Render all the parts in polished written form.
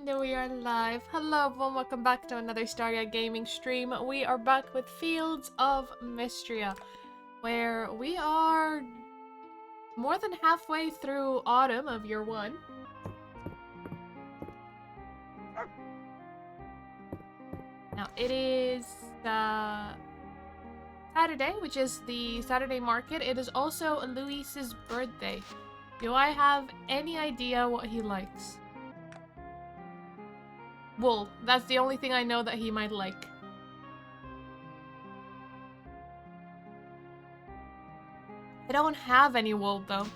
And we are live. Hello everyone, welcome back to another Staria gaming stream. We are back with Fields of Mistria, where we are more than halfway through autumn of year 1. Now it is Saturday, which is the Saturday market. It is also Luis's birthday. Do I have any idea what he likes? Wool. That's the only thing I know that he might like. I don't have any wool, though.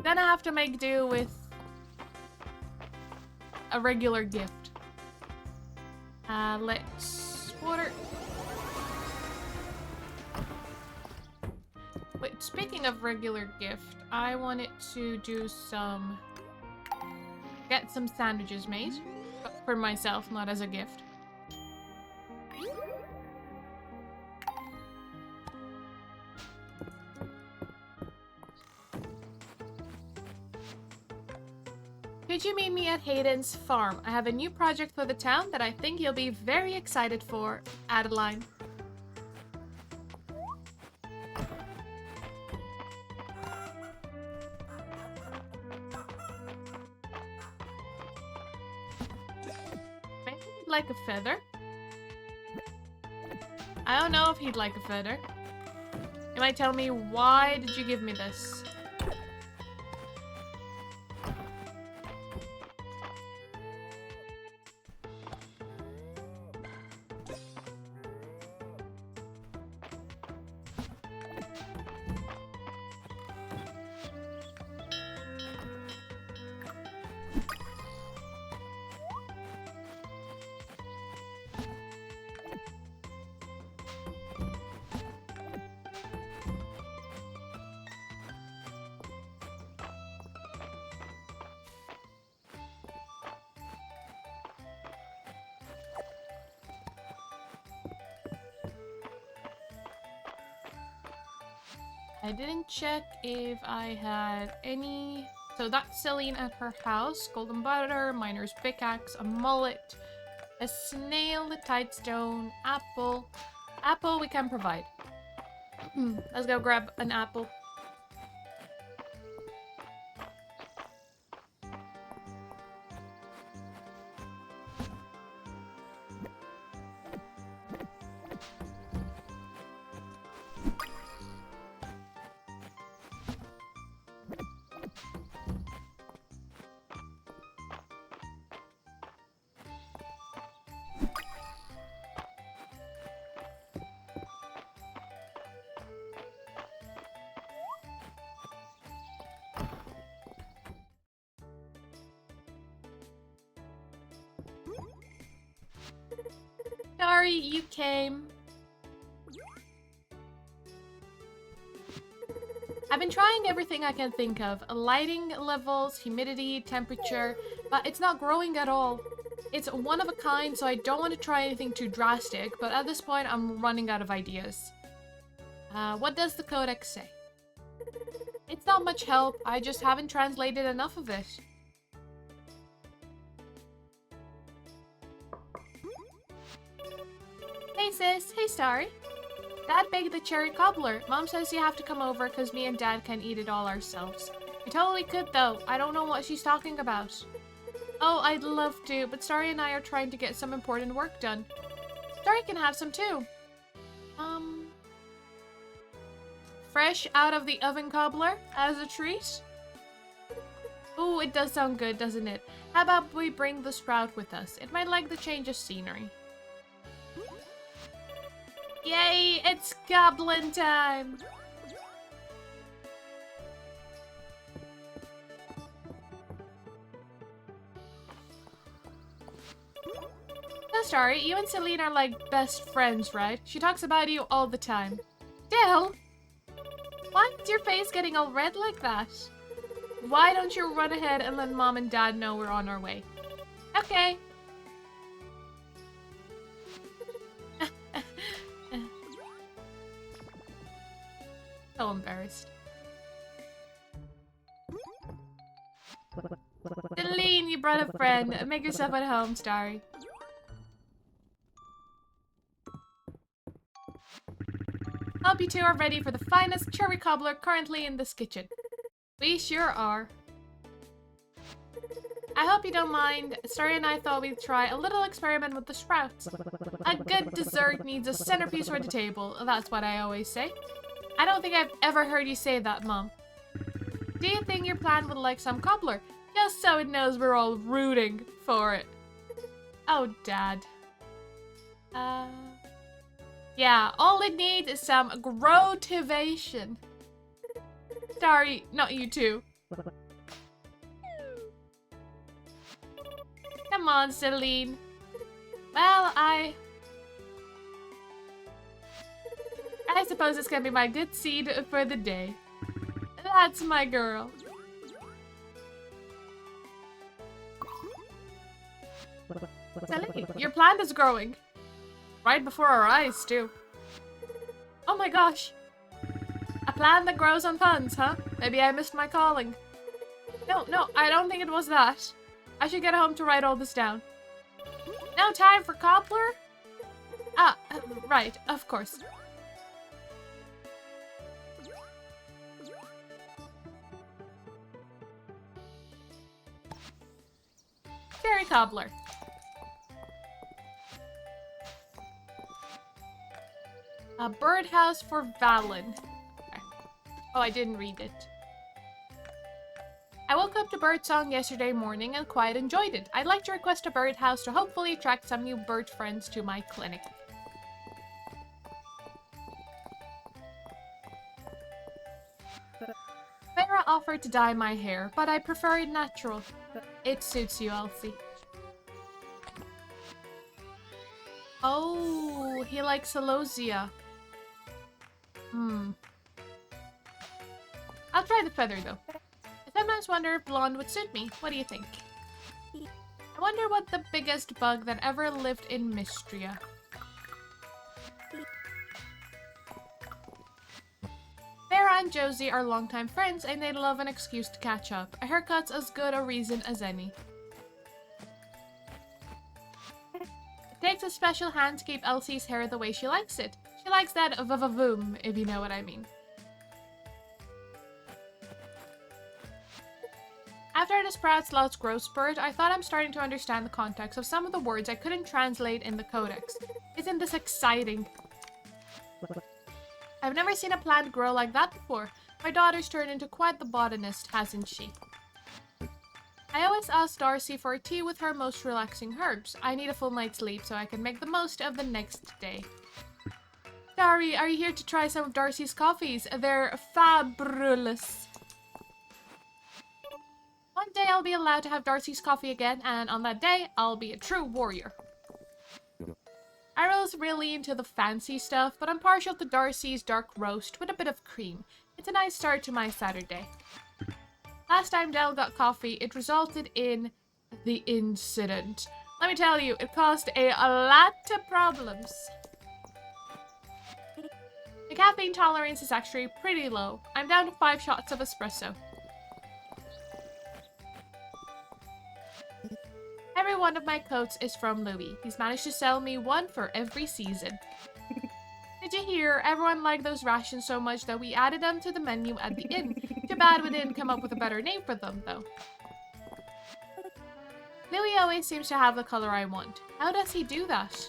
Gonna have to make do with a regular gift. Let's water. Wait, speaking of regular gift, I wanted to do get some sandwiches made. But for myself, not as a gift. Could you meet me at Hayden's farm? I have a new project for the town that I think you'll be very excited for. Adeline. Maybe he'd like a feather. I don't know if he'd like a feather. You might tell me, why did you give me this? I didn't check if I had any... So that's Celine at her house. Golden butter, miner's pickaxe, a mullet, a snail, a tidestone, apple. Apple we can provide. Let's go grab an apple. Sorry, you came. I've been trying everything I can think of. Lighting levels, humidity, temperature, but it's not growing at all. It's one of a kind, so I don't want to try anything too drastic, but at this point I'm running out of ideas. What does the codex say? It's not much help, I just haven't translated enough of it. Hey sis, hey Starry. Dad baked the cherry cobbler. Mom says you have to come over because me and Dad can eat it all ourselves. You totally could though. I don't know what she's talking about. Oh, I'd love to, but Starry and I are trying to get some important work done. Starry can have some too. Fresh out of the oven cobbler as a treat? Ooh, it does sound good, doesn't it? How about we bring the sprout with us? It might like the change of scenery. Yay, it's goblin time! No, Starry, you and Celine are like best friends, right? She talks about you all the time. Dill! Why is your face getting all red like that? Why don't you run ahead and let Mom and Dad know we're on our way? Okay. So embarrassed. Celine, you brought a friend. Make yourself at home, Starry. Hope you two are ready for the finest cherry cobbler currently in this kitchen. We sure are. I hope you don't mind. Starry and I thought we'd try a little experiment with the sprouts. A good dessert needs a centerpiece for the table. That's what I always say. I don't think I've ever heard you say that, Mom. Do you think your plan would like some cobbler? Just so it knows we're all rooting for it. Oh, Dad. Yeah, all it needs is some growtivation. Sorry, not you too. Come on, Celine. Well, I suppose it's gonna be my good seed for the day. That's my girl. Celine, your plant is growing. Right before our eyes, too. Oh my gosh. A plant that grows on puns, huh? Maybe I missed my calling. No, I don't think it was that. I should get home to write all this down. No time for cobbler? Ah, right, of course. Cherry cobbler. A birdhouse for Valen. Okay. Oh, I didn't read it. I woke up to birdsong yesterday morning and quite enjoyed it. I'd like to request a birdhouse to hopefully attract some new bird friends to my clinic. Farah offered to dye my hair, but I prefer it natural. It suits you, Elsie. Oh, he likes Alosia. I'll try the feather, though. I sometimes wonder if blonde would suit me. What do you think? I wonder what the biggest bug that ever lived in Mistria. Farah and Josie are longtime friends and they love an excuse to catch up. A haircut's as good a reason as any. It takes a special hand to keep Elsie's hair the way she likes it. She likes that v-v-voom, if you know what I mean. After the sprouts lost growth spurt, I thought I'm starting to understand the context of some of the words I couldn't translate in the codex. Isn't this exciting? I've never seen a plant grow like that before. My daughter's turned into quite the botanist, hasn't she? I always ask Darcy for a tea with her most relaxing herbs. I need a full night's sleep so I can make the most of the next day. Dari, are you here to try some of Darcy's coffees? They're fabulous. One day I'll be allowed to have Darcy's coffee again, and on that day, I'll be a true warrior. Ariel's really into the fancy stuff, but I'm partial to Darcy's dark roast with a bit of cream. It's a nice start to my Saturday. Last time Del got coffee, it resulted in the incident. Let me tell you, it caused a lot of problems. The caffeine tolerance is actually pretty low. I'm down to 5 shots of espresso. Every one of my coats is from Louis. He's managed to sell me one for every season. Did you hear? Everyone liked those rations so much that we added them to the menu at the inn. Too bad we didn't come up with a better name for them, though. Louis always seems to have the color I want. How does he do that?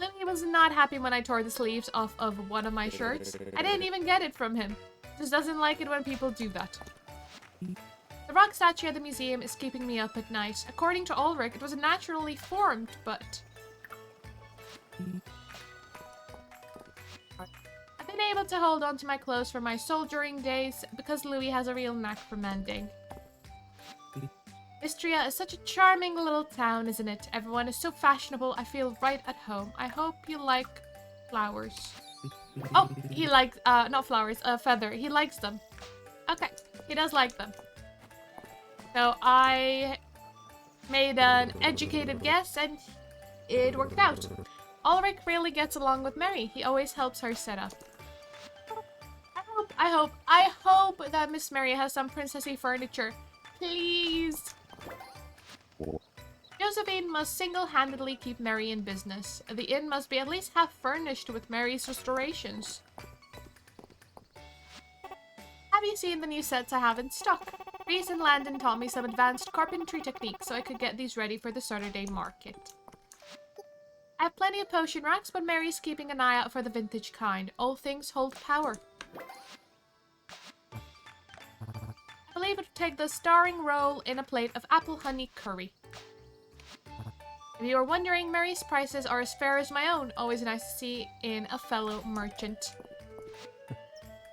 Louis was not happy when I tore the sleeves off of one of my shirts. I didn't even get it from him. Just doesn't like it when people do that. The rock statue at the museum is keeping me up at night. According to Ulrich, it was naturally formed, but... I've been able to hold on to my clothes for my soldiering days because Louis has a real knack for mending. Mistria is such a charming little town, isn't it? Everyone is so fashionable, I feel right at home. I hope you like flowers. Oh, he likes, not flowers, feather. He likes them. Okay, he does like them. So I made an educated guess and it worked out. Ulrich really gets along with Mary. He always helps her set up. I hope that Miss Mary has some princessy furniture. Please. Josephine must single-handedly keep Mary in business. The inn must be at least half furnished with Mary's restorations. Have you seen the new sets I have in stock? Reese and Landon taught me some advanced carpentry techniques so I could get these ready for the Saturday market. I have plenty of potion racks, but Mary's keeping an eye out for the vintage kind. All things hold power. I believe it would take the starring role in a plate of apple honey curry. If you are wondering, Mary's prices are as fair as my own. Always nice to see in a fellow merchant.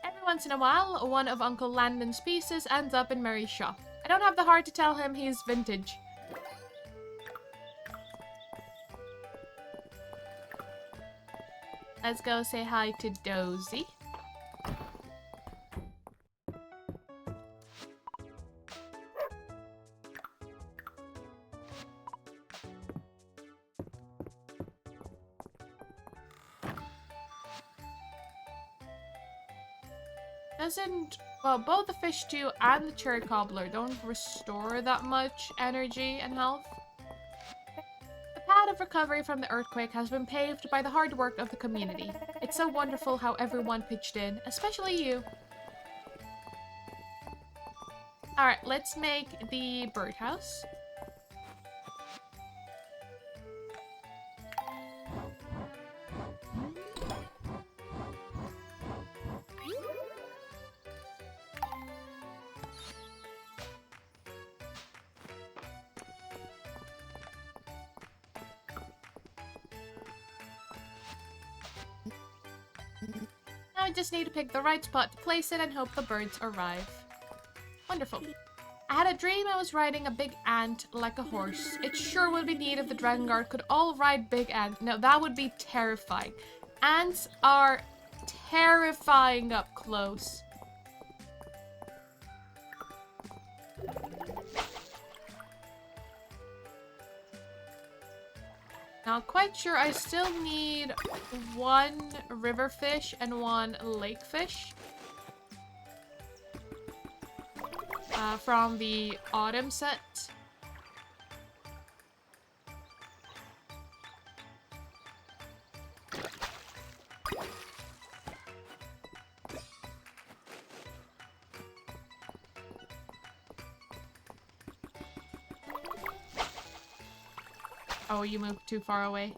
Every once in a while, one of Uncle Landon's pieces ends up in Mary's shop. I don't have the heart to tell him he's vintage. Let's go say hi to Dozy. Well, both the fish stew and the cherry cobbler don't restore that much energy and health. The path of recovery from the earthquake has been paved by the hard work of the community. It's so wonderful how everyone pitched in, especially you. Alright, let's make the birdhouse. Now I just need to pick the right spot to place it and hope the birds arrive. Wonderful. I had a dream I was riding a big ant like a horse. It sure would be neat if the Dragon Guard could all ride big ants. No, that would be terrifying. Ants are terrifying up close. Not quite sure. I still need one river fish and one lake fish. From the autumn set. Oh, you moved too far away.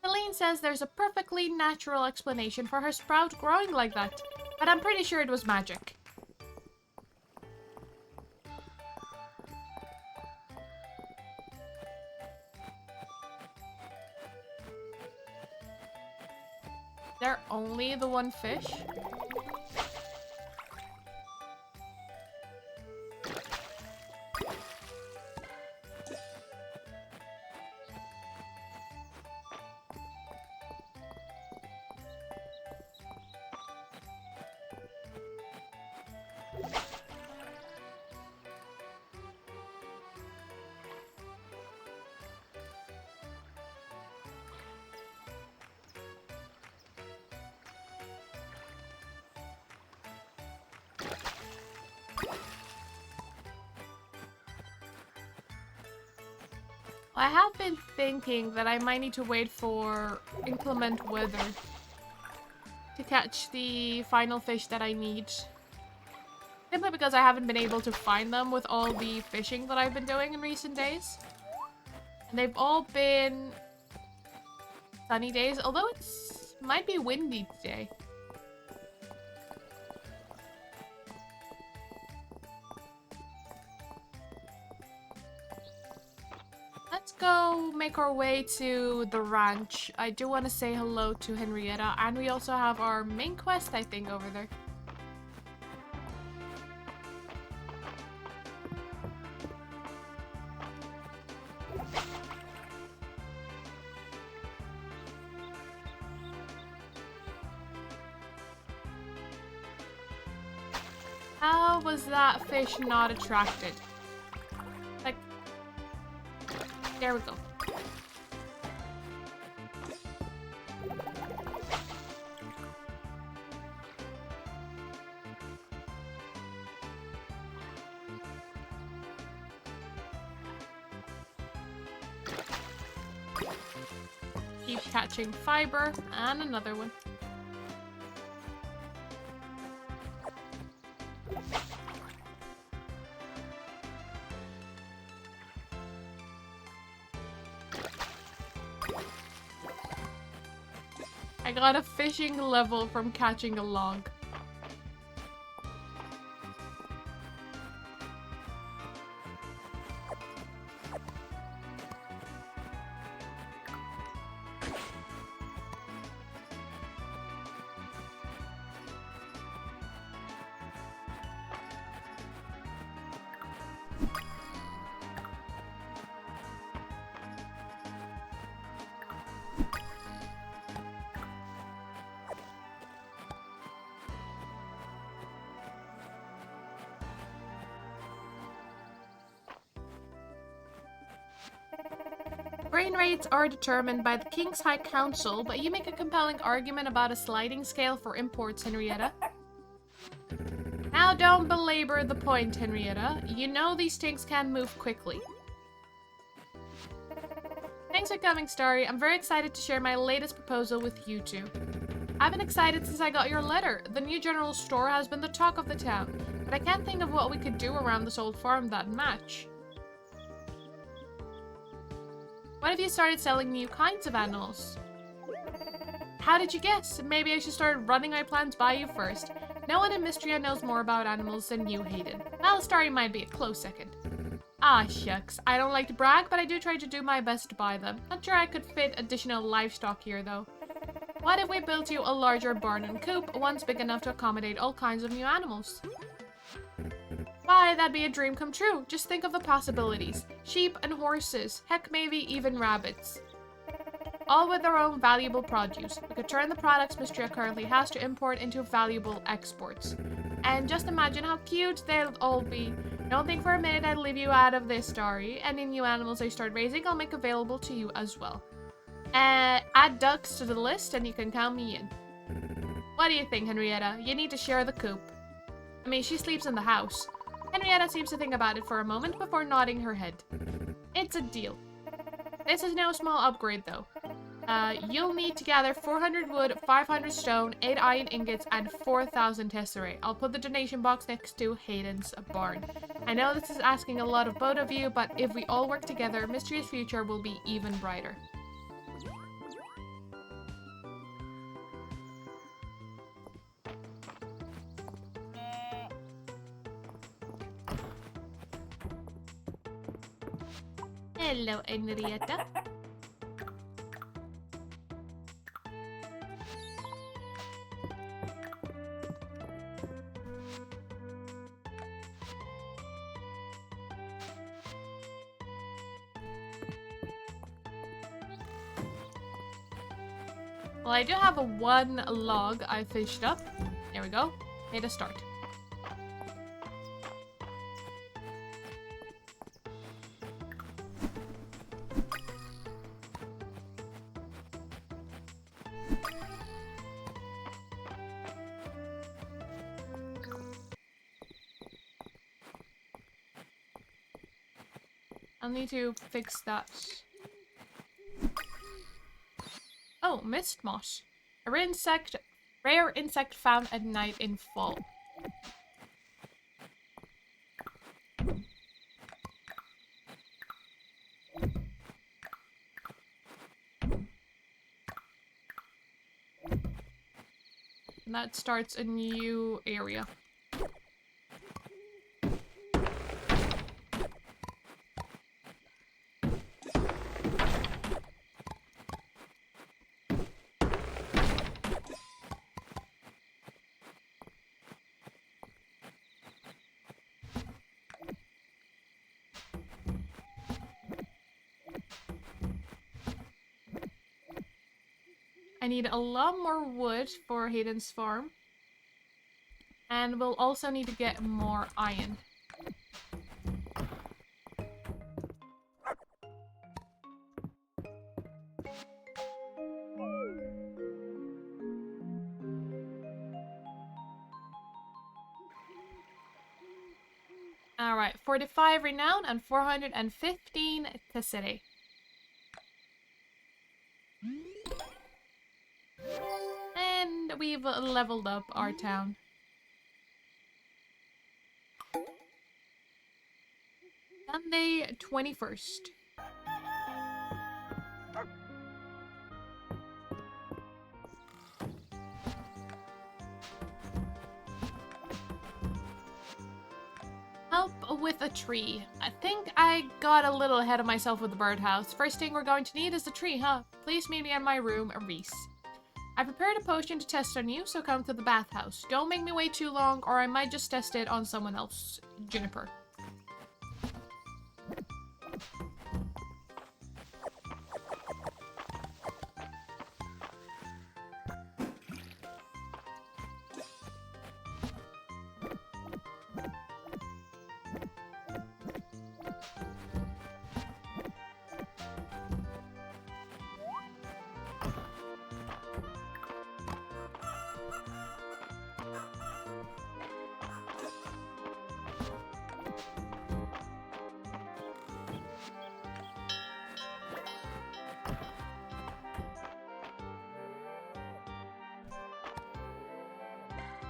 Celine says there's a perfectly natural explanation for her sprout growing like that, but I'm pretty sure it was magic. There only the one fish? I have been thinking that I might need to wait for inclement weather to catch the final fish that I need. Simply because I haven't been able to find them with all the fishing that I've been doing in recent days. And they've all been sunny days, although it might be windy today. Let's go make our way to the ranch. I do want to say hello to Henrietta, and we also have our main quest, I think, over there. How was that fish not attracted? Like, there we go. Keep catching fiber. And another one. I got a fishing level from catching a log. Grain rates are determined by the King's High Council, but you make a compelling argument about a sliding scale for imports, Henrietta. Now don't belabor the point, Henrietta. You know these things can move quickly. Thanks for coming, Starry. I'm very excited to share my latest proposal with you two. I've been excited since I got your letter. The new general store has been the talk of the town, but I can't think of what we could do around this old farm that'd match. What if you started selling new kinds of animals? How did you guess? Maybe I should start running my plans by you first. No one in Mistria knows more about animals than you, Hayden. Well, Starry might be a close second. Ah, shucks. I don't like to brag, but I do try to do my best to buy them. Not sure I could fit additional livestock here, though. What if we built you a larger barn and coop, once big enough to accommodate all kinds of new animals? Why, that'd be a dream come true. Just think of the possibilities. Sheep and horses, heck maybe even rabbits. All with their own valuable produce. We could turn the products Mistria currently has to import into valuable exports. And just imagine how cute they'll all be. Don't think for a minute I'd leave you out of this, Starry. Any new animals I start raising, I'll make available to you as well. Add ducks to the list and you can count me in. What do you think, Henrietta? You need to share the coop. I mean, she sleeps in the house. Henrietta seems to think about it for a moment before nodding her head. It's a deal. This is no small upgrade, though. You'll need to gather 400 wood, 500 stone, 8 iron ingots, and 4,000 tesserae. I'll put the donation box next to Hayden's barn. I know this is asking a lot of both of you, but if we all work together, Mistria's future will be even brighter. Hello, Henrietta. Well, I do have a one log I fished up. There we go. Made a start. I'll need to fix that. Oh, mist moth. A rare insect found at night in fall. And that starts a new area. I need a lot more wood for Hayden's farm. And we'll also need to get more iron. Alright, 45 renown and 415 tesserae. And we've leveled up our town. Sunday 21st. Help with a tree. I think I got a little ahead of myself with the birdhouse. First thing we're going to need is the tree, huh? Please meet me in my room, Reese. I prepared a potion to test on you, so come to the bathhouse. Don't make me wait too long, or I might just test it on someone else. Juniper.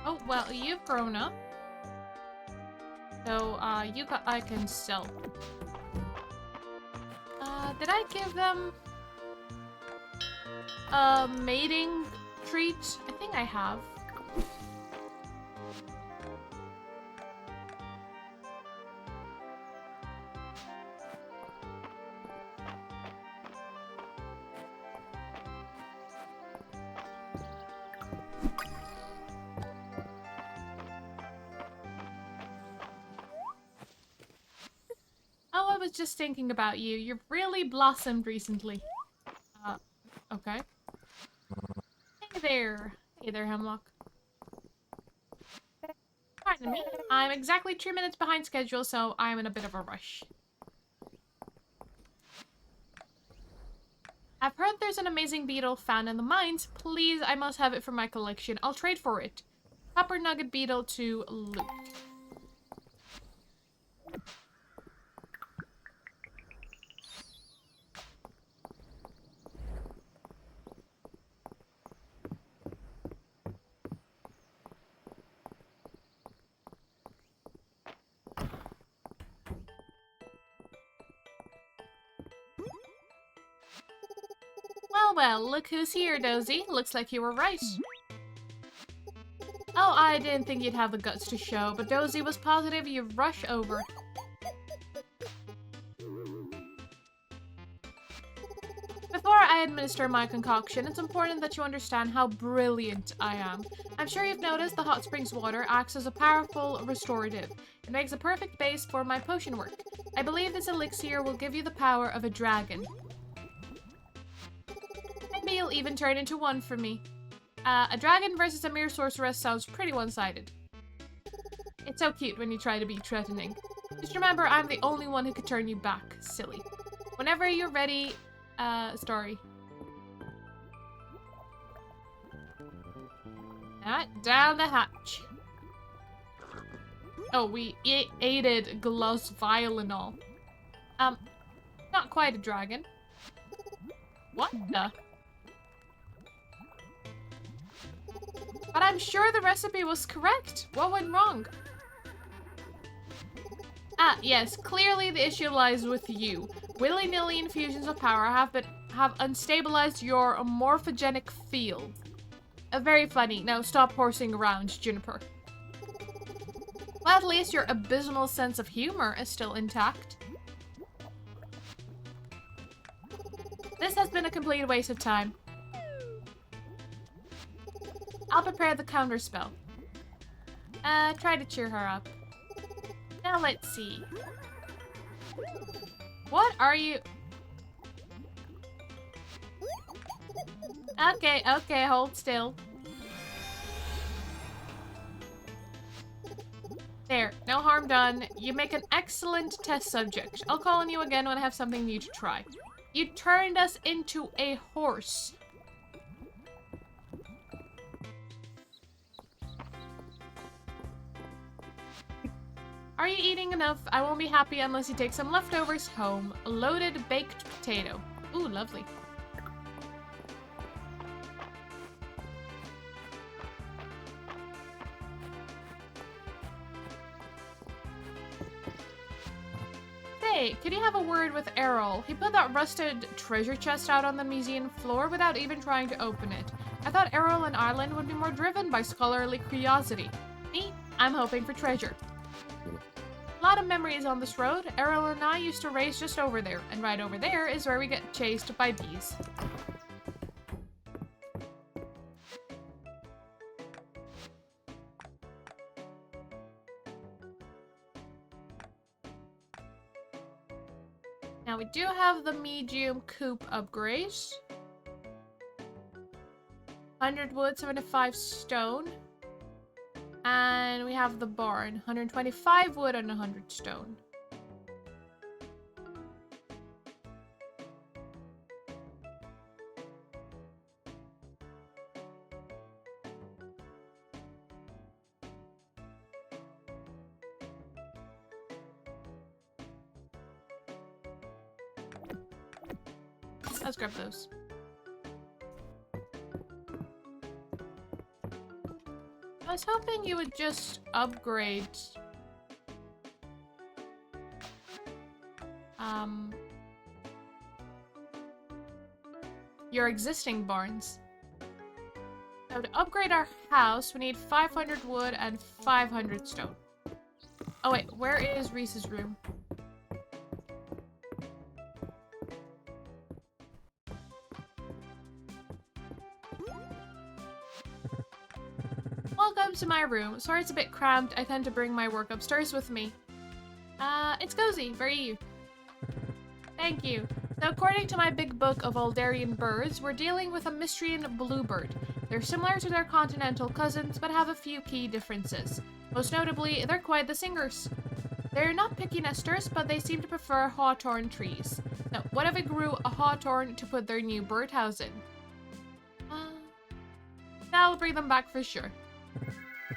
Oh, well, you've grown up. So, I can sell. Did I give them a mating treat? I think I have. Oh, I was just thinking about you. You've really blossomed recently. Okay. Hey there. Hey there, Hemlock. Pardon me. I'm exactly 2 minutes behind schedule, so I'm in a bit of a rush. I've heard there's an amazing beetle found in the mines. Please, I must have it for my collection. I'll trade for it. Copper nugget beetle to loot. Well, look who's here, Dozy. Looks like you were right. Oh, I didn't think you'd have the guts to show, but Dozy was positive you'd rush over. Before I administer my concoction, it's important that you understand how brilliant I am. I'm sure you've noticed the hot springs water acts as a powerful restorative. It makes a perfect base for my potion work. I believe this elixir will give you the power of a dragon. Maybe you'll even turn into one for me. A dragon versus a mere sorceress sounds pretty one-sided. It's so cute when you try to be threatening. Just remember, I'm the only one who could turn you back, silly. Whenever you're ready, story. Down the hatch. Oh, we aided Gloss Vial and all. Not quite a dragon. What the? But I'm sure the recipe was correct. What went wrong? Ah, yes. Clearly the issue lies with you. Willy-nilly infusions of power have unstabilized your morphogenic field. Very funny. Now stop horsing around, Juniper. Well, at least your abysmal sense of humor is still intact. This has been a complete waste of time. I'll prepare the counter spell. Try to cheer her up. Now let's see. What are you? Okay, hold still. There, no harm done. You make an excellent test subject. I'll call on you again when I have something new to try. You turned us into a horse. Are you eating enough? I won't be happy unless you take some leftovers home. A loaded baked potato. Ooh, lovely. Hey, could you have a word with Errol? He put that rusted treasure chest out on the museum floor without even trying to open it. I thought Errol and Ireland would be more driven by scholarly curiosity. Me? I'm hoping for treasure. A lot of memories on this road. Errol and I used to race just over there, and right over there is where we get chased by bees. Now we do have the medium coupe upgrade. 100 wood, 75 stone. And we have the barn. 125 wood and 100 stone. Let's grab those. I was hoping you would just upgrade your existing barns. Now to upgrade our house, we need 500 wood and 500 stone. Oh wait, where is Reese's room? Welcome to my room. Sorry it's a bit cramped. I tend to bring my work upstairs with me. It's cozy. Very you. Thank you. So according to my big book of Aldarian birds, we're dealing with a Mistrian bluebird. They're similar to their continental cousins, but have a few key differences. Most notably, they're quite the singers. They're not picky nesters, but they seem to prefer hawthorn trees. Now, what if we grew a hawthorn to put their new birdhouse in? That'll bring them back for sure.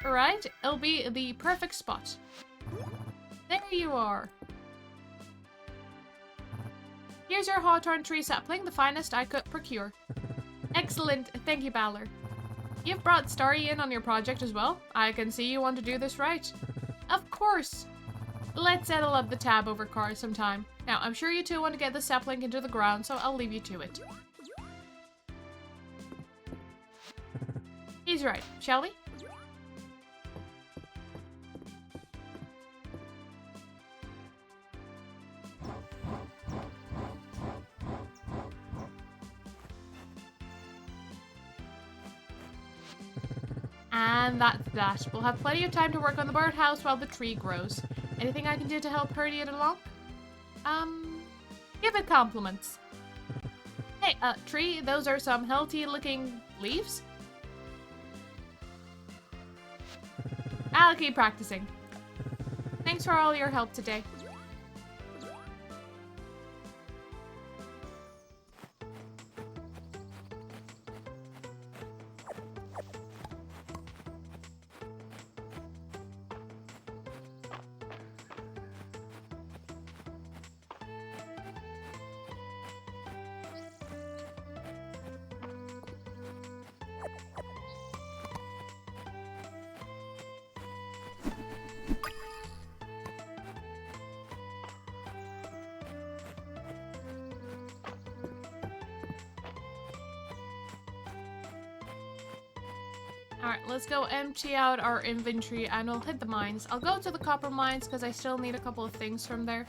Alright, it'll be the perfect spot. There you are. Here's your hawthorn tree sapling, the finest I could procure. Excellent, thank you, Balor. You've brought Starry in on your project as well. I can see you want to do this right. Of course. Let's settle up the tab over cars sometime. Now, I'm sure you two want to get the sapling into the ground, so I'll leave you to it. He's right, shall we? And that's that. We'll have plenty of time to work on the birdhouse while the tree grows. Anything I can do to help hurry it along? Give it compliments. Hey, tree, those are some healthy-looking leaves? I'll keep practicing. Thanks for all your help today. Alright, let's go empty out our inventory and we'll hit the mines. I'll go to the copper mines because I still need a couple of things from there.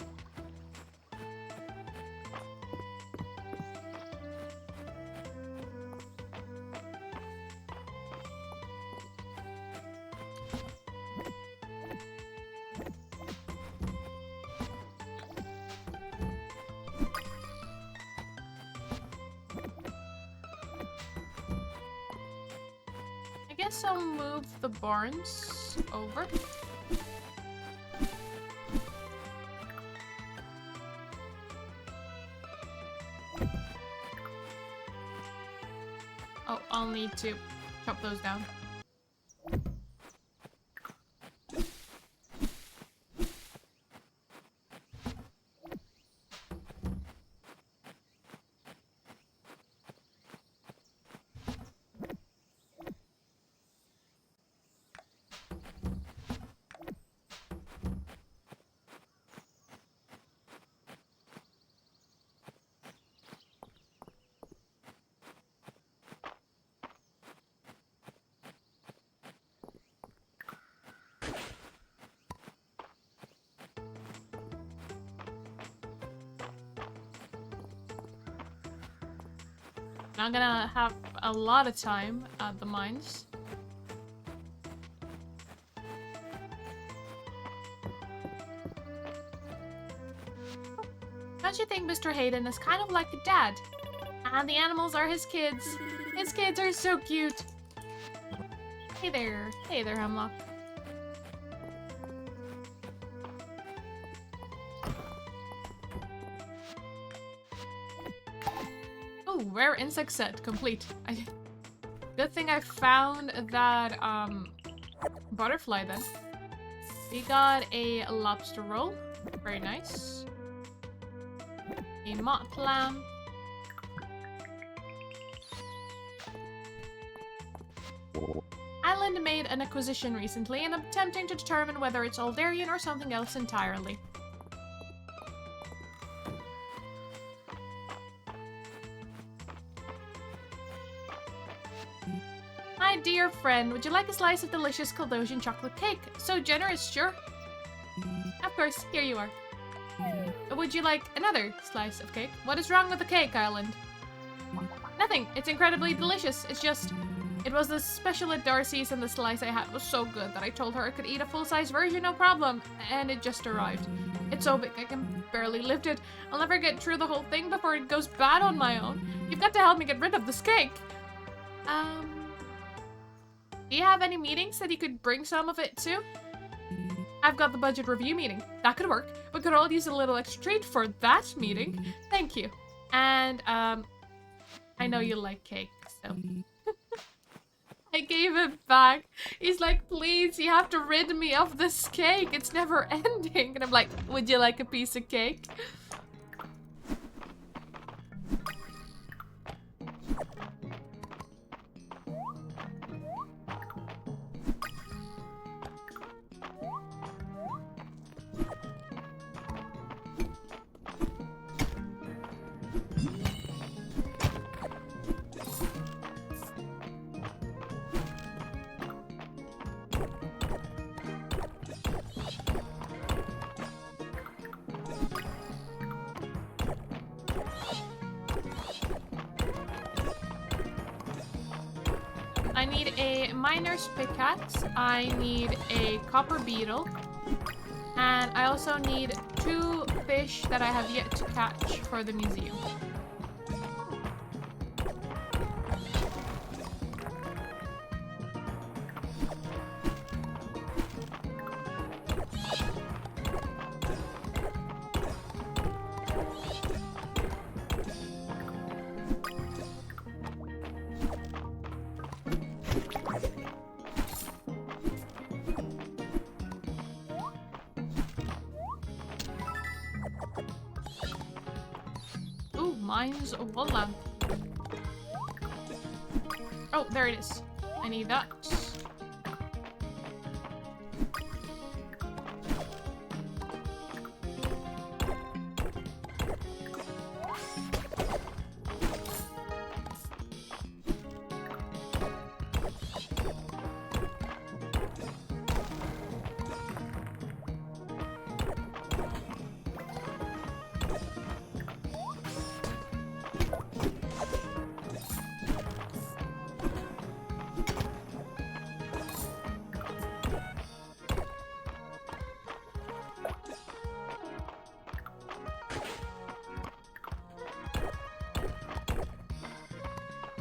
I guess I'll move the barns over. Oh, I'll need to chop those down. Not gonna have a lot of time at the mines. Don't you think Mr. Hayden is kind of like a dad? And the animals are his kids. His kids are so cute. Hey there. Hey there, Hemlock. Oh, rare insect set. Complete. Good thing I found that, butterfly then. We got a lobster roll. Very nice. A mock clam. Island made an acquisition recently, and I'm attempting to determine whether it's Aldarian or something else entirely. My dear friend, would you like a slice of delicious Caldosian chocolate cake? So generous, sure. Of course, here you are. Would you like another slice of cake? What is wrong with the cake, Island? Nothing. It's incredibly delicious. It's just... It was the special at Darcy's and the slice I had was so good that I told her I could eat a full-size version, no problem. And it just arrived. It's so big I can barely lift it. I'll never get through the whole thing before it goes bad on my own. You've got to help me get rid of this cake. Do you have any meetings that you could bring some of it to? I've got the budget review meeting. That could work. We could all use a little extra treat for that meeting. Thank you. And, I know you like cake, so... I gave it back. He's like, please, you have to rid me of this cake. It's never ending. And I'm like, would you like a piece of cake? I need a miner's pickaxe, I need a copper beetle, and I also need 2 fish that I have yet to catch for the museum. Mine's a wall lamp. Oh, there it is. I need that.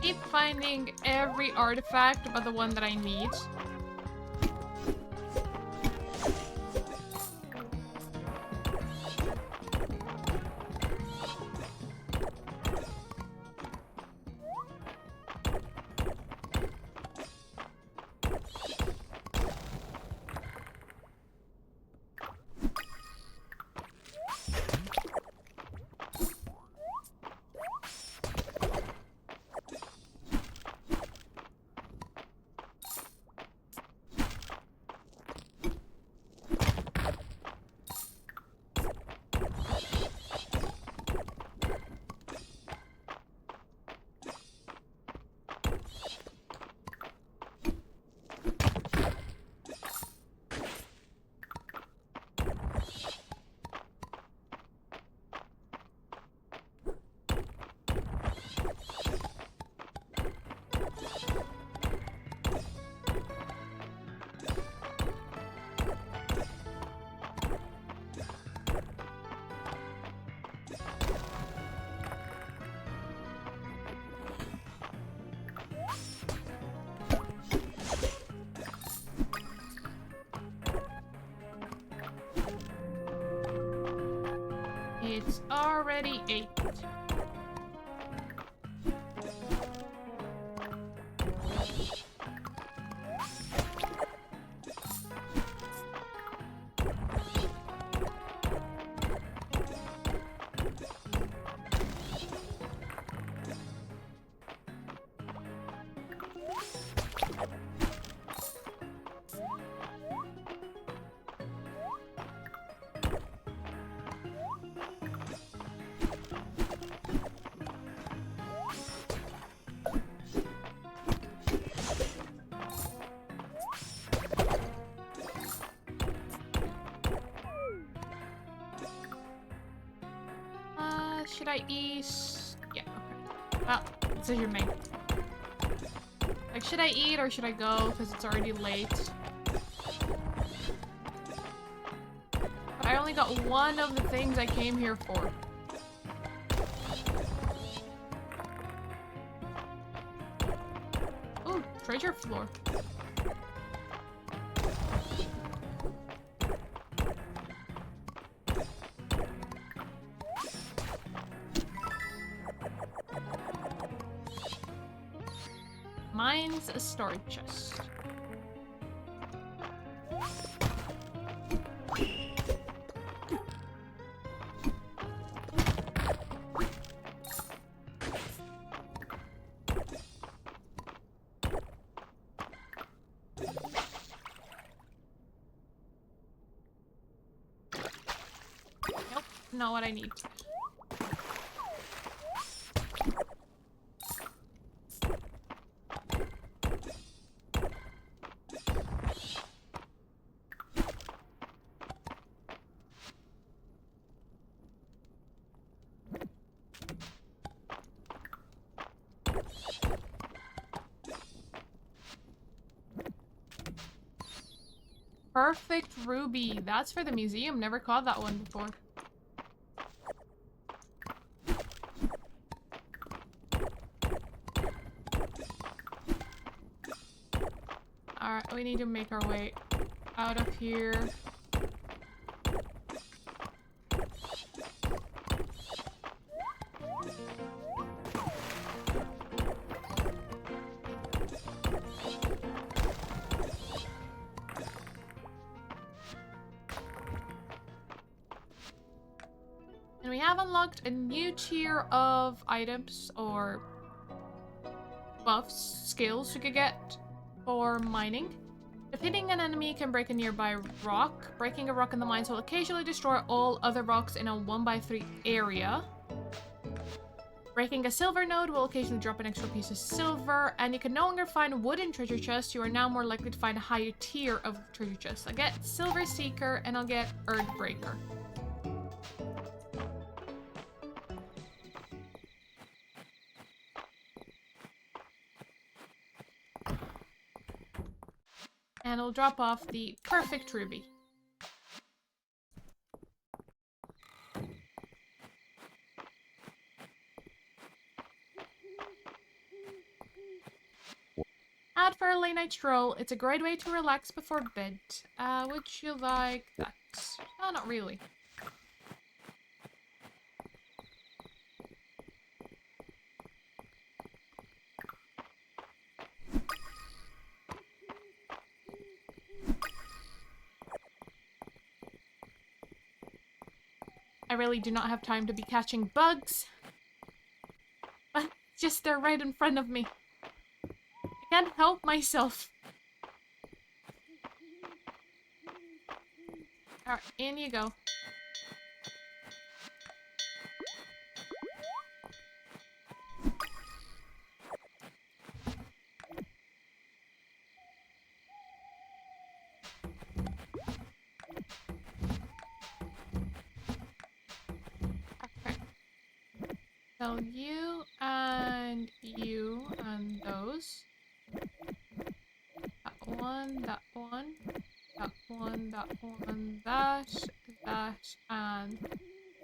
Keep finding every artifact but the one that I need. already 8. Should I eat? Yeah, okay. Well, decision made. Like, should I eat or should I go? Because it's already late. But I only got one of the things I came here for. Ooh, treasure floor. Mine's a storage chest. Nope, not what I need. Perfect ruby. That's for the museum. Never caught that one before. Alright, we need to make our way out of here. And we have unlocked a new tier of items or buffs, skills we could get for mining. Defeating an enemy can break a nearby rock. Breaking a rock in the mines will occasionally destroy all other rocks in a 1x3 area. Breaking a silver node will occasionally drop an extra piece of silver, and you can no longer find wooden treasure chests. You are now more likely to find a higher tier of treasure chests. I'll get Silver Seeker and I'll get Earthbreaker. And it'll drop off the perfect ruby. Out for a late night stroll. It's a great way to relax before bed. Would you like that? Oh, not really. I really do not have time to be catching bugs. But just they're right in front of me. I can't help myself. Alright, in you go. So you and those. That one, that one, that one, that one,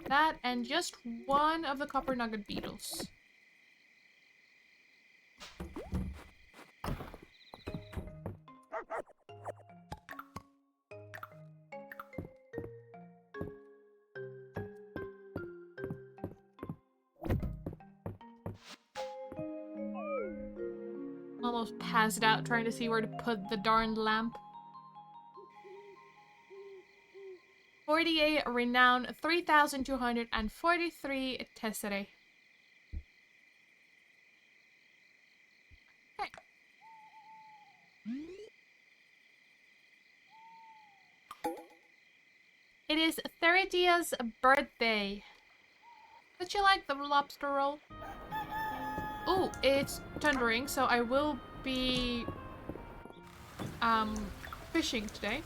that, and just one of the copper nugget beetles. almost passed out trying to see where to put the darn lamp. 48 renown, 3,243 tesserae. Okay. It is Theridia's birthday. Would you like the lobster roll? Oh, it's thundering, so I will be fishing today.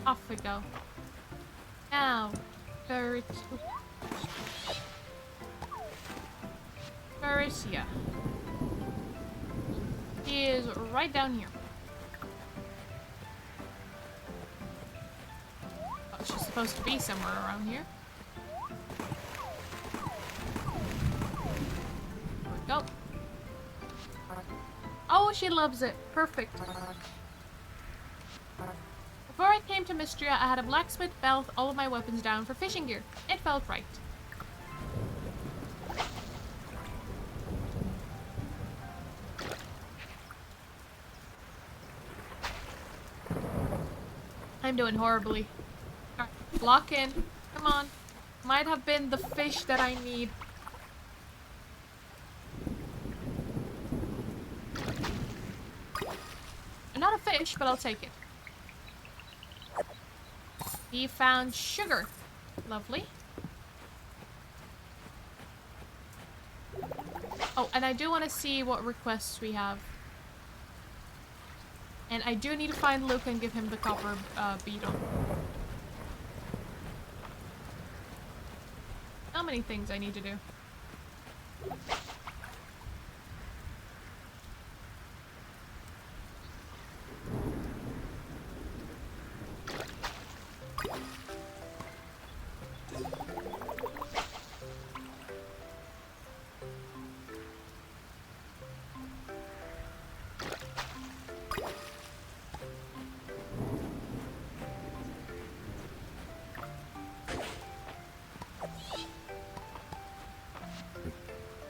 Off we go. Now, Faricia. He is right down here. Oh, she's supposed to be somewhere around here. There we go. Oh, she loves it. Perfect. Before I came to Mistria, I had a blacksmith belt all of my weapons down for fishing gear. It felt right. I'm doing horribly. Alright, lock in. Come on. Might have been the fish that I need. Not a fish, but I'll take it. He found sugar. Lovely. Oh, and I do want to see what requests we have. And I do need to find Luke and give him the copper beetle. How many things I need to do?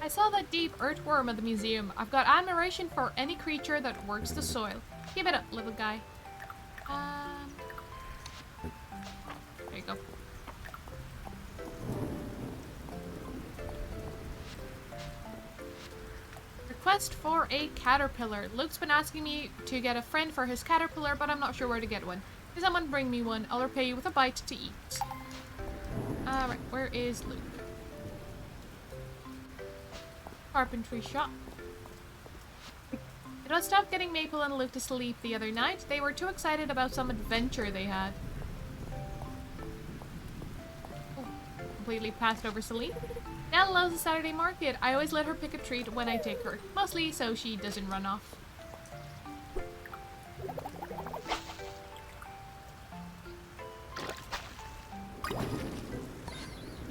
I saw that deep earthworm at the museum. I've got admiration for any creature that works the soil. Give it up, little guy. There you go. Request for a caterpillar. Luke's been asking me to get a friend for his caterpillar, but I'm not sure where to get one. Can someone bring me one? I'll repay you with a bite to eat. Alright, where is Luke? Carpentry shop. It was tough getting Maple and Luke to sleep the other night. They were too excited about some adventure they had. Ooh, completely passed over Celine. Nell loves the Saturday market. I always let her pick a treat when I take her. Mostly so she doesn't run off.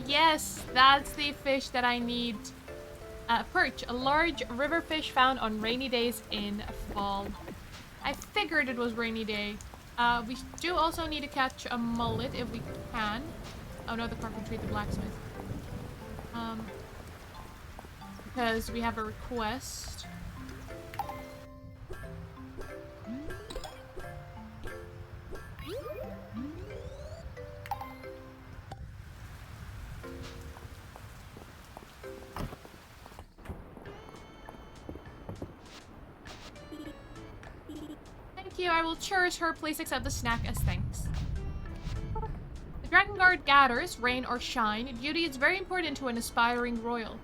Yes, that's the fish that I need. Perch, a large river fish found on rainy days in fall. I figured it was rainy day. We do also need to catch a mullet if we can. Oh no, the carpentry, the blacksmith. Because we have a request. I will cherish her. Please accept the snack as thanks. The Dragon Guard gathers, rain or shine. Duty is very important to an aspiring royal.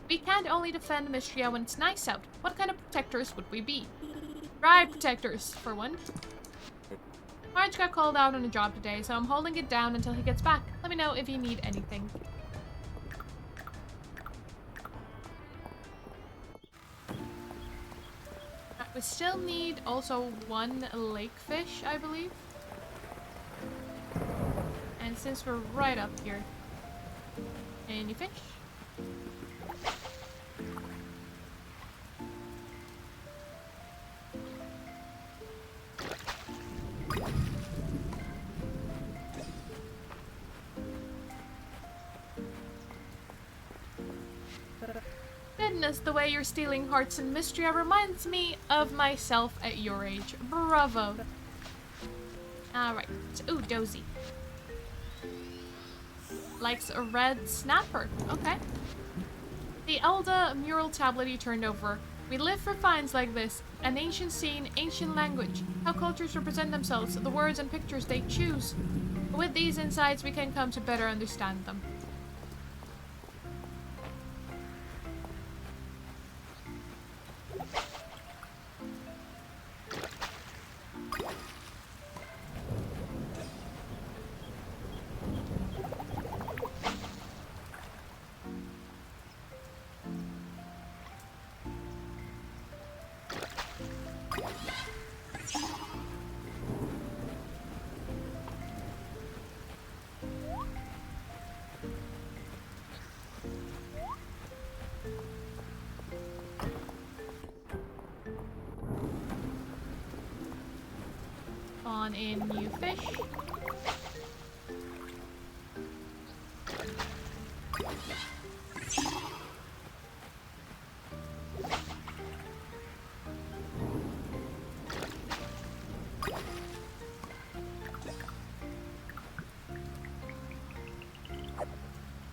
We can't only defend Mistria when it's nice out. What kind of protectors would we be? Dry protectors, for one. Marge got called out on a job today, so I'm holding it down until he gets back. Let me know if you need anything. We still need also one lake fish, I believe. And since we're right up here, any fish? Goodness, the way you're stealing hearts in Mistria reminds me of myself at your age. Bravo. Alright. Ooh, Dozy. Likes a red snapper. Okay. The Elda mural tablet you turned over. We live for finds like this. An ancient scene, ancient language. How cultures represent themselves, the words and pictures they choose. With these insights, we can come to better understand them. On in new fish.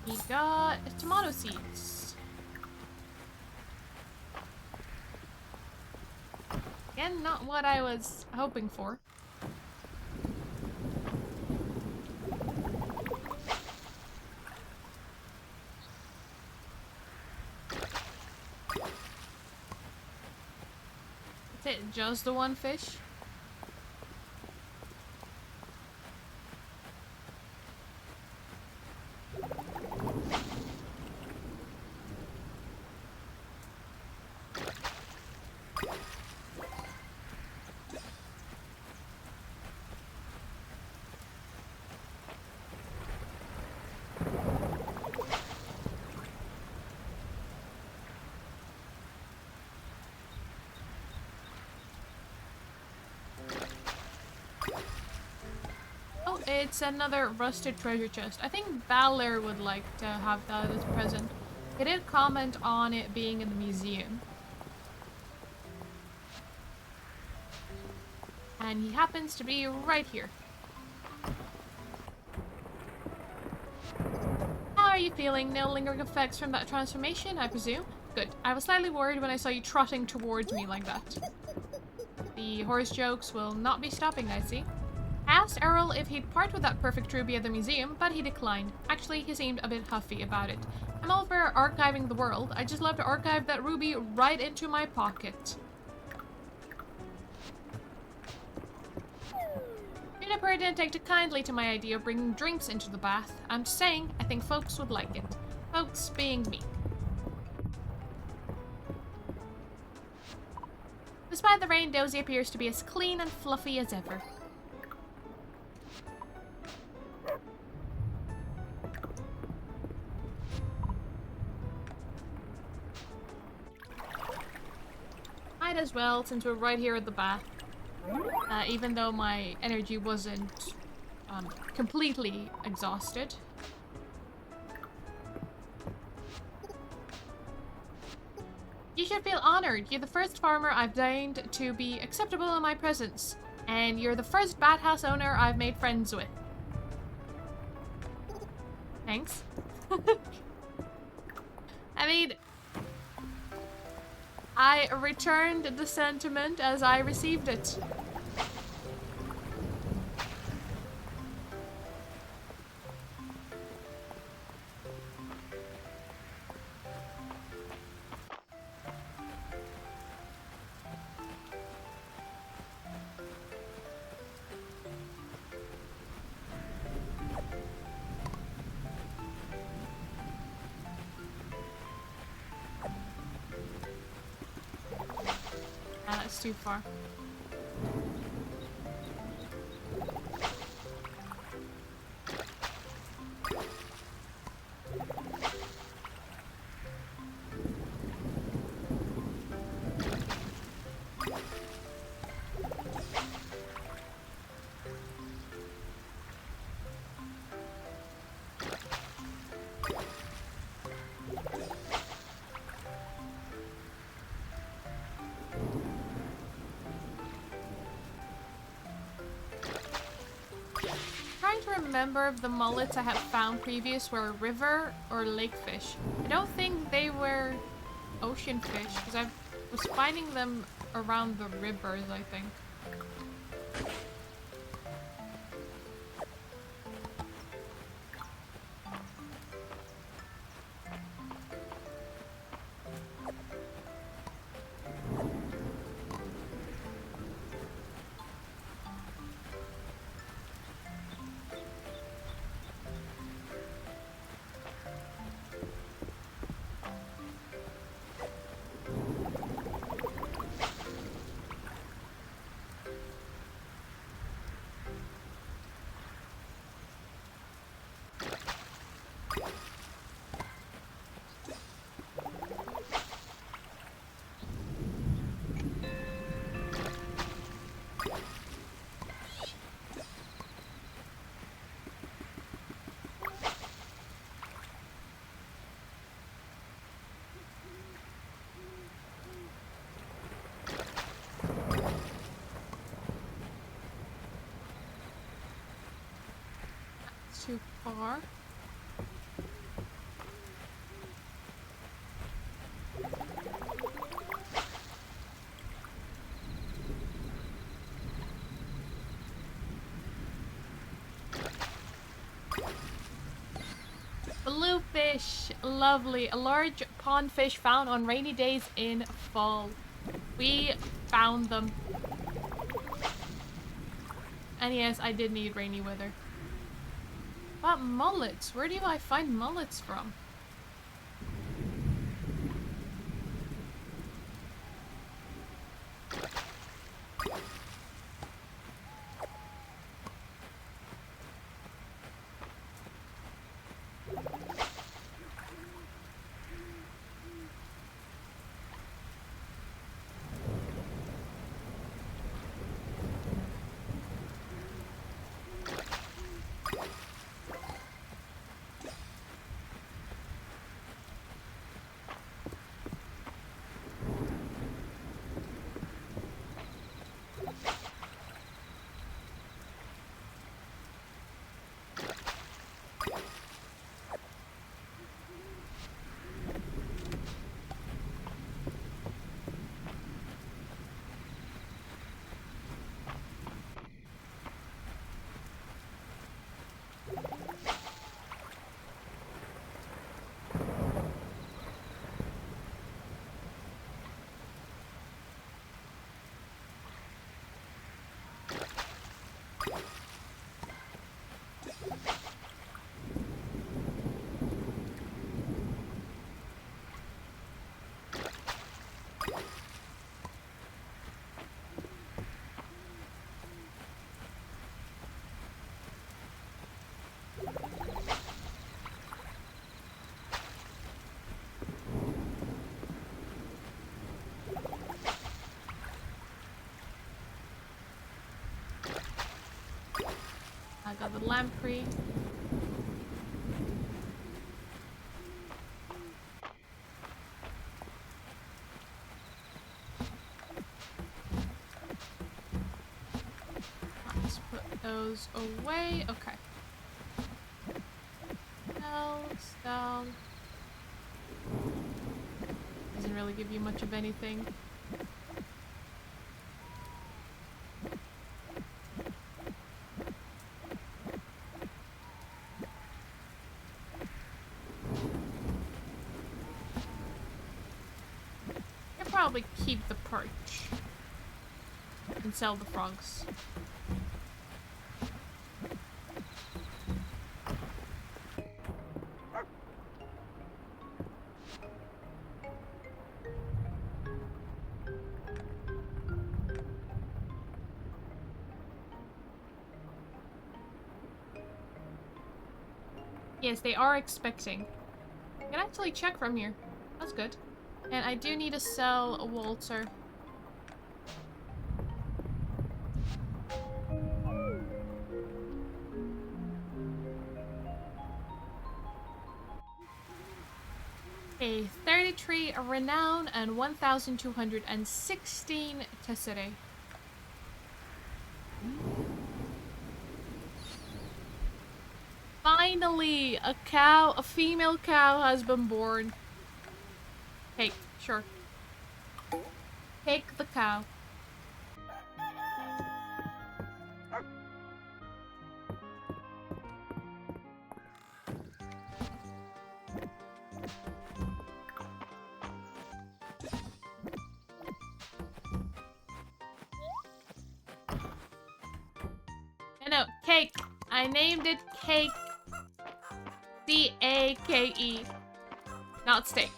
We got tomato seeds. Again, not what I was hoping for. Is it just the one fish? It's another rusted treasure chest. I think Balor would like to have that as a present. He did comment on it being in the museum. And he happens to be right here. How are you feeling? No lingering effects from that transformation, I presume? Good. I was slightly worried when I saw you trotting towards me like that. The horse jokes will not be stopping, I see. I asked Errol if he'd part with that perfect ruby at the museum, but he declined. Actually, he seemed a bit huffy about it. I'm all for archiving the world. I just love to archive that ruby right into my pocket. Juniper didn't take too kindly to my idea of bringing drinks into the bath. I'm just saying, I think folks would like it. Folks being me. Despite the rain, Dozy appears to be as clean and fluffy as ever. Might as well, since we're right here at the bath. Even though my energy wasn't completely exhausted. You should feel honored. You're the first farmer I've deigned to be acceptable in my presence. And you're the first bathhouse owner I've made friends with. Thanks. I mean, I returned the sentiment as I received it. That's too far. Trying to remember if the mullets I have found previous were river or lake fish. I don't think they were ocean fish because I was finding them around the rivers, I think. Too far. Bluefish, lovely. A large pond fish found on rainy days in fall. We found them. And yes, I did need rainy weather. But mullets, where do I find mullets from? I got the lamprey. Let's put those away. Okay. Stell. Doesn't really give you much of anything. Probably keep the perch and sell the frogs. Yes, they are expecting. I can actually check from here. That's good. And I do need to sell a Walter. Okay, 33 renown and 1,216 tesserae. Finally, a female cow has been born. Hey, sure. Take the cow. No, Cake. I named it Cake. C-A-K-E. Not steak.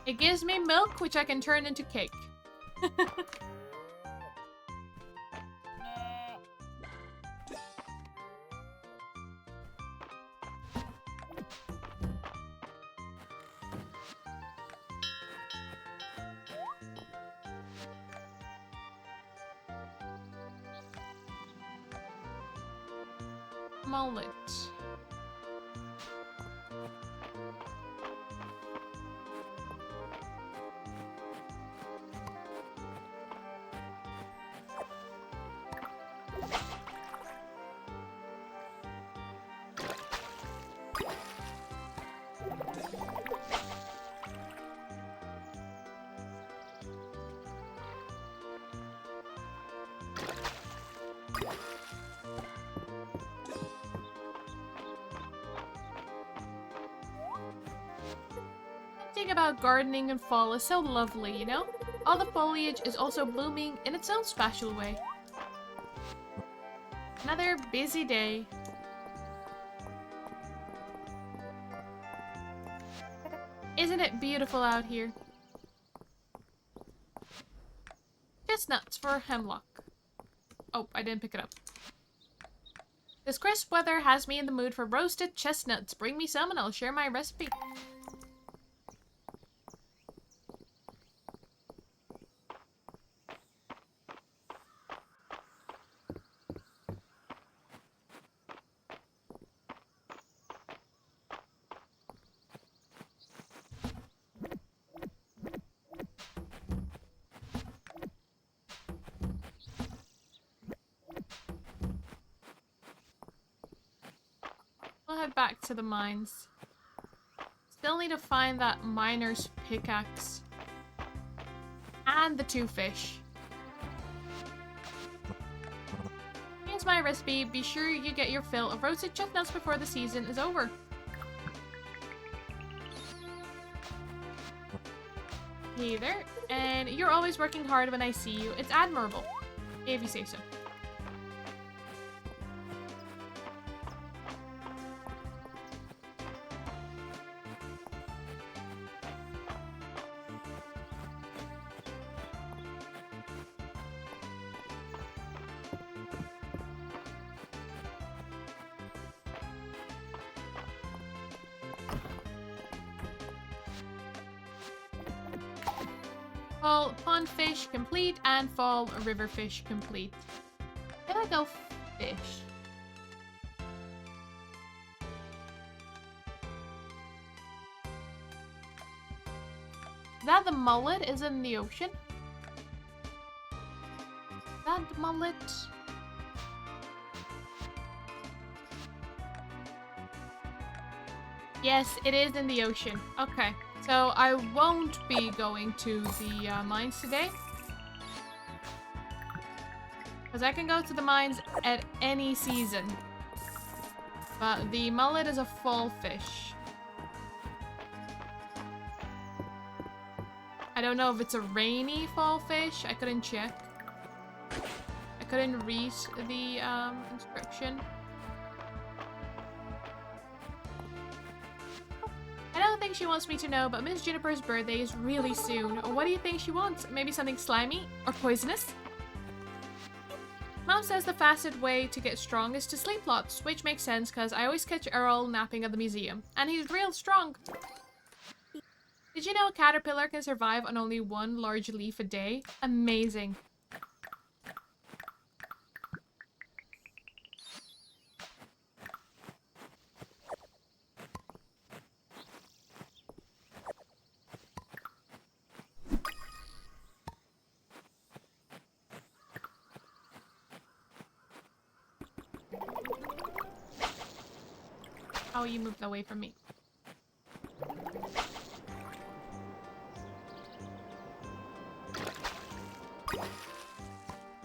It gives me milk, which I can turn into cake. Mullet. Something about gardening in fall is so lovely, you know? All the foliage is also blooming in its own special way. Another busy day. Isn't it beautiful out here? Chestnuts for hemlock. Oh, I didn't pick it up. This crisp weather has me in the mood for roasted chestnuts. Bring me some and I'll share my recipe. We'll head back to the mines. Still need to find that miner's pickaxe. And the 2 fish. Here's my recipe. Be sure you get your fill of roasted chestnuts before the season is over. Hey there. And you're always working hard when I see you. It's admirable. If you say so. Fall pond fish complete and fall river fish complete. Can I go fish? Is that the mullet is in the ocean? Is that the mullet? Yes, it is in the ocean. Okay. So I won't be going to the mines today. Because I can go to the mines at any season. But the mullet is a fall fish. I don't know if it's a rainy fall fish. I couldn't check. I couldn't read the inscription. I don't think think she wants me to know, but Miss Juniper's birthday is really soon. What do you think she wants? Maybe something slimy? Or poisonous? Mom says the fastest way to get strong is to sleep lots, which makes sense because I always catch Earl napping at the museum. And he's real strong. Did you know a caterpillar can survive on only one large leaf a day? Amazing. Oh, you moved away from me.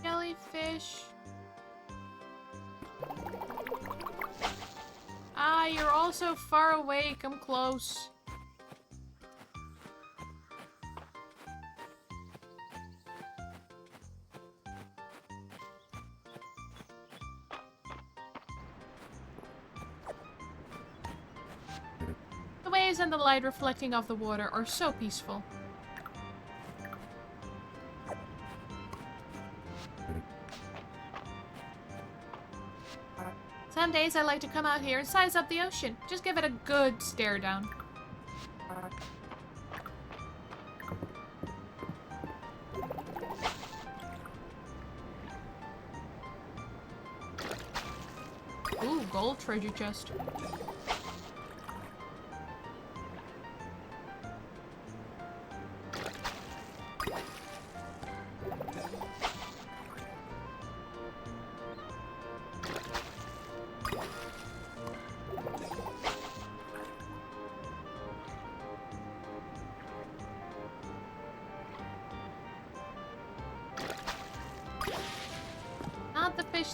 Jellyfish. Ah, you're all so far away. Come close. The waves and the light reflecting off the water are so peaceful. Some days I like to come out here and size up the ocean. Just give it a good stare down. Ooh, gold treasure chest.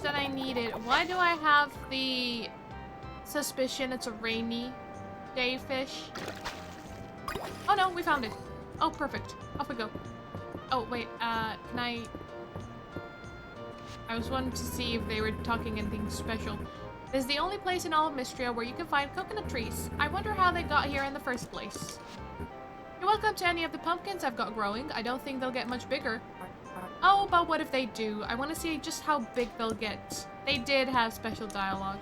That I needed. Why do I have the suspicion it's a rainy day fish? Oh no, we found it. Oh, perfect. Off we go. Oh, wait, can I was wanting to see if they were talking anything special. This is the only place in all of Mistria where you can find coconut trees. I wonder how they got here in the first place. You're welcome to any of the pumpkins I've got growing. I don't think they'll get much bigger. Oh, but what if they do? I want to see just how big they'll get. They did have special dialogue.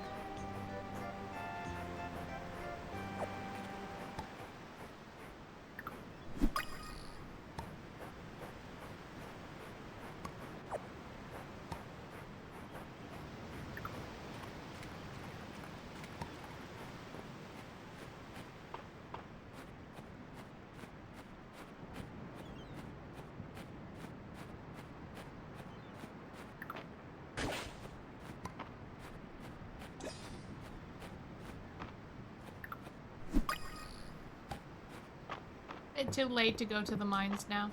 It's too late to go to the mines now.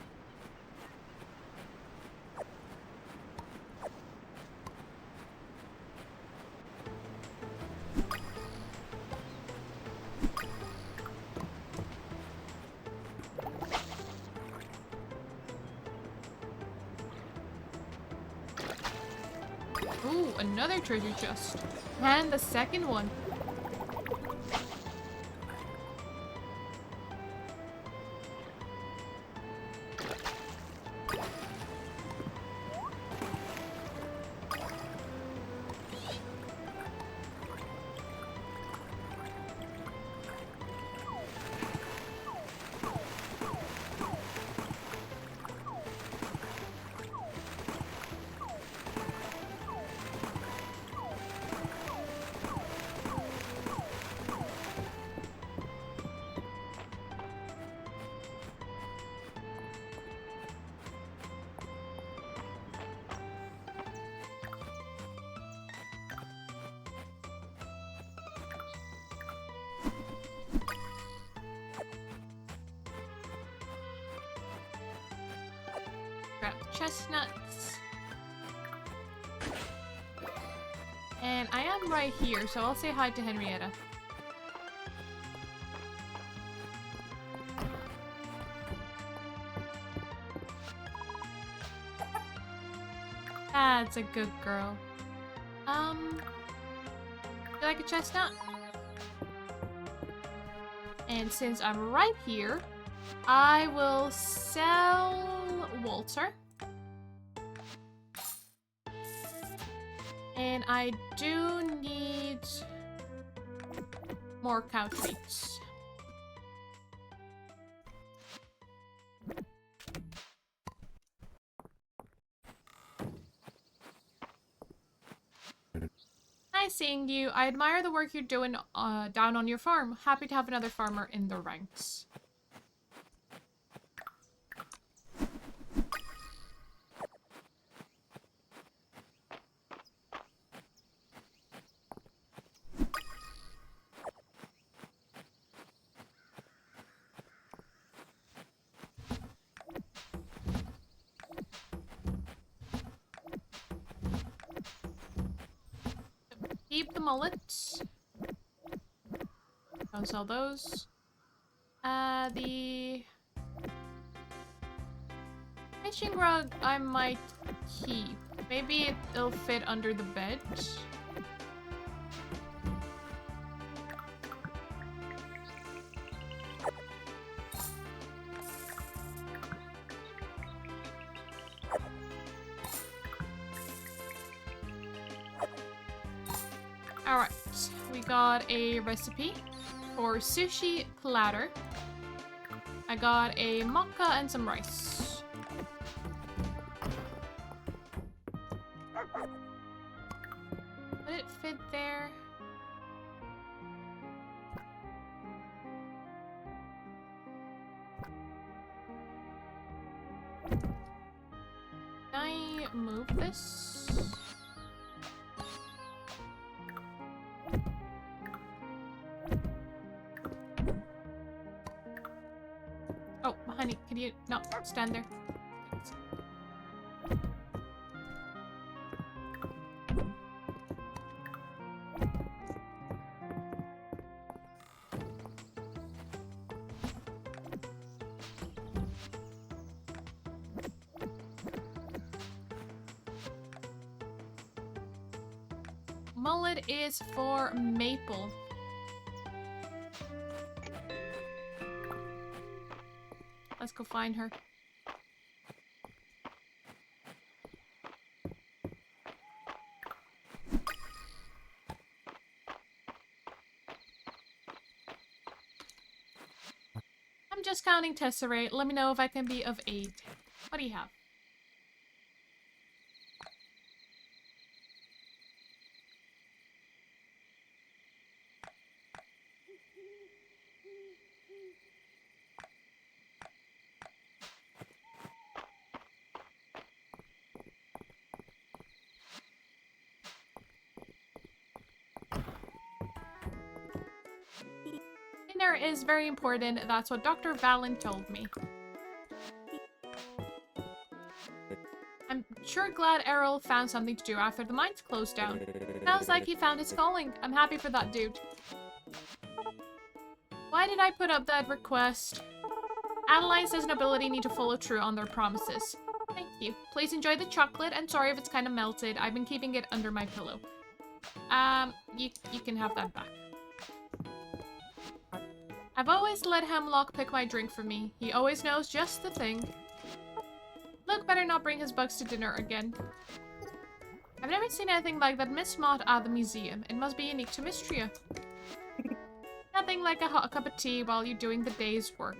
Ooh, another treasure chest. And the second one. Grab chestnuts. And I am right here, so I'll say hi to Henrietta. That's a good girl. You like a chestnut? And since I'm right here, I will sell Walter. And I do need more cow treats. Nice seeing you. I admire the work you're doing down on your farm. Happy to have another farmer in the ranks. Keep the mullets. Don't sell those. The fishing rod I might keep. Maybe it'll fit under the bed. Alright, we got a recipe for sushi platter. I got a maca and some rice. Would it fit there? Can I move this? Oh, honey, can you not stand there? Thanks. Mullet is for Maple. Let's go find her. I'm just counting tesserae. Let me know if I can be of aid. What do you have? Dinner is very important. That's what Dr. Valen told me. I'm sure glad Errol found something to do after the mines closed down. Sounds like he found his calling. I'm happy for that dude. Why did I put up that request? Adeline says nobility need to follow through on their promises. Thank you. Please enjoy the chocolate, and sorry if it's kind of melted. I've been keeping it under my pillow. You can have that back. I've always let Hemlock pick my drink for me. He always knows just the thing. Luke better not bring his bugs to dinner again. I've never seen anything like that Miss Mott at the museum. It must be unique to Mistria. Nothing like a hot cup of tea while you're doing the day's work.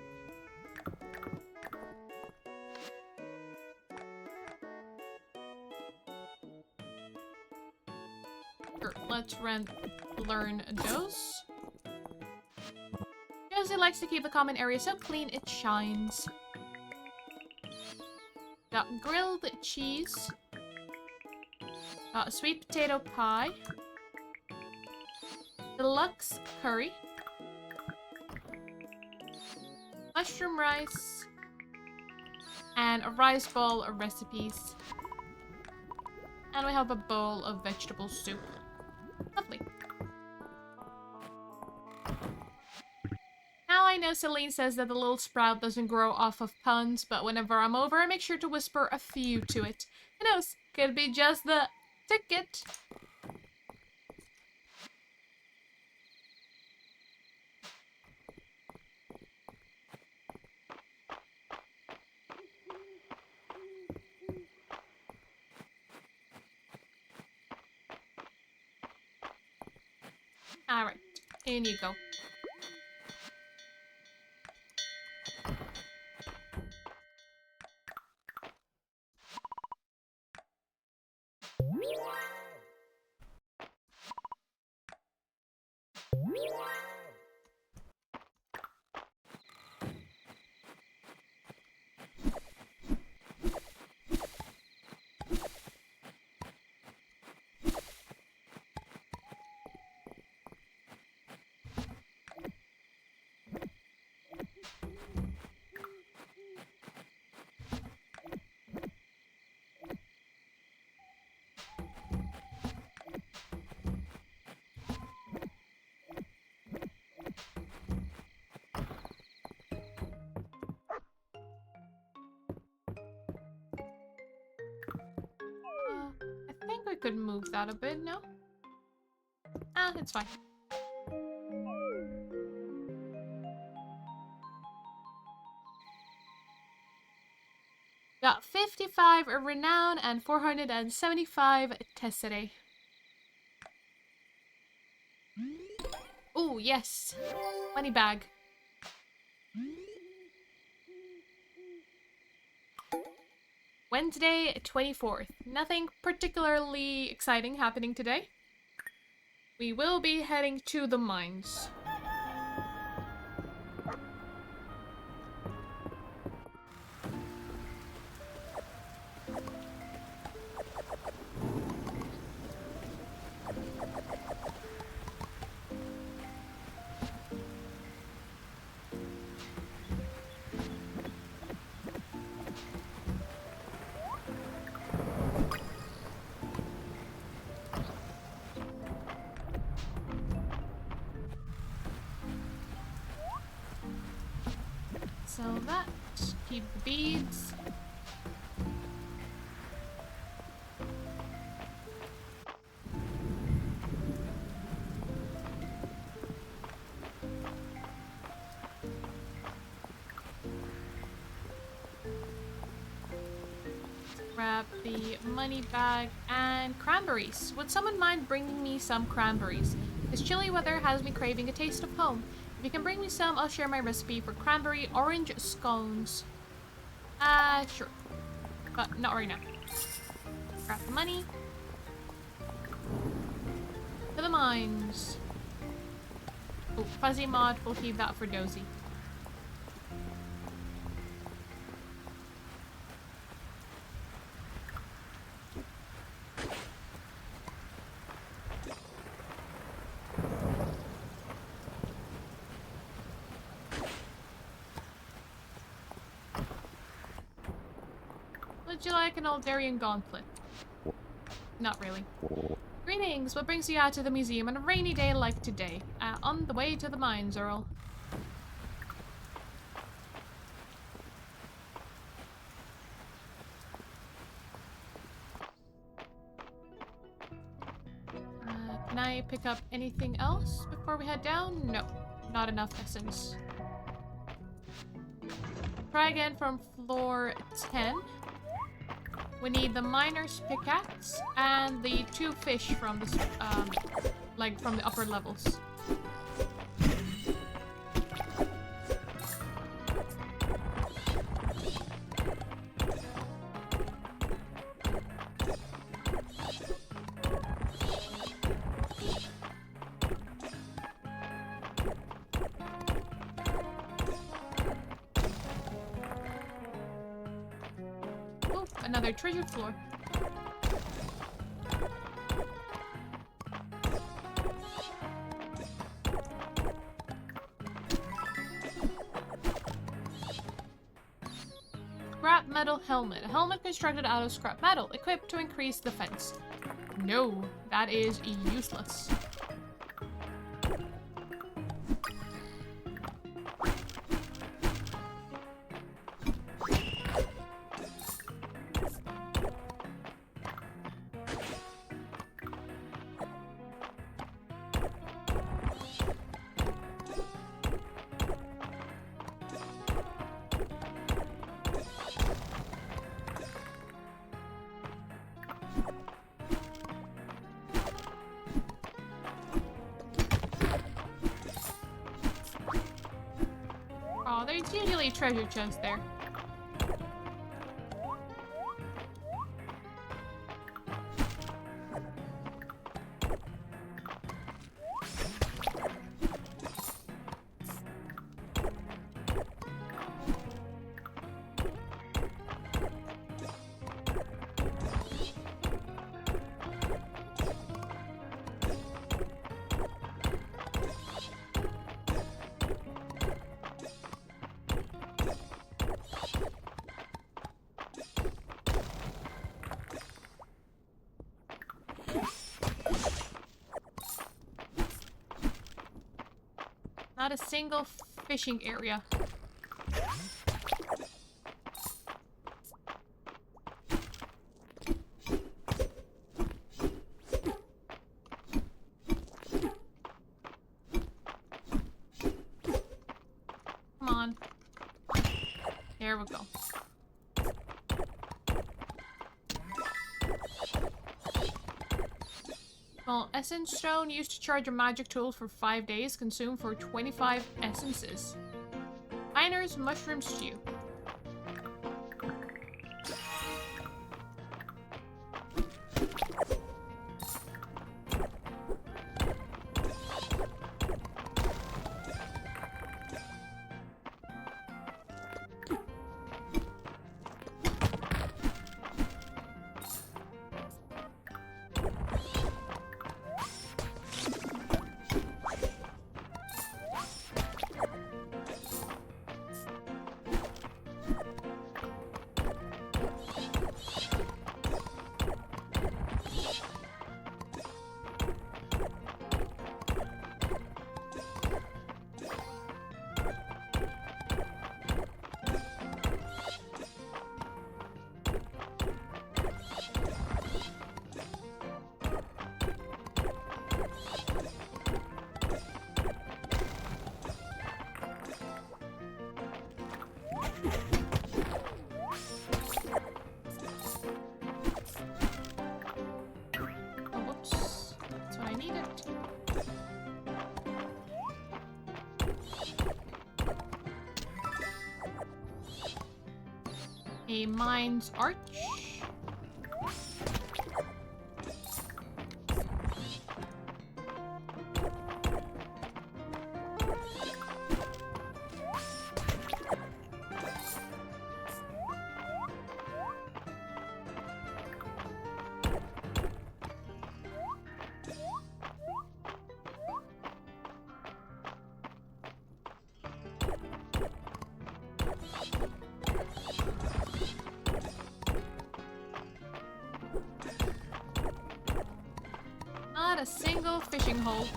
Sure, let's learn those. Josie likes to keep the common area so clean it shines. Got grilled cheese. Sweet potato pie. Deluxe curry. Mushroom rice. And a rice bowl of recipes. And we have a bowl of vegetable soup. Lovely. Now I know Celine says that the little sprout doesn't grow off of puns, but whenever I'm over, I make sure to whisper a few to it. Who knows? Could be just the ticket. Alright, in you go. I think we could move that a bit, no? Ah, it's fine. Got 55 renown and 475 tesserae. Oh, yes. Money bag. Wednesday, 24th. Nothing particularly exciting happening today. We will be heading to the mines. Sell that. Keep the beads. Grab the money bag and cranberries. Would someone mind bringing me some cranberries? This chilly weather has me craving a taste of home. If you can bring me some, I'll share my recipe for cranberry orange scones. Sure. But not right now. Grab the money. To the mines. Oh, fuzzy mod, we'll keep that for Dozy. Would you like an Aldarian gauntlet? Not really. Greetings, what brings you out to the museum on a rainy day like today? On the way to the mines, Earl. Can I pick up anything else before we head down? No, not enough essence. Try again from floor 10. We need the miner's pickaxe and the 2 fish from the like from the upper levels. Another treasure floor. Scrap metal helmet. A helmet constructed out of scrap metal, equipped to increase defense. No, that is useless. definitely a treasure chest there. Not a single fishing area. Come on. There we go. Well, essence stone used to charge a magic tool for 5 days, consumed for 25 essences. Miner's mushroom stew. A mine's arch. Not a single fishing hole.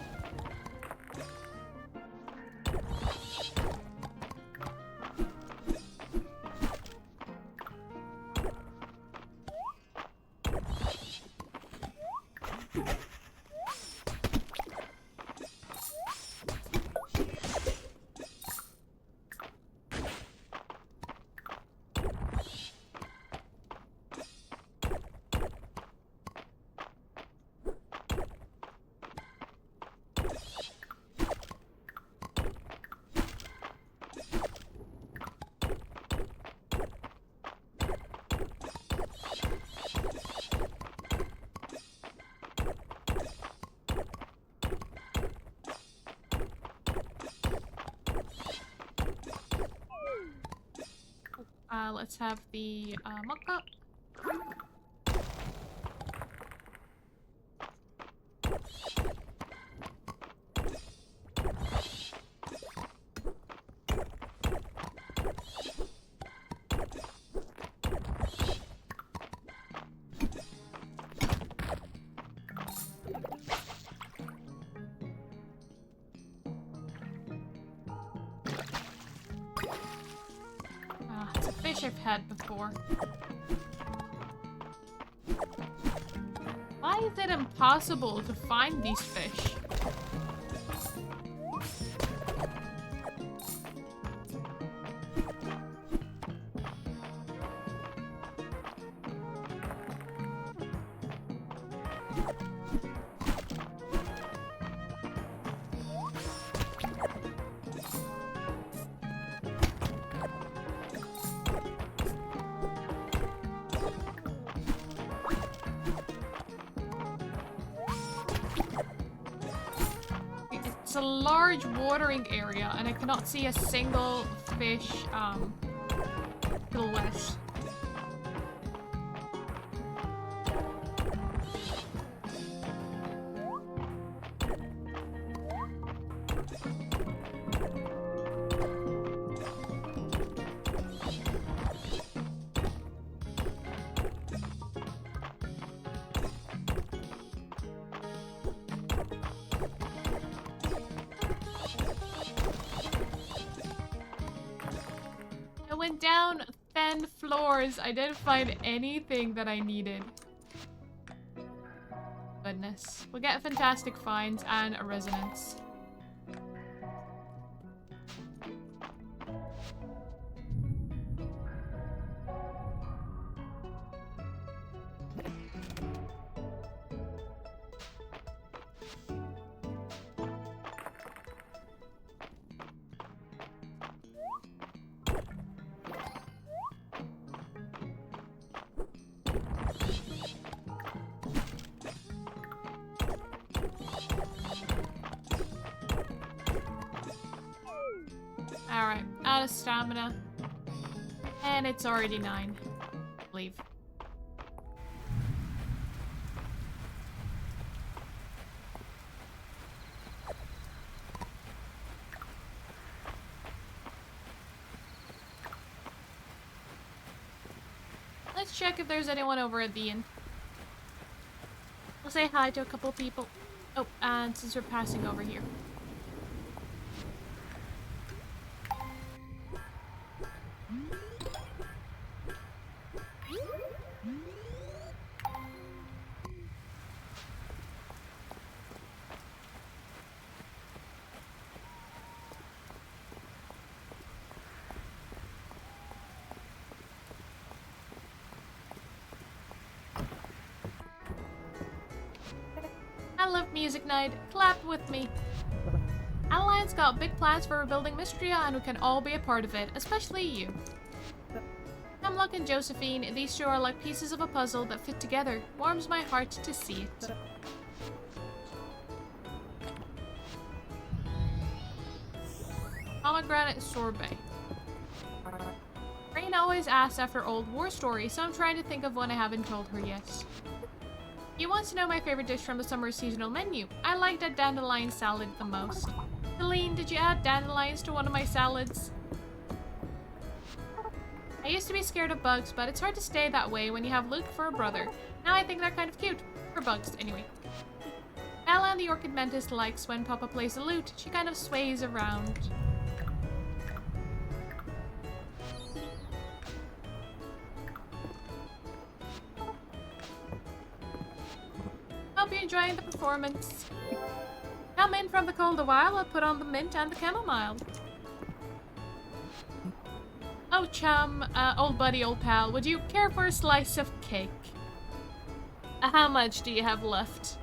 Let's have the mock-up. It's a fish I've had before. Why is it impossible to find these fish? a large watering area, and I cannot see a single fish silhouette. Down 10 floors. I didn't find anything that I needed. Goodness. We'll get fantastic finds and a resonance. Alright, out of stamina. And it's already 9. Leave. Let's check if there's anyone over at the inn. We'll say hi to a couple people. Oh, and since we're passing over here. I love music night. Clap with me. Adeline's got big plans for rebuilding Mistria, and we can all be a part of it, especially you. Hemlock and Josephine, these two are like pieces of a puzzle that fit together. Warms my heart to see it. Pomegranate sorbet. Rain always asks after old war stories, so I'm trying to think of one I haven't told her yet. He wants to know my favorite dish from the summer seasonal menu. I like that dandelion salad the most. Helene, did you add dandelions to one of my salads? I used to be scared of bugs, but it's hard to stay that way when you have Luke for a brother. Now I think they're kind of cute. For bugs, anyway. Bella and the orchid mantis likes when Papa plays the lute. She kind of sways around. Hope you're enjoying the performance. Come in from the cold a while, I'll put on the mint and the chamomile. Oh, chum, old buddy, old pal, would you care for a slice of cake? How much do you have left?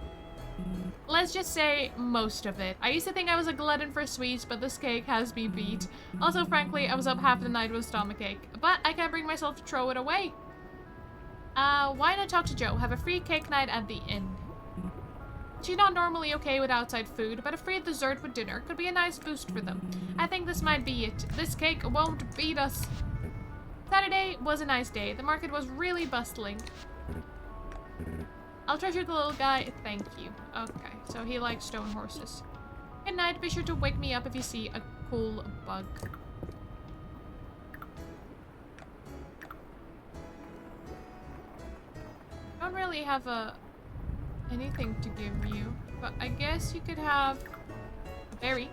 Let's just say most of it. I used to think I was a glutton for sweets, but this cake has me beat. Also, frankly, I was up half the night with stomachache, but I can't bring myself to throw it away. Why not talk to Joe? Have a free cake night at the inn. She's not normally okay with outside food, but a free dessert with dinner could be a nice boost for them. I think this might be it. This cake won't beat us. Saturday was a nice day. The market was really bustling. I'll treasure the little guy. Thank you. Okay, so he likes stone horses. Good night. Be sure to wake me up if you see a cool bug. Don't really have anything to give you, but I guess you could have a berry.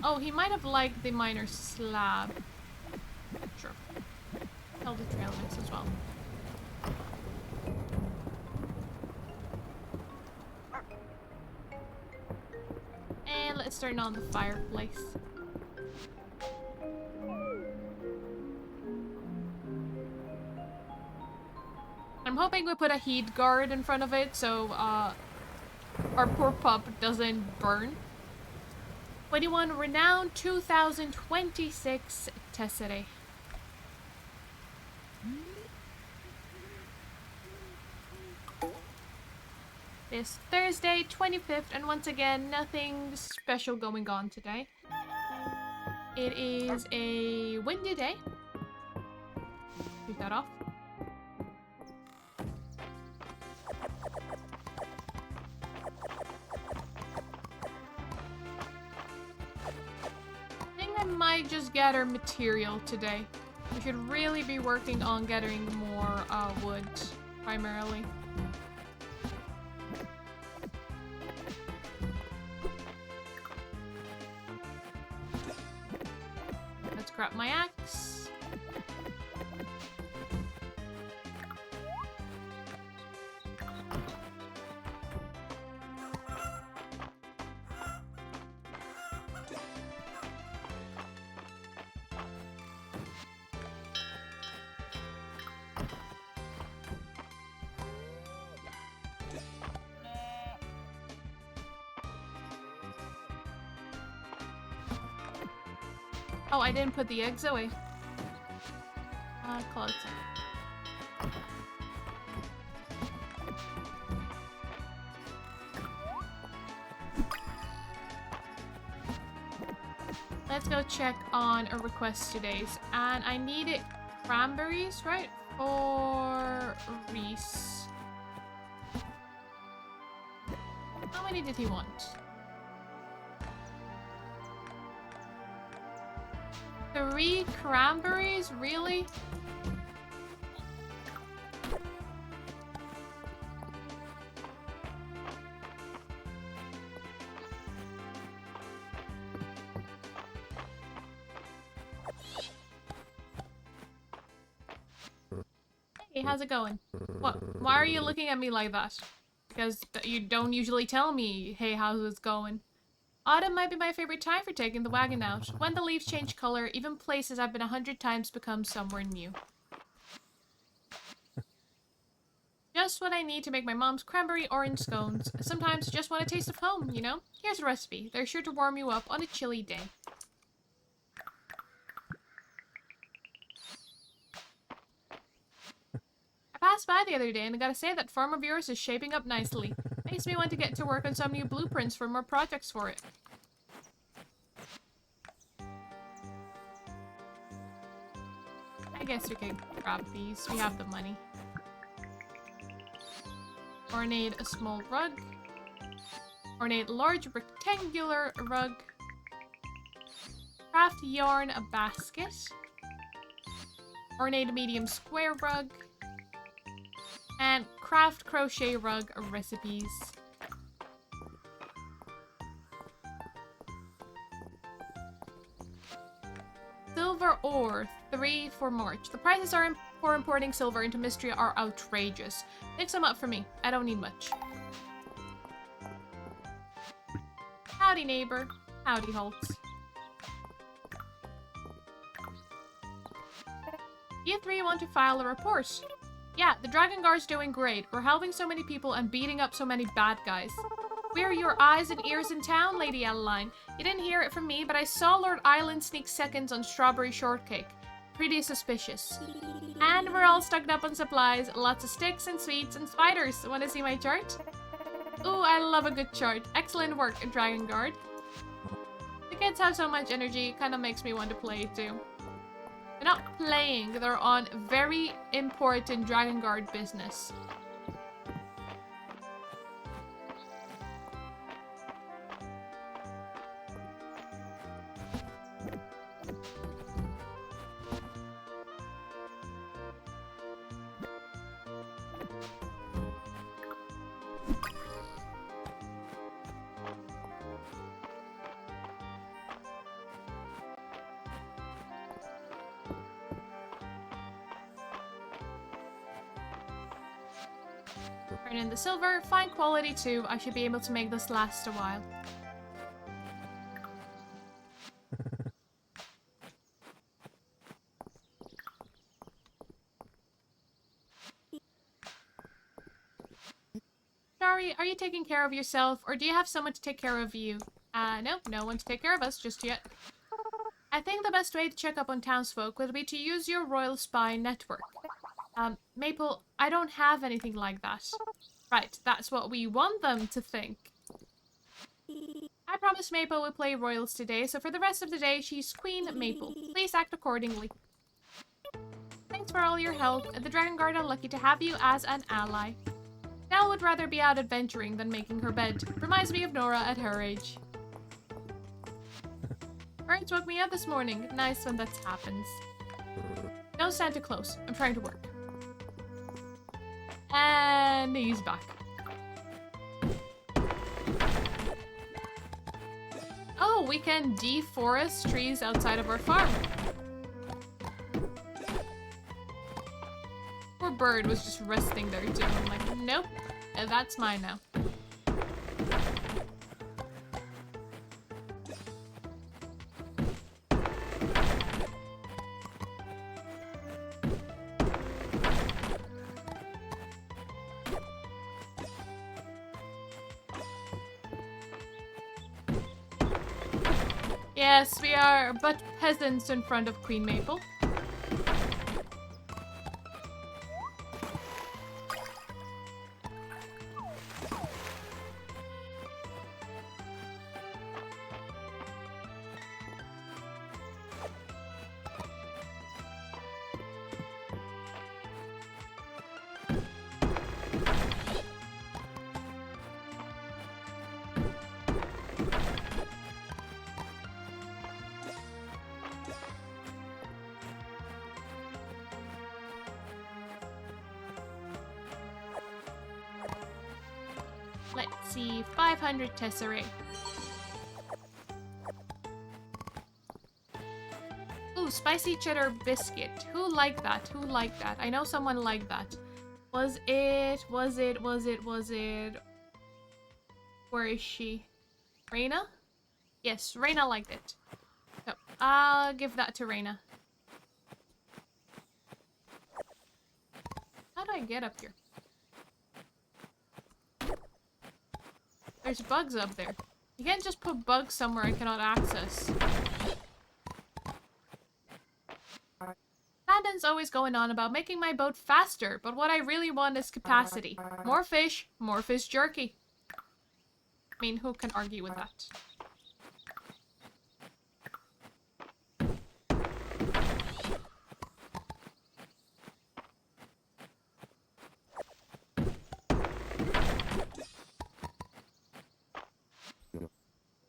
Oh, he might have liked the minor slab. Sure. Tell the trail mix as well. Let's turn on the fireplace. I'm hoping we put a heat guard in front of it so our poor pup doesn't burn. 21 renowned 2026 tesserae. This Thursday, 25th, and once again, nothing special going on today. It is a windy day. Take that off. I think I might just gather material today. We should really be working on getting more wood, primarily. Let's grab my axe. Oh, I didn't put the eggs away. Close. Let's go check on a request today's. And I needed cranberries, right? For Reese. How many did he want? 3 cranberries? Really? Hey, how's it going? What? Why are you looking at me like that? Because you don't usually tell me, hey, how's it going? Autumn might be my favorite time for taking the wagon out. When the leaves change color, even places I've been 100 times become somewhere new. Just what I need to make my mom's cranberry orange scones. Sometimes just want a taste of home, you know? Here's a recipe. They're sure to warm you up on a chilly day. I passed by the other day and I gotta say that farm of yours is shaping up nicely. Makes me want to get to work on some new blueprints for more projects for it. I guess we can grab these. We have the money. Ornate a small rug. Ornate large rectangular rug. Craft yarn a basket. Ornate a medium square rug. And craft crochet rug recipes. Silver ore, 3 for March. The prices for importing silver into Mistria are outrageous. Pick some up for me. I don't need much. Howdy, neighbor. Howdy, Holtz. You 3 want to file a report. Yeah, the Dragon Guard's doing great. We're helping so many people and beating up so many bad guys. We're your eyes and ears in town, Lady Adeline. You didn't hear it from me, but I saw Lord Island sneak seconds on strawberry shortcake. Pretty suspicious. And we're all stocked up on supplies. Lots of sticks and sweets and spiders. Want to see my chart? Ooh, I love a good chart. Excellent work, Dragon Guard. The kids have so much energy, it kind of makes me want to play too. They're not playing, they're on very important Dragon Guard business. Turn in the silver, fine quality too. I should be able to make this last a while. Sorry, are you taking care of yourself, or do you have someone to take care of you? Nope, no one to take care of us just yet. I think the best way to check up on townsfolk would be to use your royal spy network. Maple, I don't have anything like that. Right, that's what we want them to think. I promised Maple would play royals today, so for the rest of the day, she's Queen Maple. Please act accordingly. Thanks for all your help, and the Dragon Guard are lucky to have you as an ally. Nell would rather be out adventuring than making her bed. Reminds me of Nora at her age. Birds woke me up this morning. Nice when that happens. Don't stand too close. I'm trying to work. And he's back. Oh, we can deforest trees outside of our farm. Poor bird was just resting there too. I'm like, nope, that's mine now. Yes, we are but peasants in front of Queen Maple. Let's see, 500 tesserae. Ooh, spicy cheddar biscuit. Who liked that? Who liked that? I know someone liked that. Was it? Where is she? Reina? Yes, Reina liked it. So, I'll give that to Reina. How do I get up here? There's bugs up there. You can't just put bugs somewhere I cannot access. Landon's always going on about making my boat faster, but what I really want is capacity. More fish jerky. I mean, who can argue with that?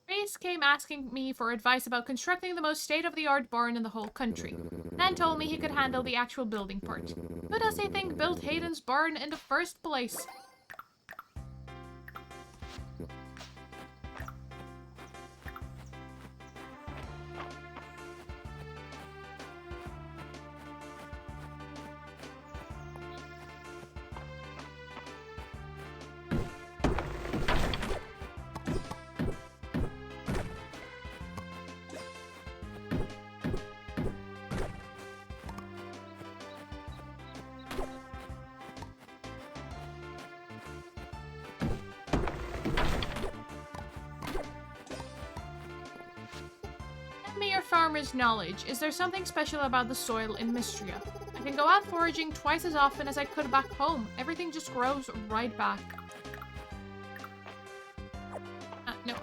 Reese came asking me for advice about constructing the most state-of-the-art barn in the whole country. Nan told me he could handle the actual building part. Who does he think built Hayden's barn in the first place? Farmer's knowledge. Is there something special about the soil in Mistria? I can go out foraging twice as often as I could back home. Everything just grows right back. No.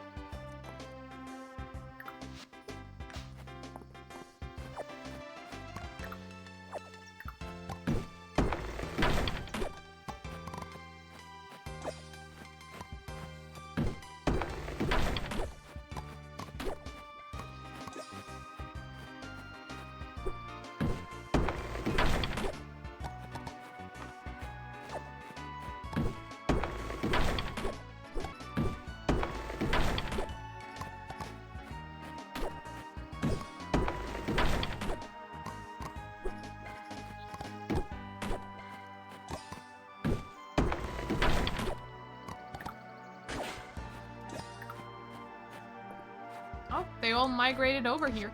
Oh, they all migrated over here.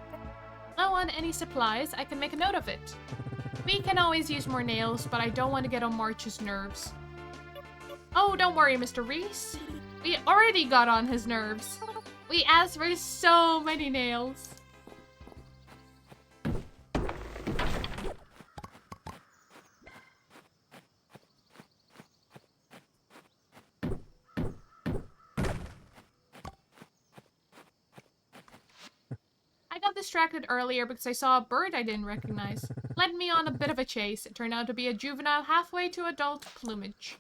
Low on any supplies, I can make a note of it. We can always use more nails, but I don't want to get on March's nerves. Oh, don't worry, Mr. Reese. We already got on his nerves. We asked for so many nails. I got distracted earlier because I saw a bird I didn't recognize. Led me on a bit of a chase. It turned out to be a juvenile halfway to adult plumage.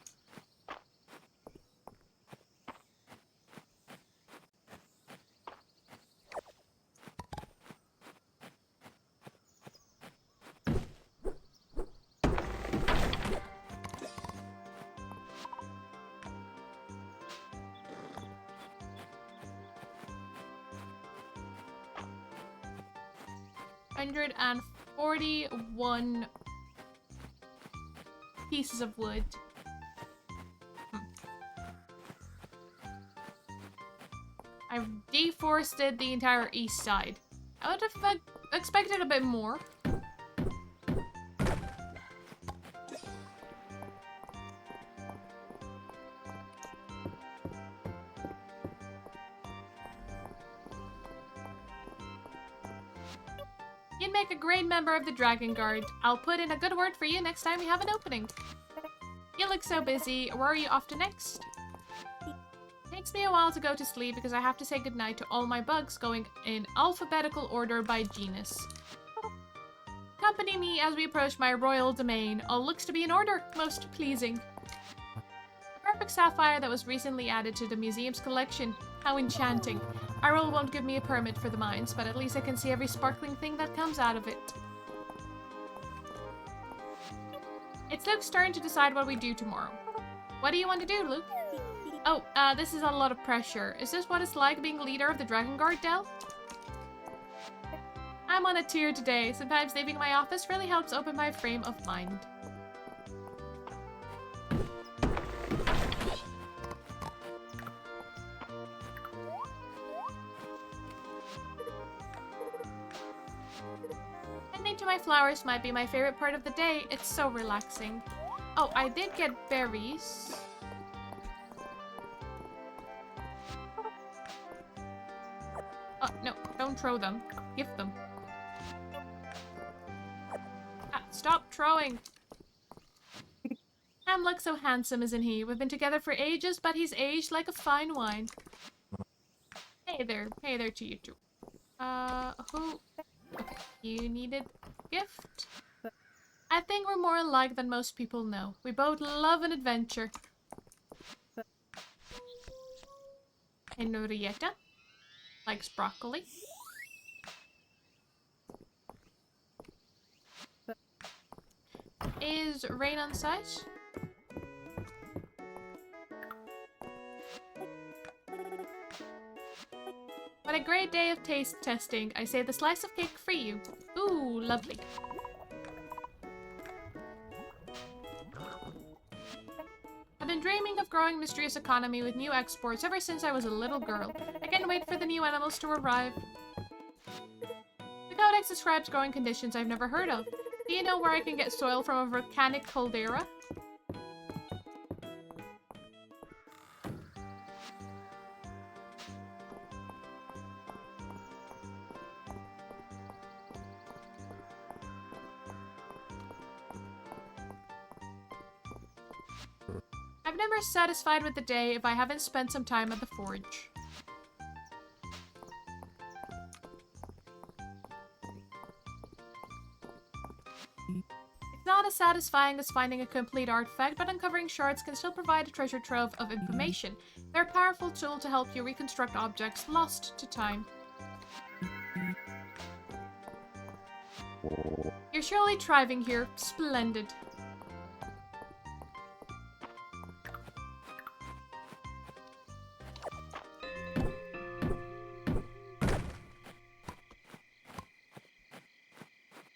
$141 pieces of wood. I've deforested the entire east side. I would have expected a bit more. You'd make a great member of the Dragon Guard. I'll put in a good word for you next time we have an opening. You look so busy. Where are you off to next? Takes me a while to go to sleep because I have to say goodnight to all my bugs going in alphabetical order by genus. Accompany me as we approach my royal domain. All looks to be in order. Most pleasing. A perfect sapphire that was recently added to the museum's collection. How enchanting. Iroh won't give me a permit for the mines, but at least I can see every sparkling thing that comes out of it. It's Luke's turn to decide what we do tomorrow. What do you want to do, Luke? Oh, this is a lot of pressure. Is this what it's like being leader of the Dragon Guard, Del? I'm on a tear today. Sometimes leaving my office really helps open my frame of mind. Tending to my flowers might be my favorite part of the day. It's so relaxing. Oh, I did get berries. Oh, no, don't throw them. Give them. Ah, stop throwing. Ham looks so handsome, isn't he? We've been together for ages, but he's aged like a fine wine. Hey there to you too. Who? Okay, you needed a gift? I think we're more alike than most people know. We both love an adventure. Henrietta likes broccoli. Is Rain on site? What a great day of taste testing. I saved the slice of cake for you. Ooh, lovely. I've been dreaming of growing Mistria's economy with new exports ever since I was a little girl. I can't wait for the new animals to arrive. The codex describes growing conditions I've never heard of. Do you know where I can get soil from a volcanic caldera? I'm never satisfied with the day if I haven't spent some time at the forge. It's not as satisfying as finding a complete artifact, but uncovering shards can still provide a treasure trove of information. They're a powerful tool to help you reconstruct objects lost to time. You're surely thriving here. Splendid.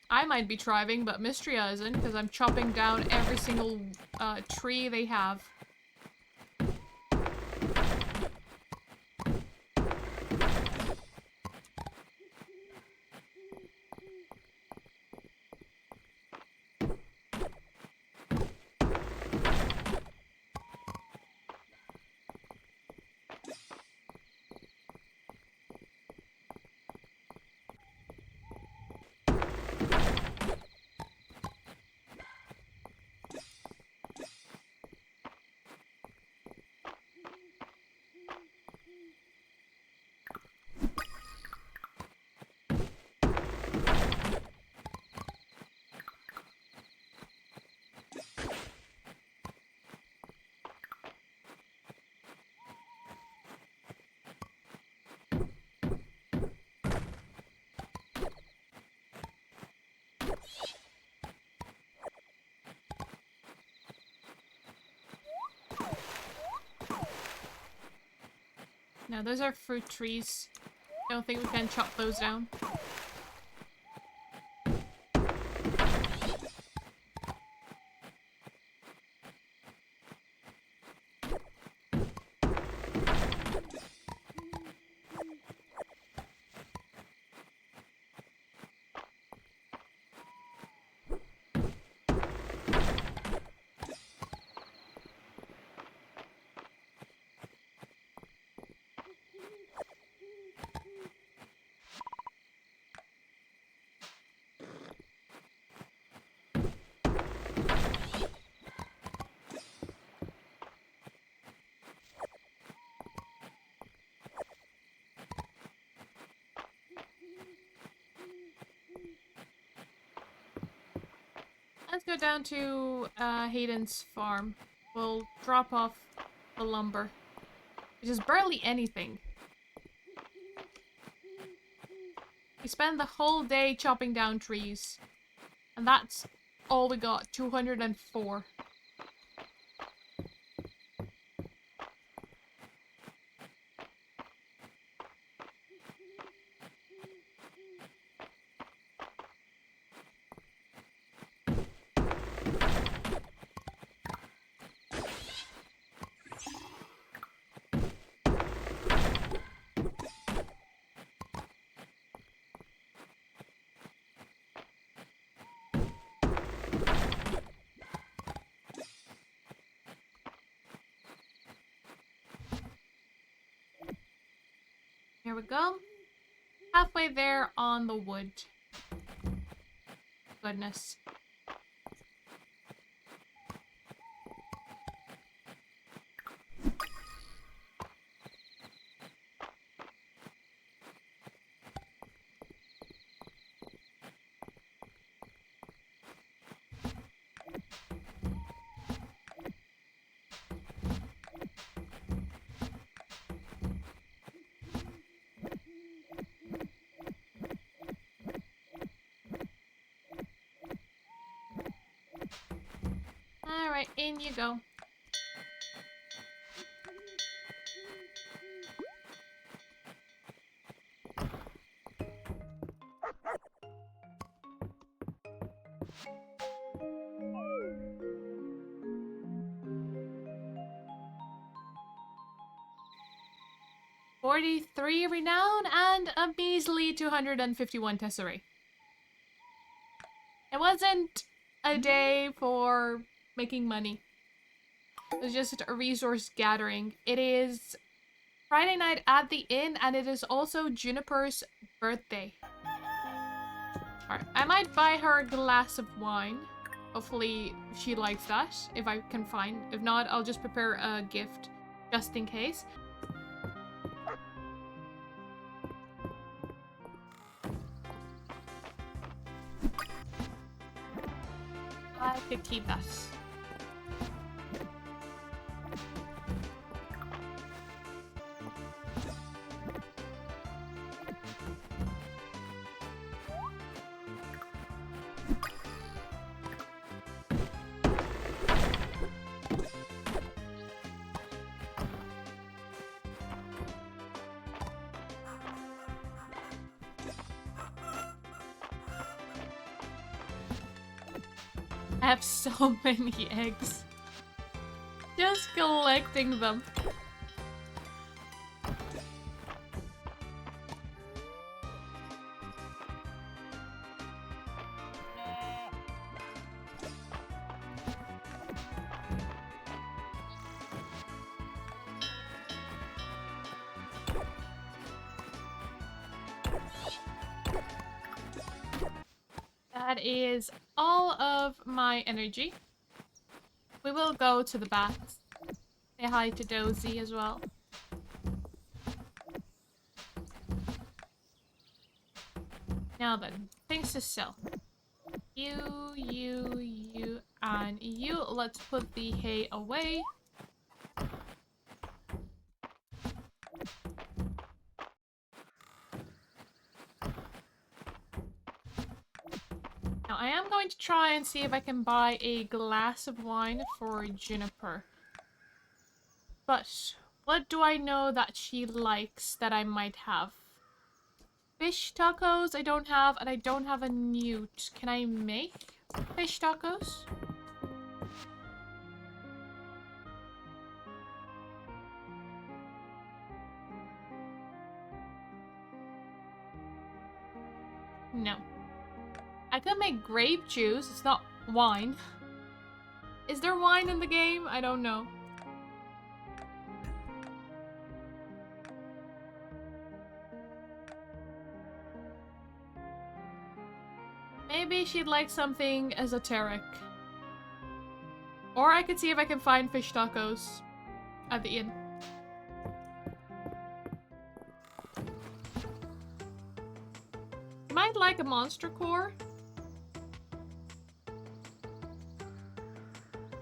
I might be thriving, but Mistria isn't, because I'm chopping down every single tree they have. No, those are fruit trees. Don't think we can chop those down. Let's go down to Hayden's farm. We'll drop off the lumber, which is barely anything. We spend the whole day chopping down trees, and that's all we got, 204. Here we go. Halfway there on the wood. Goodness. Alright, in you go. $43 renown and a measly 251 tesserae. It wasn't a day for making money. It was just a resource gathering. It is Friday night at the inn, and it is also Juniper's birthday. Alright, I might buy her a glass of wine. Hopefully she likes that, if I can find. If not, I'll just prepare a gift, just in case. I could keep that. I have so many eggs. Just collecting them. That is all of my energy. We will go to the baths. Say hi to Dozy as well. Now then, things to sell. You, and you. Let's put the hay away. Now, I am going to try and see if I can buy a glass of wine for Juniper. But What do I know that she likes that I might have? Fish tacos I don't have, and I don't have a newt. Can I make fish tacos? No. I could make grape juice. It's not wine. Is there wine in the game? I don't know. Maybe she'd like something esoteric. Or I could see if I can find fish tacos at the inn. You might like a monster core.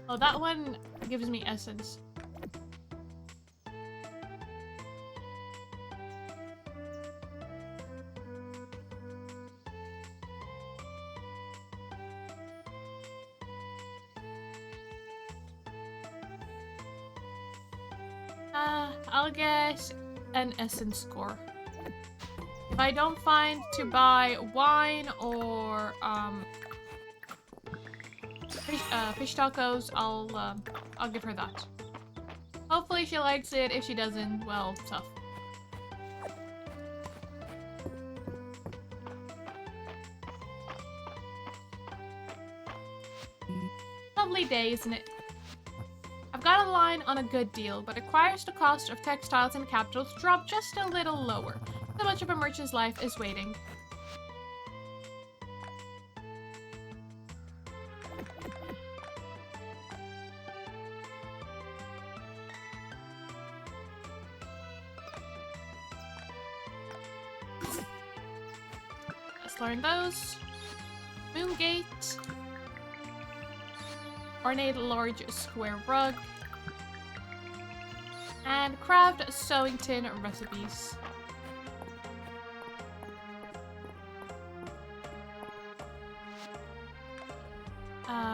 Oh, that one gives me essence. I'll get an essence core. If I don't find to buy wine or fish tacos, I'll give her that. Hopefully she likes it. If she doesn't, well, tough. Lovely day, isn't it? I've got a line on a good deal, but requires the cost of textiles and capital to drop just a little lower. So much of a merchant's life is waiting. Let's learn those. Moongate. Ornate large square rug. And craft sewing tin recipes.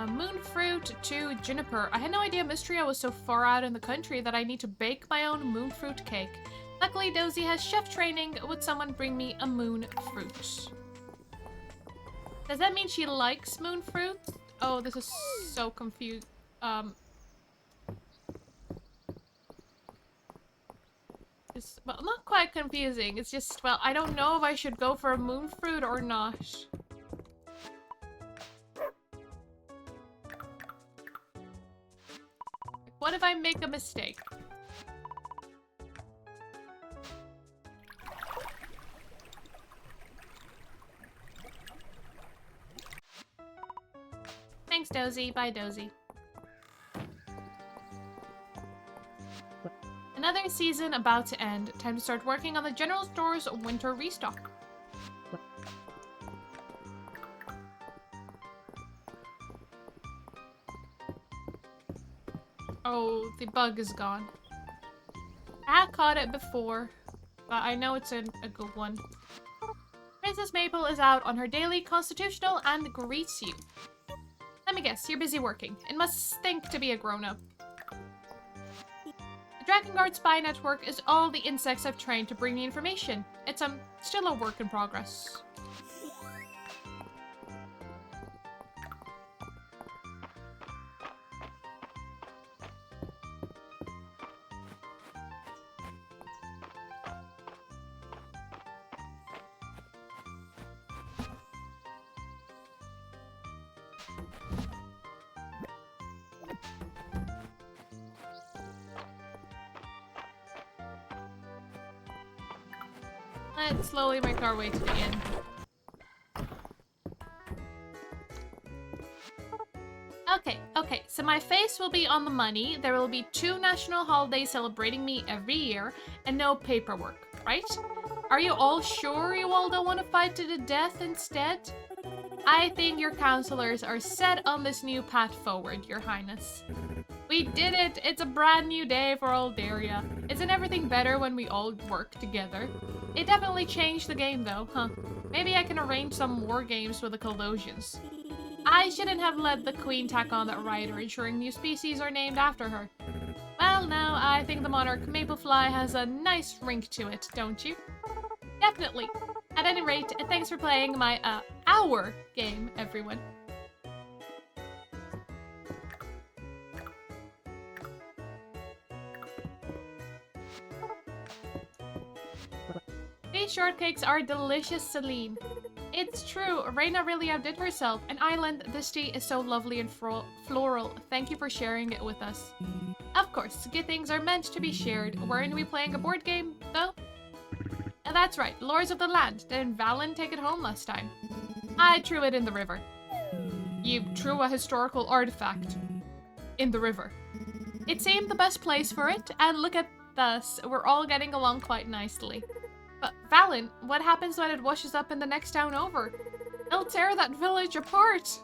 Moonfruit to juniper. I had no idea Mistria was so far out in the country that I need to bake my own moonfruit cake. Luckily, Dozy has chef training. Would someone bring me a moonfruit? Does that mean she likes moonfruit? Oh, this is so confused. It's, well, not quite confusing. It's just, well, I don't know if I should go for a moonfruit or not. What if I make a mistake? Thanks, Dozy. Bye, Dozy. Another season about to end. Time to start working on the general store's winter restock. Oh, the bug is gone. I caught it before, but I know it's a good one. Princess Maple is out on her daily constitutional and greets you. Let me guess, you're busy working. It must stink to be a grown-up. The Dragon Guard spy network is all the insects I've trained to bring me information. It's still a work in progress. Let's slowly make our way to the inn. Okay, so my face will be on the money. There will be 2 national holidays celebrating me every year, and no paperwork, right? Are you all sure you all don't want to fight to the death instead? I think your counselors are set on this new path forward, Your Highness. We did it! It's a brand new day for Alderia. Isn't everything better when we all work together? It definitely changed the game though, huh? Maybe I can arrange some war games with the Colossians. I shouldn't have let the Queen tack on that rider ensuring new species are named after her. Well, now I think the Monarch Maplefly has a nice rink to it, don't you? Definitely. At any rate, thanks for playing our game, everyone. These shortcakes are delicious, Celine. It's true, Reina really outdid herself. An island, this tea is so lovely and floral. Thank you for sharing it with us. Of course, good things are meant to be shared. Weren't we playing a board game, though? That's right, Lords of the Land. Didn't Valen take it home last time? I threw it in the river. You threw a historical artifact in the river. It seemed the best place for it, and look at us, we're all getting along quite nicely. But Valen, what happens when it washes up in the next town over? It'll tear that village apart.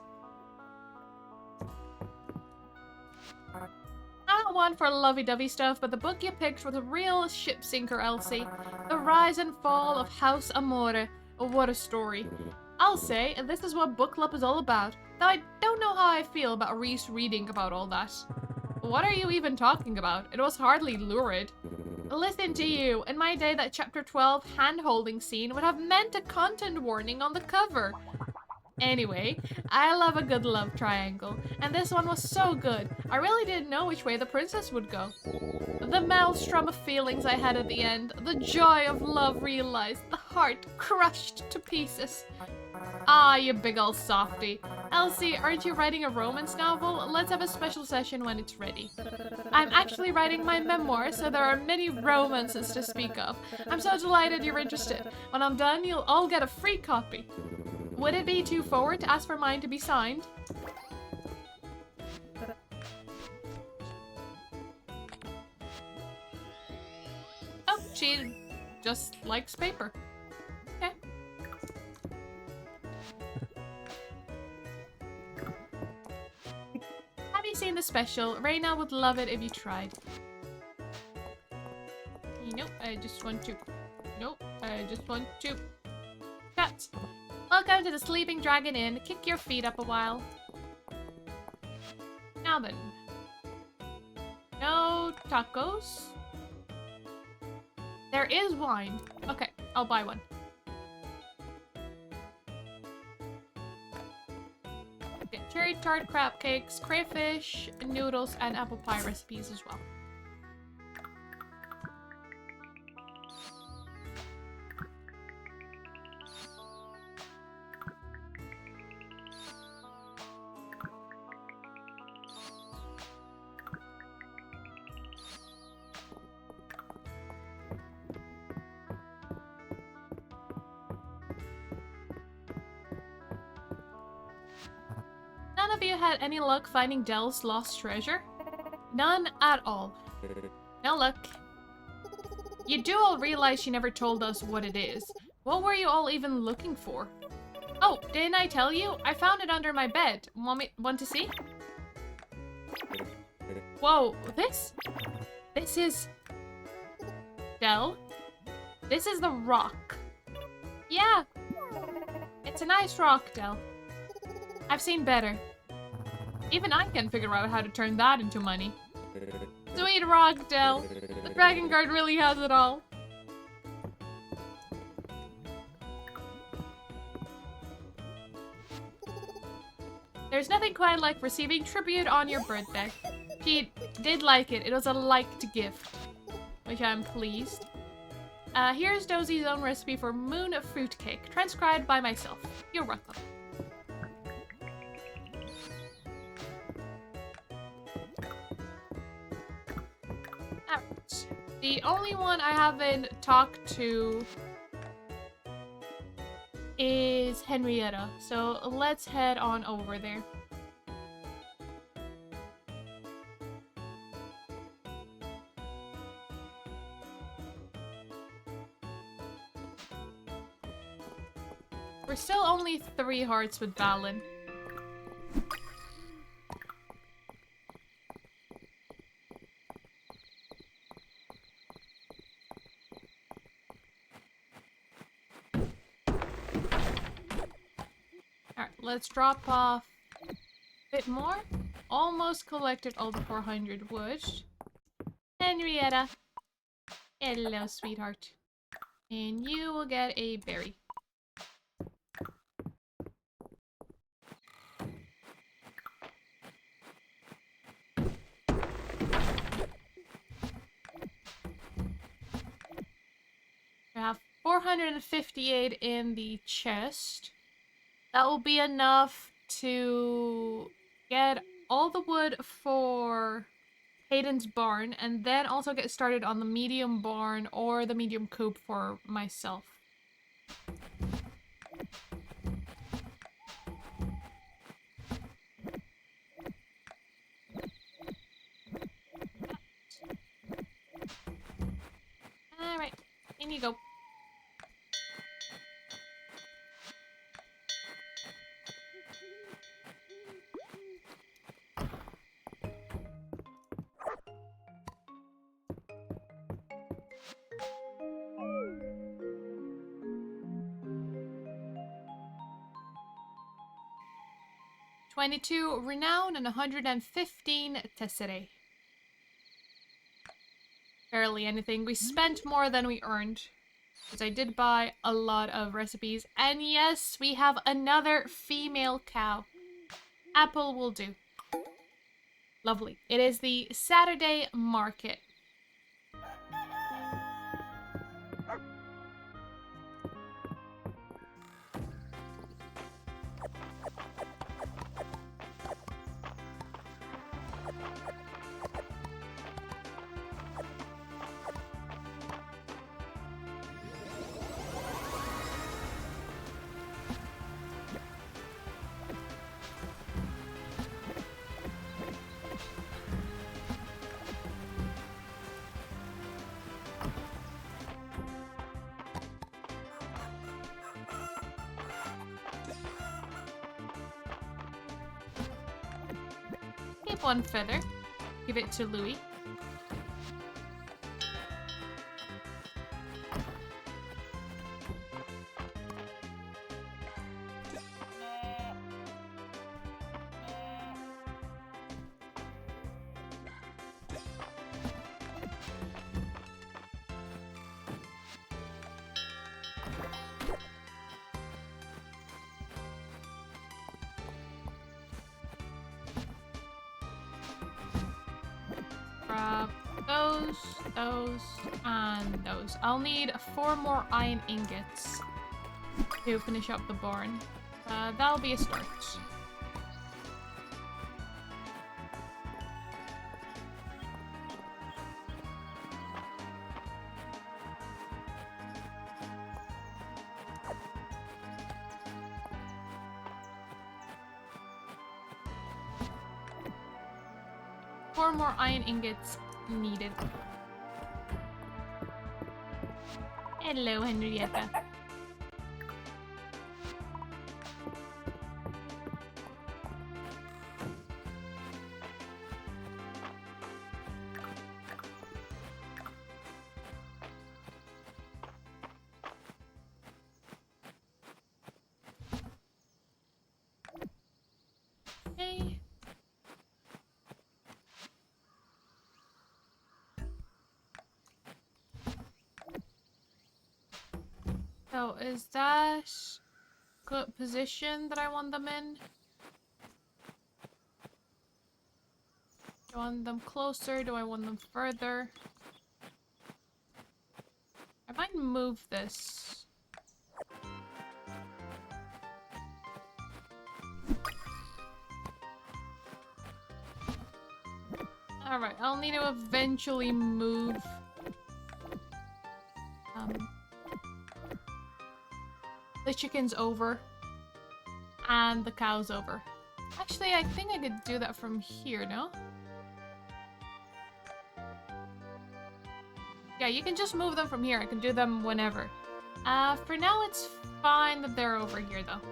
I'm not one for lovey-dovey stuff, but the book you picked was a real ship sinker, Elsie. The rise and fall of House Amore. What a story. I'll say, this is what book club is all about. Though I don't know how I feel about Reese reading about all that. What are you even talking about? It was hardly lurid. Listen to you. In my day, that chapter 12 hand-holding scene would have meant a content warning on the cover. Anyway, I love a good love triangle, and this one was so good. I really didn't know which way the princess would go. The maelstrom of feelings I had at the end, the joy of love realized, the heart crushed to pieces. Ah, you big ol' softy. Elsie, aren't you writing a romance novel? Let's have a special session when it's ready. I'm actually writing my memoir, so there are many romances to speak of. I'm so delighted you're interested. When I'm done, you'll all get a free copy. Would it be too forward to ask for mine to be signed? Oh, she just likes paper. Okay. Have you seen the special? Reina would love it if you tried. Nope, I just want to. Nope, I just want to. Cut. Welcome to the Sleeping Dragon Inn. Kick your feet up a while. Now then. No tacos. There is wine. Okay, I'll buy one. Okay, cherry tart crab cakes, crayfish, noodles, and apple pie recipes as well. None of you had any luck finding Del's lost treasure? None at all. No luck. You do all realize she never told us what it is. What were you all even looking for? Oh, didn't I tell you? I found it under my bed. Want to see? Whoa, this is... Del? This is the rock. Yeah. It's a nice rock, Del. I've seen better. Even I can figure out how to turn that into money. Sweet rock, Del. The Dragon Guard really has it all. There's nothing quite like receiving tribute on your birthday. She did like it. It was a liked gift, which I'm pleased. Here's Dosie's own recipe for moon fruitcake, transcribed by myself. You're welcome. Alright. The only one I haven't talked to is Henrietta, so let's head on over there. We're still only 3 hearts with Valen. Alright, let's drop off a bit more. Almost collected all the 400 wood. Henrietta. Hello, sweetheart. And you will get a berry. I have 458 in the chest. That will be enough to get all the wood for Hayden's barn, and then also get started on the medium barn or the medium coop for myself. Alright, in you go. $22 renown and 115 tesserae. Barely anything. We spent more than we earned. Because I did buy a lot of recipes. And yes, we have another female cow. Apple will do. Lovely. It is the Saturday market. Keep one feather. Give it to Louis. Grab those, and those. I'll need 4 more iron ingots to finish up the barn. That'll be a start. Four more iron ingots needed. Hello, Henrietta. Okay. So, is that good position that I want them in? Do I want them closer? Do I want them further? I might move this. Alright, I'll need to eventually move the chickens over and the cows over. Actually, I think I could do that from here, no? Yeah, you can just move them from here. I can do them whenever. For now, it's fine that they're over here, though.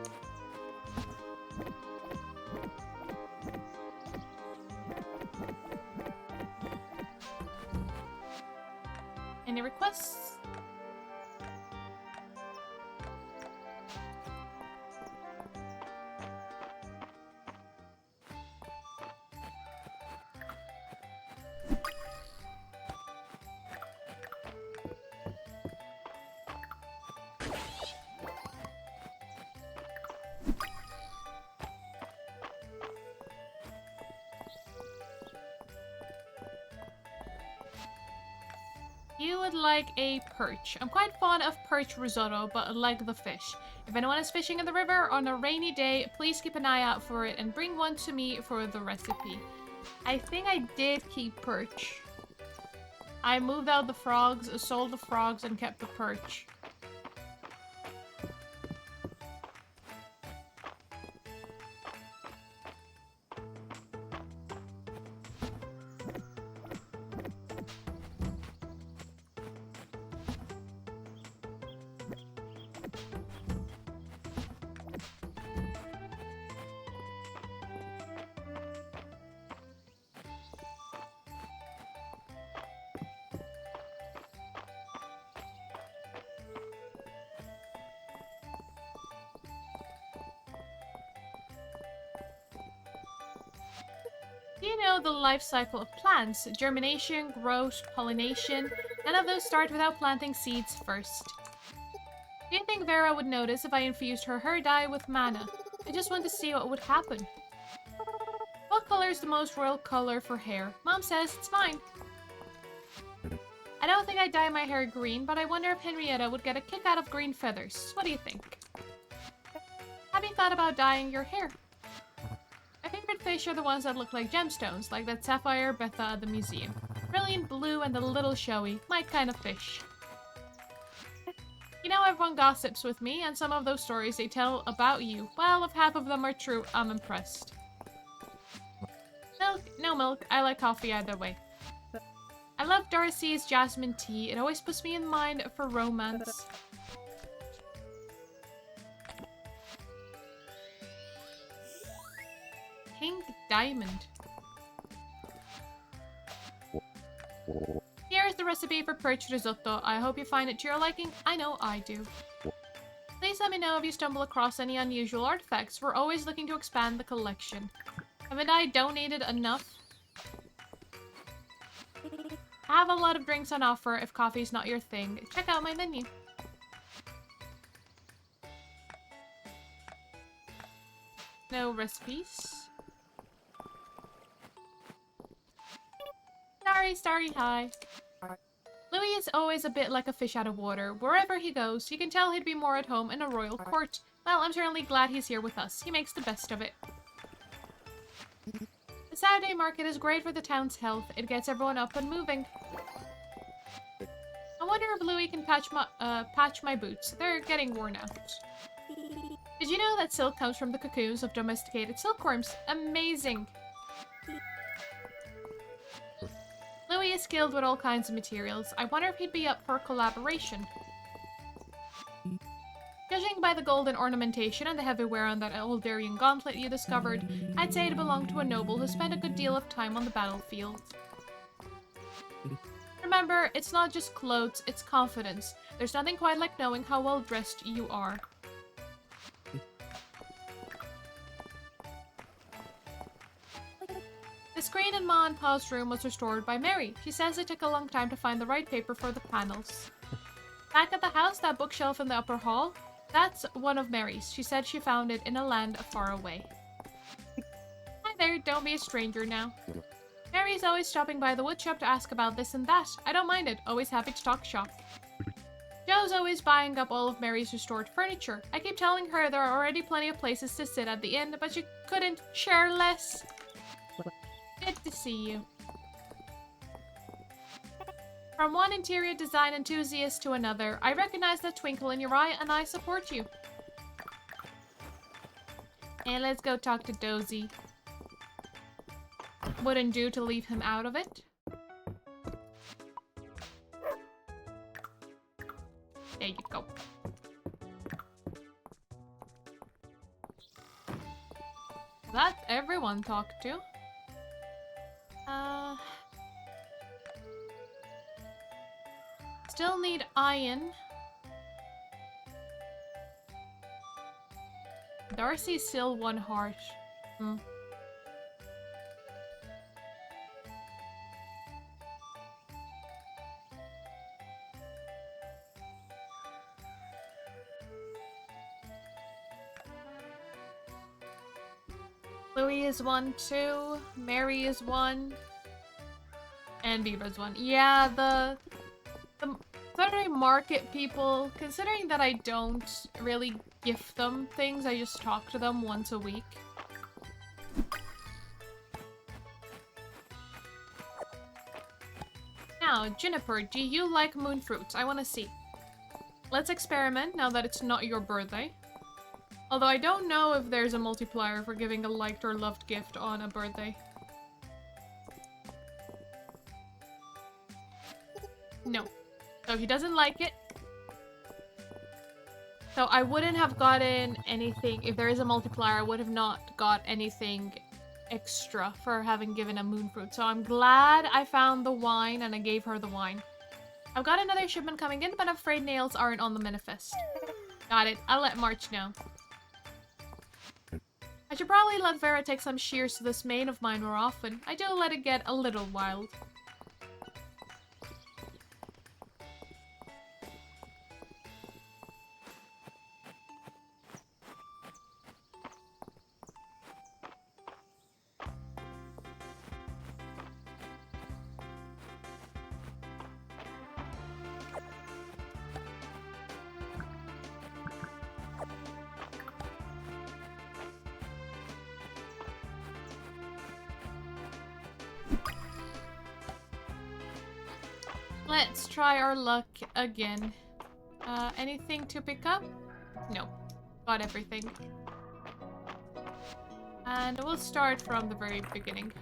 Any requests? You would like a perch. I'm quite fond of perch risotto, but like the fish. If anyone is fishing in the river on a rainy day, please keep an eye out for it and bring one to me for the recipe. I think I did keep perch. I moved out the frogs, sold the frogs, and kept the perch. Do you know the life cycle of plants? Germination, growth, pollination. None of those start without planting seeds first. Do you think Vera would notice if I infused her dye with mana? I just want to see what would happen. What color is the most royal color for hair? Mom says it's fine. I don't think I'd dye my hair green, but I wonder if Henrietta would get a kick out of green feathers. What do you think? Have you thought about dyeing your hair? My favorite fish are the ones that look like gemstones, like that sapphire Betha at the museum. Brilliant blue and a little showy. My kind of fish. You know, everyone gossips with me, and some of those stories they tell about you, well, if half of them are true, I'm impressed. Milk? No milk. I like coffee either way. I love Darcy's jasmine tea. It always puts me in mind for romance. Pink diamond. Here's the recipe for perch risotto. I hope you find it to your liking. I know I do. Please let me know if you stumble across any unusual artifacts. We're always looking to expand the collection. Haven't I donated enough? I have a lot of drinks on offer if coffee's not your thing. Check out my menu. No recipes. Starry, hi. Louis is always a bit like a fish out of water. Wherever he goes, you can tell he'd be more at home in a royal court. Well, I'm certainly glad he's here with us. He makes the best of it. The Saturday market is great for the town's health. It gets everyone up and moving. I wonder if Louis can patch my boots. They're getting worn out. Did you know that silk comes from the cocoons of domesticated silkworms? Amazing! Louis is skilled with all kinds of materials. I wonder if he'd be up for a collaboration. Judging by the golden ornamentation and the heavy wear on that Eldarian gauntlet you discovered, I'd say it belonged to a noble who spent a good deal of time on the battlefield. Remember, it's not just clothes, it's confidence. There's nothing quite like knowing how well dressed you are. The screen in Ma and Pa's room was restored by Mary. She says it took a long time to find the right paper for the panels. Back at the house, that bookshelf in the upper hall, that's one of Mary's. She said she found it in a land far away. Hi there, don't be a stranger now. Mary's always stopping by the woodshop to ask about this and that. I don't mind it, always happy to talk shop. Jo's always buying up all of Mary's restored furniture. I keep telling her there are already plenty of places to sit at the inn, but she couldn't share less. Good to see you. From one interior design enthusiast to another, I recognize that twinkle in your eye and I support you. And let's go talk to Dozy. Wouldn't do to leave him out of it. There you go. That everyone talked to. Still need iron. Darcy's still one heart. Louis is 1, 2. Mary is 1. And Beaver's 1. Yeah, The Saturday market people, considering that I don't really gift them things, I just talk to them once a week. Now, Juniper, do you like moon fruits? I want to see. Let's experiment now that it's not your birthday. Although I don't know if there's a multiplier for giving a liked or loved gift on a birthday. No. So he doesn't like it. So I wouldn't have gotten anything. If there is a multiplier, I would have not got anything extra for having given a moon fruit. So I'm glad I found the wine and I gave her the wine. I've got another shipment coming in, but I'm afraid nails aren't on the manifest. Got it. I'll let March know. I should probably let Vera take some shears to this mane of mine more often. I do let it get a little wild. Let's try our luck again. Anything to pick up? No. Got everything. And we'll start from the very beginning.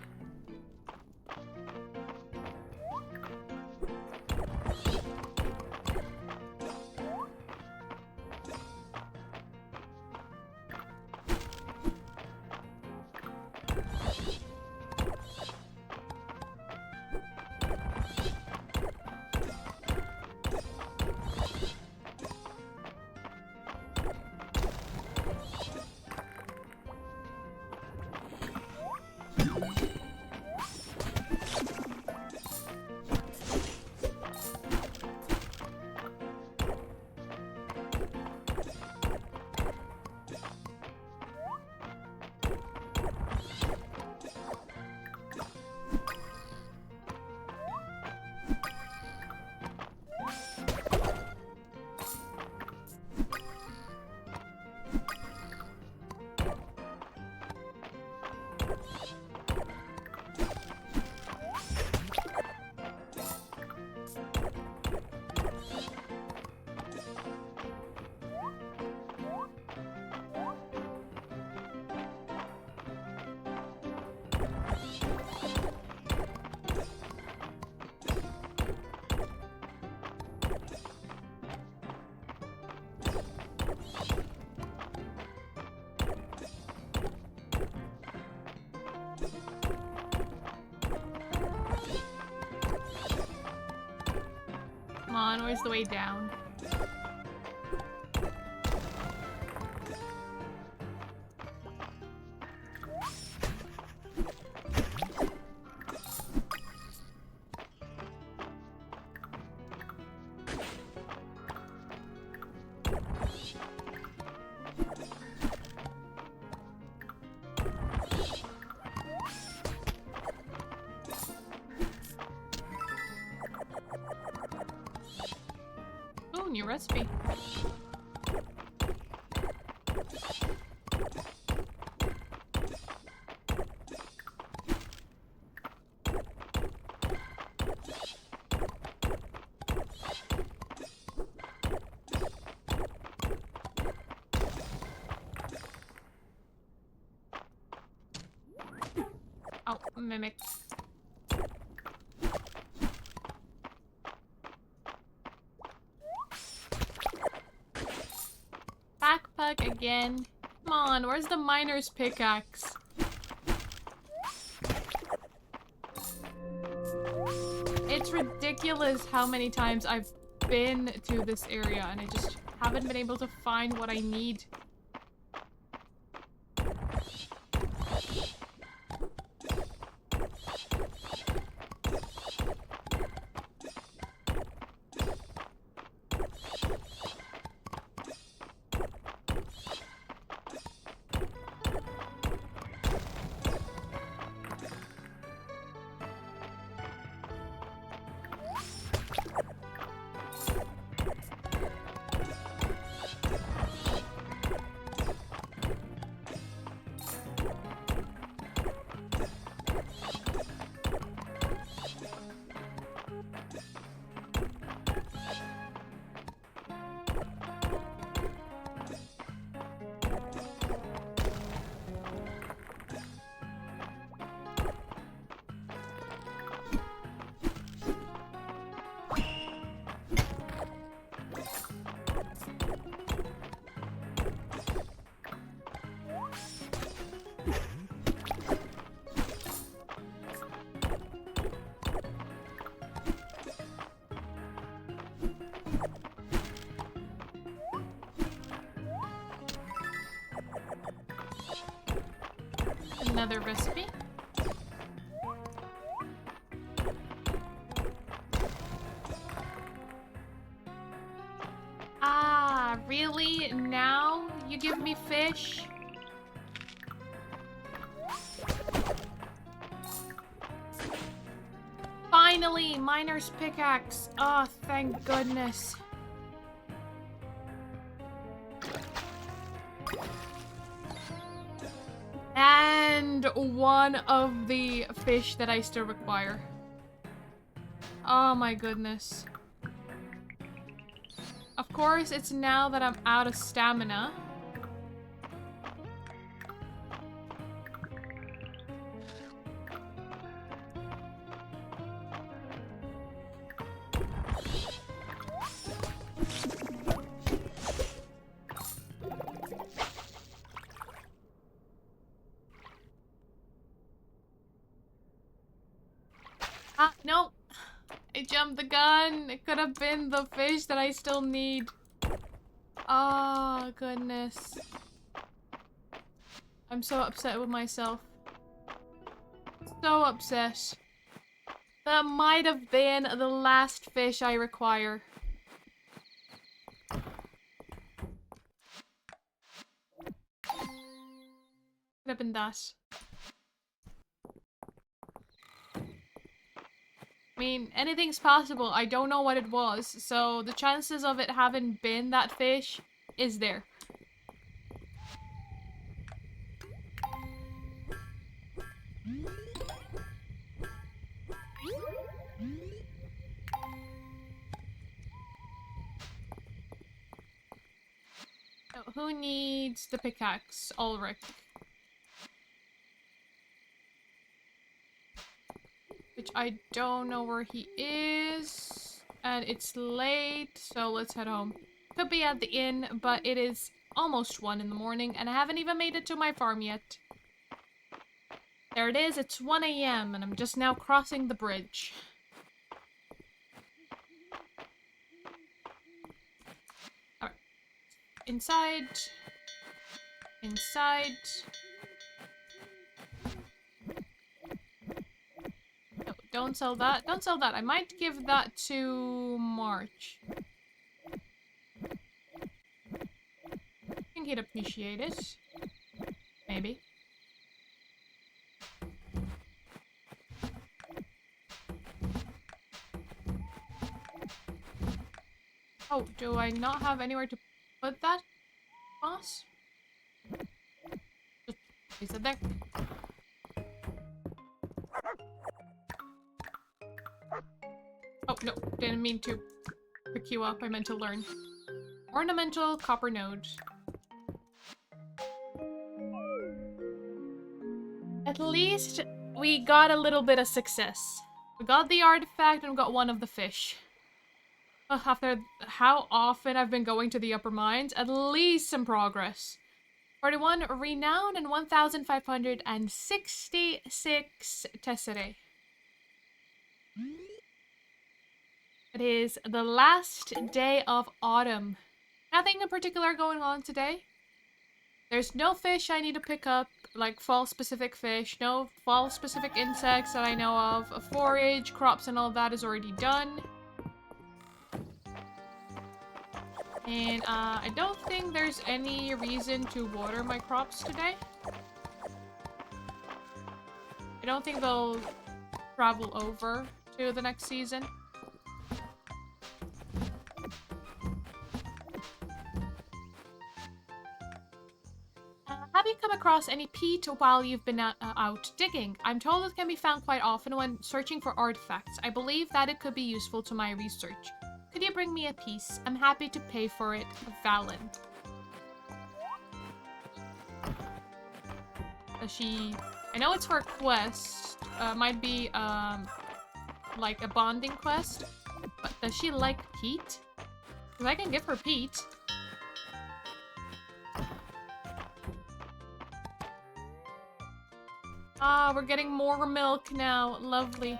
Come on, where's the way down? Oh, new recipe. Oh, mimic. Backpack again. Come on, where's the miner's pickaxe? It's ridiculous how many times I've been to this area and I just haven't been able to find what I need. another recipe. Ah, really? Now you give me fish? Finally, miner's pickaxe. Oh, thank goodness. And one of the fish that I still require. Oh my goodness. Of course, it's now that I'm out of stamina. Ah, no. I jumped the gun. It could have been the fish that I still need. Oh, goodness. I'm so upset with myself. So upset. That might have been the last fish I require. Could have been that. I mean, anything's possible. I don't know what it was, so the chances of it having been that fish is there. So, who needs the pickaxe? Ulrich. Which I don't know where he is. And it's late, so let's head home. Could be at the inn, but it is almost 1 in the morning, and I haven't even made it to my farm yet. There it is, it's 1 a.m., and I'm just now crossing the bridge. Alright. Inside. Inside. No, don't sell that. Don't sell that. I might give that to March. I think he'd appreciate it. Maybe. Oh, do I not have anywhere to put that, boss? Just place it there. Oh, no. Didn't mean to pick you up. I meant to learn. Ornamental copper node. At least we got a little bit of success. We got the artifact and we got one of the fish. After how often I've been going to the upper mines, at least some progress. 41 renown and 1,566 tesserae. It is the last day of autumn. Nothing in particular going on today. There's no fish I need to pick up, like fall-specific fish. No fall-specific insects that I know of. Forage, crops, and all that is already done. And I don't think there's any reason to water my crops today. I don't think they'll travel over to the next season. Have you come across any peat while you've been out digging? I'm told it can be found quite often when searching for artifacts. I believe that it could be useful to my research. Could you bring me a piece? I'm happy to pay for it. Valen. Does she... I know it's for a quest. Might be, like a bonding quest. But does she like peat? Because I can give her peat. Ah, we're getting more milk now. Lovely.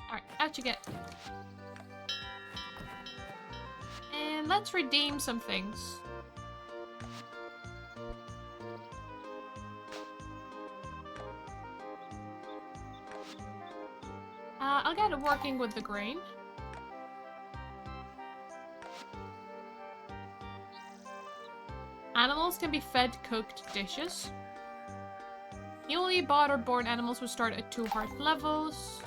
Alright, out you get. And let's redeem some things. I'll get working with the grain. Animals can be fed cooked dishes. Newly bought or born animals will start at 2 heart levels.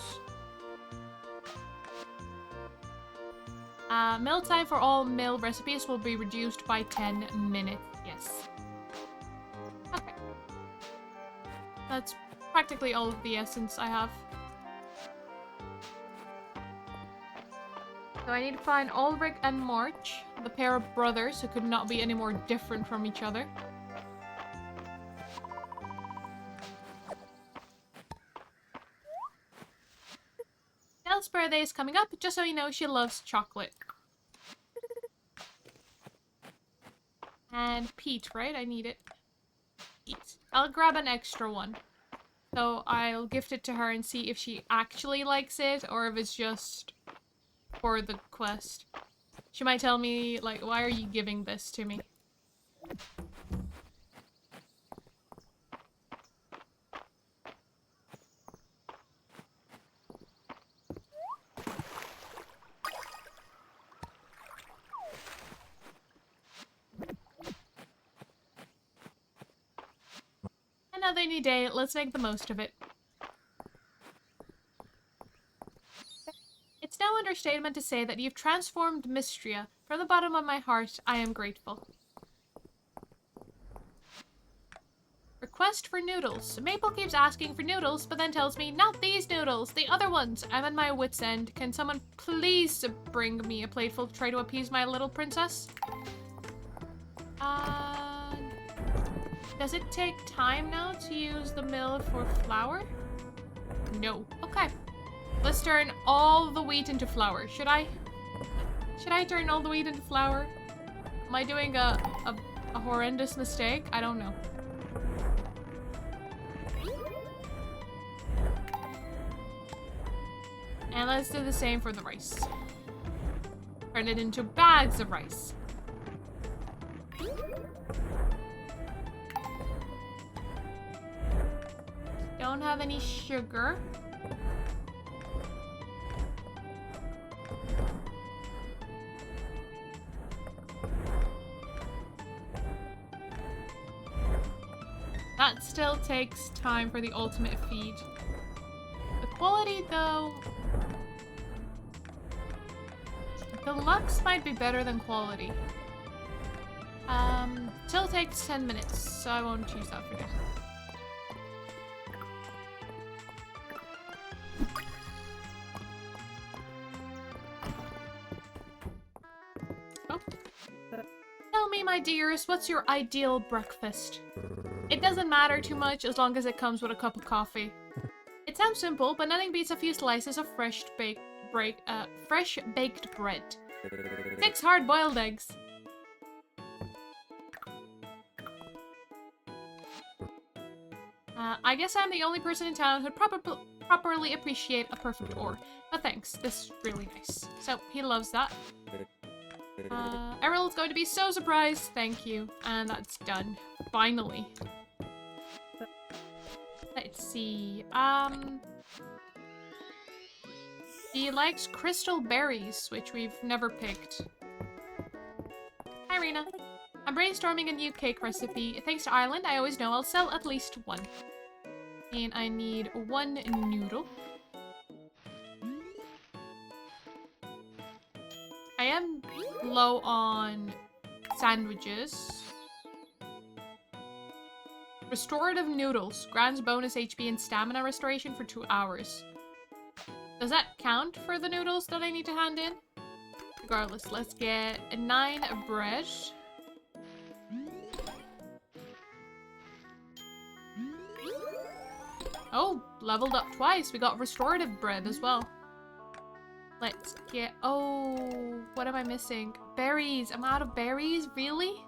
Meal time for all meal recipes will be reduced by 10 minutes. Yes. Okay. That's practically all of the essence I have. So I need to find Ulrich and March, the pair of brothers who could not be any more different from each other. Nell's birthday is coming up, just so you know she loves chocolate. And Pete, right? I need it. Pete. I'll grab an extra one. So I'll gift it to her and see if she actually likes it, or if it's just for the quest. She might tell me, like, why are you giving this to me? Another new day, let's make the most of it. It's no understatement to say that you've transformed Mistria. From the bottom of my heart, I am grateful. Request for noodles. Maple keeps asking for noodles, but then tells me, not these noodles, the other ones. I'm at my wit's end. Can someone please bring me a plateful to try to appease my little princess? Does it take time now to use the mill for flour? No. Okay. Let's turn all the wheat into flour. Should I turn all the wheat into flour? Am I doing a horrendous mistake? I don't know. And let's do the same for the rice. Turn it into bags of rice. Don't have any sugar. That still takes time for the ultimate feed. The quality, though... Deluxe might be better than quality. Still takes 10 minutes, so I won't choose that for now. Oh. Tell me, my dears, what's your ideal breakfast? It doesn't matter too much as long as it comes with a cup of coffee. It sounds simple, but nothing beats a few slices of fresh baked bread. 6 hard-boiled eggs. I guess I'm the only person in town who'd properly appreciate a perfect ore. But thanks, this is really nice. So, he loves that. Errol's going to be so surprised. Thank you. And that's done. Finally. Let's see. He likes crystal berries, which we've never picked. Hi, Rena. I'm brainstorming a new cake recipe. Thanks to Ireland, I always know I'll sell at least one. And I need 1 noodle. I am low on sandwiches. Restorative noodles. Grants bonus HP and stamina restoration for 2 hours. Does that count for the noodles that I need to hand in? Regardless, let's get 9 bread. Oh, leveled up twice. We got restorative bread as well. Let's get... Oh, what am I missing? Berries. I'm out of berries? Really?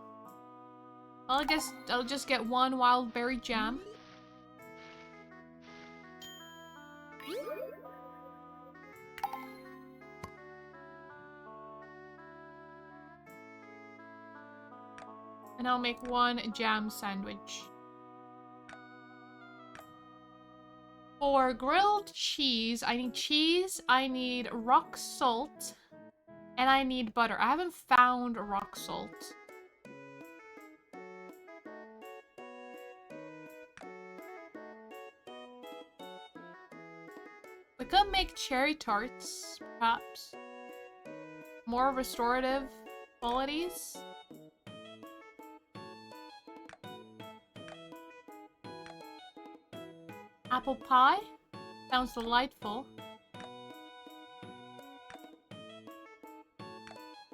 Well, I guess I'll just get 1 wild berry jam. And I'll make one jam sandwich. For grilled cheese, I need rock salt, and I need butter. I haven't found rock salt. We could make cherry tarts, perhaps. More restorative qualities. Apple pie? Sounds delightful.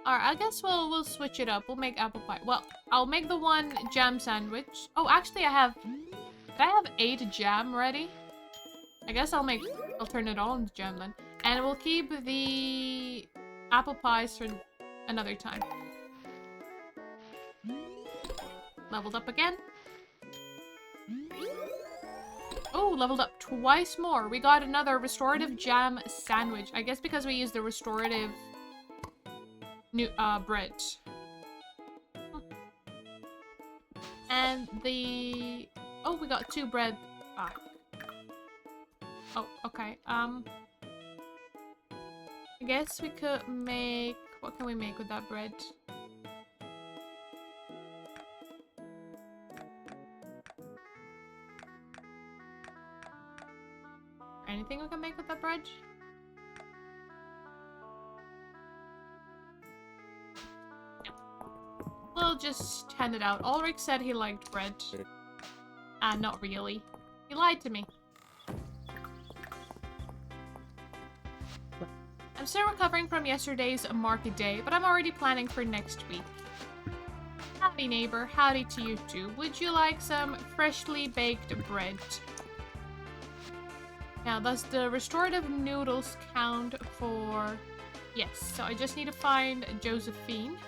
Alright, I guess we'll switch it up. We'll make apple pie. Well, I'll make the one jam sandwich. Oh, actually I have... Did I have 8 jam ready? I guess I'll turn it all into jam then. And we'll keep the apple pies for another time. Leveled up again. Oh, leveled up twice more. We got another restorative jam sandwich. I guess because we used the restorative bread. And the... Oh, we got 2 bread. Ah. Oh, okay. I guess we could make... What can we make with that bread? Anything we can make with that bread? Yeah. We'll just hand it out. Ulrich said he liked bread. Not really. He lied to me. I'm still recovering from yesterday's market day, but I'm already planning for next week. Howdy neighbor, howdy to you too. Would you like some freshly baked bread? Now, does the restorative noodles count for... Yes, so I just need to find Josephine.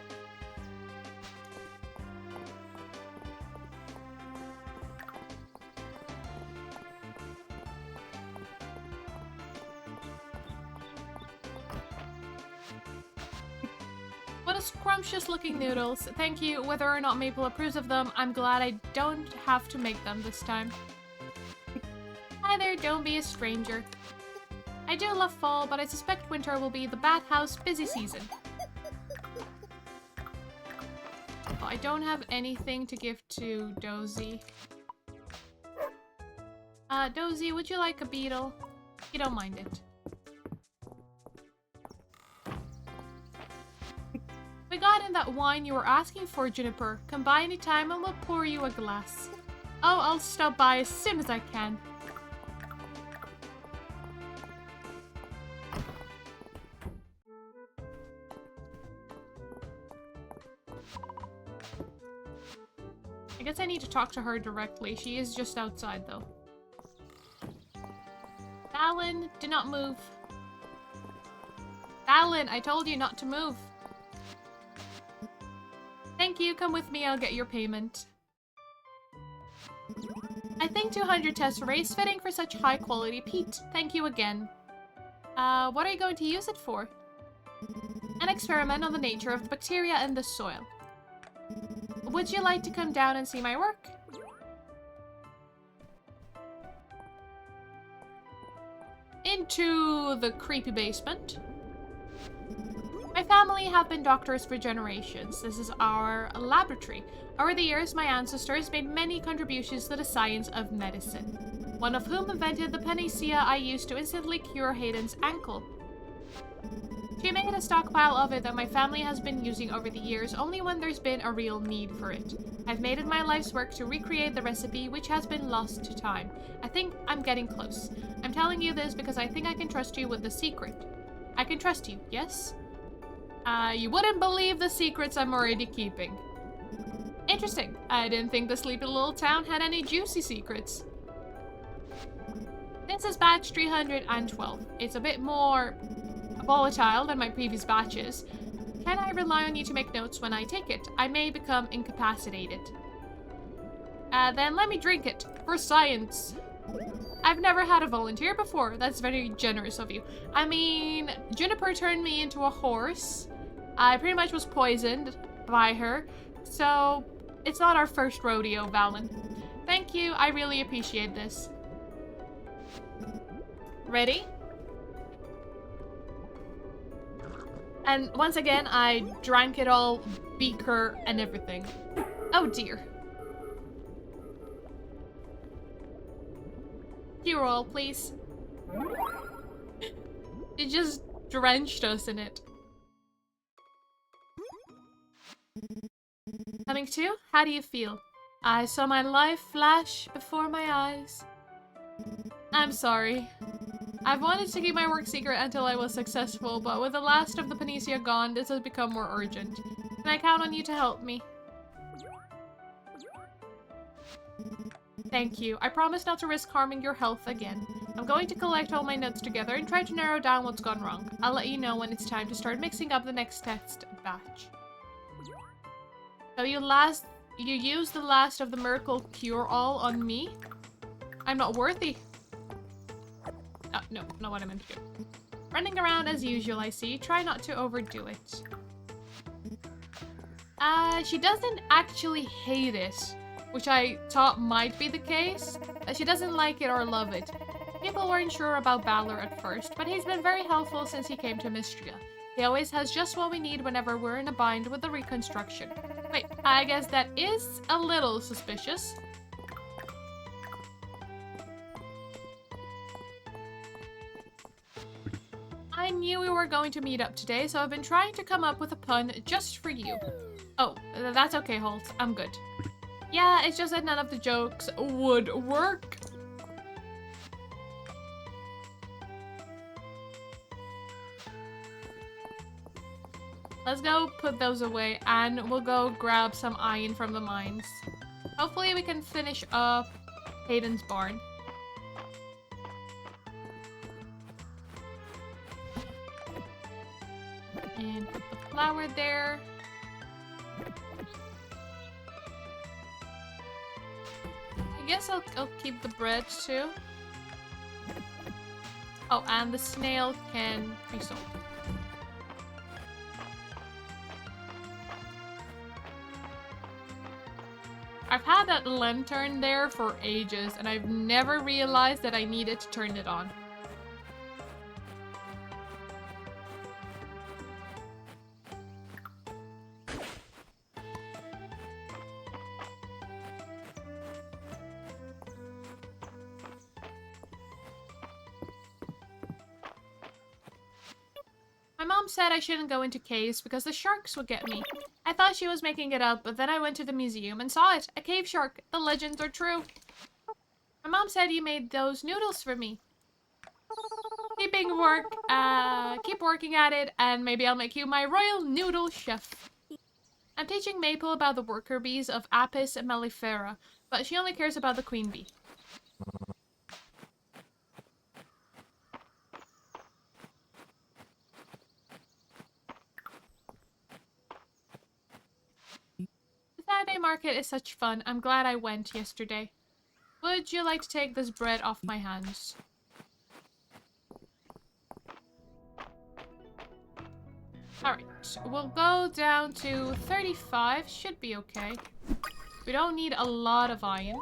What a scrumptious looking noodles. Thank you. Whether or not Maple approves of them, I'm glad I don't have to make them this time. Hi there, don't be a stranger. I do love fall, but I suspect winter will be the bathhouse busy season. Oh, I don't have anything to give to Dozy. Dozy, would you like a beetle? You don't mind it. We got in that wine you were asking for, Juniper. Come by any time and we'll pour you a glass. Oh, I'll stop by as soon as I can. I guess I need to talk to her directly. She is just outside, though. Alan, do not move. Alan, I told you not to move. Thank you. Come with me. I'll get your payment. I think 200 Tesserae fitting for such high quality peat. Thank you again. What are you going to use it for? An experiment on the nature of the bacteria in the soil. Would you like to come down and see my work? Into the creepy basement. My family have been doctors for generations. This is our laboratory. Over the years, my ancestors made many contributions to the science of medicine, one of whom invented the panacea I used to instantly cure Hayden's ankle. She made a stockpile of it that my family has been using over the years only when there's been a real need for it. I've made it my life's work to recreate the recipe, which has been lost to time. I think I'm getting close. I'm telling you this because I think I can trust you with the secret. I can trust you, yes? You wouldn't believe the secrets I'm already keeping. Interesting. I didn't think the sleepy little town had any juicy secrets. This is batch 312. It's a bit more volatile than my previous batches. Can I rely on you to make notes when I take it? I may become incapacitated. Then let me drink it. For science. I've never had a volunteer before. That's very generous of you. I mean, Juniper turned me into a horse. I pretty much was poisoned by her. So, It's not our first rodeo, Valen. Thank you, I really appreciate this. Ready? And once again, I drank it all, beaker and everything. Oh dear. You roll, please. It just drenched us in it. Coming to? How do you feel? I saw my life flash before my eyes. I'm sorry. I've wanted to keep my work secret until I was successful, but with the last of the Panacea gone, this has become more urgent. Can I count on you to help me? Thank you. I promise not to risk harming your health again. I'm going to collect all my notes together and try to narrow down what's gone wrong. I'll let you know when it's time to start mixing up the next test batch. So you used the last of the miracle cure-all on me? I'm not worthy. Oh, no, not what I meant to do. Running around as usual, I see. Try not to overdo it. She doesn't actually hate it, which I thought might be the case. She doesn't like it or love it. People weren't sure about Balor at first, but he's been very helpful since he came to Mistria. He always has just what we need whenever we're in a bind with the reconstruction. Wait, I guess that is a little suspicious. I knew we were going to meet up today, so I've been trying to come up with a pun just for you. Oh, that's okay, Holt. I'm good. Yeah, it's just that none of the jokes would work. Let's go put those away, and we'll go grab some iron from the mines. Hopefully we can finish up Hayden's barn. And put the flour there. I guess I'll keep the bread too. Oh, and the snail can be sold. I've had that lantern there for ages, and I've never realized that I needed to turn it on. My mom said I shouldn't go into caves because the sharks would get me. I thought she was making it up, but then I went to the museum and saw it. A cave shark. The legends are true. My mom said you made those noodles for me. Keep working at it, and maybe I'll make you my royal noodle chef. I'm teaching Maple about the worker bees of Apis mellifera, but she only cares about the queen bee. Saturday market is such fun. I'm glad I went yesterday. Would you like to take this bread off my hands? Alright, we'll go down to 35. Should be okay. We don't need a lot of iron.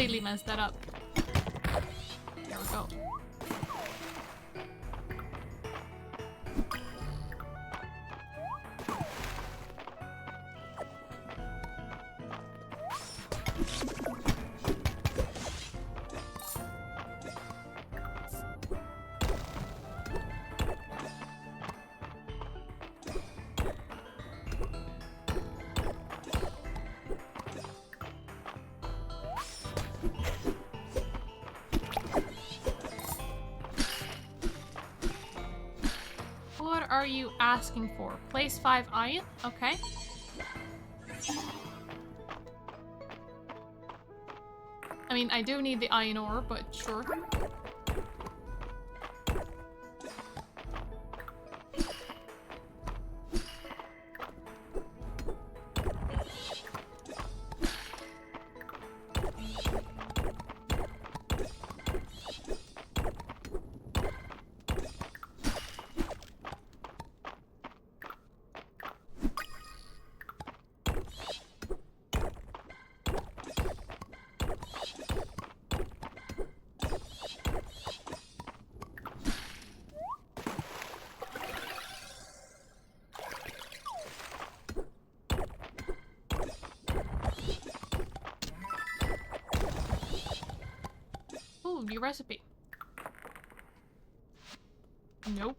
completely messed that up. There we go. What are you asking for? Place 5 iron? Okay. I mean, I do need the iron ore, but sure. Ooh, new recipe. Nope.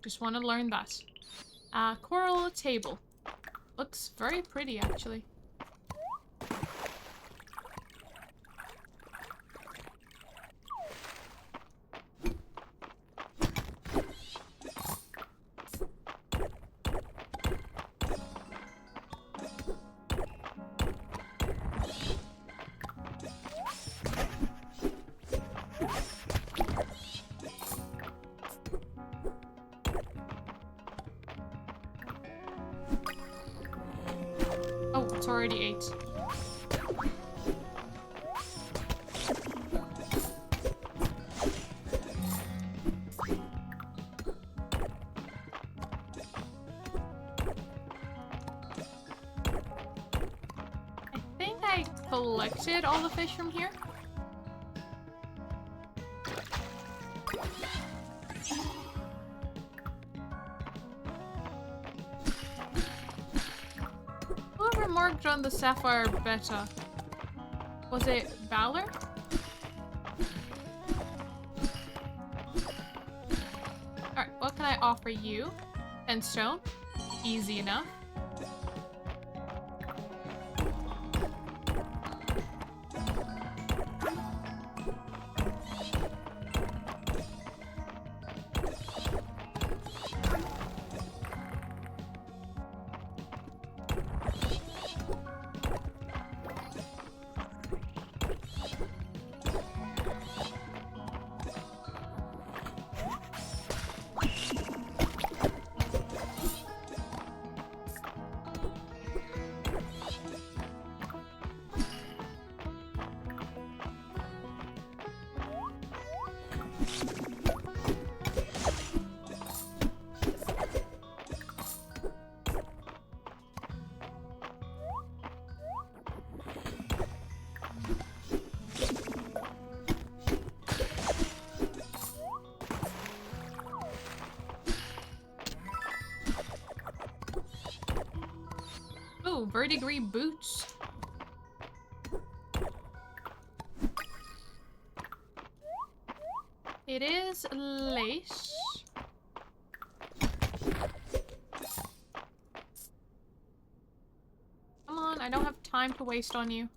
Just want to learn that. Coral table. Looks very pretty, actually. Oh, it's already 8. I think I collected all the fish from here. Whoever marked on the sapphire beta, was it Valor? Alright, what can I offer you? 10 stone. Easy enough. Ooh, verdigris boots. It is lace. Come on, I don't have time to waste on you.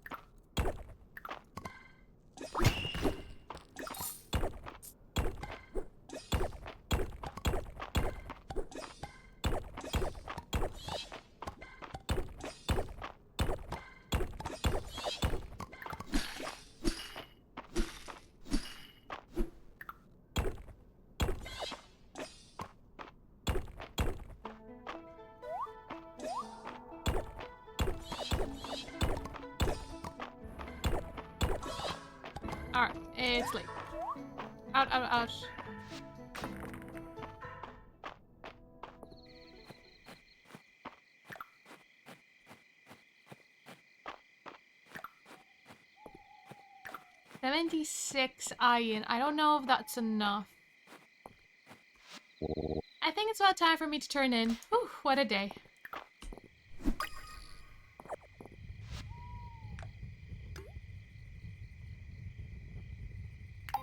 Alright, it's late. Out, out, out. 76 iron. I don't know if that's enough. I think it's about time for me to turn in. Whew, what a day.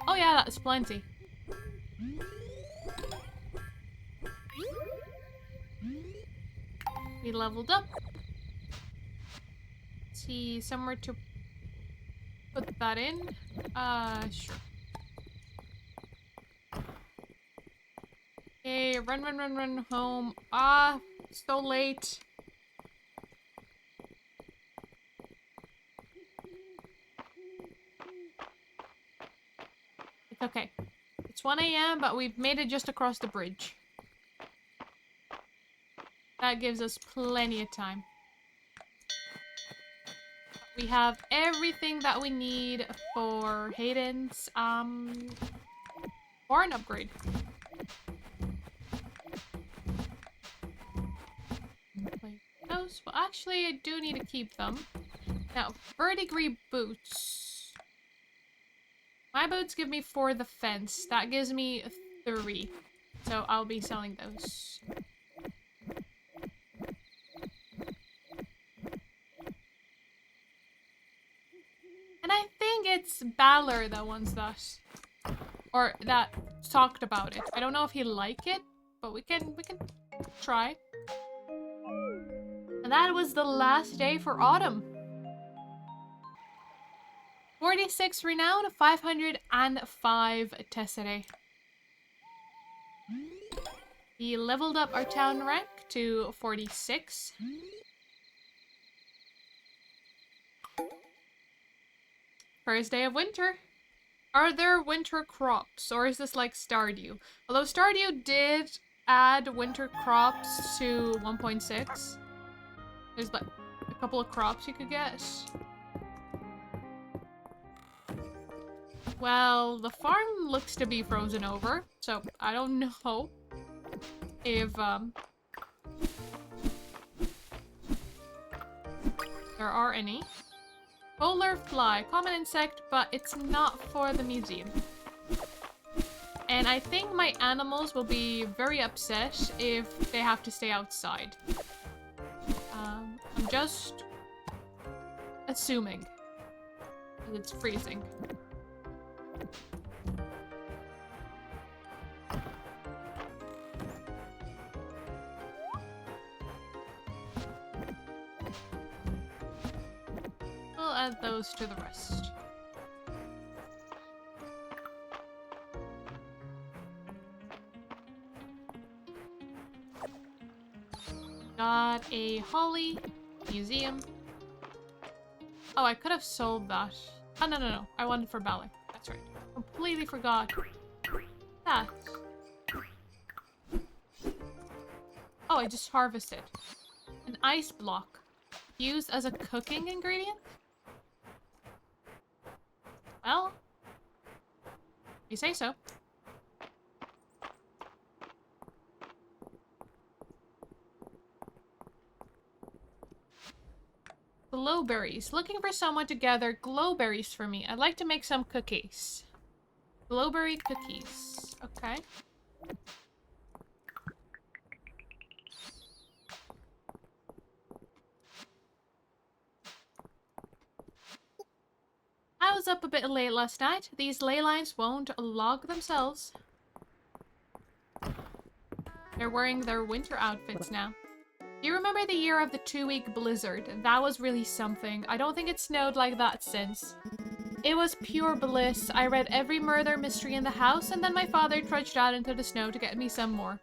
Oh yeah, that's plenty. We leveled up. Let's see, somewhere to put that in. Sure. Okay, run home. Ah, so late. It's okay. It's 1 a.m., but we've made it just across the bridge. That gives us plenty of time. We have everything that we need for Hayden's, barn upgrade. Those, well, actually, I do need to keep them. Now, verdigris boots. My boots give me 4 the fence. That gives me 3. So I'll be selling those. And I think it's Balor that wants that. Or that talked about it. I don't know if he liked it, but we can try. And that was the last day for autumn. 46 renown, 505 tesserae. We leveled up our town rank to 46. First day of winter. Are there winter crops, or is this like Stardew? Although Stardew did add winter crops to 1.6. There's like a couple of crops you could get. Well, the farm looks to be frozen over, so I don't know if there are any. Polar fly, common insect, but it's not for the museum. And I think my animals will be very upset if they have to stay outside. I'm just assuming that it's freezing. We'll add those to the rest. Got a holly museum. Oh, I could have sold that. Oh, no. I wanted for Balor. That's right. Completely forgot that. Oh, I just harvested. An ice block. Used as a cooking ingredient? Well, you say so. Glowberries. Looking for someone to gather glowberries for me. I'd like to make some cookies. Glowberry cookies. Okay. I was up a bit late last night. These ley lines won't log themselves. They're wearing their winter outfits now. Do you remember the year of the 2-week blizzard? That was really something. I don't think it snowed like that since. It was pure bliss. I read every murder mystery in the house, and then my father trudged out into the snow to get me some more.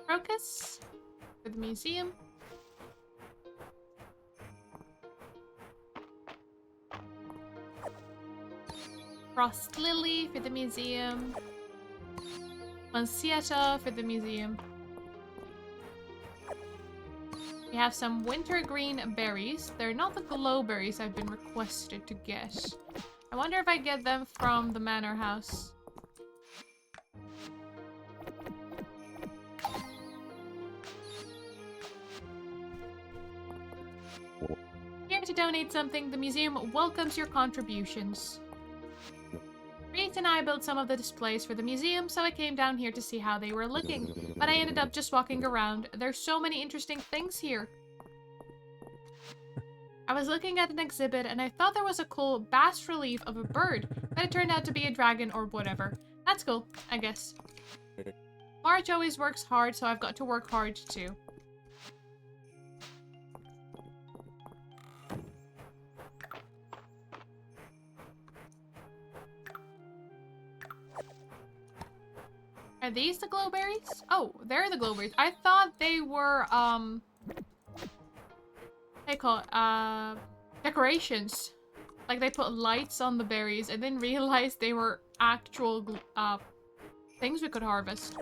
Crocus for the museum. Frost Lily for the museum. Lancietta for the museum. We have some wintergreen berries. They're not the glow berries I've been requested to get. I wonder if I get them from the manor house. Here to donate something, the museum welcomes your contributions. Reed and I built some of the displays for the museum, so I came down here to see how they were looking. But I ended up just walking around. There's so many interesting things here. I was looking at an exhibit and I thought there was a cool bas relief of a bird, but it turned out to be a dragon or whatever. That's cool, I guess. Marge always works hard, so I've got to work hard too. Are these the glowberries? Oh, they're the glowberries. I thought they were, what do they call it? Decorations. Like they put lights on the berries. I didn't realize they were actual, things we could harvest.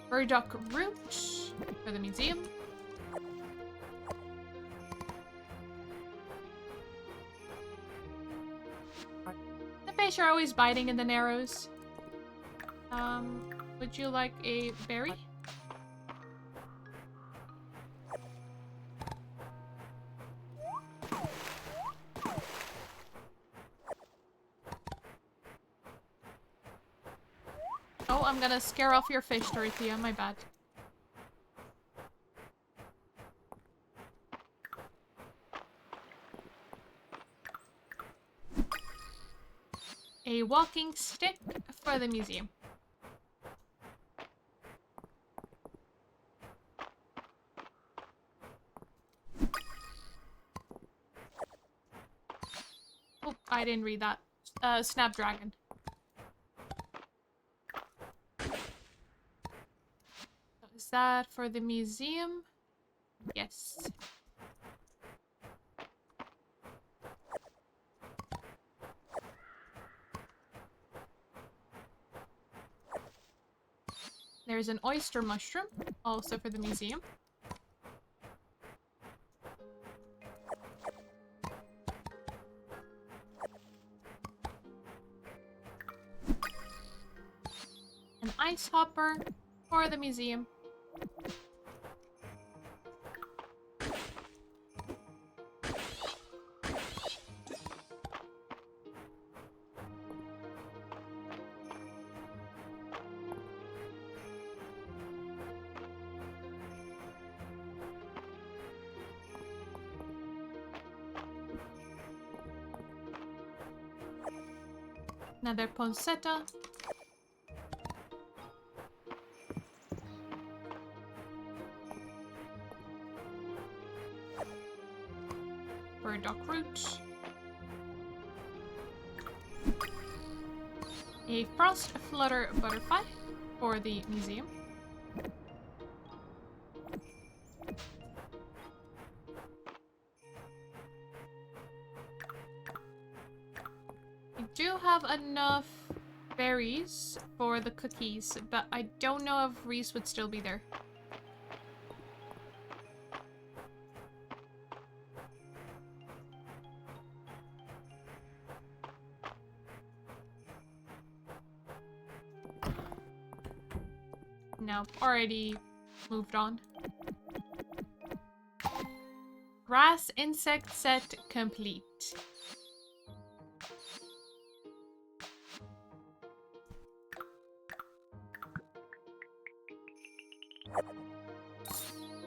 Burdock root for the museum. The fish are always biting in the narrows. Would you like a berry? Oh, I'm gonna scare off your fish, Dorothea. My bad. A walking stick for the museum. Oh, I didn't read that. Snapdragon. Is that for the museum? Yes. There's an oyster mushroom, also for the museum. An ice hopper for the museum. Another poinsettia. Burdock root. A frost flutter butterfly for the museum. I do have enough berries for the cookies, but I don't know if Reese would still be there. No, already moved on. Grass insect set complete.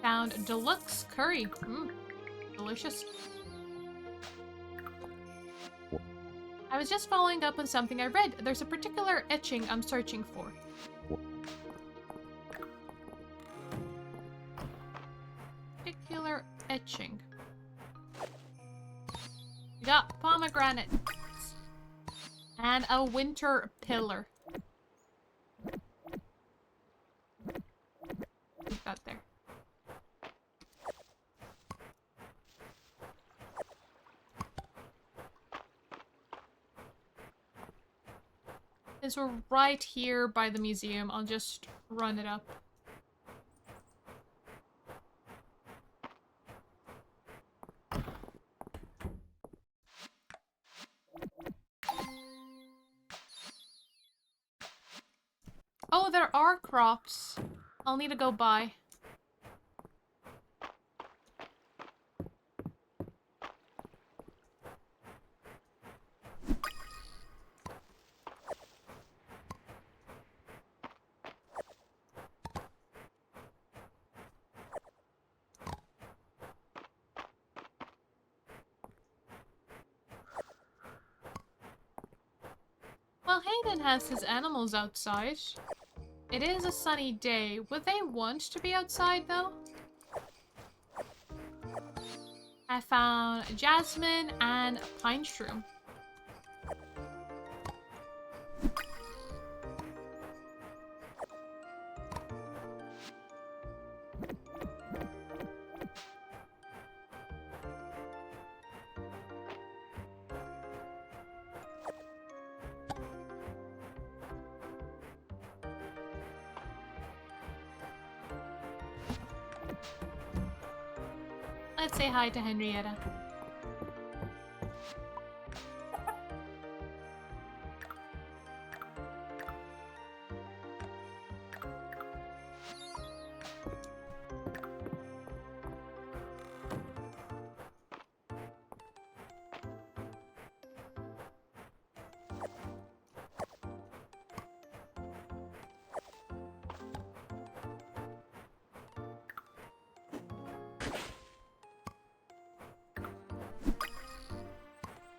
Found deluxe curry. Delicious. I was just following up on something I read. There's a particular etching I'm searching for. Particular etching. We got pomegranate. And a winter pillar. Put that there. Since we're right here by the museum, I'll just run it up. Oh, there are crops. I'll need to go buy. Well, Hayden has his animals outside. It is a sunny day. Would they want to be outside, though? I found jasmine and pine shroom. Let's say hi to Henrietta.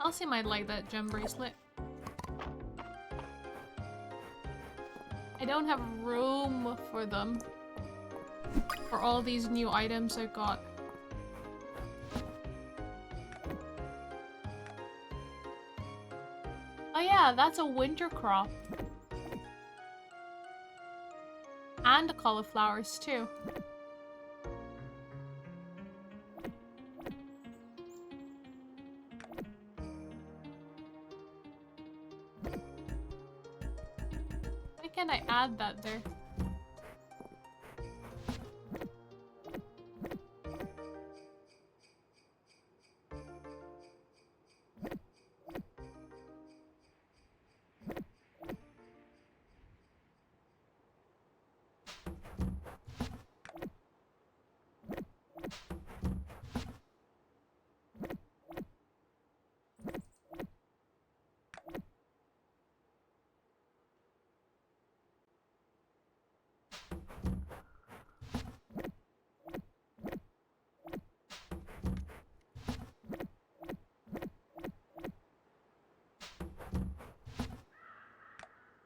Elsie might like that gem bracelet. I don't have room for them. For all these new items I got. Oh yeah, that's a winter crop. And the cauliflowers too. Why can't I add that there?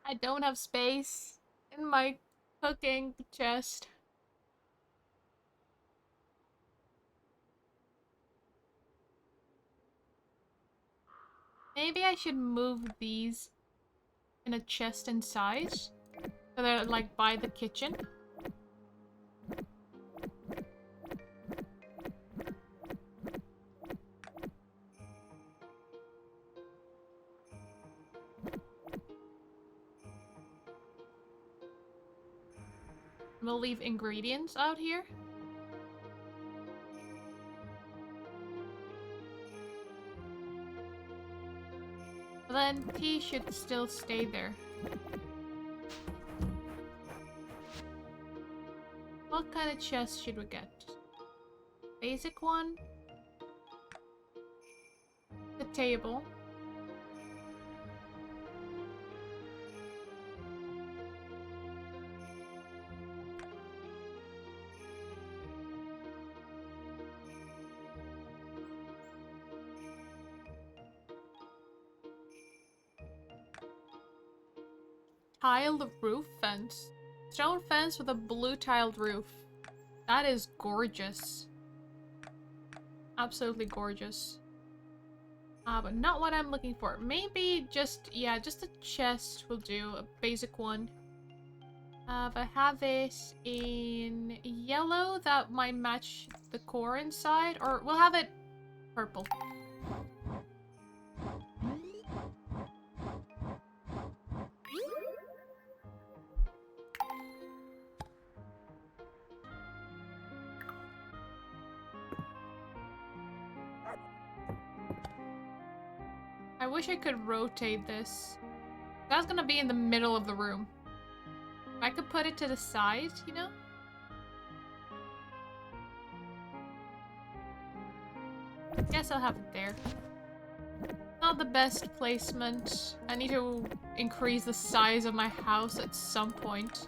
I don't have space in my cooking chest. Maybe I should move these in a chest inside. So they're like by the kitchen. We'll leave ingredients out here. But then tea should still stay there. What kind of chest should we get? Basic one? The table. Tiled roof fence. Stone fence with a blue tiled roof. That is gorgeous. Absolutely gorgeous. But not what I'm looking for. Maybe just, yeah, just a chest will do. A basic one. If I have it in yellow, that might match the core inside. Or we'll have it purple. I wish I could rotate this. That's gonna be in the middle of the room. I could put it to the side, you know? Guess I'll have it there. Not the best placement. I need to increase the size of my house at some point.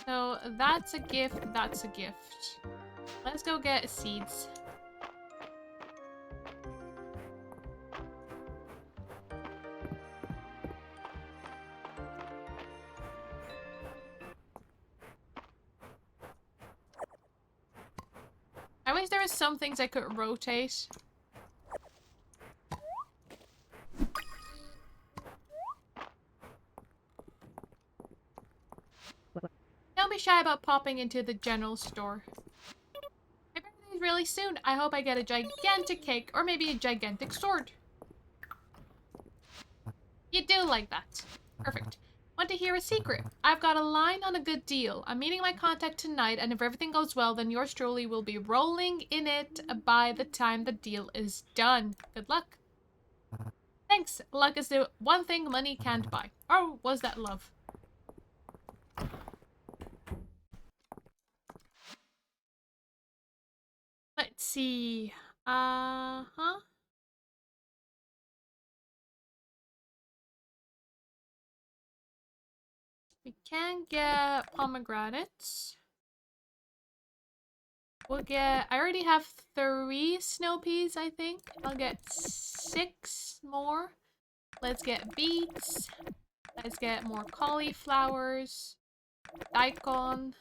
So that's a gift, that's a gift. Let's go get seeds. I wish there was some things I could rotate. Don't be shy about popping into the general store. My birthday's really soon. I hope I get a gigantic cake or maybe a gigantic sword. You do like that. Perfect. Want to hear a secret? I've got a line on a good deal. I'm meeting my contact tonight, and if everything goes well, then yours truly will be rolling in it by the time the deal is done. Good luck. Thanks. Luck is the one thing money can't buy. Or was that love? Let's see. We can get pomegranates. We'll get... I already have 3 snow peas, I think. I'll get 6 more. Let's get beets. Let's get more cauliflowers. Daikon.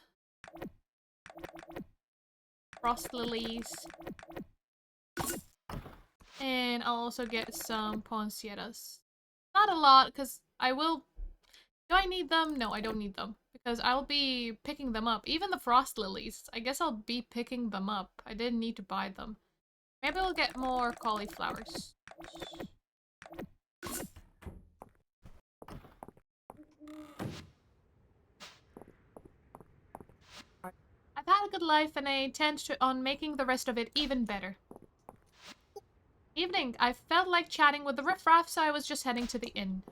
Frost lilies. And I'll also get some poinsettias. Not a lot, because I will... Do I need them? No, I don't need them. Because I'll be picking them up. Even the frost lilies. I guess I'll be picking them up. I didn't need to buy them. Maybe we'll get more cauliflowers. I've had a good life and I intend on making the rest of it even better. Evening. I felt like chatting with the riffraff, so I was just heading to the inn.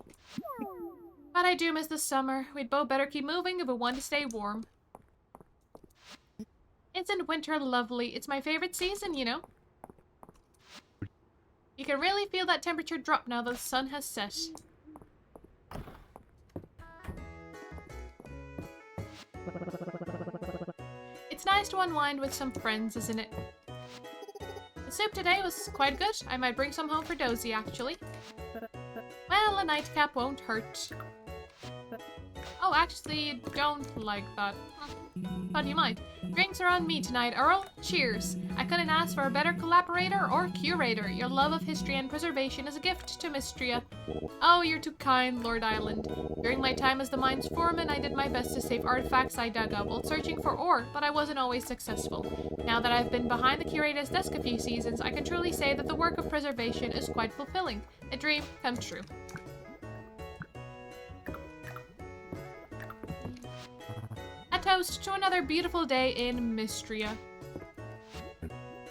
But I do miss the summer. We'd both better keep moving if we want to stay warm. Isn't winter lovely? It's my favorite season, you know. You can really feel that temperature drop now that the sun has set. It's nice to unwind with some friends, isn't it? The soup today was quite good. I might bring some home for Dozy, actually. Well, a nightcap won't hurt. Oh, actually, don't like that. But you might. Drinks are on me tonight, Earl. Cheers. I couldn't ask for a better collaborator or curator. Your love of history and preservation is a gift to Mistria. Oh, you're too kind, Lord Island. During my time as the mine's foreman, I did my best to save artifacts I dug up while searching for ore, but I wasn't always successful. Now that I've been behind the curator's desk a few seasons, I can truly say that the work of preservation is quite fulfilling. A dream come true. A toast to another beautiful day in Mistria.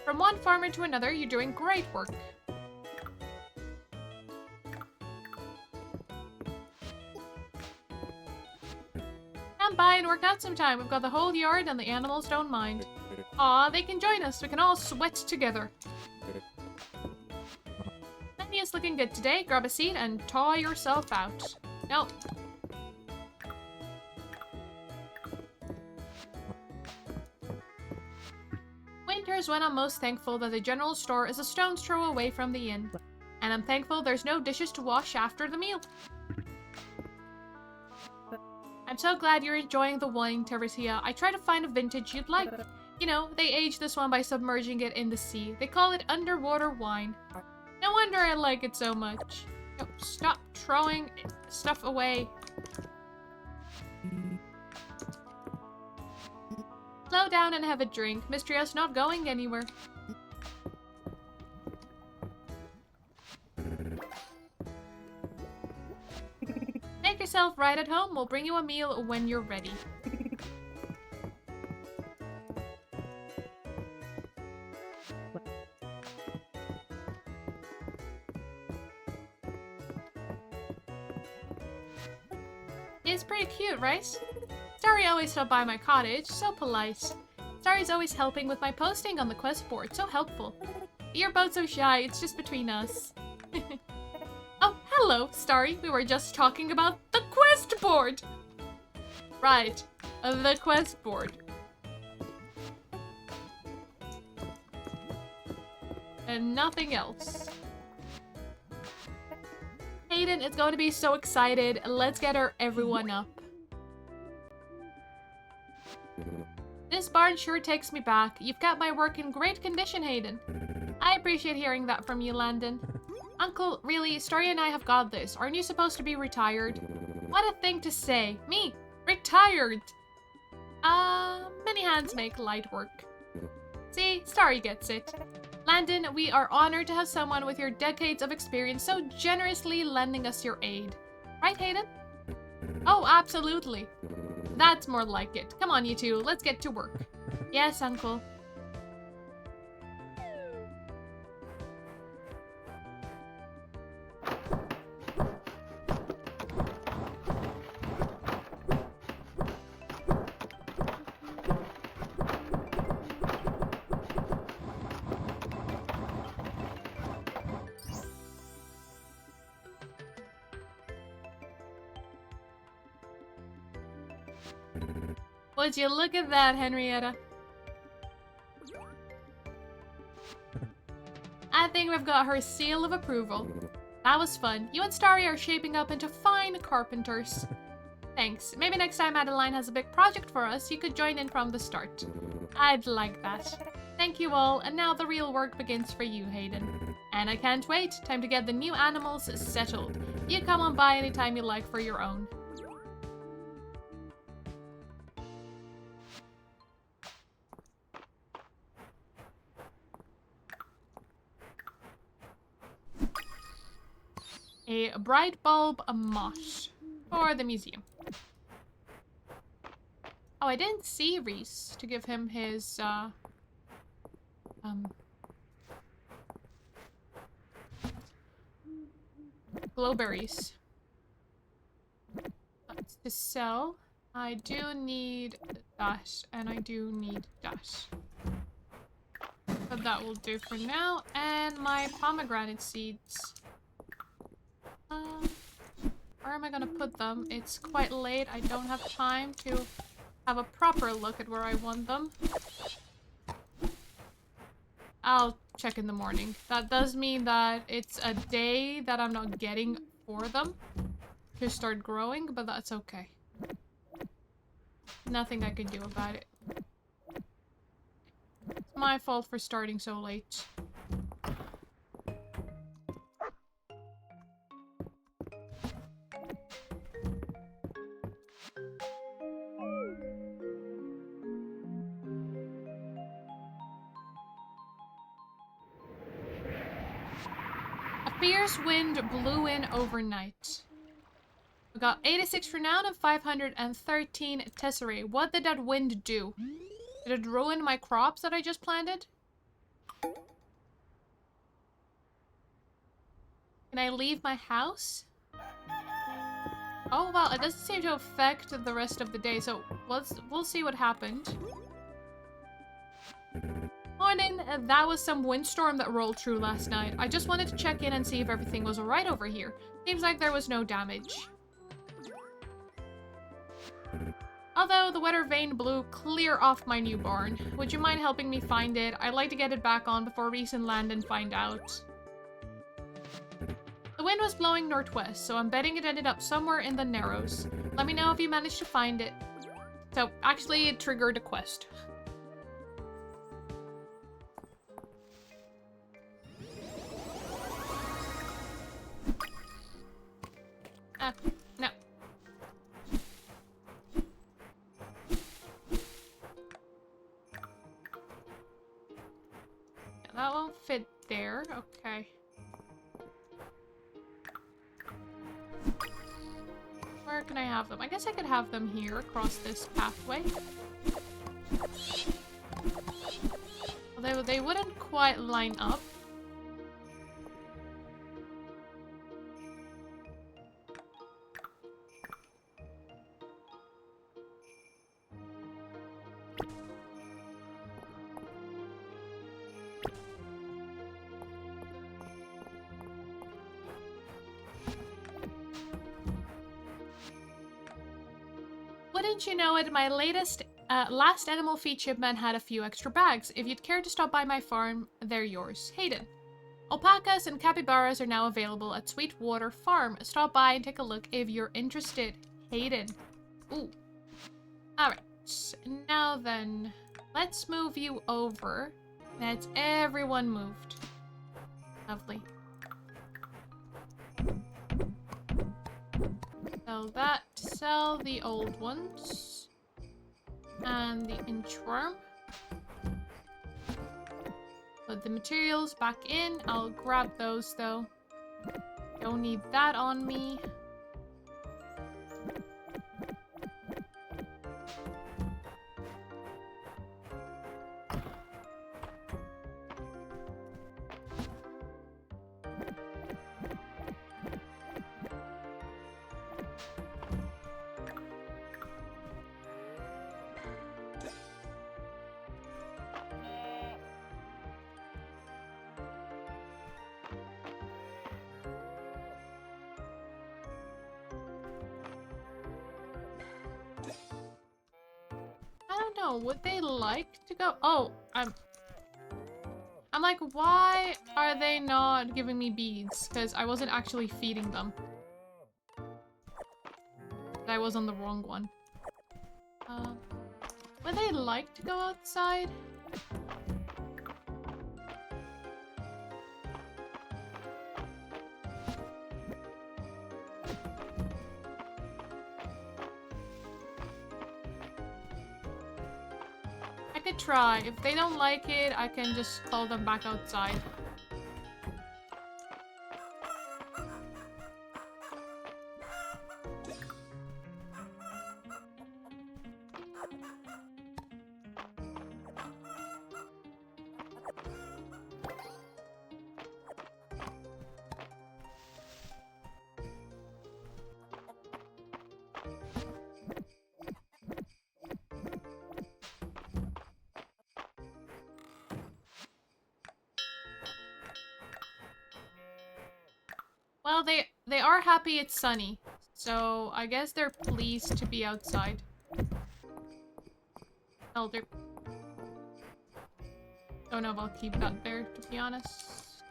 From one farmer to another, you're doing great work. Come by and work out sometime. We've got the whole yard and the animals don't mind. Aw, they can join us. We can all sweat together. Penny's looking good today. Grab a seat and thaw yourself out. No. Winter's when I'm most thankful that the general store is a stone's throw away from the inn. And I'm thankful there's no dishes to wash after the meal. I'm so glad you're enjoying the wine, Teresia. I try to find a vintage you'd like. You know, they age this one by submerging it in the sea. They call it underwater wine. No wonder I like it so much. Oh, stop throwing stuff away. Slow down and have a drink. Mistria's not going anywhere. Make yourself right at home. We'll bring you a meal when you're ready. It's pretty cute, right? Starry always stopped by my cottage, so polite. Starry's always helping with my posting on the quest board, so helpful. You're both so shy, it's just between us. Oh, hello, Starry. We were just talking about the quest board! Right, the quest board. And nothing else. Hayden is going to be so excited. Let's get everyone up. This barn sure takes me back. You've got my work in great condition, Hayden. I appreciate hearing that from you, Landon. Uncle, really, Starry and I have got this. Aren't you supposed to be retired? What a thing to say. Me? Retired? Many hands make light work. See, Starry gets it. Landon, we are honored to have someone with your decades of experience so generously lending us your aid. Right, Hayden? Oh, absolutely. That's more like it. Come on, you two. Let's get to work. Yes, Uncle. Would you look at that, Henrietta? I think we've got her seal of approval. That was fun. You and Starry are shaping up into fine carpenters. Thanks. Maybe next time Adeline has a big project for us, you could join in from the start. I'd like that. Thank you all, and now the real work begins for you, Hayden. And I can't wait. Time to get the new animals settled. You come on by anytime you like for your own. A bright bulb moss for the museum. Oh, I didn't see Reese to give him his, glowberries. That's to sell. I do need that, and I do need that. But that will do for now. And my pomegranate seeds. Where am I gonna put them? It's quite late. I don't have time to have a proper look at where I want them. I'll check in the morning. That does mean that it's a day that I'm not getting for them to start growing, but that's okay. Nothing I can do about it. It's my fault for starting so late. Fierce wind blew in overnight. We got 86 renown and 513 tesserae. What did that wind do? Did it ruin my crops that I just planted? Can I leave my house? Oh, well, it doesn't seem to affect the rest of the day, so we'll see what happened. Morning, that was some windstorm that rolled through last night. I just wanted to check in and see if everything was alright over here. Seems like there was no damage. Although the weather vane blew clear off my new barn. Would you mind helping me find it? I'd like to get it back on before Reese and Landon find out. The wind was blowing northwest, so I'm betting it ended up somewhere in the Narrows. Let me know if you managed to find it. So, actually, it triggered a quest. No. there. Okay. Where can I have them? I guess I could have them here across this pathway. Although they wouldn't quite line up. Wouldn't you know it, my last animal feed shipment had a few extra bags. If you'd care to stop by my farm, they're yours. Hayden. Alpacas and capybaras are now available at Sweetwater Farm. Stop by and take a look if you're interested. Hayden. Ooh. Alright. Now then, let's move you over. That's everyone moved. Lovely. Sell that. Sell the old ones. And the inchworm. Put the materials back in. I'll grab those though. Don't need that on me. Would they like to go? Oh, I'm like, why are they not giving me beads? Because I wasn't actually feeding them. I was on the wrong one. Would they like to go outside? Try. If they don't like it, I can just call them back outside. Well, they are happy it's sunny, so I guess they're pleased to be outside. Elder. Don't know if I'll keep that there, to be honest.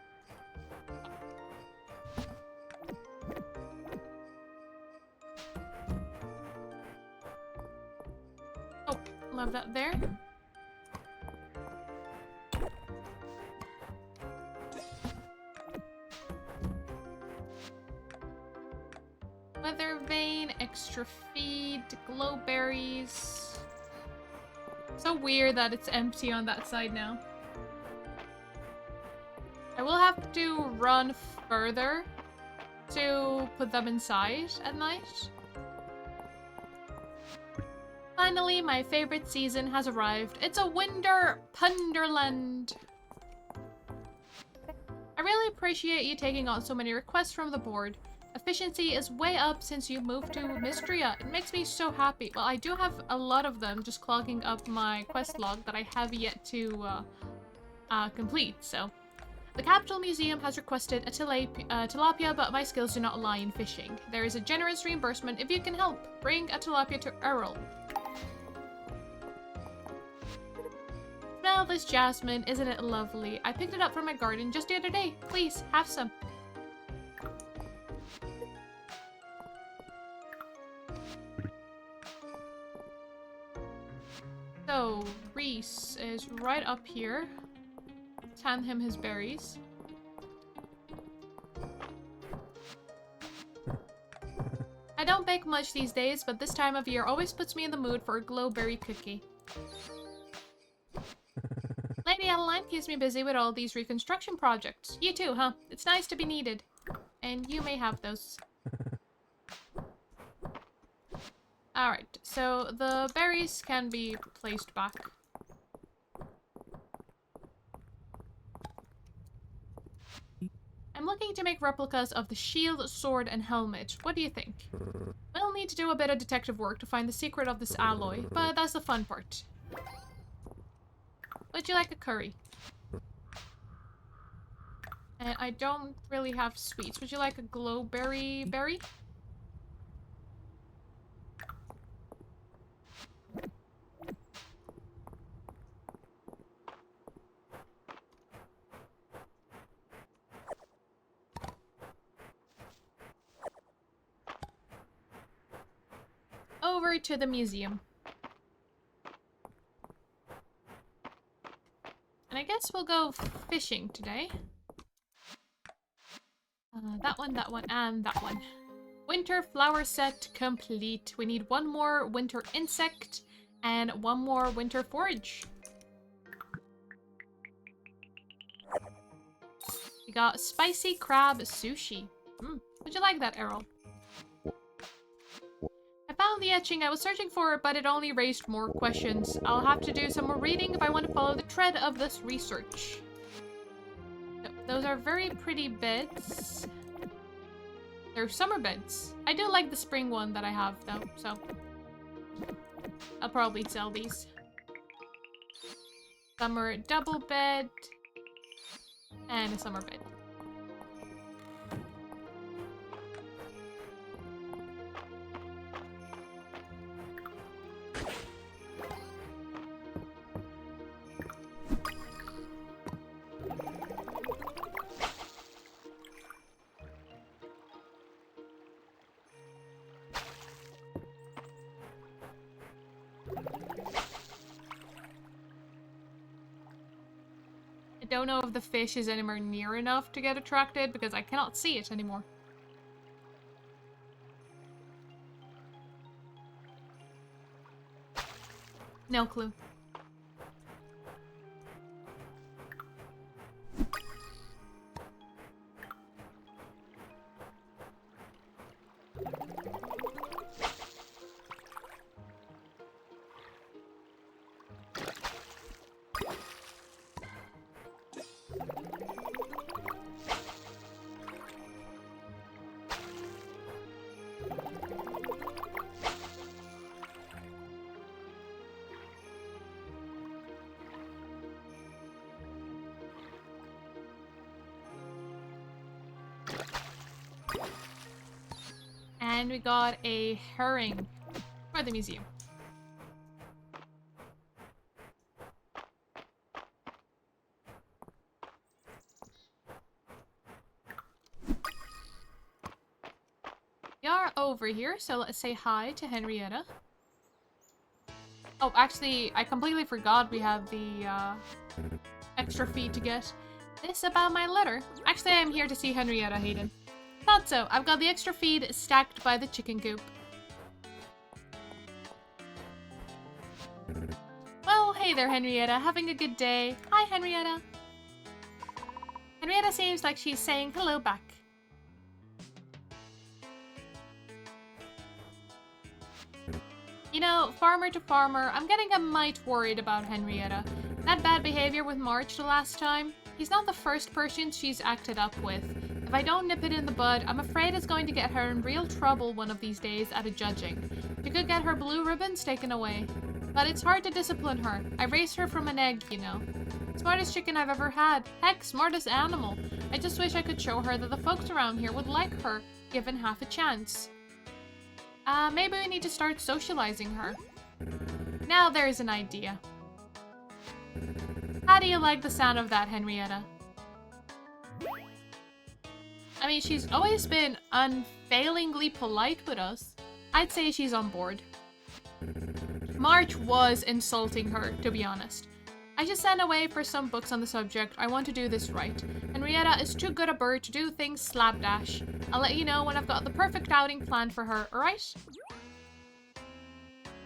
Oh, love that there. Weather vane, extra feed, glowberries. So weird that it's empty on that side now. I will have to run further to put them inside at night. Finally, my favorite season has arrived. It's a winter punderland. I really appreciate you taking on so many requests from the board. Efficiency is way up since you moved to Mistria. It makes me so happy. Well, I do have a lot of them just clogging up my quest log that I have yet to complete, so. The Capital Museum has requested a tilapia, but my skills do not lie in fishing. There is a generous reimbursement if you can help. Bring a tilapia to Earl. Smell this jasmine, isn't it lovely? I picked it up from my garden just the other day. Please, have some. So, Reese is right up here. Let's hand him his berries. I don't bake much these days, but this time of year always puts me in the mood for a glowberry cookie. Lady Adeline keeps me busy with all these reconstruction projects. You too, huh? It's nice to be needed. And you may have those. Alright, so the berries can be placed back. I'm looking to make replicas of the shield, sword, and helmet. What do you think? We'll need to do a bit of detective work to find the secret of this alloy, but that's the fun part. Would you like a curry? And I don't really have sweets. Would you like a glowberry berry? Over to the museum. And I guess we'll go fishing today. That one, and that one. Winter flower set complete. We need one more winter insect and one more winter forage. We got spicy crab sushi. Would you like that, Errol? I found the etching I was searching for, but it only raised more questions. I'll have to do some more reading if I want to follow the thread of this research. Those are very pretty beds. They're summer beds. I do like the spring one that I have, though, so I'll probably sell these. Summer double bed. And a summer bed. I don't know if the fish is anywhere near enough to get attracted because I cannot see it anymore. No clue. And we got a herring for the museum. We are over here, so let's say hi to Henrietta. Oh, actually, I completely forgot we have the extra feed to get. This about my letter. Actually, I'm here to see Henrietta, Hayden. Thought so. I've got the extra feed stacked by the chicken coop. Well, hey there, Henrietta. Having a good day. Hi, Henrietta. Henrietta seems like she's saying hello back. You know, farmer to farmer, I'm getting a mite worried about Henrietta. That bad behavior with March the last time, he's not the first person she's acted up with. If I don't nip it in the bud, I'm afraid it's going to get her in real trouble one of these days at a judging. She could get her blue ribbons taken away. But it's hard to discipline her. I raised her from an egg, you know. Smartest chicken I've ever had. Heck, smartest animal. I just wish I could show her that the folks around here would like her, given half a chance. Maybe we need to start socializing her. Now there's an idea. How do you like the sound of that, Henrietta? I mean, she's always been unfailingly polite with us. I'd say she's on board. March was insulting her, to be honest. I should send away for some books on the subject. I want to do this right. Henrietta is too good a bird to do things slapdash. I'll let you know when I've got the perfect outing planned for her, alright?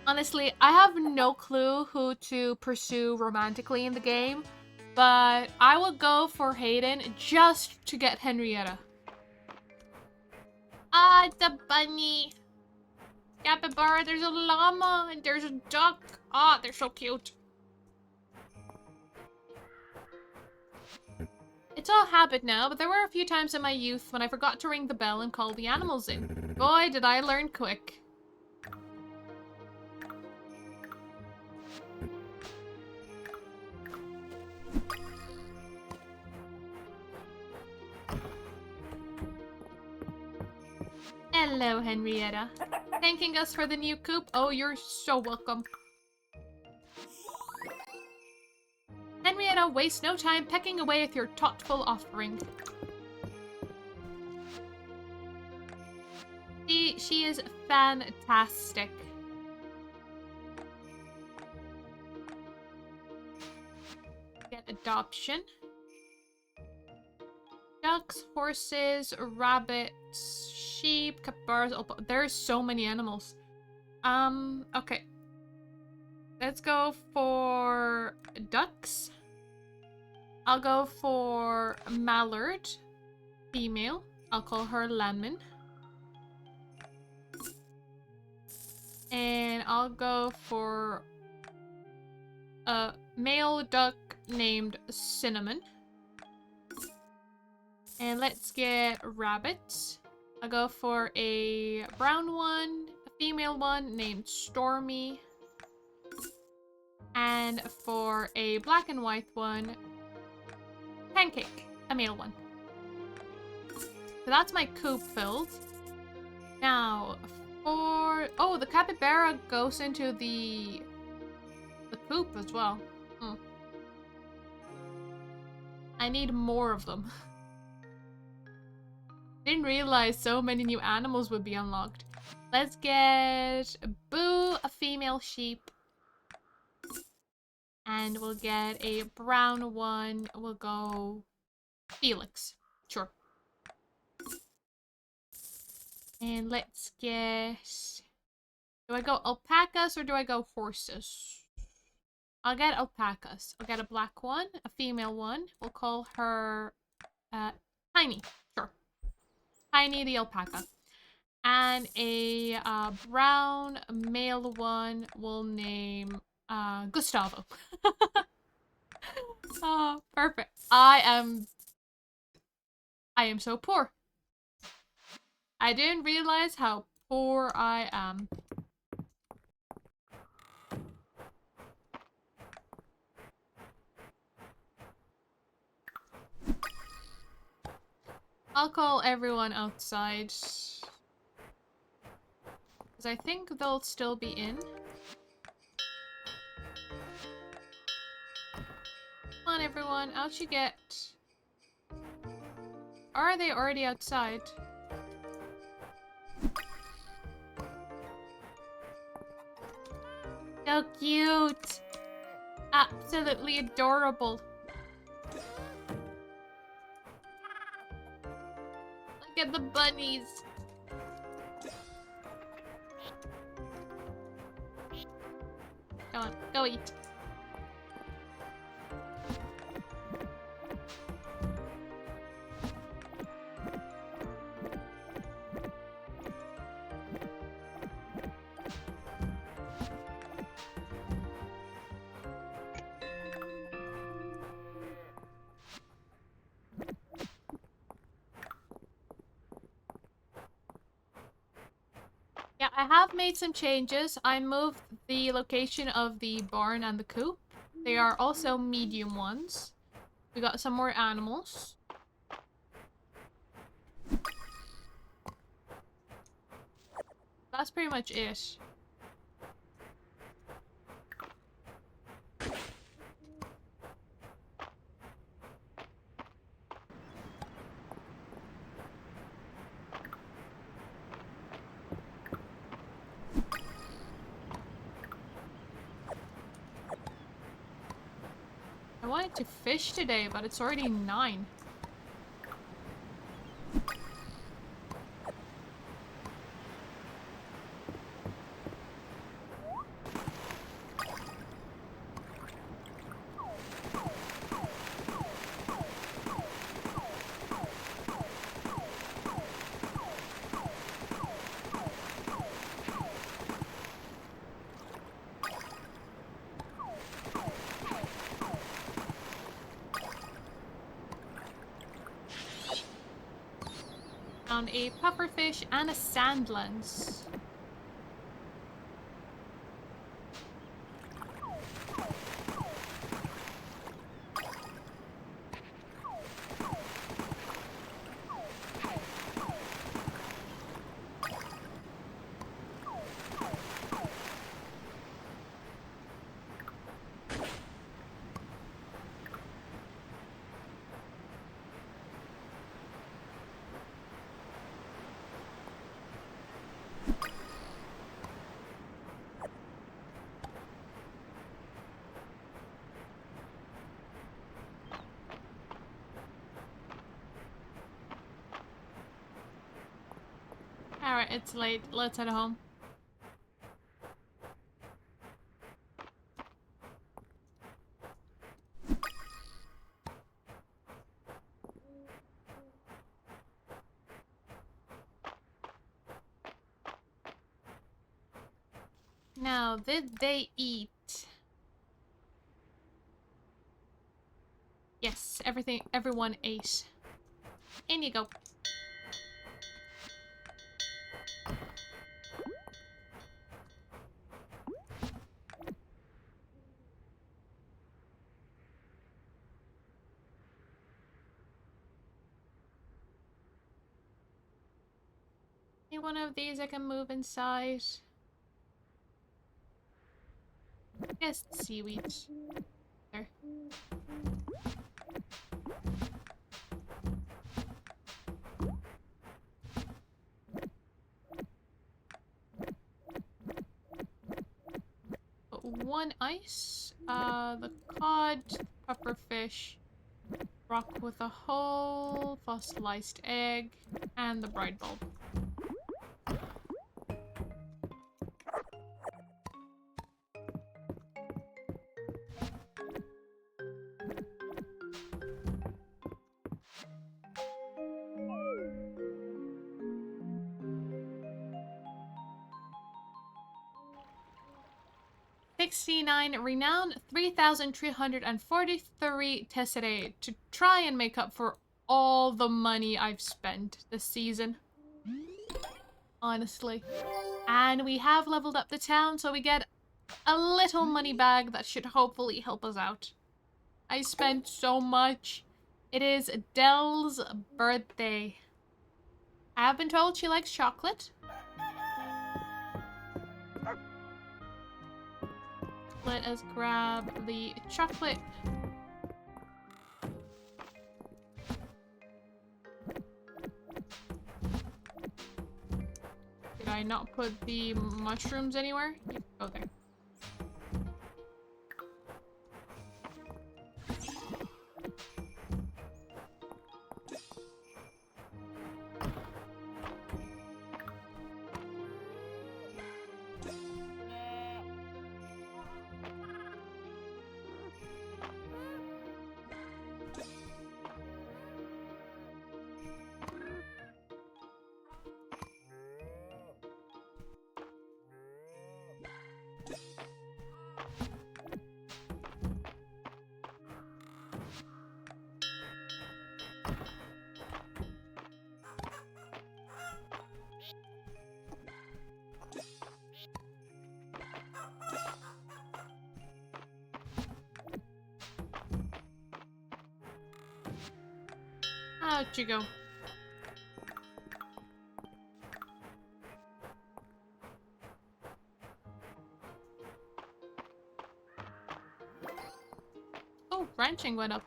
Honestly, I have no clue who to pursue romantically in the game. But I will go for Hayden just to get Henrietta. Ah, it's a bunny. Capybara, there's a llama, and there's a duck. Ah, they're so cute. It's all habit now, but there were a few times in my youth when I forgot to ring the bell and call the animals in. Boy, did I learn quick. Hello, Henrietta. Thanking us for the new coop? Oh, you're so welcome. Henrietta, waste no time pecking away at your thoughtful offering. She is fantastic. Get adoption. Ducks, horses, rabbits, sheep, capybaras. Oh, there's so many animals. Okay. Let's go for ducks. I'll go for mallard, female. I'll call her Lemon. And I'll go for a male duck named Cinnamon. And let's get rabbits. I'll go for a brown one, a female one named Stormy. And for a black and white one, Pancake, a male one. So that's my coop filled. Now, for... Oh, the capybara goes into the coop as well. I need more of them. Didn't realize so many new animals would be unlocked. Let's get Boo, a female sheep. And we'll get a brown one. We'll go Felix. Sure. And let's get... Do I go alpacas or do I go horses? I'll get alpacas. I'll get a black one, a female one. We'll call her Tiny. Sure. Tiny the alpaca. And a brown male one we'll name Gustavo. Oh, perfect. I am so poor. I didn't realize how poor I am. I'll call everyone outside. Because I think they'll still be in. Come on, everyone. Out you get. Or are they already outside? So cute! Absolutely adorable. Look at the bunnies. Go on, go eat. Yeah, I have made some changes. I moved the location of the barn and the coop. They are also medium ones. We got some more animals. That's pretty much it. I wanted to fish today, but it's already 9. Found a pufferfish and a sand lens. Alright, it's late. Let's head home. Now, did they eat? Yes, everyone ate. In you go. Any one of these I can move inside. Yes, seaweed. There. One ice, the cod, pufferfish, rock with a hole, fossilized egg, and the bride bulb. $69 renown, 3,343 tesserae to try and make up for all the money I've spent this season. Honestly. And we have leveled up the town, so we get a little money bag that should hopefully help us out. I spent so much. It is Dell's birthday. I have been told she likes chocolate. Let us grab the chocolate. Did I not put the mushrooms anywhere? Oh, there. Out you go. Oh, ranching went up.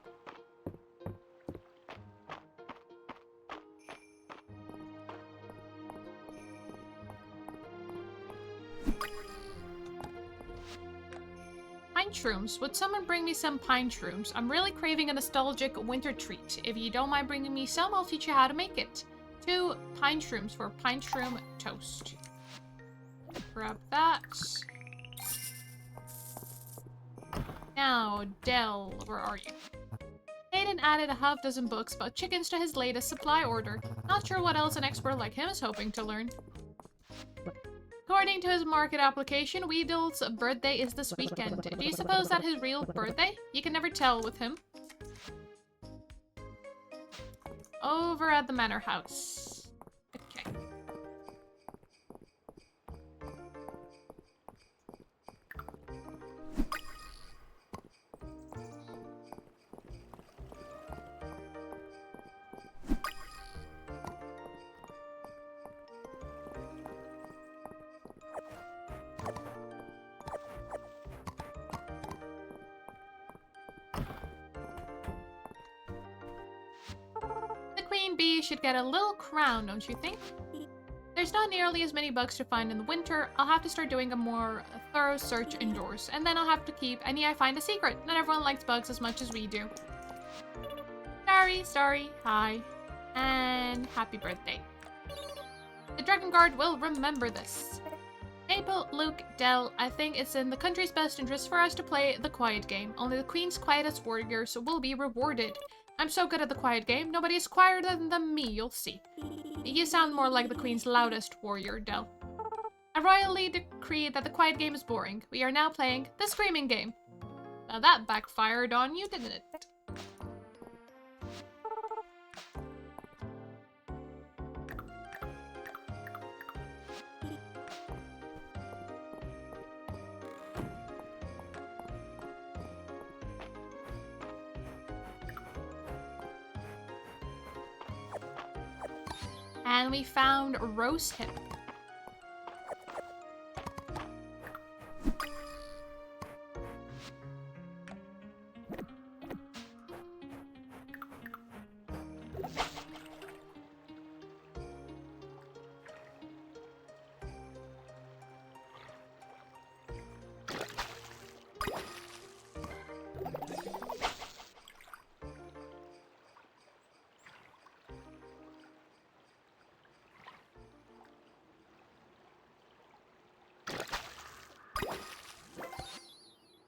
Pine shrooms. Would someone bring me some pine shrooms? I'm really craving a nostalgic winter treat. If you don't mind bringing me some, I'll teach you how to make it. 2 pine shrooms for pine shroom toast. Grab that. Now, Dell, where are you? Hayden added a half dozen books about chickens to his latest supply order. Not sure what else an expert like him is hoping to learn. According to his market application, Weedle's birthday is this weekend. Do you suppose that's his real birthday? You can never tell with him. Over at the manor house. bee should get a little crown, don't you think? There's not nearly as many bugs to find in the winter. I'll have to start doing a more thorough search indoors, and then I'll have to keep any I find a secret. Not everyone likes bugs as much as we do. Sorry, hi. And happy birthday. The Dragon Guard will remember this. Maple, Luke, Dell, I think it's in the country's best interest for us to play the quiet game. Only the Queen's quietest warriors will be rewarded. I'm so good at the quiet game, nobody is quieter than me, you'll see. You sound more like the Queen's loudest warrior, Dell. I royally decree that the quiet game is boring. We are now playing the screaming game. Now that backfired on you, didn't it? And we found Rose Hip.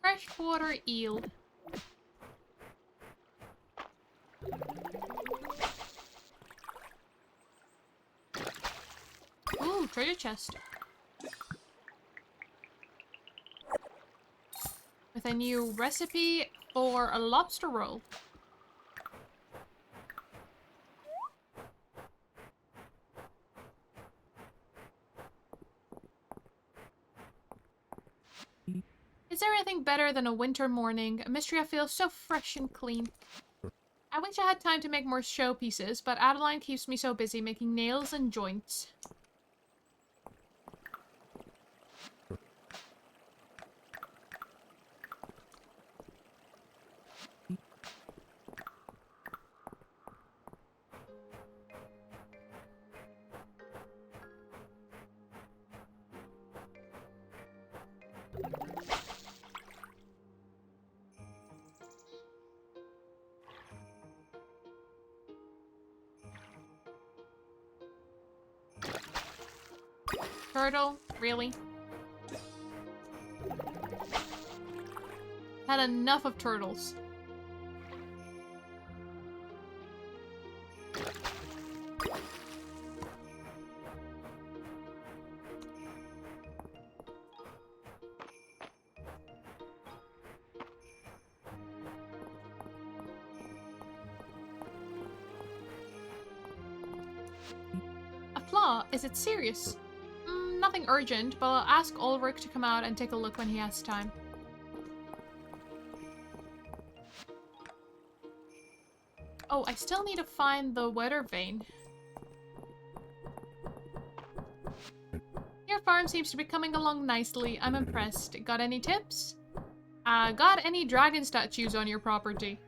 Freshwater eel. Ooh, treasure chest. With a new recipe for a lobster roll. Is there anything better than a winter morning? Mistria feels so fresh and clean. I wish I had time to make more showpieces, but Adeline keeps me so busy making nails and joints. Turtle? Really? Had enough of turtles. A flaw? Is it serious? Nothing urgent, but I'll ask Ulrich to come out and take a look when he has time. Oh, I still need to find the weather vane. Your farm seems to be coming along nicely. I'm impressed. Got any tips? Got any dragon statues on your property?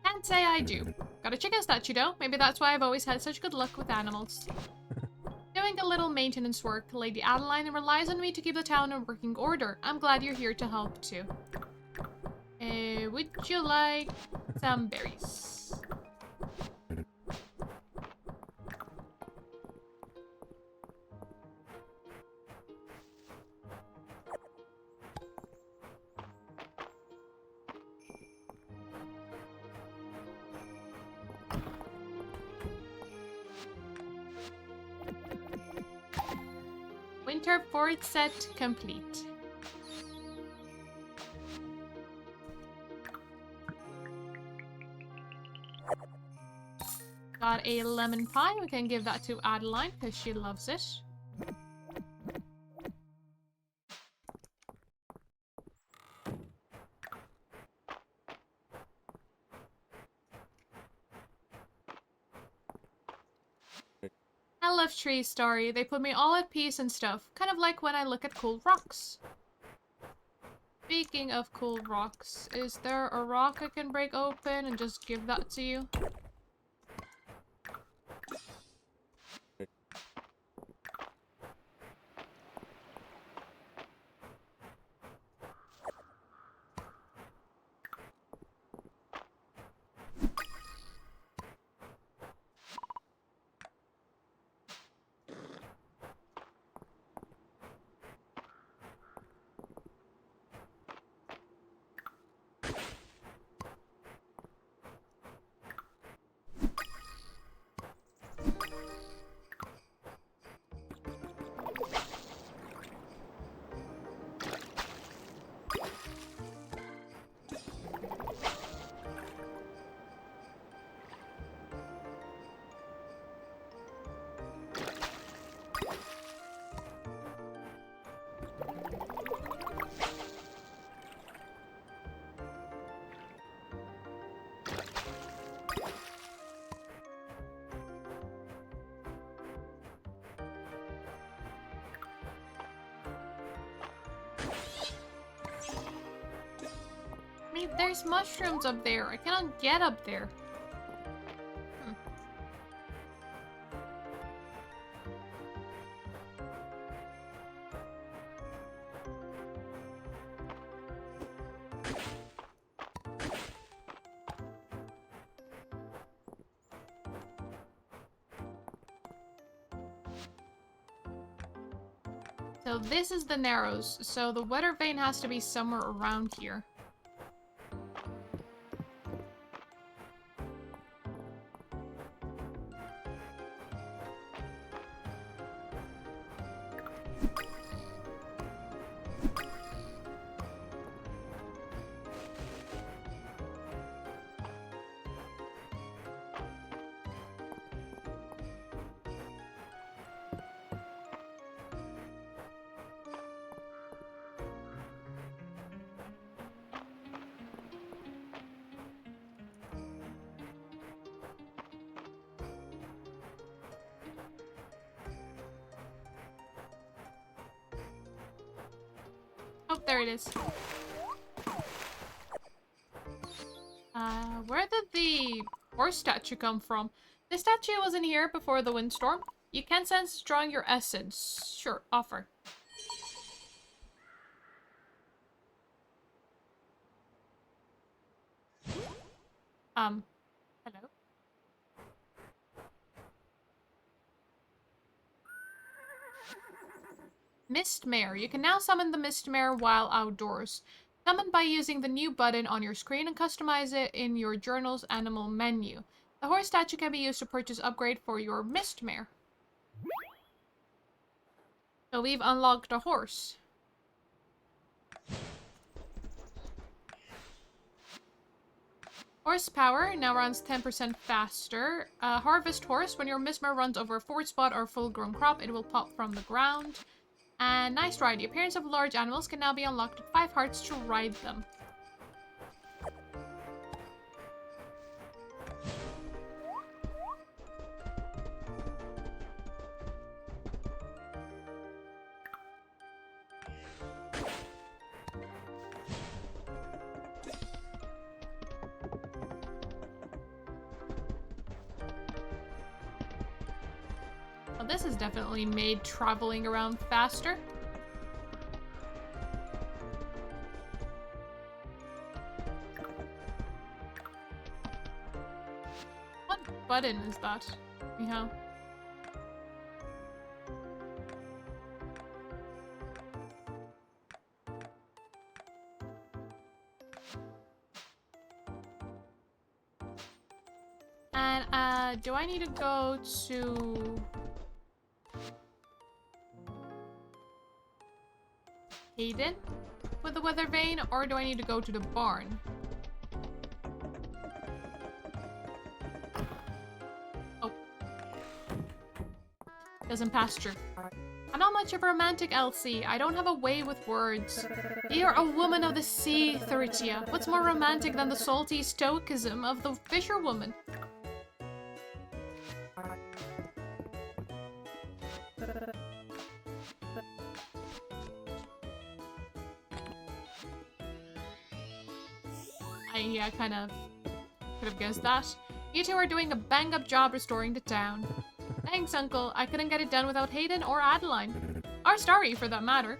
Can't say I do. Got a chicken statue though. Maybe that's why I've always had such good luck with animals. Doing a little maintenance work. Lady Adeline relies on me to keep the town in working order. I'm glad you're here to help too. Would you like some berries? Winter fort set complete. Got a lemon pie. We can give that to Adeline because she loves it. I love Tree's story. They put me all at peace and stuff. Kind of like when I look at cool rocks. Speaking of cool rocks, is there a rock I can break open and just give that to you? There's mushrooms up there. I cannot get up there. So this is the Narrows, so the weather vane has to be somewhere around here. Oh, there it is. Where did the horse statue come from? The statue wasn't here before the windstorm. You can sense it's drawing your essence. Sure, offer. Hello? Mistmare. You can now summon the Mistmare while outdoors. Summon by using the new button on your screen and customize it in your journal's animal menu. The horse statue can be used to purchase upgrade for your Mistmare. So we've unlocked a horse. Horsepower now runs 10% faster. Harvest horse. When your Mistmare runs over a forward spot or full-grown crop, it will pop from the ground. And nice ride. The appearance of large animals can now be unlocked at 5 hearts to ride them. Well, this has definitely made traveling around faster. What button is that? Yeah. And, do I need to go to... Hayden with the weather vane, or do I need to go to the barn? Oh. Doesn't pasture. I'm not much of a romantic, Elsie. I don't have a way with words. You're a woman of the sea, Theritia. What's more romantic than the salty stoicism of the fisherwoman? I kind of could have guessed that. You two are doing a bang-up job restoring the town. Thanks, Uncle. I couldn't get it done without Hayden or Adeline. Or Starry, for that matter.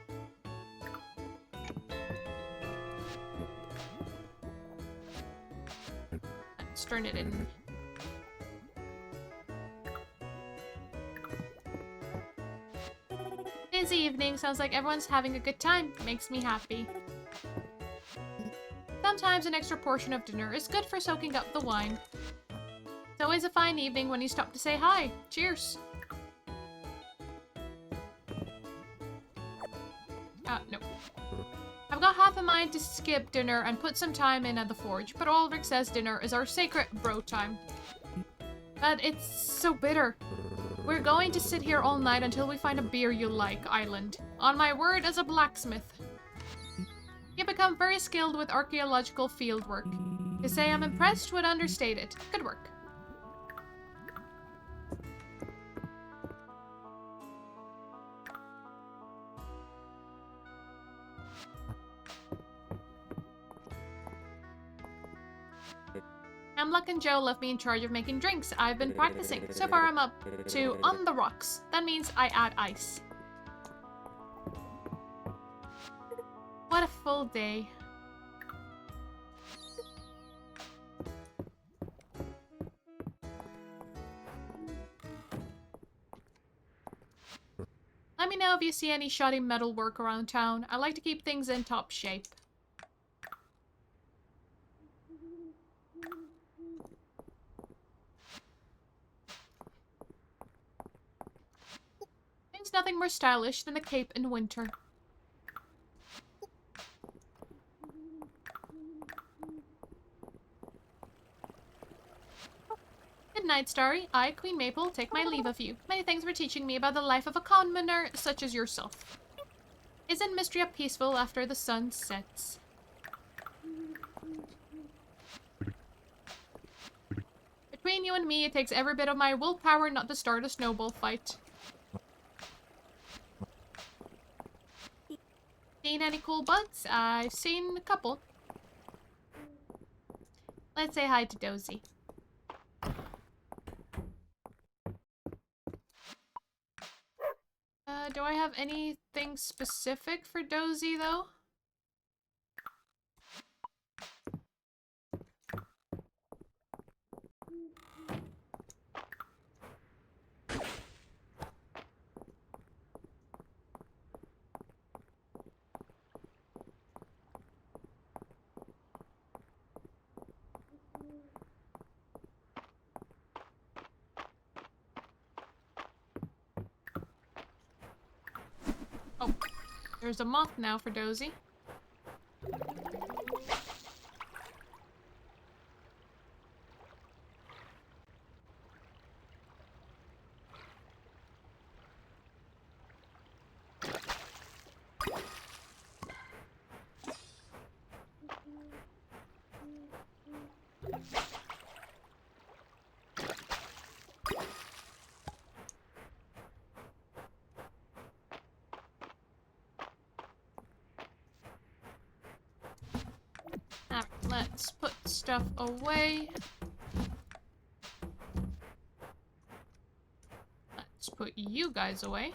Let's turn it in. Busy evening. Sounds like everyone's having a good time. Makes me happy. Sometimes an extra portion of dinner is good for soaking up the wine. It's always a fine evening when you stop to say hi. Cheers! No. I've got half a mind to skip dinner and put some time in at the forge, but Ulrich says dinner is our sacred bro time. But it's so bitter. We're going to sit here all night until we find a beer you like, Island. On my word as a blacksmith. You've become very skilled with archaeological fieldwork. To say I'm impressed would understate it. Good work. Hemlock and Joe left me in charge of making drinks. I've been practicing. So far I'm up to on the rocks. That means I add ice. What a full day. Let me know if you see any shoddy metal work around town. I like to keep things in top shape. There's nothing more stylish than a cape in winter. Good night, Starry. I, Queen Maple, take my leave of you. Many thanks for teaching me about the life of a commoner such as yourself. Isn't Mistria peaceful after the sun sets? Between you and me, it takes every bit of my willpower not to start a snowball fight. Seen any cool bugs? I've seen a couple. Let's say hi to Dozy. Do I have anything specific for Dozy, though? Oh, there's a moth now for Dozy. Alright, let's put stuff away. Let's put you guys away.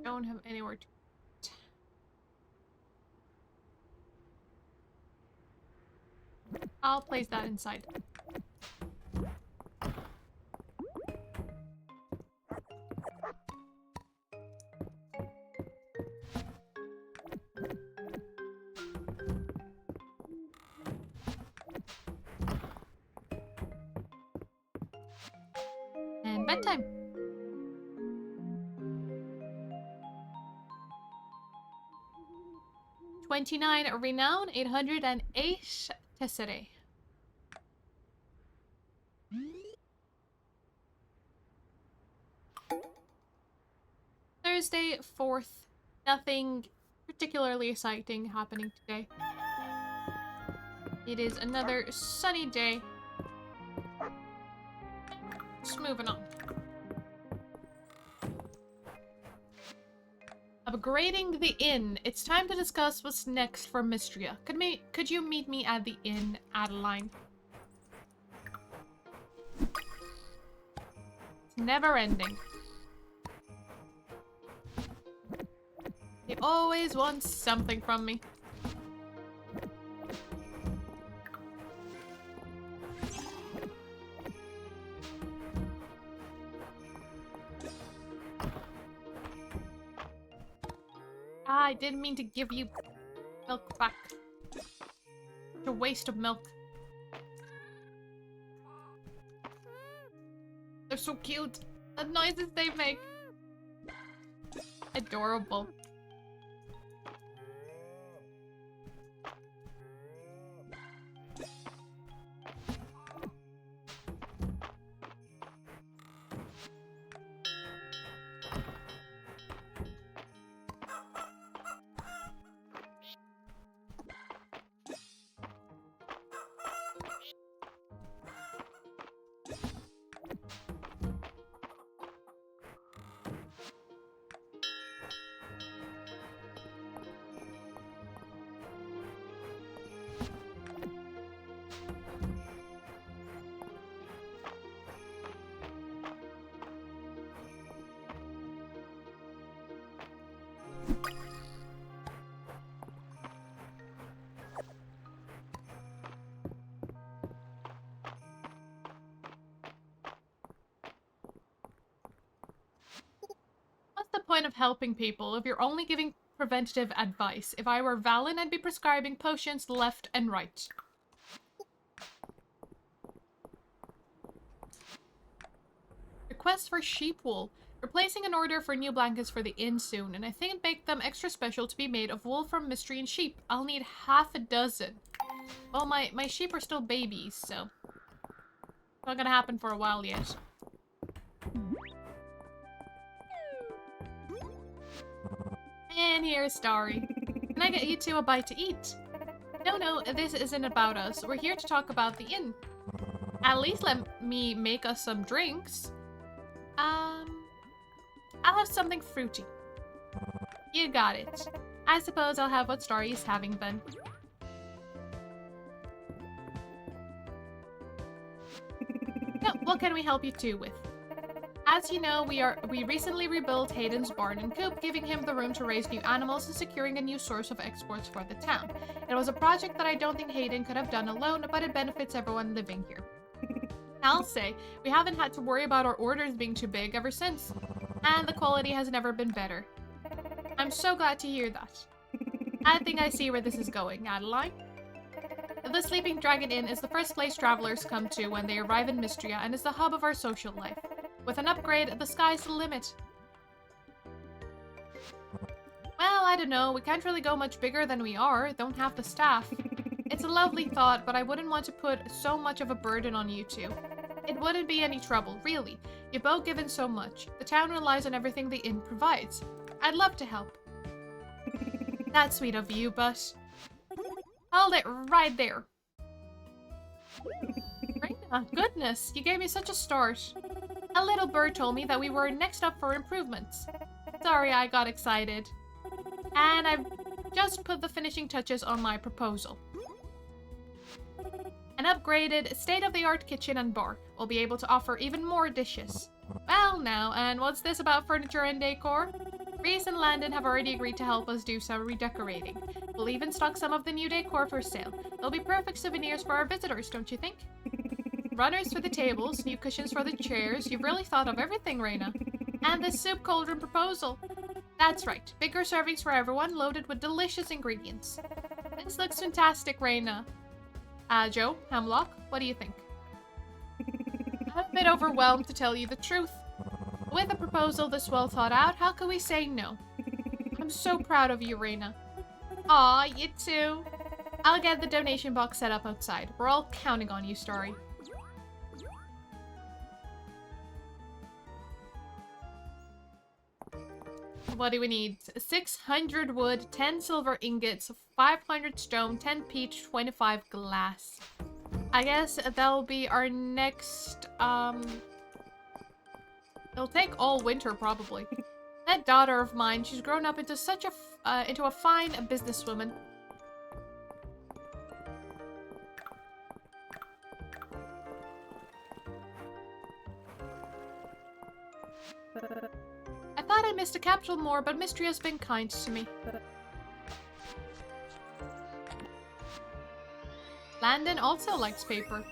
Don't have anywhere to... I'll place that inside. And bedtime. $29 renown, 808 tesserae. Thursday, 4th. Nothing particularly exciting happening today. It is another sunny day. Just moving on. Upgrading the inn. It's time to discuss what's next for Mistria. Could you meet me at the inn, Adeline? It's never ending. He always wants something from me. I didn't mean to give you milk back. Such a waste of milk. They're so cute. The noises they make. Adorable. point of helping people if you're only giving preventative advice? If I were Valen, I'd be prescribing potions left and right. Request for sheep wool. We're placing an order for new blankets for the inn soon, and I think it'd make them extra special to be made of wool from Mistrian sheep. I'll need half a dozen. Well, my sheep are still babies, so... not gonna happen for a while yet. And here's Starry. Can I get you two a bite to eat? No, this isn't about us. We're here to talk about the inn. At least let me make us some drinks. I'll have something fruity. You got it. I suppose I'll have what Starry is having then. So, what can we help you two with? As you know, we recently rebuilt Hayden's barn and coop, giving him the room to raise new animals and securing a new source of exports for the town. It was a project that I don't think Hayden could have done alone, but it benefits everyone living here. I'll say, we haven't had to worry about our orders being too big ever since, and the quality has never been better. I'm so glad to hear that. I think I see where this is going, Adeline. The Sleeping Dragon Inn is the first place travelers come to when they arrive in Mistria and is the hub of our social life. With an upgrade, the sky's the limit. Well, I don't know. We can't really go much bigger than we are. Don't have the staff. It's a lovely thought, but I wouldn't want to put so much of a burden on you two. It wouldn't be any trouble, really. You've both given so much. The town relies on everything the inn provides. I'd love to help. That's sweet of you, but... hold it right there. Reina, goodness, you gave me such a start. A little bird told me that we were next up for improvements. Sorry I got excited. And I've just put the finishing touches on my proposal. An upgraded, state-of-the-art kitchen and bar will be able to offer even more dishes. Well now, and what's this about furniture and decor? Reese and Landon have already agreed to help us do some redecorating. We'll even stock some of the new decor for sale. They'll be perfect souvenirs for our visitors, don't you think? Runners for the tables, new cushions for the chairs. You've really thought of everything, Reina. And the soup cauldron proposal. That's right, bigger servings for everyone, loaded with delicious ingredients. This looks fantastic, Reina. Joe, Hemlock, what do you think? I'm a bit overwhelmed, to tell you the truth. With a proposal this well thought out, how could we say no? I'm so proud of you, Reina. Aw, you too. I'll get the donation box set up outside. We're all counting on you, Starry. What do we need? 600 wood, 10 silver ingots, 500 stone, 10 peach, 25 glass. I guess that'll be our next, it'll take all winter, probably. That daughter of mine, she's grown up into such a, into a fine businesswoman. I thought I missed a capital more, but Mistria's been kind to me. Landon also likes paper.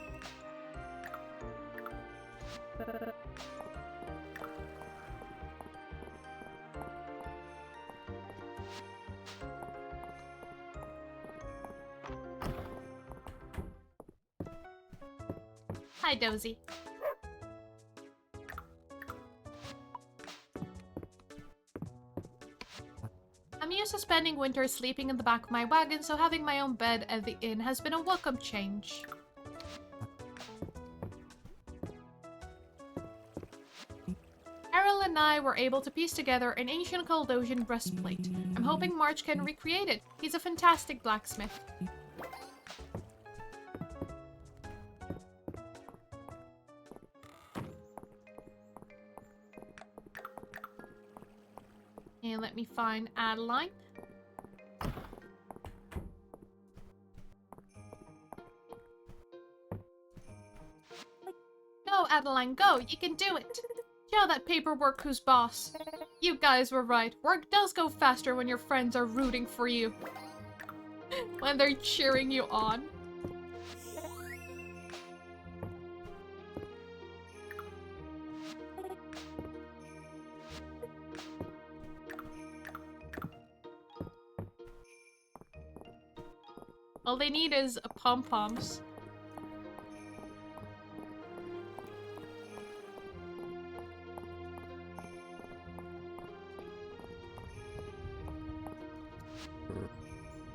Hi, Dozy. I'm used to spending winter sleeping in the back of my wagon, so having my own bed at the inn has been a welcome change. Errol and I were able to piece together an ancient Caldosian breastplate. I'm hoping March can recreate it. He's a fantastic blacksmith. And let me find Adeline. Go, Adeline, go! You can do it! Show that paperwork who's boss. You guys were right. Work does go faster when your friends are rooting for you. When they're cheering you on. All they need is pom-poms.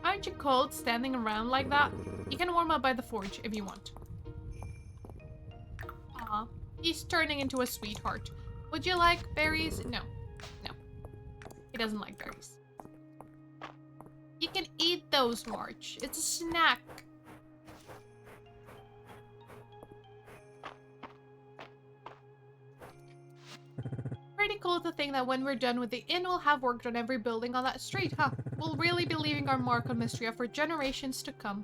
Aren't you cold standing around like that? You can warm up by the forge if you want. Aw, he's turning into a sweetheart. Would you like berries? No. No. He doesn't like berries. You can eat those, March. It's a snack. Pretty cool to think that when we're done with the inn, we'll have worked on every building on that street, huh? We'll really be leaving our mark on Mistria for generations to come.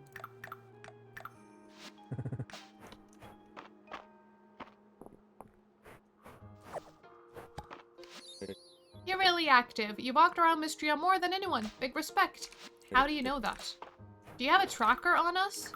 You're really active. You walked around Mistria more than anyone. Big respect. How do you know that? Do you have a tracker on us?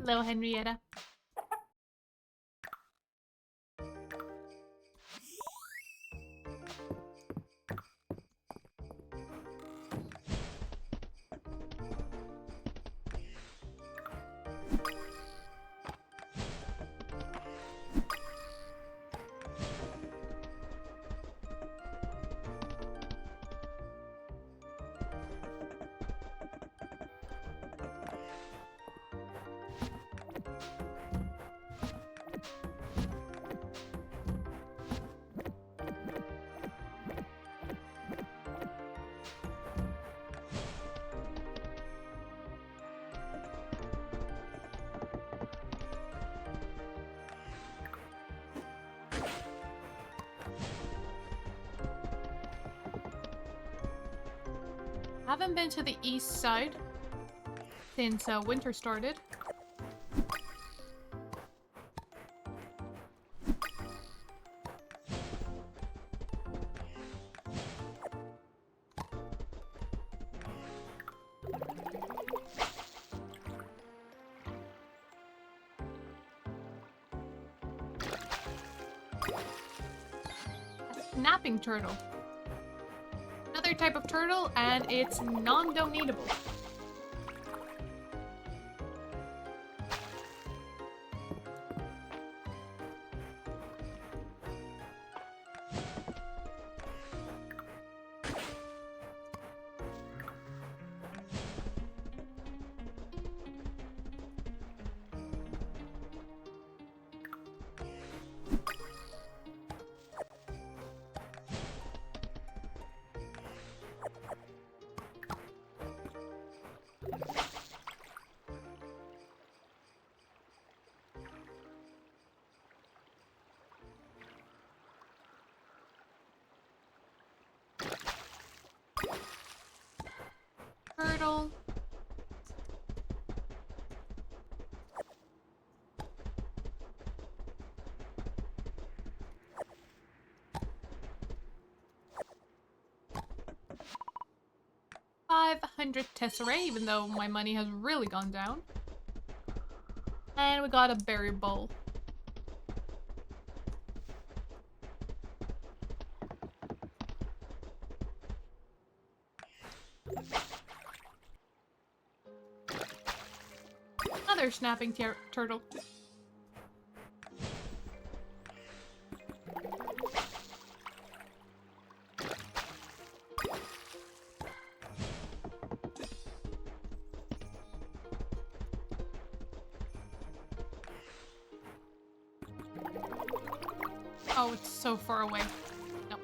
Hello, Henrietta. Haven't been to the east side since winter started. A snapping turtle. Another type of turtle, and it's non-donatable. Turtle. $500 tesserae, even though my money has really gone down. And we got a berry bowl. Another snapping turtle. Oh, it's so far away. No.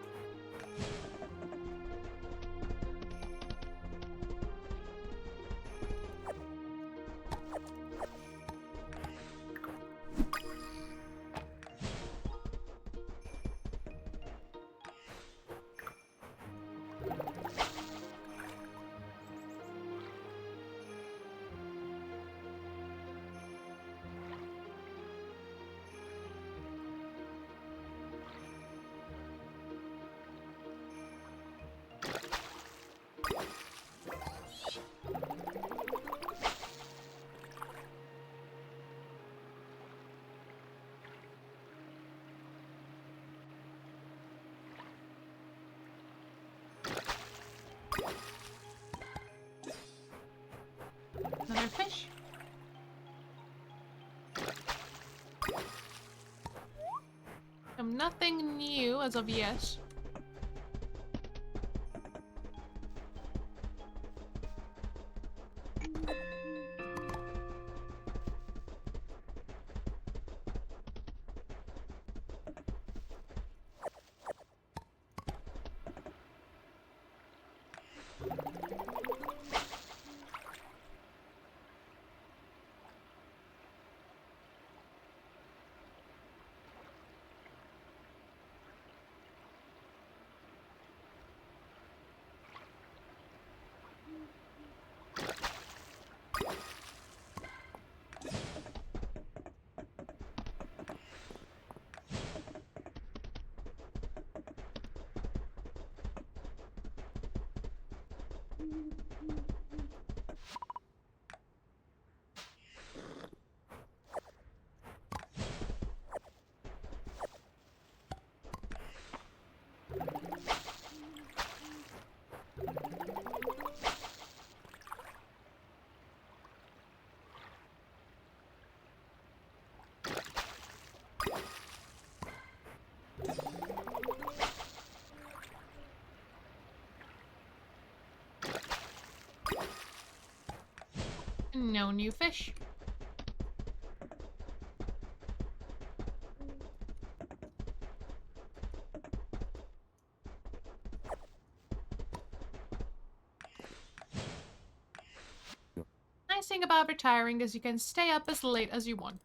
Another fish. Nothing new as of yet. No new fish. Nice thing about retiring is you can stay up as late as you want.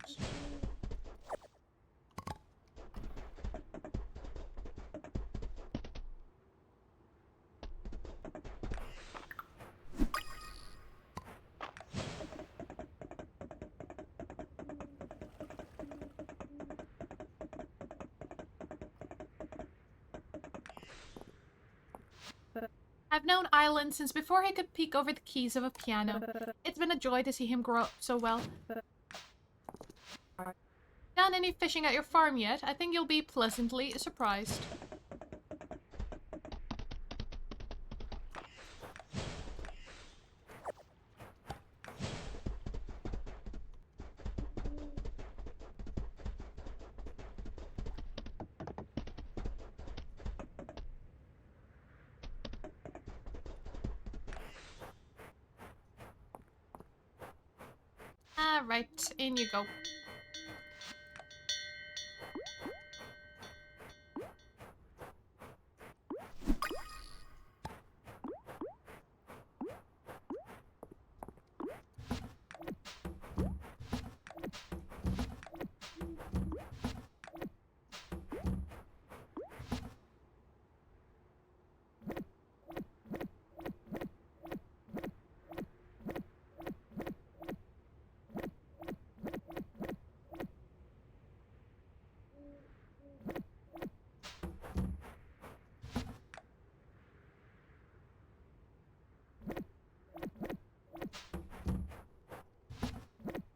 I've known Island since before he could peek over the keys of a piano. It's been a joy to see him grow up so well. Done any fishing at your farm yet? I think you'll be pleasantly surprised. Right, in you go.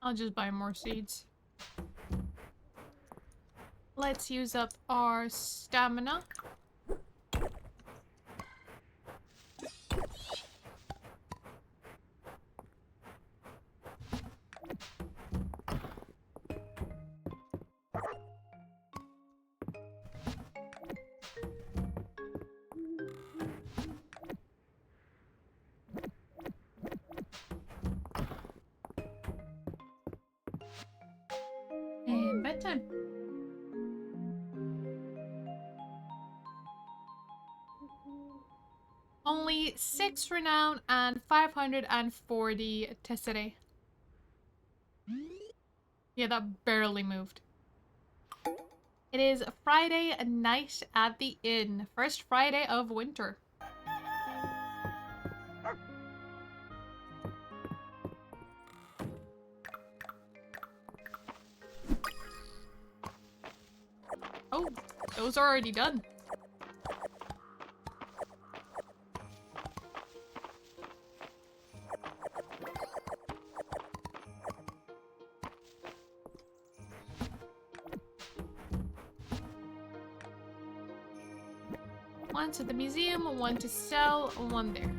I'll just buy more seeds. Let's use up our stamina. And bedtime. 6 renown and 540 tesserae. Yeah, that barely moved. It is Friday night at the inn. First Friday of winter. Oh, those are already done. One to the museum, one to sell, one there.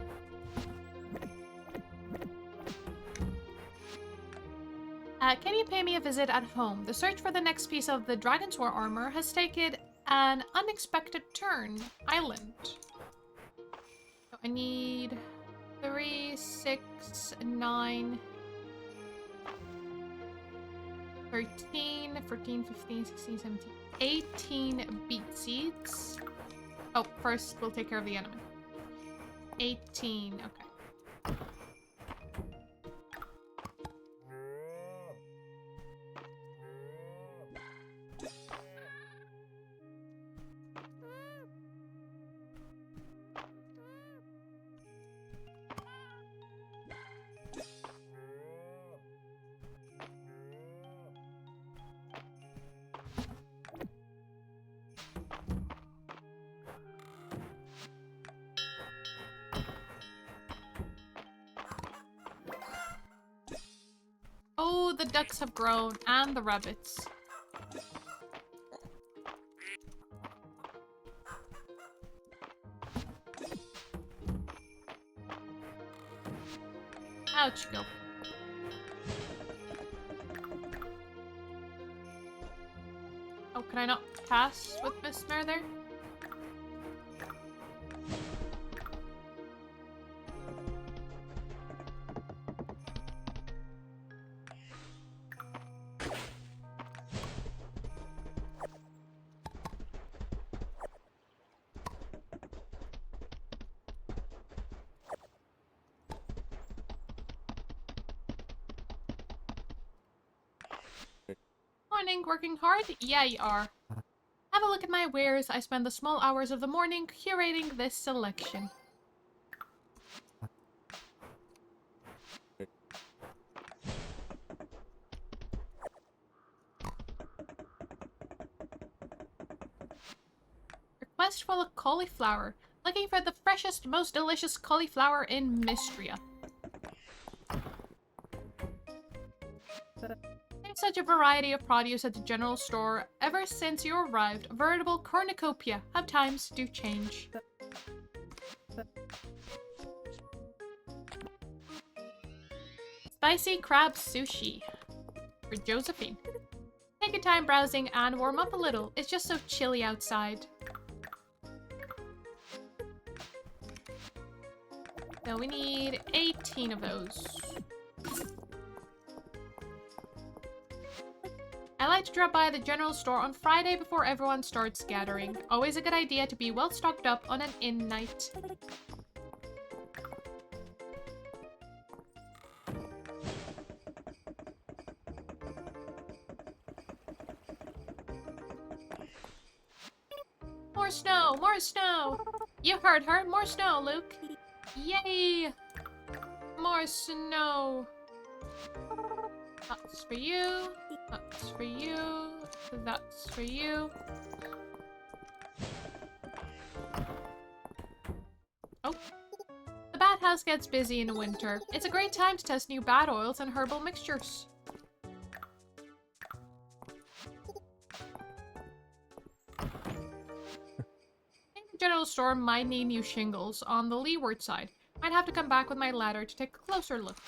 Can you pay me a visit at home? The search for the next piece of the Dragon's War armor has taken an unexpected turn. Island. So I need 3, 6, 9, 13, 14, 15, 16, 17, 18 beet seeds. Oh, first we'll take care of the enemy. 18, okay. Oh, the ducks have grown, and the rabbits. Ouch, go. Oh, can I not pass with Mistria there? Morning, working hard? Yeah, you are. Have a look at my wares. I spend the small hours of the morning curating this selection. Request for the cauliflower. Looking for the freshest, most delicious cauliflower in Mistria. There's such a variety of produce at the general store. Ever since you arrived, a veritable cornucopia. How times do change. Spicy crab sushi. For Josephine. Take your time browsing and warm up a little. It's just so chilly outside. So we need 18 of those. I like to drop by the general store on Friday before everyone starts gathering. Always a good idea to be well stocked up on an inn night. More snow! More snow! You heard her! More snow, Luke! Yay! More snow! That's for you. That's for you. That's for you. Oh. The bathhouse gets busy in the winter. It's a great time to test new bath oils and herbal mixtures. The general store might need new shingles on the leeward side. Might have to come back with my ladder to take a closer look.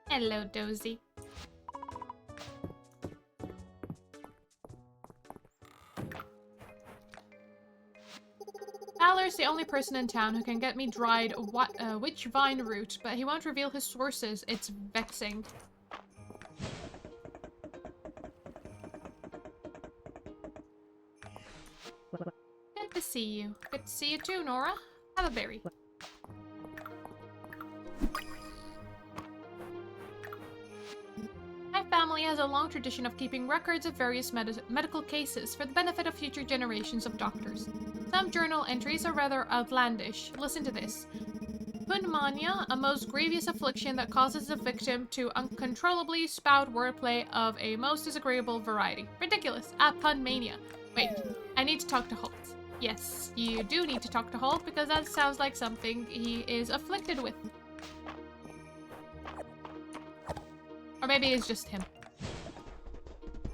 Hello, Dozy. Fowler's the only person in town who can get me dried witch vine root, but he won't reveal his sources. It's vexing. see you. Good to see you too, Nora. Have a berry. My family has a long tradition of keeping records of various medical cases for the benefit of future generations of doctors. Some journal entries are rather outlandish. Listen to this. Pneumonia, a most grievous affliction that causes the victim to uncontrollably spout wordplay of a most disagreeable variety. Ridiculous. Pun mania. Wait, I need to talk to Holt. Yes, you do need to talk to Holt because that sounds like something he is afflicted with. Or maybe it's just him.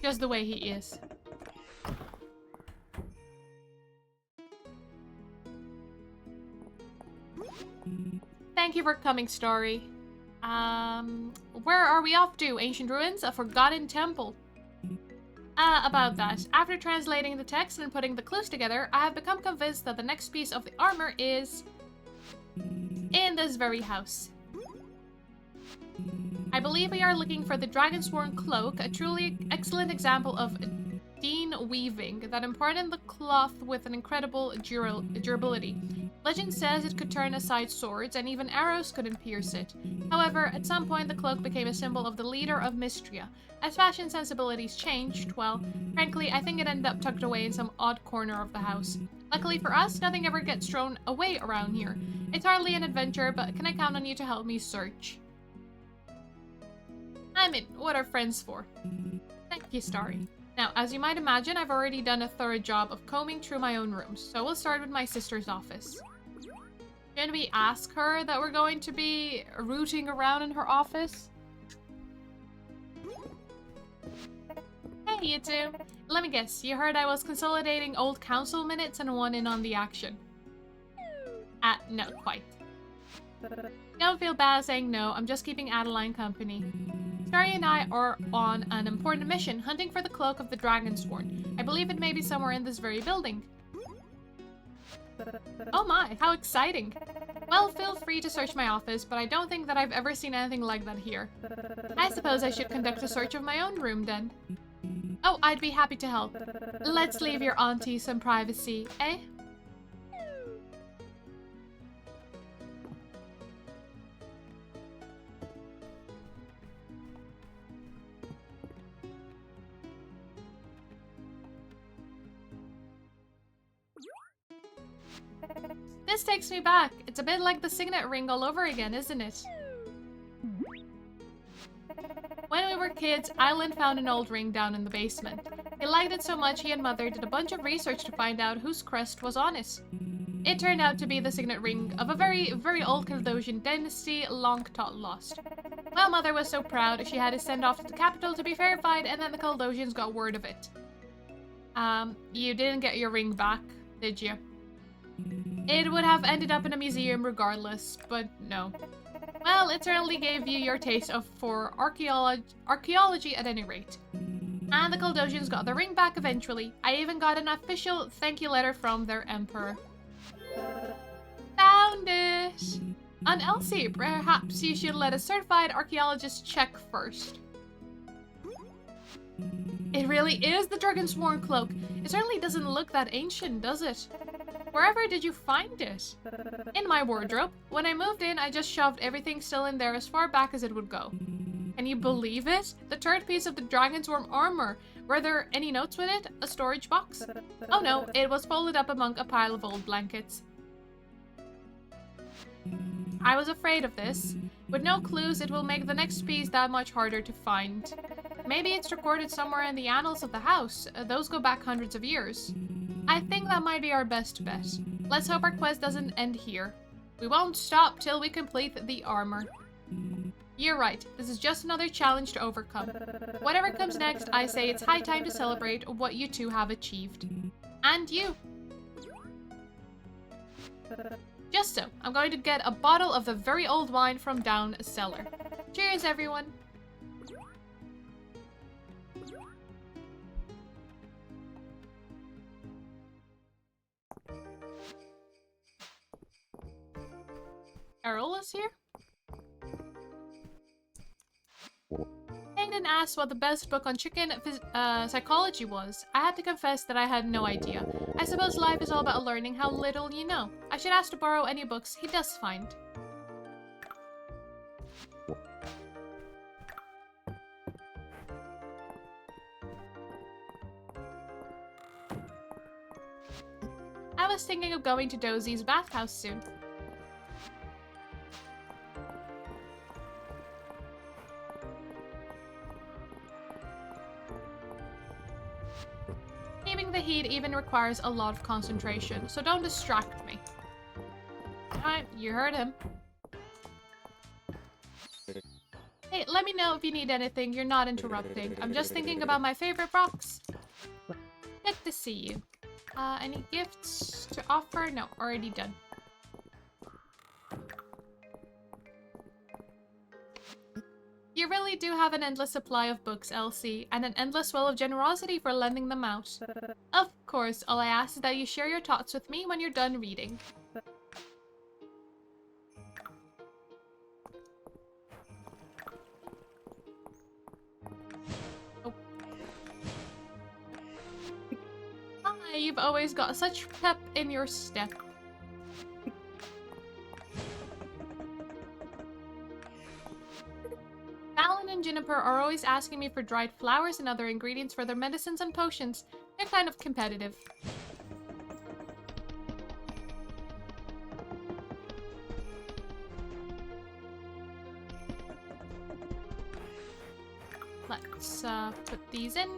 Just the way he is. Thank you for coming, Story. Where are we off to? Ancient ruins? A forgotten temple. About that. After translating the text and putting the clues together, I have become convinced that the next piece of the armor is in this very house. I believe we are looking for the Dragonsworn Cloak, a truly excellent example of Dean weaving that imparted the cloth with an incredible durability. Legend says it could turn aside swords, and even arrows couldn't pierce it. However, at some point the cloak became a symbol of the leader of Mistria. As fashion sensibilities changed, well, frankly, I think it ended up tucked away in some odd corner of the house. Luckily for us, nothing ever gets thrown away around here. It's hardly an adventure, but can I count on you to help me search? I'm in. What are friends for? Thank you, Starry. Now, as you might imagine, I've already done a thorough job of combing through my own rooms, so we'll start with my sister's office. Shouldn't we ask her that we're going to be rooting around in her office? Hey, you two. Let me guess, you heard I was consolidating old council minutes and want in on the action. No, quite. Don't feel bad saying no, I'm just keeping Adeline company. Starry and I are on an important mission, hunting for the cloak of the Dragonsworn. I believe it may be somewhere in this very building. Oh my, how exciting! Well, feel free to search my office, but I don't think that I've ever seen anything like that here. I suppose I should conduct a search of my own room then. Oh, I'd be happy to help. Let's leave your auntie some privacy, eh? This takes me back. It's a bit like the signet ring all over again, isn't it? When we were kids, Island found an old ring down in the basement. He liked it so much he and Mother did a bunch of research to find out whose crest was on it. It turned out to be the signet ring of a very, very old Caldosian dynasty long thought lost. Well, Mother was so proud she had it sent off to the capital to be verified, and then the Caldosians got word of it. You didn't get your ring back, did you? It would have ended up in a museum regardless, but no. Well, it certainly gave you your taste for archaeology at any rate. And the Caldosians got the ring back eventually. I even got an official thank you letter from their emperor. Found it! And Elsie, perhaps you should let a certified archaeologist check first. It really is the Dragonsworn Cloak. It certainly doesn't look that ancient, does it? Wherever did you find it? In my wardrobe. When I moved in, I just shoved everything still in there as far back as it would go. Can you believe it? The third piece of the Dragonsworn armor. Were there any notes with it? A storage box? Oh no, it was folded up among a pile of old blankets. I was afraid of this. With no clues, it will make the next piece that much harder to find. Maybe it's recorded somewhere in the annals of the house. Those go back hundreds of years. I think that might be our best bet. Let's hope our quest doesn't end here. We won't stop till we complete the armor. You're right, this is just another challenge to overcome. Whatever comes next, I say it's high time to celebrate what you two have achieved. And you! Just so, I'm going to get a bottle of the very old wine from down cellar. Cheers, everyone! Errol is here? Hayden asked what the best book on chicken psychology was. I had to confess that I had no idea. I suppose life is all about learning how little you know. I should ask to borrow any books he does find. I was thinking of going to Dosie's bathhouse soon. Keeping the heat even requires a lot of concentration, so don't distract me. Alright, you heard him. Hey, let me know if you need anything. You're not interrupting. I'm just thinking about my favorite rocks. Good to see you. Any gifts to offer? No, already done. You really do have an endless supply of books, Elsie, and an endless well of generosity for lending them out. Of course, all I ask is that you share your thoughts with me when you're done reading. Oh. Hi, you've always got such pep in your step. Alan and Juniper are always asking me for dried flowers and other ingredients for their medicines and potions. They're kind of competitive. Let's put these in.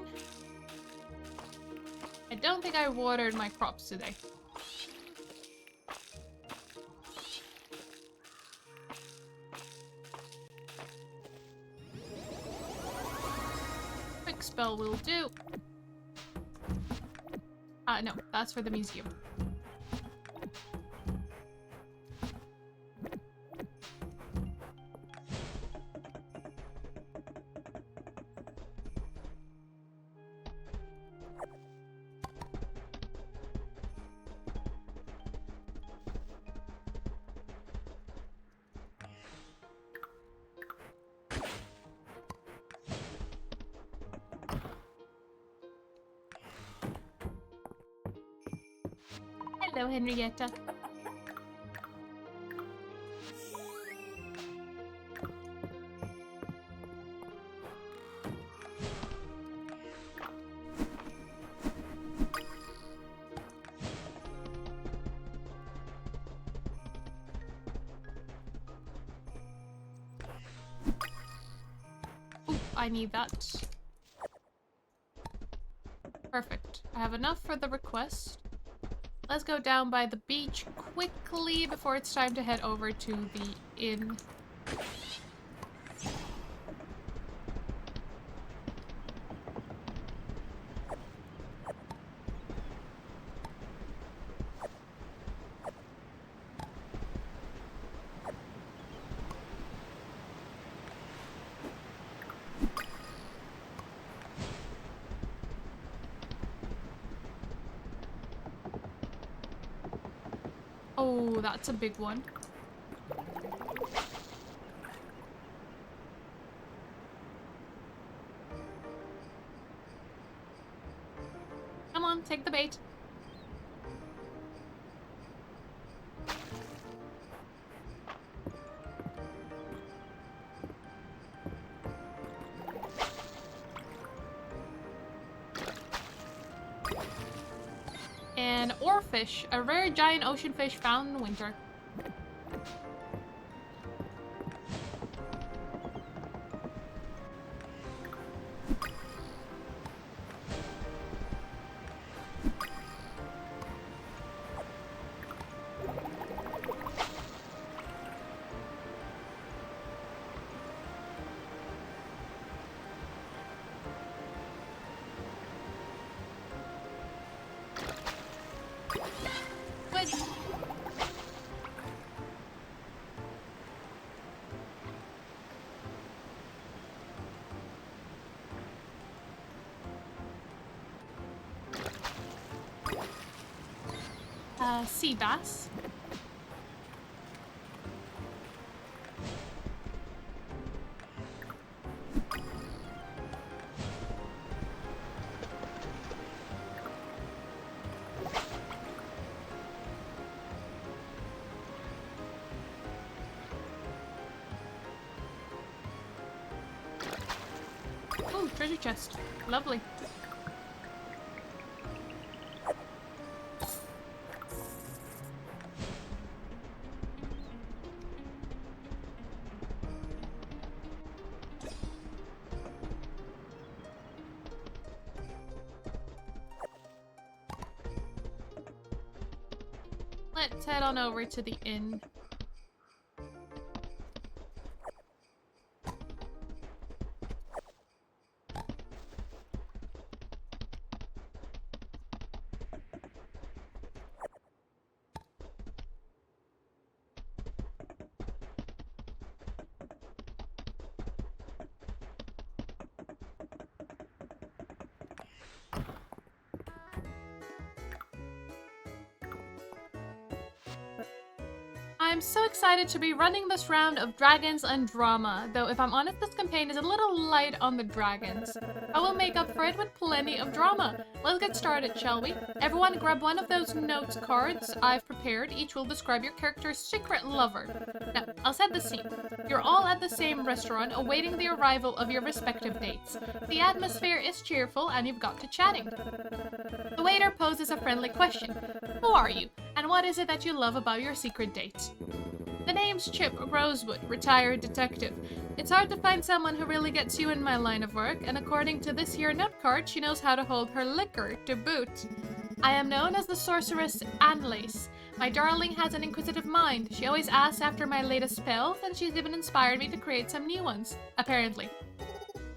I don't think I watered my crops today. Quick spell will do. No, that's for the museum. Hello, Henrietta. Ooh, I need that. Perfect. I have enough for the request. Let's go down by the beach quickly before it's time to head over to the inn. Oh, that's a big one. Come on, take the bait. An oarfish, a rare giant ocean fish found in winter. Sea bass. Treasure chest. Lovely. Let's head on over to the inn. I'm so excited to be running this round of dragons and drama, though if I'm honest, this campaign is a little light on the dragons. I will make up for it with plenty of drama. Let's get started, shall we? Everyone grab one of those notes cards I've prepared. Each will describe your character's secret lover. Now, I'll set the scene. You're all at the same restaurant, awaiting the arrival of your respective dates. The atmosphere is cheerful, and you've got to chatting. The waiter poses a friendly question. Who are you? And what is it that you love about your secret date? The name's Chip Rosewood, retired detective. It's hard to find someone who really gets you in my line of work, and according to this here note card, she knows how to hold her liquor to boot. I am known as the sorceress Anlace. My darling has an inquisitive mind. She always asks after my latest spells, and she's even inspired me to create some new ones, apparently.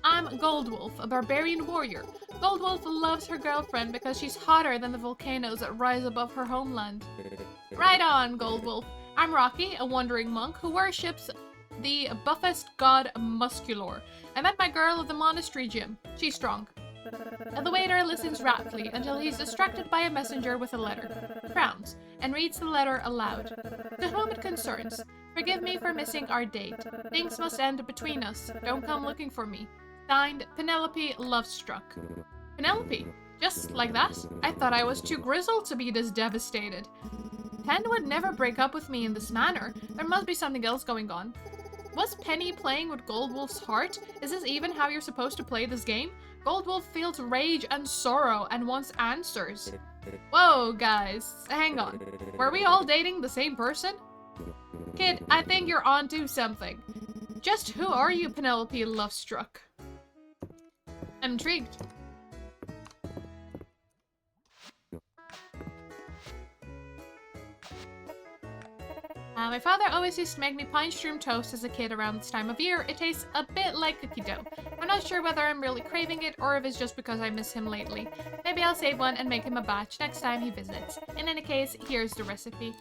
I'm Goldwolf, a barbarian warrior. Goldwolf loves her girlfriend because she's hotter than the volcanoes that rise above her homeland. Right on, Goldwolf. I'm Rocky, a wandering monk who worships the buffest god Musculor. I met my girl at the monastery gym. She's strong. The waiter listens raptly until he's distracted by a messenger with a letter, frowns, and reads the letter aloud. To whom it concerns, forgive me for missing our date. Things must end between us. Don't come looking for me. Signed, Penelope Lovestruck. Penelope? Just like that? I thought I was too grizzled to be this devastated. Pen would never break up with me in this manner. There must be something else going on. Was Penny playing with Goldwolf's heart? Is this even how you're supposed to play this game? Goldwolf feels rage and sorrow and wants answers. Whoa, guys. Hang on. Were we all dating the same person? Kid, I think you're onto something. Just who are you, Penelope Lovestruck? I'm intrigued. My father always used to make me pine stream toast as a kid around this time of year. It tastes a bit like cookie dough. I'm not sure whether I'm really craving it or if it's just because I miss him lately. Maybe I'll save one and make him a batch next time he visits. In any case, here's the recipe.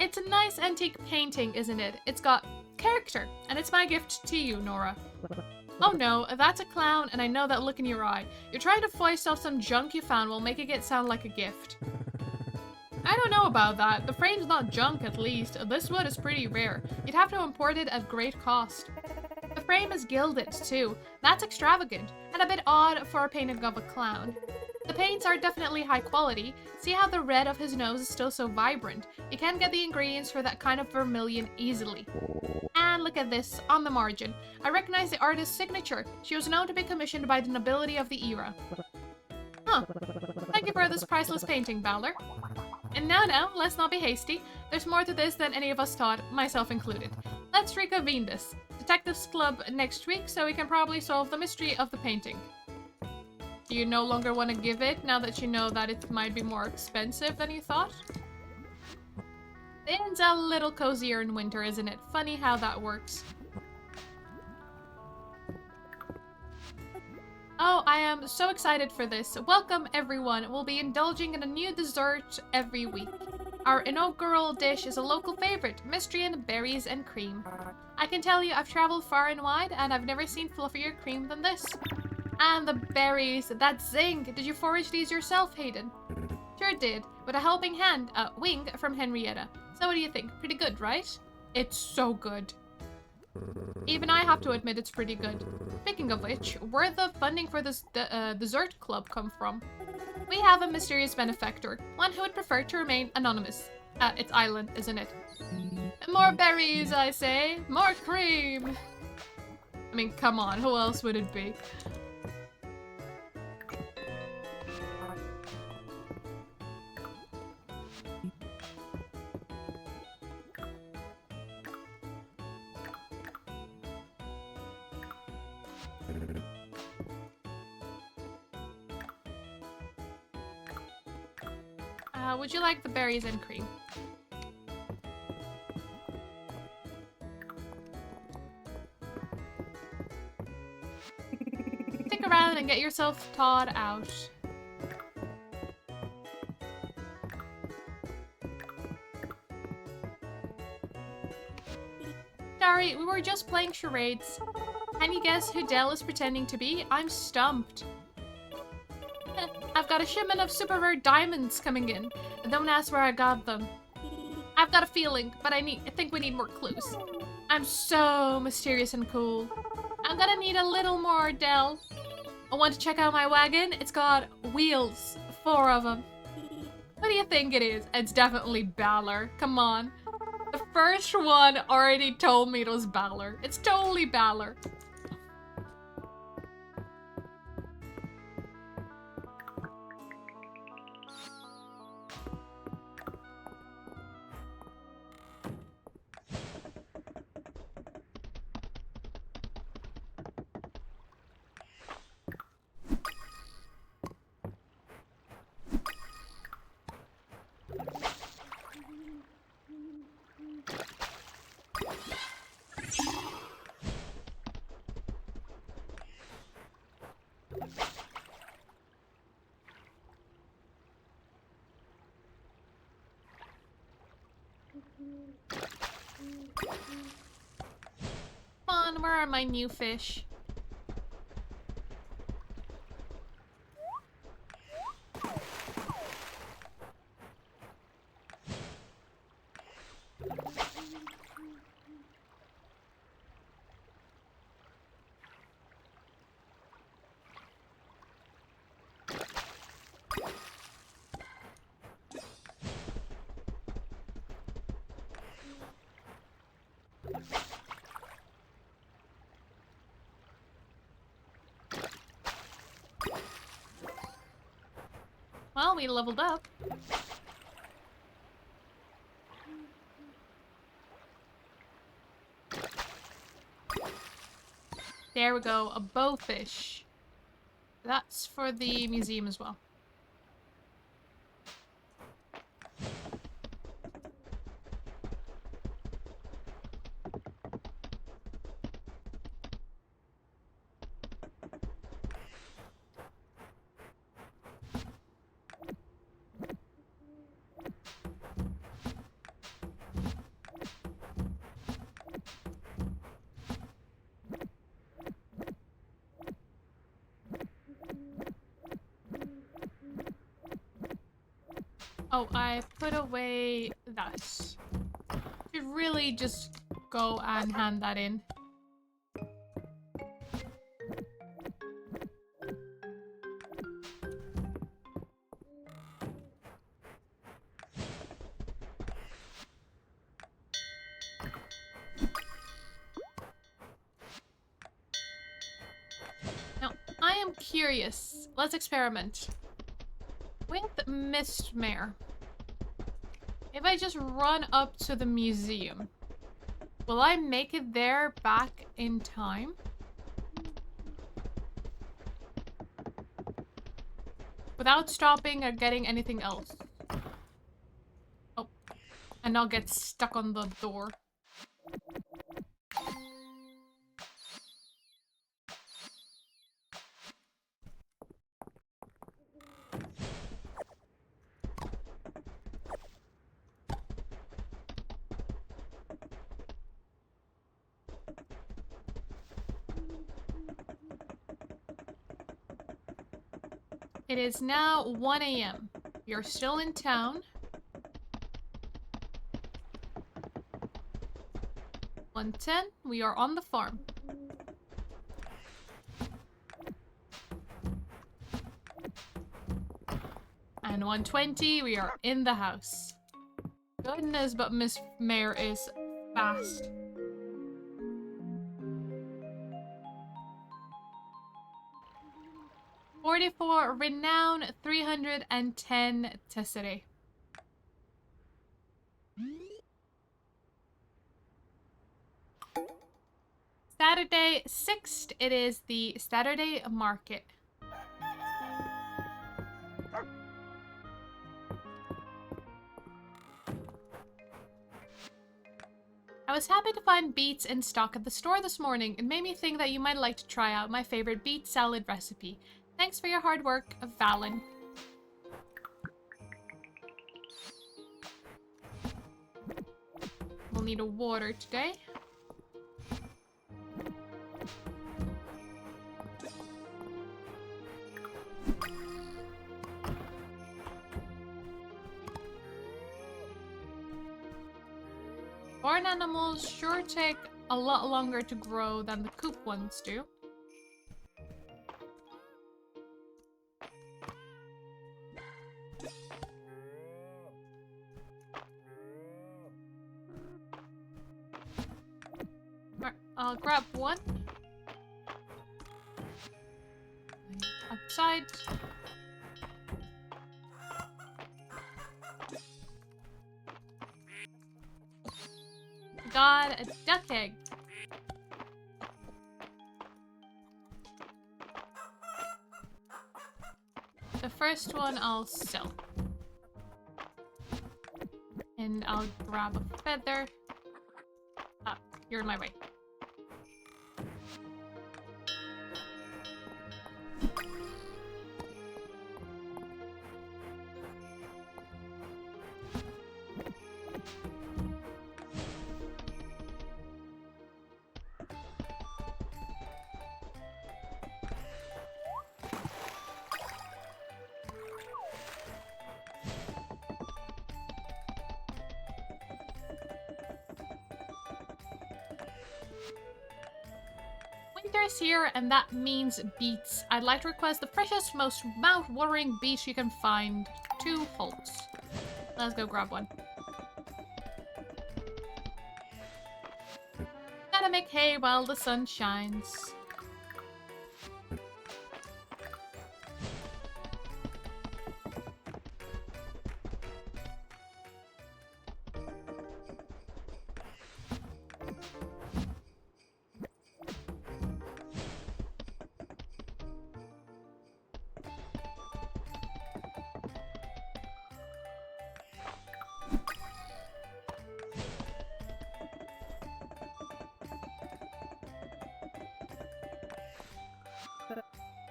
It's a nice antique painting, isn't it? It's got character, and it's my gift to you, Nora. Oh no, that's a clown, and I know that look in your eye. You're trying to foist off some junk you found while making it sound like a gift. I don't know about that. The frame's not junk, at least. This wood is pretty rare. You'd have to import it at great cost. The frame is gilded, too. That's extravagant, and a bit odd for a painting of a clown. The paints are definitely high quality. See how the red of his nose is still so vibrant? You can get the ingredients for that kind of vermilion easily. And look at this, on the margin. I recognize the artist's signature. She was known to be commissioned by the nobility of the era. Huh. Thank you for this priceless painting, Balder. And now, let's not be hasty. There's more to this than any of us thought, myself included. Let's reconvene this. Detectives Club next week, so we can probably solve the mystery of the painting. Do you no longer want to give it, now that you know that it might be more expensive than you thought? The inn's a little cozier in winter, isn't it? Funny how that works. Oh, I am so excited for this. Welcome, everyone. We'll be indulging in a new dessert every week. Our inaugural dish is a local favorite, Mistrian berries and cream. I can tell you I've traveled far and wide, and I've never seen fluffier cream than this. And the berries, that zing! Did you forage these yourself, Hayden? Sure did, with a helping hand, a wing from Henrietta. So what do you think? Pretty good, right? It's so good. Even I have to admit it's pretty good. Speaking of which, where the funding for this dessert club come from? We have a mysterious benefactor, one who would prefer to remain anonymous. It's Island, isn't it? More berries, I say. More cream. I mean, come on, who else would it be? Would you like the berries and cream? Stick around and get yourself thawed out. Sorry, we were just playing charades. Can you guess who Dell is pretending to be? I'm stumped. I've got a shipment of super rare diamonds coming in. Don't ask where I got them. I've got a feeling, but I think we need more clues. I'm so mysterious and cool. I'm gonna need a little more, Dell. I want to check out my wagon. It's got wheels, 4 of them. What do you think it is? It's definitely Balor. Come on. The first one already told me it was Balor. It's totally Balor. Come on, where are my new fish? Well, we leveled up. There we go, a bowfish. That's for the museum as well. Oh, I put away that. Should really just go and hand that in. Now, I am curious. Let's experiment. With Mistria. If I just run up to the museum, will I make it there back in time? Without stopping or getting anything else. Oh, and not get stuck on the door. It is now 1 AM. You're still in town. 1:10, we are on the farm. And 1:20, we are in the house. Goodness, but Miss Mayor is fast. 44 renown, 310 tenacity. Saturday 6th, it is the Saturday market. I was happy to find beets in stock at the store this morning. It made me think that you might like to try out my favorite beet salad recipe. Thanks for your hard work, Valen. We'll need a water today. Barn animals sure take a lot longer to grow than the coop ones do. Alright, I'll grab one. Outside. Got a duck egg. The first one I'll sell. And I'll grab a feather. Ah, you're in my way. Winter's here, and that means beets. I'd like to request the freshest, most mouth-watering beets you can find. 2 holts. Let's go grab one. Gotta make hay while the sun shines.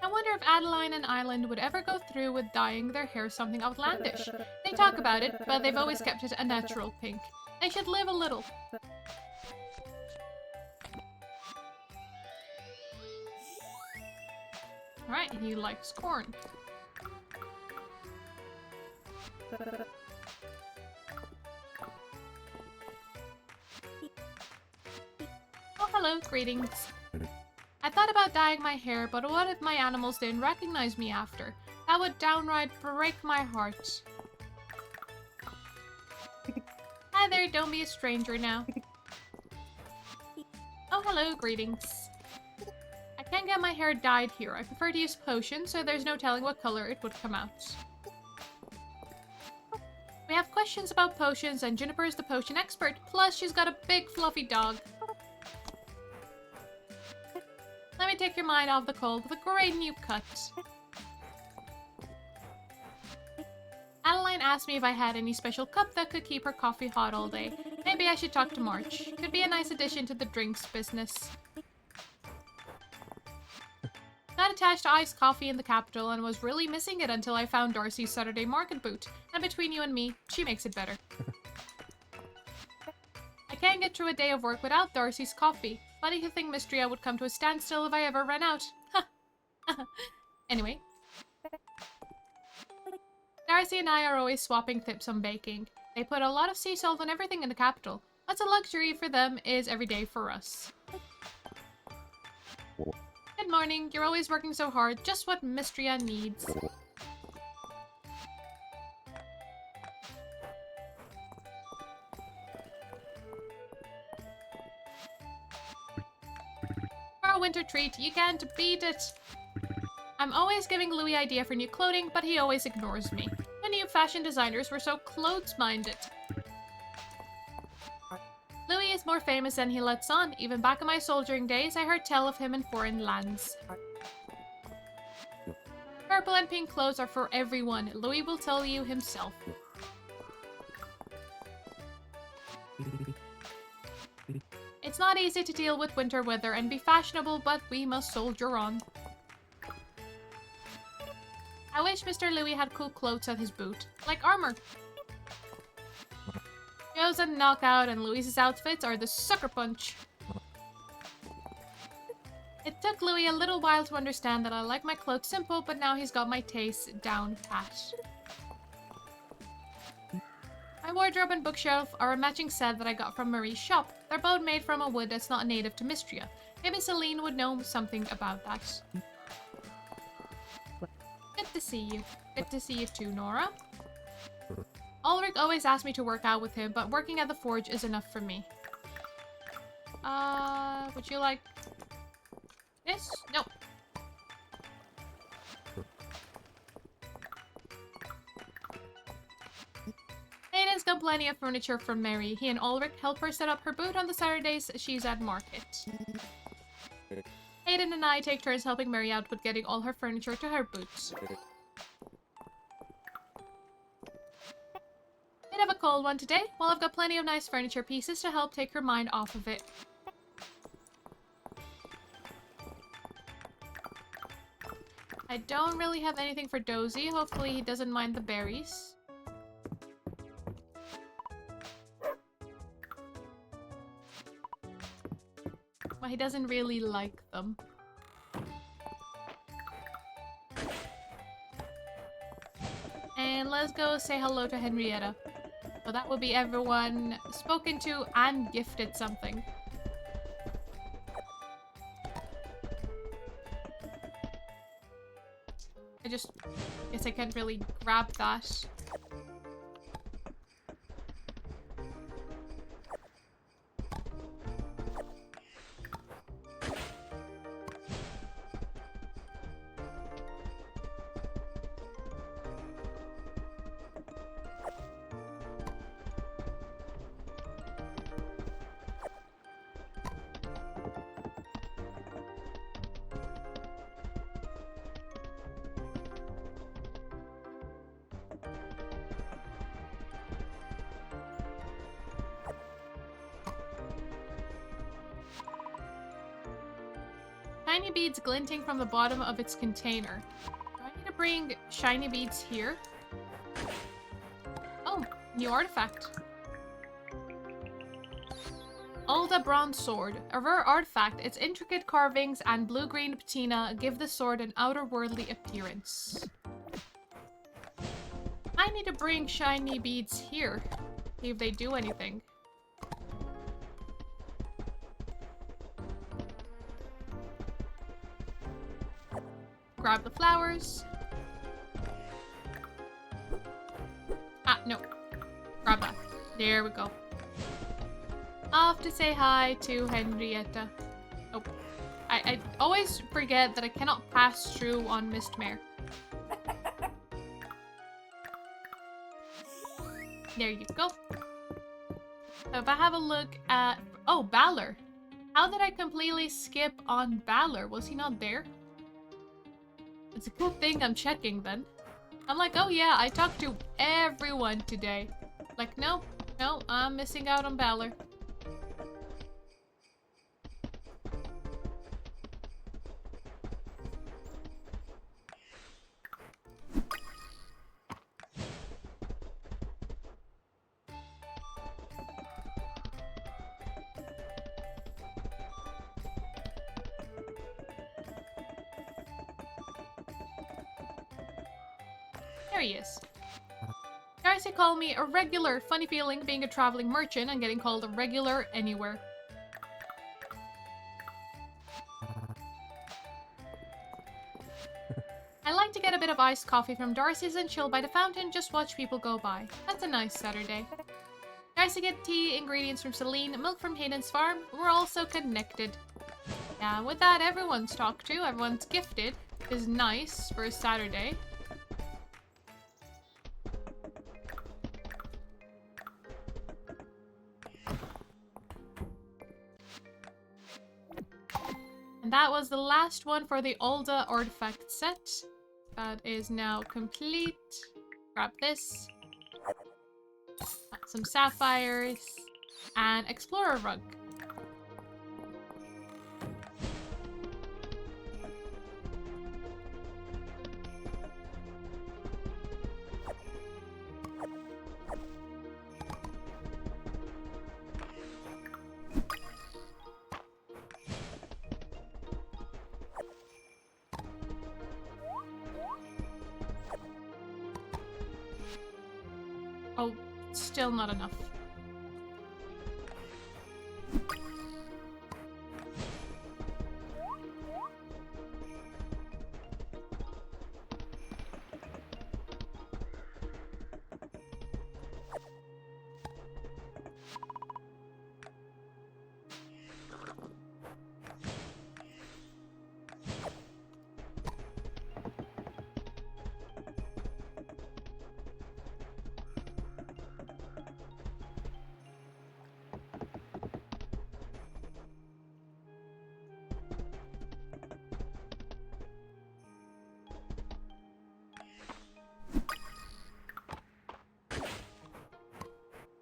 I wonder if Adeline and Island would ever go through with dyeing their hair something outlandish. They talk about it, but they've always kept it a natural pink. They should live a little. Alright, he likes corn. Oh, hello, greetings. I thought about dyeing my hair, but what if my animals didn't recognize me after? That would downright break my heart. Hi there, don't be a stranger now. Oh, hello, greetings. I can't get my hair dyed here. I prefer to use potion, so there's no telling what color it would come out. We have questions about potions, and Juniper is the potion expert. Plus, she's got a big fluffy dog. Let me take your mind off the cold with a great new cut. Adeline asked me if I had any special cup that could keep her coffee hot all day. Maybe I should talk to March. Could be a nice addition to the drinks business. Got attached to iced coffee in the capital and was really missing it until I found Darcy's Saturday market boot. And between you and me, she makes it better. I can't get through a day of work without Darcy's coffee. Funny to think Mistria would come to a standstill if I ever ran out. Anyway. Darcy and I are always swapping tips on baking. They put a lot of sea salt on everything in the capital. What's a luxury for them is every day for us. Good morning. You're always working so hard. Just what Mistria needs. For a winter treat, you can't beat it. I'm always giving Louis idea for new clothing, but he always ignores me. The new fashion designers were so clothes-minded. Louis is more famous than he lets on. Even back in my soldiering days, I heard tell of him in foreign lands. Purple and pink clothes are for everyone. Louis will tell you himself. It's not easy to deal with winter weather and be fashionable, but we must soldier on. I wish Mr. Louis had cool clothes at his boot, like armor. Joe's a knockout and Louis's outfits are the sucker punch. It took Louis a little while to understand that I like my clothes simple, but now he's got my taste down pat. My wardrobe and bookshelf are a matching set that I got from Marie's shop. They're both made from a wood that's not native to Mistria. Maybe Celine would know something about that. Good to see you. Good to see you too, Nora. Ulrich always asked me to work out with him, but working at the forge is enough for me. Would you like this? No. Hayden's got plenty of furniture from Mary. He and Ulrich help her set up her booth on the Saturdays she's at market. Hayden and I take turns helping Mary out with getting all her furniture to her booth. Bit of a cold one today. Well, I've got plenty of nice furniture pieces to help take her mind off of it. I don't really have anything for Dozy. Hopefully he doesn't mind the berries. Well, he doesn't really like them. And let's go say hello to Henrietta. So that will be everyone spoken to and gifted something. I guess I can't really grab that. Shiny beads glinting from the bottom of its container. Do I need to bring shiny beads here? Oh, new artifact. Alda bronze sword. A rare artifact. Its intricate carvings and blue-green patina give the sword an outer-worldly appearance. I need to bring shiny beads here. See if they do anything. Grab the flowers. Ah, no. Grab that. There we go. Off to say hi to Henrietta. Oh. I always forget that I cannot pass through on Mistmare. There you go. So if I have a look at... Oh, Balor. How did I completely skip on Balor? Was he not there? It's a good thing I'm checking then. I'm like, oh yeah, I talked to everyone today. Like, no, I'm missing out on Balor. There he is. Darcy called me a regular. Funny feeling being a traveling merchant and getting called a regular anywhere. I like to get a bit of iced coffee from Darcy's and chill by the fountain, just watch people go by. That's a nice Saturday. Darcy get tea, ingredients from Celine, milk from Hayden's farm. We're all so connected. Yeah, with that, everyone's talked to, everyone's gifted. is nice for a Saturday. And that was the last one for the older artifact set. That is now complete. Grab this. Some sapphires. And explorer rug. Oh, still not enough.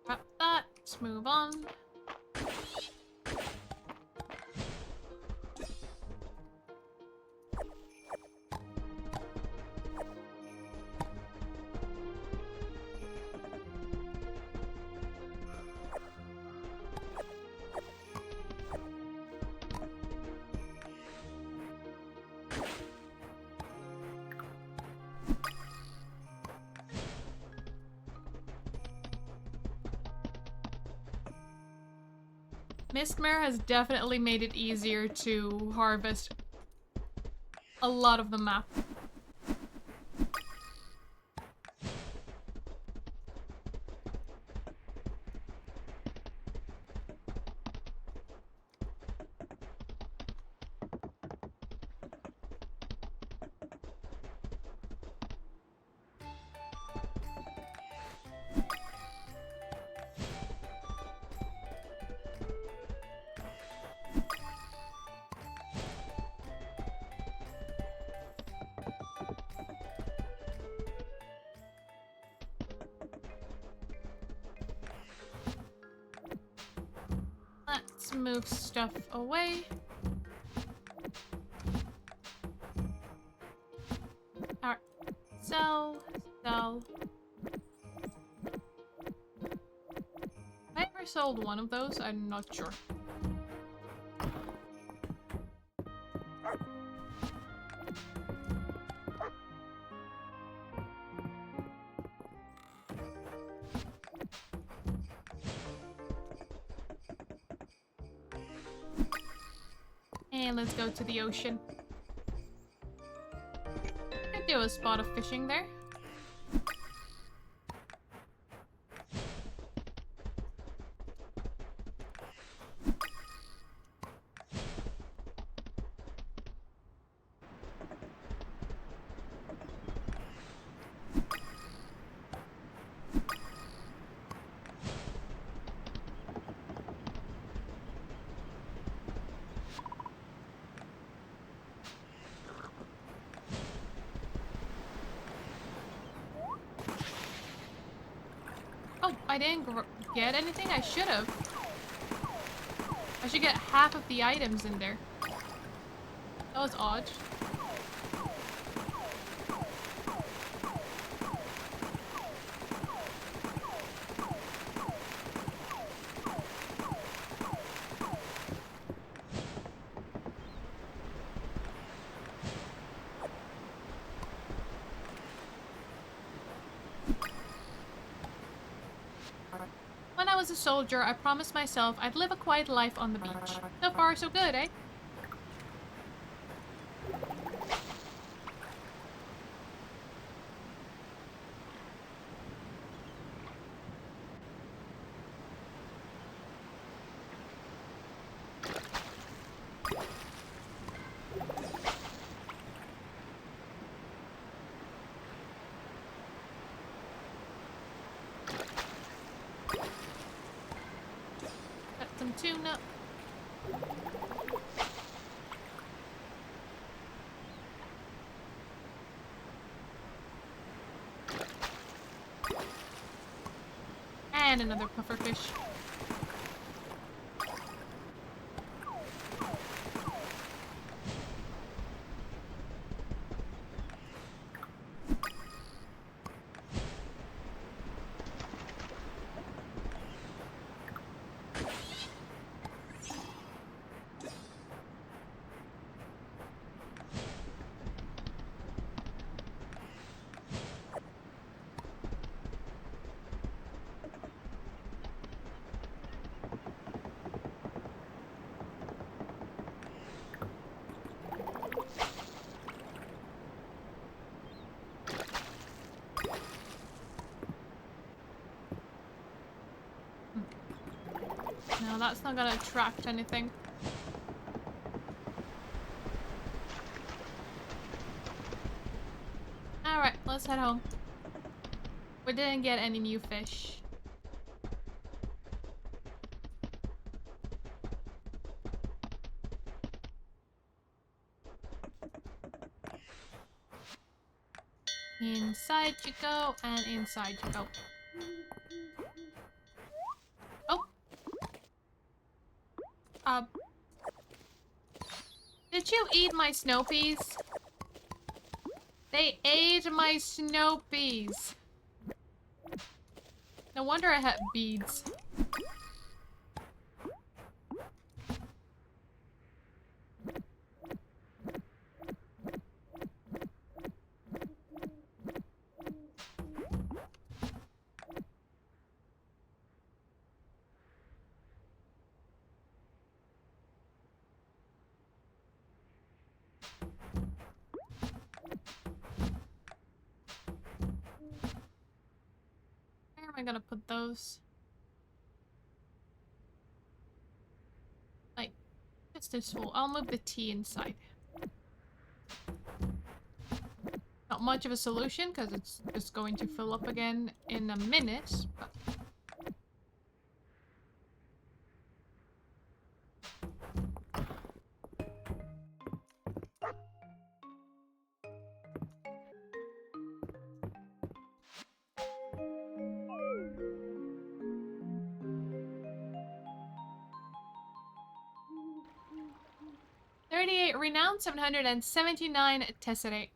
Grab that. Let's move on. Mistmare has definitely made it easier to harvest a lot of the map. Let's move stuff away. Alright. Sell. Sell. Have I ever sold one of those? I'm not sure. And let's go to the ocean. Could do a spot of fishing there. Oh, I didn't get anything? I should have. I should get half of the items in there. That was odd. When I was a soldier, I promised myself I'd live a quiet life on the beach. So far, so good, eh? some tuna. And another pufferfish. No, that's not gonna attract anything. Alright, let's head home. We didn't get any new fish. Inside you go, and inside you go. Oh! Did you eat my snow peas? They ate my snow peas. No wonder I had beads. Where am I gonna put those? Like, it's this full. I'll move the tea inside. Not much of a solution, because it's just going to fill up again in a minute, but... Renown, 779 tesserae.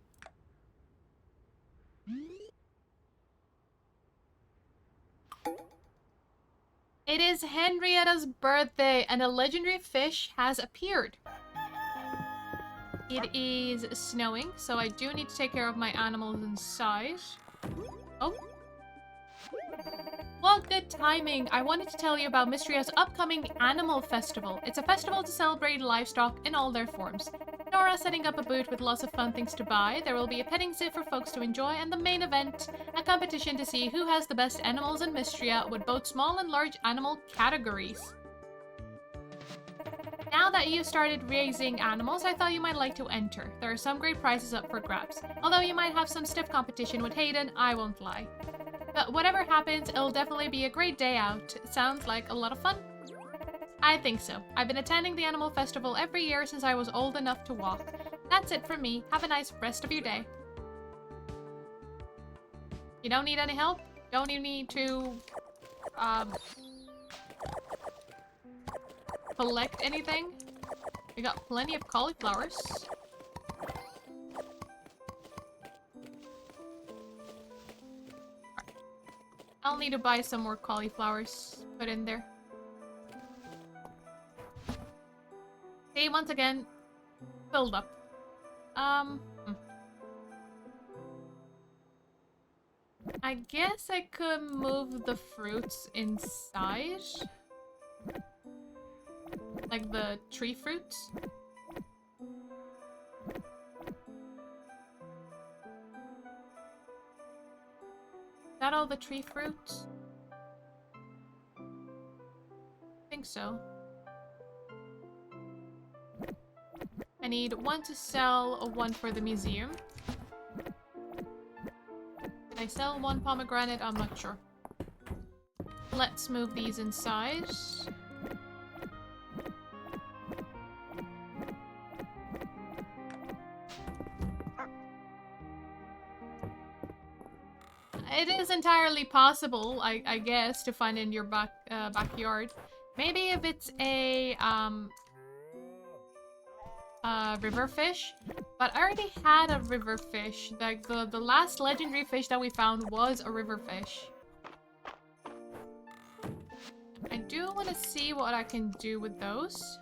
It is Henrietta's birthday and a legendary fish has appeared. It is snowing, so I do need to take care of my animals inside. Oh. What good timing! I wanted to tell you about Mistria's upcoming Animal Festival. It's a festival to celebrate livestock in all their forms. Nora's setting up a booth with lots of fun things to buy. There will be a petting zoo for folks to enjoy, and the main event, a competition to see who has the best animals in Mistria with both small and large animal categories. Now that you've started raising animals, I thought you might like to enter. There are some great prizes up for grabs. Although you might have some stiff competition with Hayden, I won't lie. But whatever happens, it'll definitely be a great day out. It sounds like a lot of fun. I think so. I've been attending the Animal Festival every year since I was old enough to walk. That's it from me. Have a nice rest of your day. You don't need any help? Don't you need to, collect anything? We got plenty of cauliflowers. I'll need to buy some more cauliflowers put in there. Okay, once again, filled up. I guess I could move the fruits inside. Like the tree fruits. Is that all the tree fruits? I think so. I need one to sell, one for the museum. Did I sell one pomegranate? I'm not sure. Let's move these inside. it is entirely possible, I guess, to find in your backyard. Maybe if it's a river fish, but I already had a river fish. Like the last legendary fish that we found was a river fish. I do want to see what I can do with those.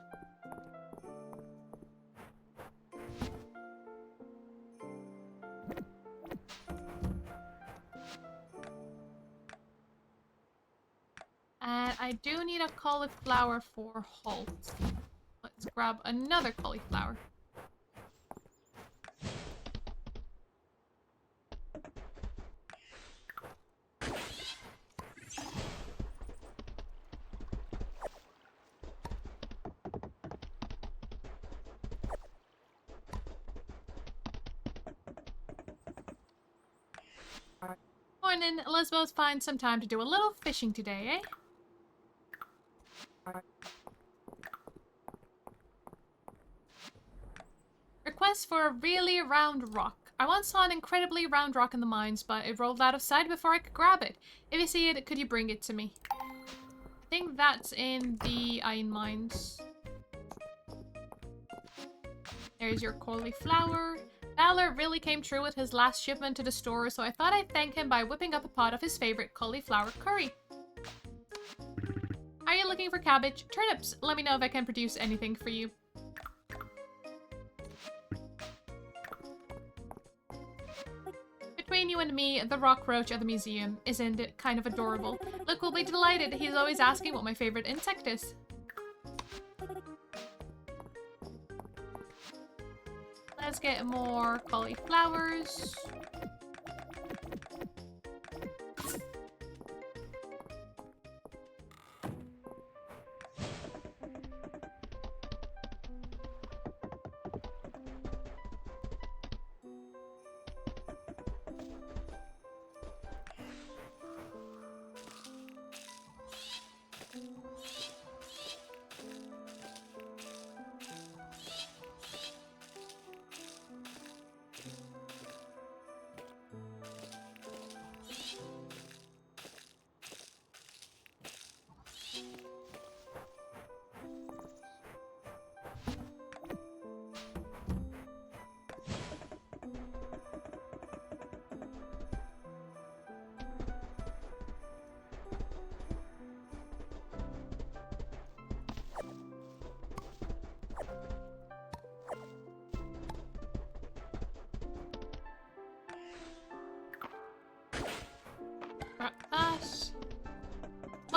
And I do need a cauliflower for Holt. Let's grab another cauliflower. Morning, let's both find some time to do a little fishing today, eh? Request for a really round rock. I once saw an incredibly round rock in the mines, but it rolled out of sight before I could grab it. If you see it, could you bring it to me? I think that's in the iron mines. There's your cauliflower. Valor really came true with his last shipment to the store, so I thought I'd thank him by whipping up a pot of his favorite cauliflower curry. Are you looking for cabbage? Turnips? Let me know if I can produce anything for you. Between you and me, the rock roach at the museum, isn't it kind of adorable? Luke will be delighted. He's always asking what my favorite insect is. Let's get more cauliflowers.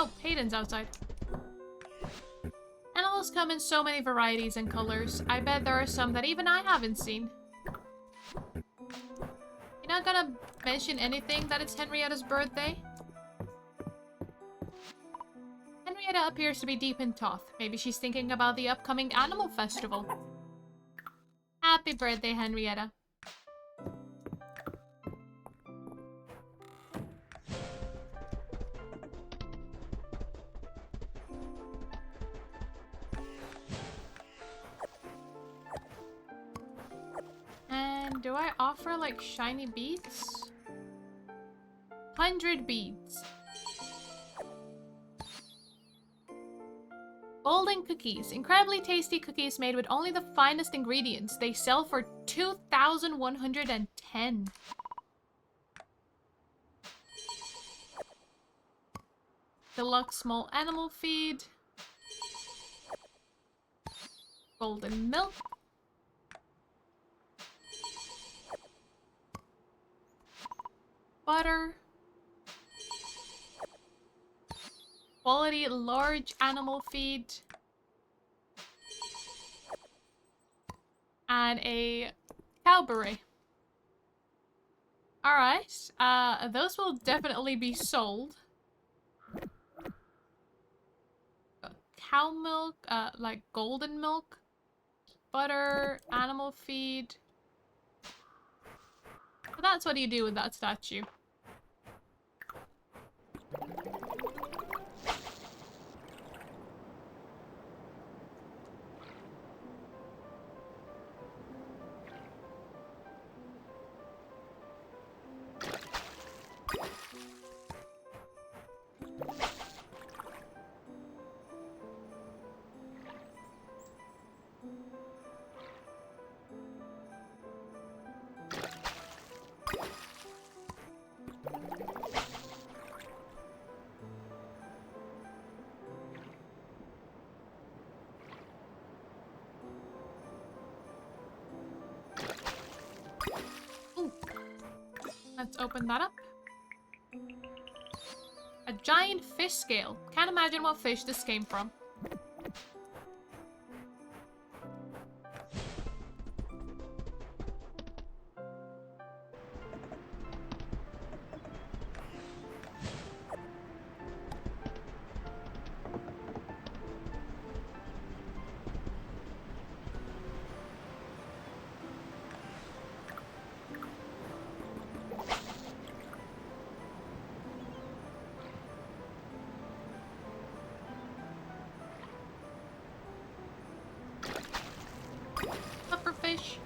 Oh, Hayden's outside. Animals come in so many varieties and colors. I bet there are some that even I haven't seen. You're not gonna mention anything that it's Henrietta's birthday? Henrietta appears to be deep in thought. Maybe she's thinking about the upcoming animal festival. Happy birthday, Henrietta. And do I offer like shiny beads? 100 beads. Golden cookies. Incredibly tasty cookies made with only the finest ingredients. They sell for 2,110. Deluxe small animal feed. Golden milk. Butter. Quality large animal feed. And a cow beret. Alright, those will definitely be sold. Cow milk, like golden milk, butter, animal feed. So that's what you do with that statue. open that up. A giant fish scale. Can't imagine what fish this came from. Pufferfish.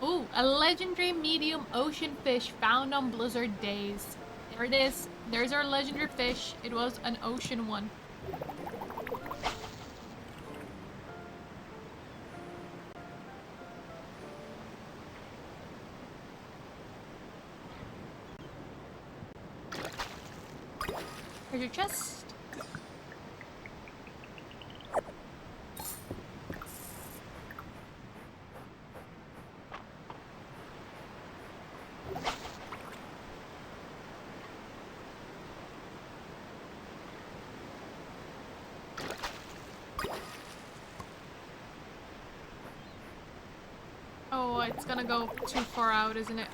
Ooh, a legendary medium ocean fish found on blizzard days. There it is. There's our legendary fish. It was an ocean one. Treasure chest. Oh, it's gonna go too far out, isn't it?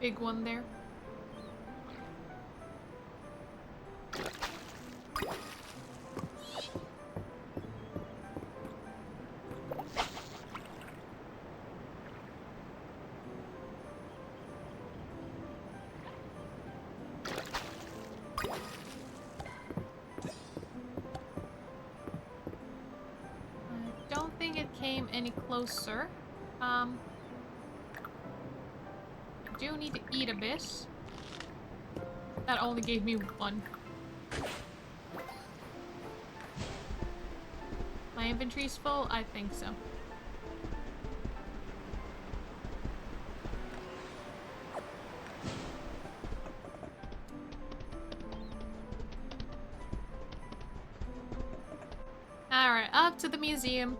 Big one there. I don't think it came any closer. I do need to eat a bit. That only gave me one. My inventory's full? I think so. Alright, up to the museum.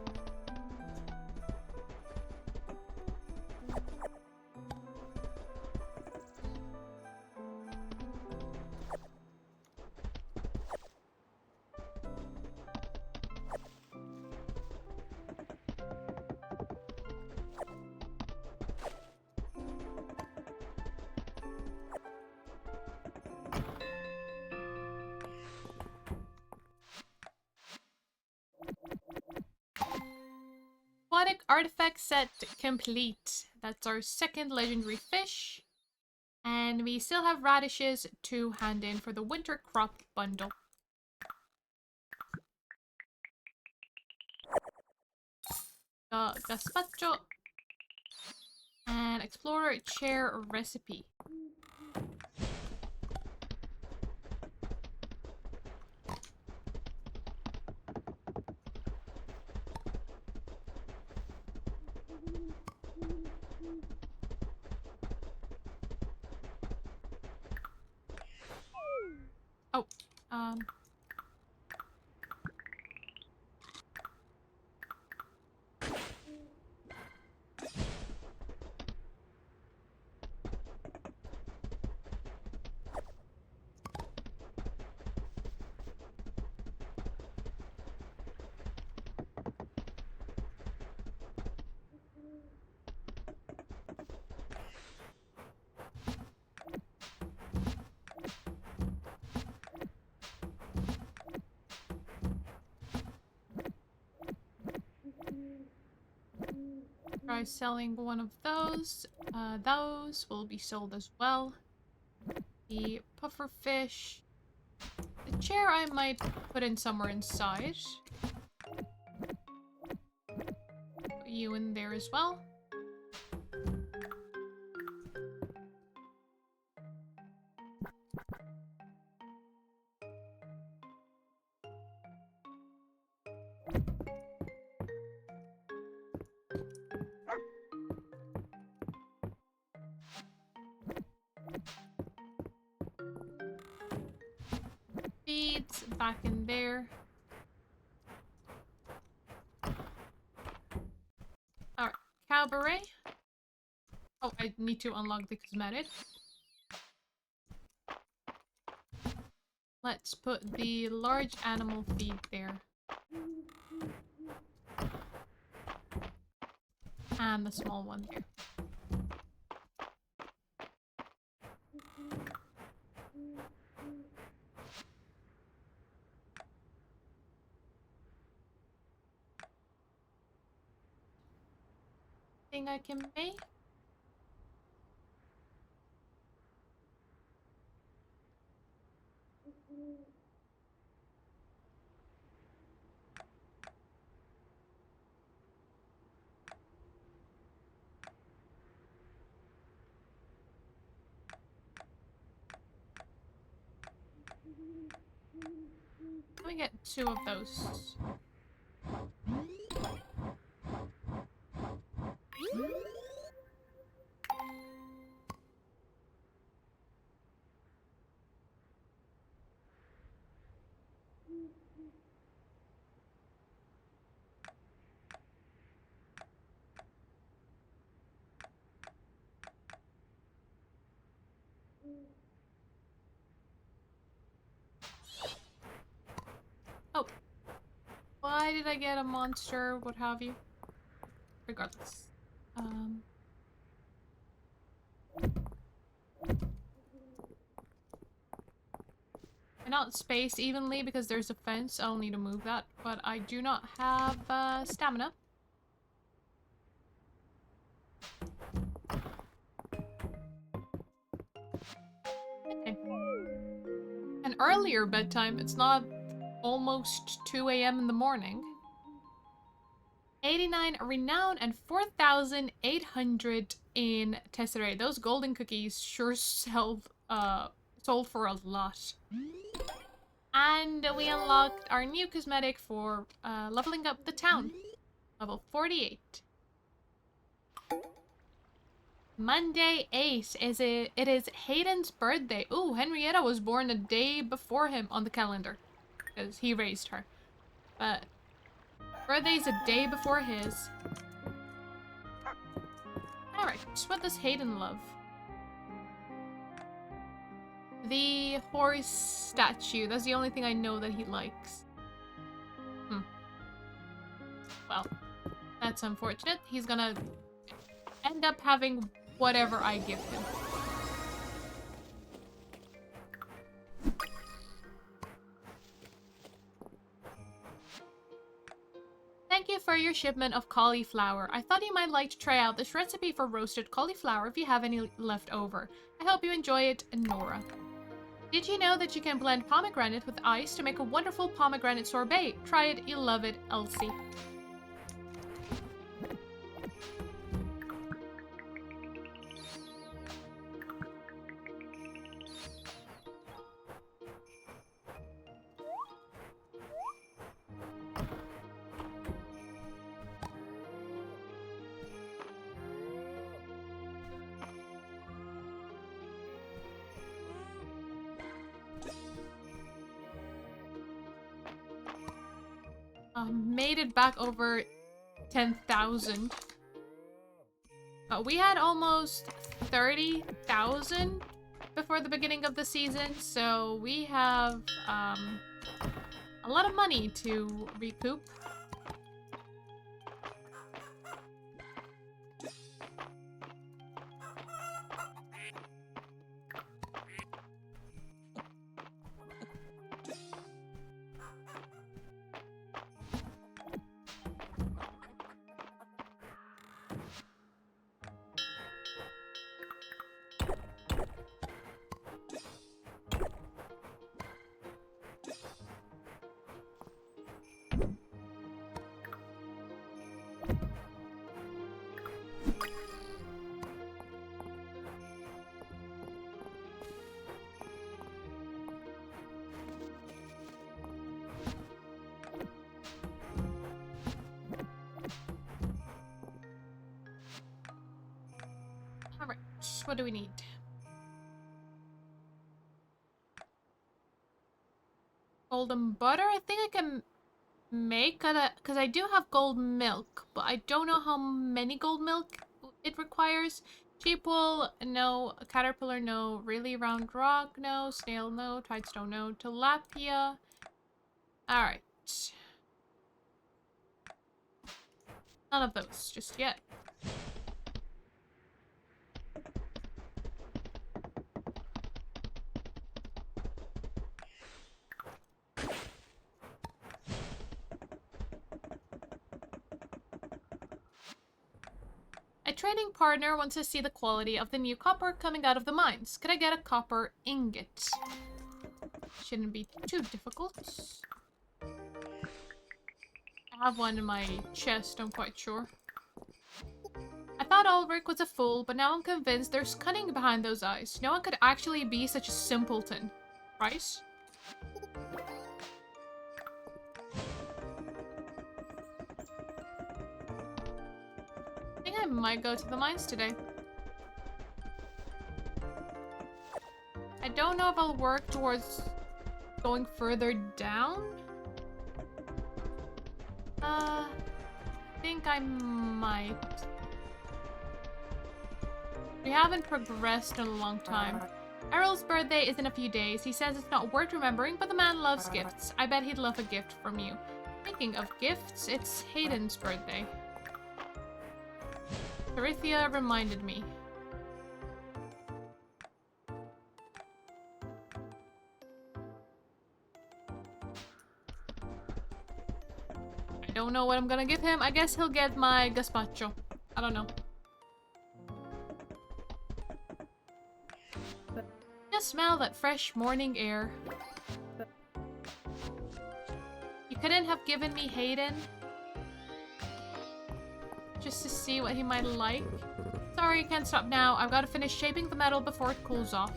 Aquatic artifact set complete. That's our second legendary fish. And we still have radishes to hand in for the winter crop bundle. Gazpacho and explorer chair recipe. Oh, selling one of those. Those will be sold as well. The puffer fish. The chair I might put in somewhere inside. Put you in there as well. Feeds back in there. Alright, cow beret. Oh, I need to unlock the cosmetic. Let's put the large animal feed there. And the small one there. Thing I can make. Let me get 2 of those. Oh. Why did I get a monster? What have you? Regardless. And not spaced evenly because there's a fence. I'll need to move that. But I do not have stamina. Okay. An earlier bedtime. It's not almost 2 a.m. in the morning. 89 renown and 4,800 in tesserae. Those golden cookies sure sold for a lot. And we unlocked our new cosmetic for leveling up the town. Level 48. Monday 8 it is Hayden's birthday. Ooh, Henrietta was born a day before him on the calendar. Because he raised her. But birthday's a day before his. Alright, what does Hayden love? The horse statue. That's the only thing I know that he likes. Well, that's unfortunate. He's gonna end up having whatever I give him. Thank you for your shipment of cauliflower. I thought you might like to try out this recipe for roasted cauliflower if you have any left over. I hope you enjoy it, Nora. Did you know that you can blend pomegranate with ice to make a wonderful pomegranate sorbet? Try it, you'll love it, Elsie. Made it back over 10,000. We had almost 30,000 before the beginning of the season, so we have a lot of money to recoup. What do we need? Golden butter? I think I can make because I do have gold milk, but I don't know how many gold milk it requires. Sheep wool, no. Caterpillar, no. Really round rock, no. Snail, no. Tidestone, no. Tilapia. Alright. None of those just yet. A trading partner wants to see the quality of the new copper coming out of the mines. Could I get a copper ingot? Shouldn't be too difficult. I have one in my chest, I'm quite sure. I thought Ulrich was a fool, but now I'm convinced there's cunning behind those eyes. No one could actually be such a simpleton, right? I think I might go to the mines today. I don't know if I'll work towards going further down. I think I might. We haven't progressed in a long time. Errol's birthday is in a few days. He says it's not worth remembering, but the man loves gifts. I bet he'd love a gift from you. Speaking of gifts, it's Hayden's birthday. Dorithia reminded me. I don't know what I'm gonna give him. I guess he'll get my gazpacho. I don't know. Just smell that fresh morning air. You couldn't have given me Hayden? Just to see what he might like? Sorry, can't stop now. I've got to finish shaping the metal before it cools off.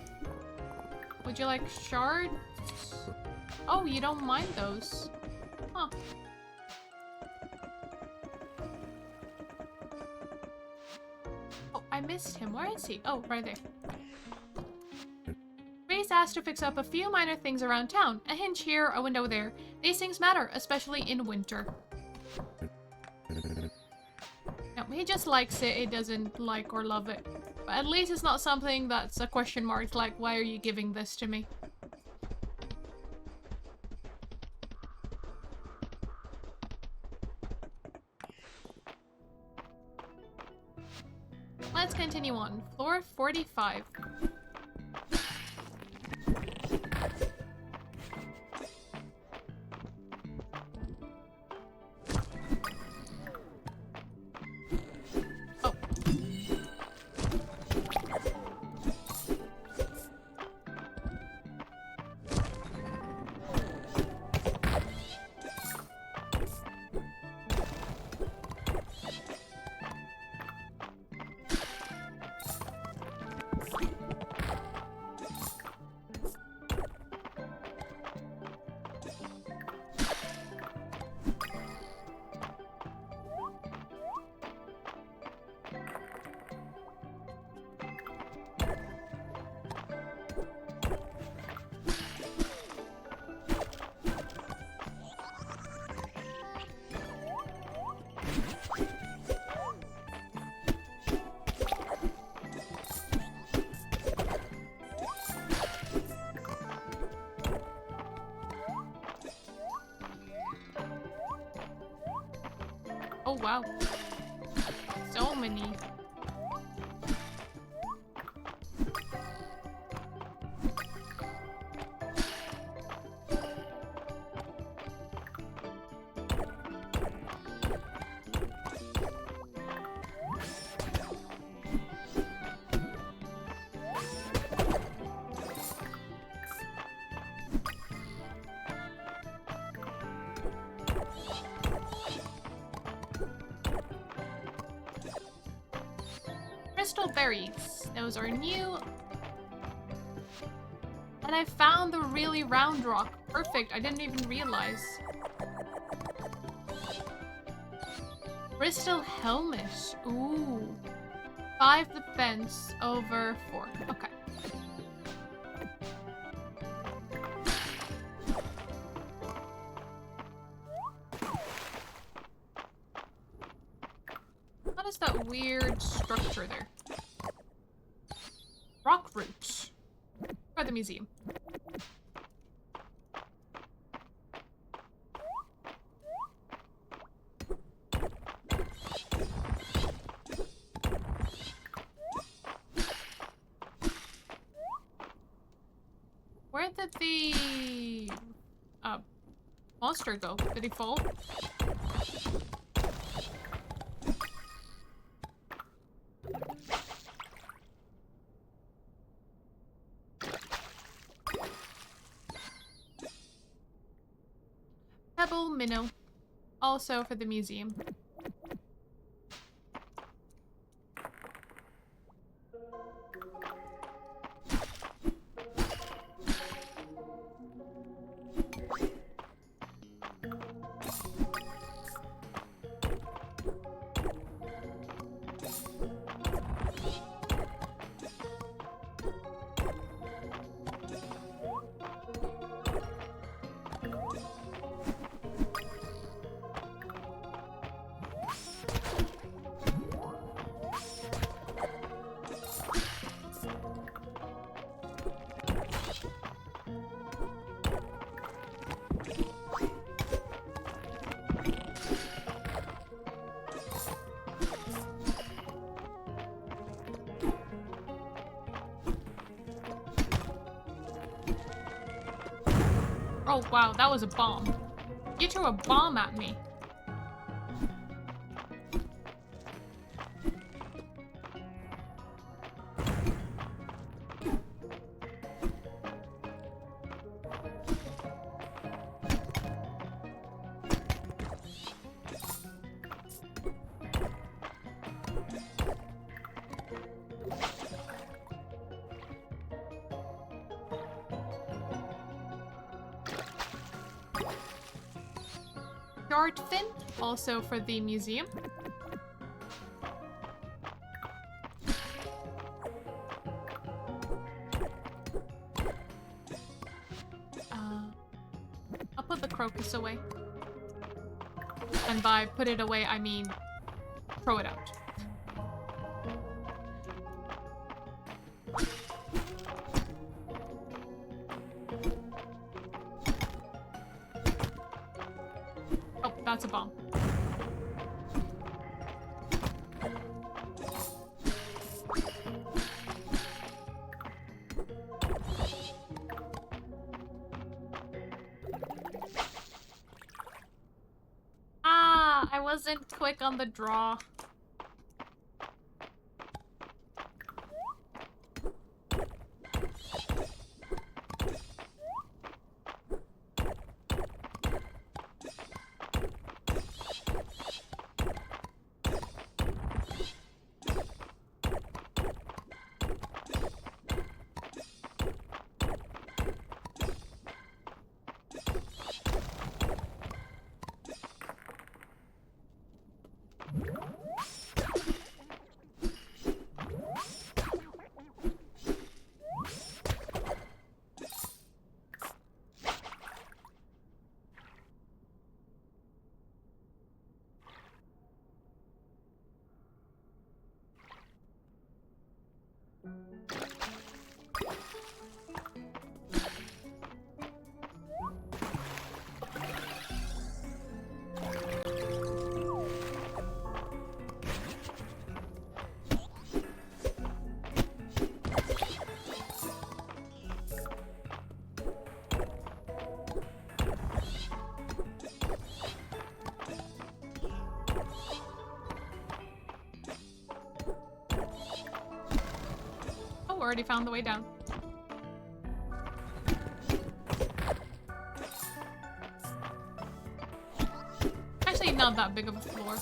Would you like shards? Oh, you don't mind those. Huh. Oh, I missed him. Where is he? Oh, right there. Grace asked to fix up a few minor things around town. A hinge here, a window there. These things matter, especially in winter. No, he just likes it. He doesn't like or love it. But at least it's not something that's a question mark, like, why are you giving this to me? Let's continue on. Floor 45. Oh, wow. So many. Crystal berries. Those are new. And I found the really round rock. Perfect. I didn't even realize. Crystal helmet. Ooh. 5 defense over 4. Okay. What is that weird structure there? Rock roots. By the museum. Where did the monster go? Did he fall? Pebble minnow. Also for the museum. Oh wow, that was a bomb. You threw a bomb at me. Fin, also for the museum. I'll put the crocus away. And by put it away, I mean throw it out. That's a bomb. Ah, I wasn't quick on the draw. Already found the way down. Actually, not that big of a floor.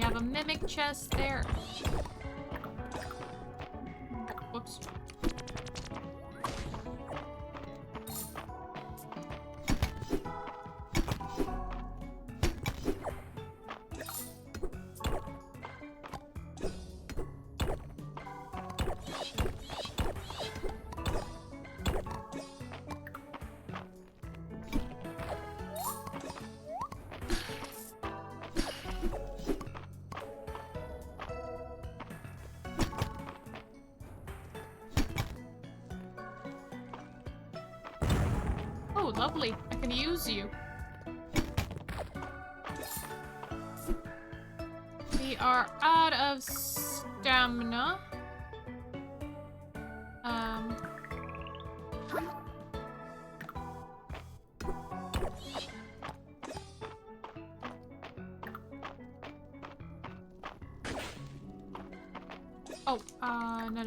We have a mimic chest there. Whoops. Oh, lovely. I can use you. We are out of stamina. Oh, no.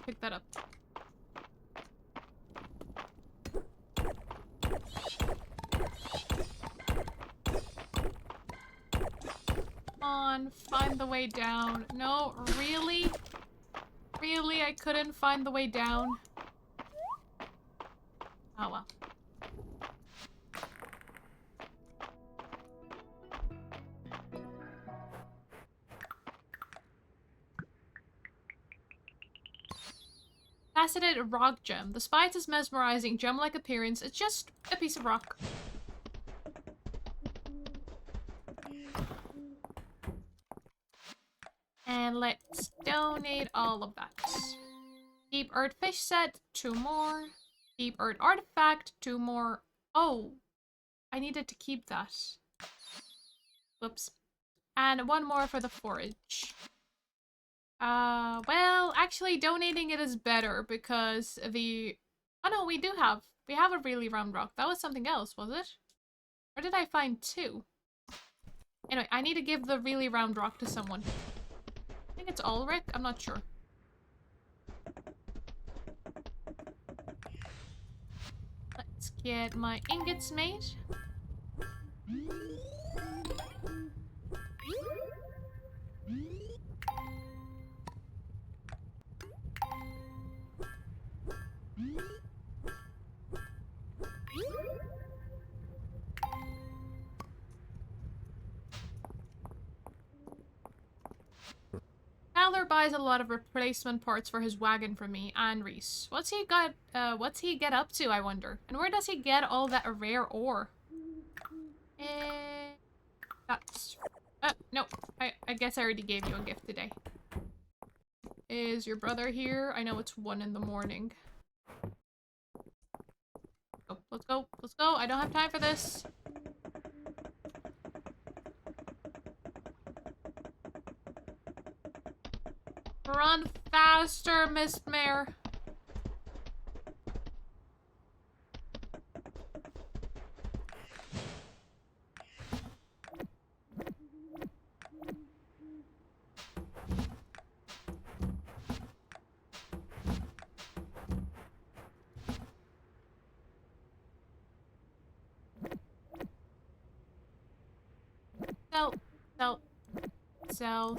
Pick that up. Come on, find the way down. No, really? Really, I couldn't find the way down? Oh well. Faceted rock gem. Despite its mesmerizing gem-like appearance, it's just a piece of rock. And let's donate all of that. Deep Earth fish set, 2 more. Deep Earth artifact, 2 more. Oh, I needed to keep that. Whoops. And 1 more for the forage. Well, actually donating it is better because the... Oh no, we have a really round rock. That was something else, was it? Or did I find 2? Anyway, I need to give the really round rock to someone. I think it's Ulrich, I'm not sure. Let's get my ingots made. Tyler buys a lot of replacement parts for his wagon from me and Reese. What's he get up to, I wonder? And where does he get all that rare ore? That's... no. I guess I already gave you a gift today. Is your brother here? I know it's 1 in the morning. Oh, let's go. Let's go. I don't have time for this. Run faster, Miss Mare.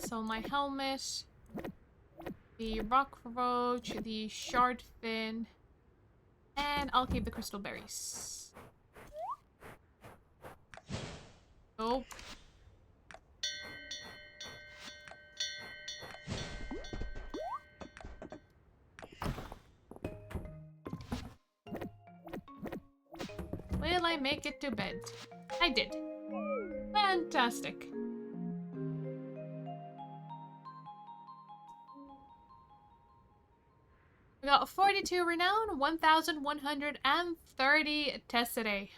Sell my helmet, the rock roach, the shard fin, and I'll keep the crystal berries. Oh. Will I make it to bed? I did. Fantastic. We got 42 renown, 1,130 tessidae.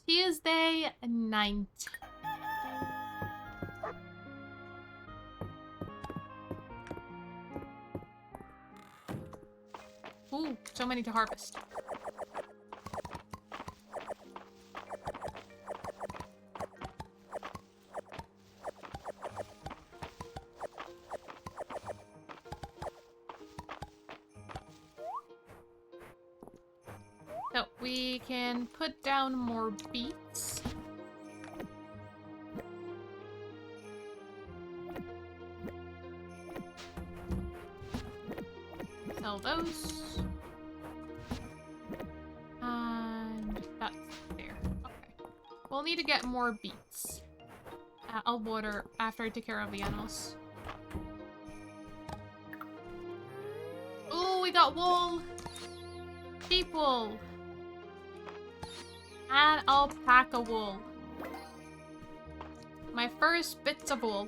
Tuesday 9th. Ooh, so many to harvest. We can put down more beets. Sell those. And that's there. Okay. We'll need to get more beets. I'll water after I take care of the animals. Oh, we got wool! Sheep wool! And alpaca wool. My first bits of wool.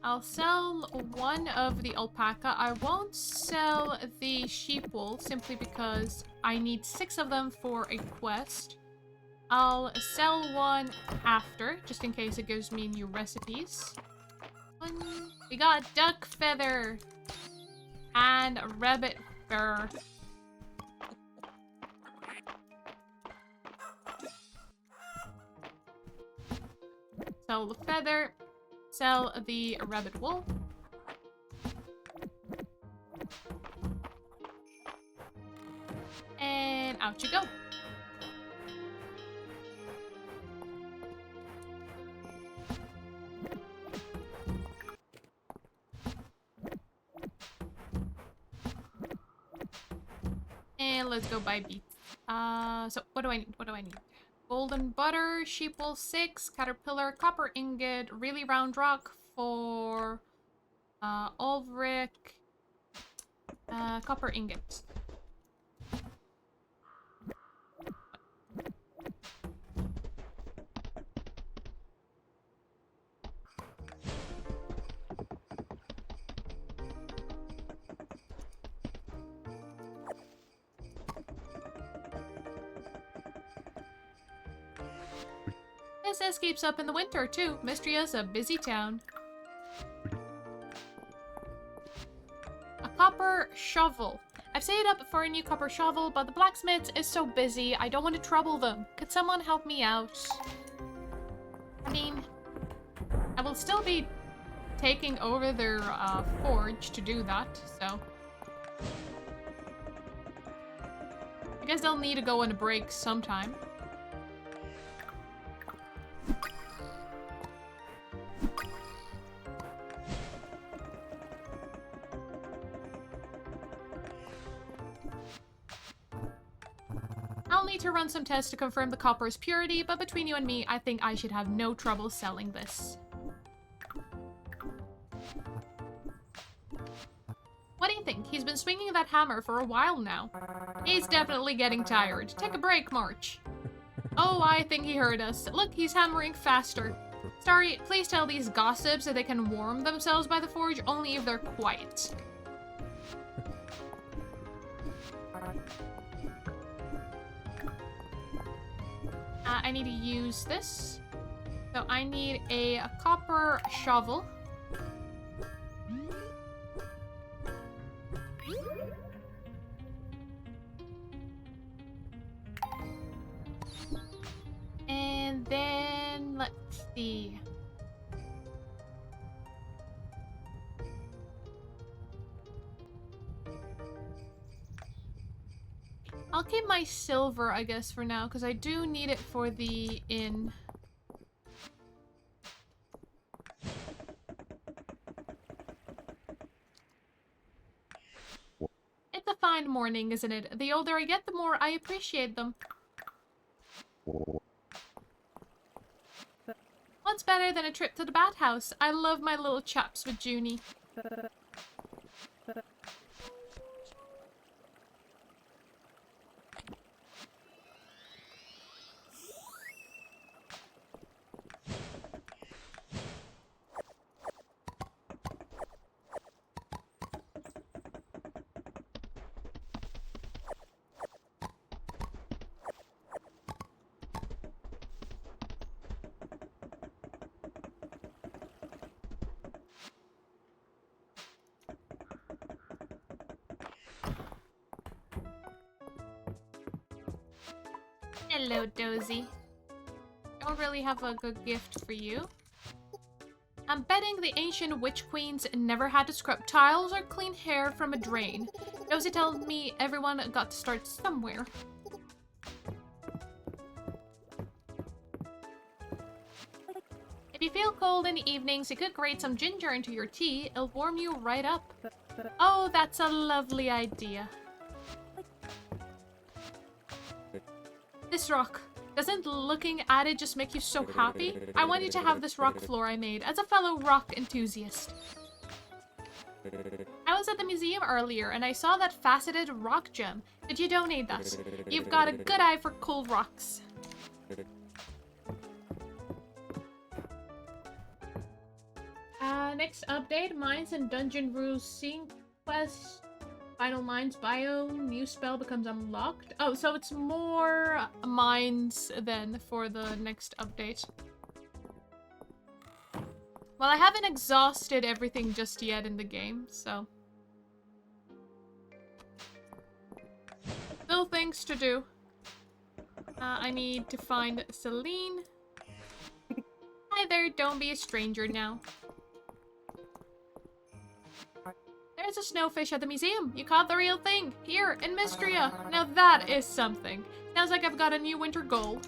I'll sell one of the alpaca. I won't sell the sheep wool simply because I need 6 of them for a quest. I'll sell one after, just in case it gives me new recipes. We got duck feather and rabbit fur. Sell the feather. Sell the rabbit wool. And out you go. And let's go buy beets. So what do I need? What do I need? Golden butter, sheep wool 6, caterpillar, copper ingot, really round rock for Ulrich, copper ingot. Business keeps up in the winter, too. Mistria's a busy town. A copper shovel. I've saved up for a new copper shovel, but the blacksmith is so busy, I don't want to trouble them. Could someone help me out? I mean, I will still be taking over their forge to do that, so... I guess they'll need to go on a break sometime. I'll need to run some tests to confirm the copper's purity, but between you and me, I think I should have no trouble selling this. What do you think? He's been swinging that hammer for a while now. He's definitely getting tired. Take a break, March. Oh, I think he heard us. Look, he's hammering faster. Sorry, please tell these gossips that they can warm themselves by the forge only if they're quiet. I need to use this. So I need a copper shovel. And then, let's see. I'll keep my silver, I guess, for now, because I do need it for the inn. It's a fine morning, isn't it? The older I get, the more I appreciate them. What's better than a trip to the bathhouse? I love my little chaps with Junie. Hello, Dozy. Don't really have a good gift for you. I'm betting the ancient witch queens never had to scrub tiles or clean hair from a drain. Josie tells me everyone got to start somewhere. If you feel cold in the evenings, you could grate some ginger into your tea. It'll warm you right up. Oh, that's a lovely idea. This rock. Doesn't looking at it just make you so happy? I want you to have this rock floor I made as a fellow rock enthusiast. I was at the museum earlier and I saw that faceted rock gem. Did you donate that? You've got a good eye for cool rocks. Next update, Mines and Dungeon Rules Sync Quest. Final Mines bio, new spell becomes unlocked. Oh, so it's more mines then for the next update. Well, I haven't exhausted everything just yet in the game, so... Still things to do. I need to find Celine. Hi there, don't be a stranger now. There's a snowfish at the museum. You caught the real thing. Here, in Mistria. Now that is something. Sounds like I've got a new winter goal.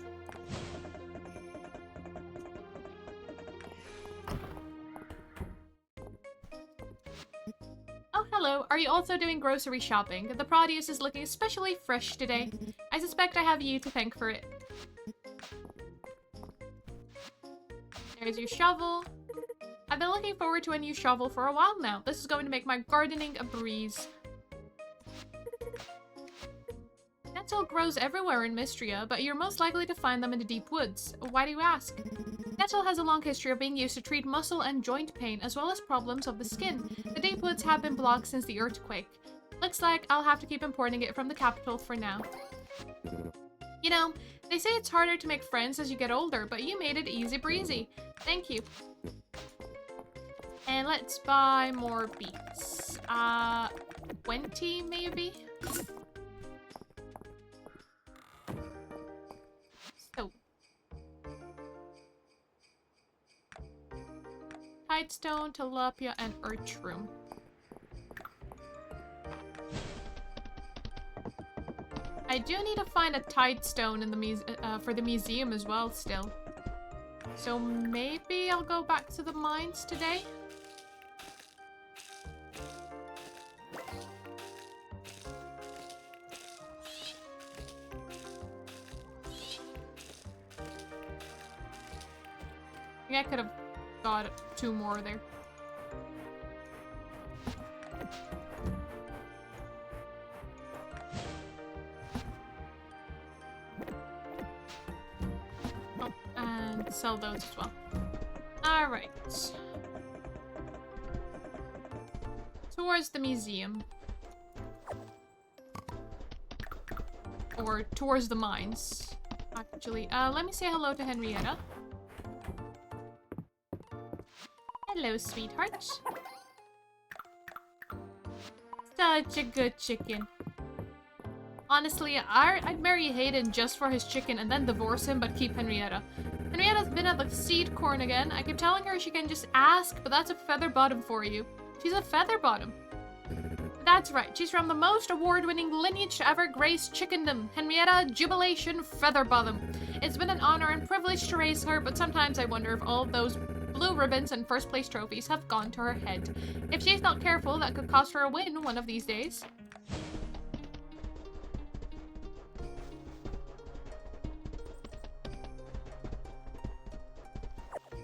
Oh, hello. Are you also doing grocery shopping? The produce is looking especially fresh today. I suspect I have you to thank for it. There's your shovel. I've been looking forward to a new shovel for a while now. This is going to make my gardening a breeze. Nettle grows everywhere in Mistria, but you're most likely to find them in the deep woods. Why do you ask? Nettle has a long history of being used to treat muscle and joint pain, as well as problems of the skin. The deep woods have been blocked since the earthquake. Looks like I'll have to keep importing it from the capital for now. You know, they say it's harder to make friends as you get older, but you made it easy breezy. Thank you. And let's buy more beets. 20 maybe? So. Tidestone, tilapia, and earthroom. I do need to find a tidestone in the for the museum as well still. So maybe I'll go back to the mines today? I could have got 2 more there. Oh, and sell those as well. Alright. Towards the museum. Or towards the mines. Actually, let me say hello to Henrietta. Hello, sweetheart. Such a good chicken. Honestly, I'd marry Hayden just for his chicken and then divorce him, but keep Henrietta. Henrietta's been at the seed corn again. I keep telling her she can just ask, but that's a feather bottom for you. She's a feather bottom. That's right, she's from the most award-winning lineage to ever grace chickendom, Henrietta Jubilation Featherbottom. It's been an honor and privilege to raise her, but sometimes I wonder if all of those blue ribbons and first place trophies have gone to her head. If she's not careful, that could cost her a win one of these days.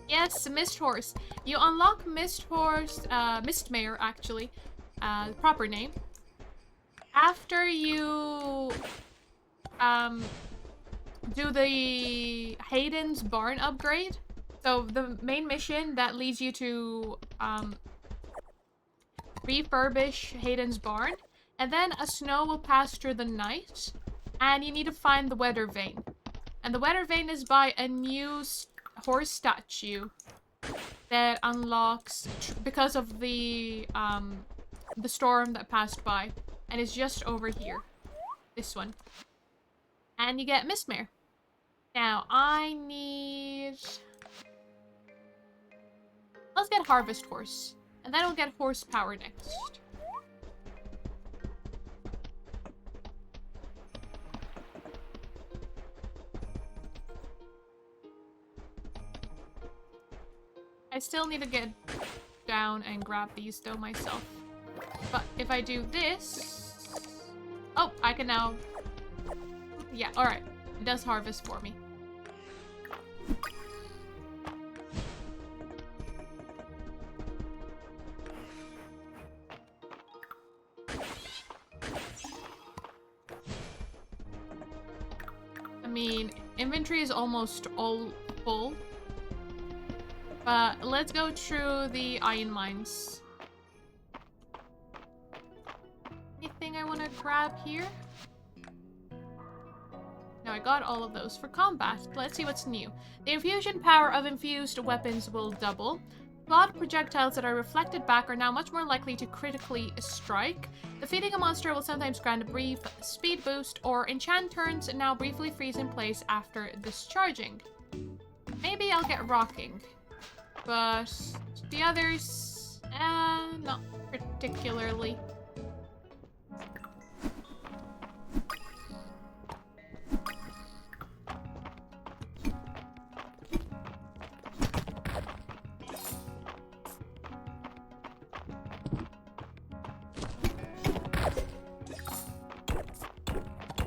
Yes, Mist Horse. You unlock Mist Horse, Mistmare actually, proper name, after you do the Hayden's barn upgrade. So the main mission that leads you to refurbish Hayden's barn, and then a snow will pass through the night, and you need to find the weather vane. And the weather vane is by a new horse statue that unlocks because of the storm that passed by, and it's just over here. This one. And you get Mistmare. Now I need Let's get Harvest Horse. And then we'll get Horsepower next. I still need to get down and grab these though myself. But if I do this... Oh, I can now... Yeah, alright. It does harvest for me. I mean, inventory is almost all full. But let's go through the iron mines. Anything I want to grab here? No, I got all of those. For combat, let's see what's new. The infusion power of infused weapons will double. Flawed projectiles that are reflected back are now much more likely to critically strike. Defeating a monster will sometimes grant a brief speed boost, or enchant turns now briefly freeze in place after discharging. Maybe I'll get rocking. But the others, not particularly.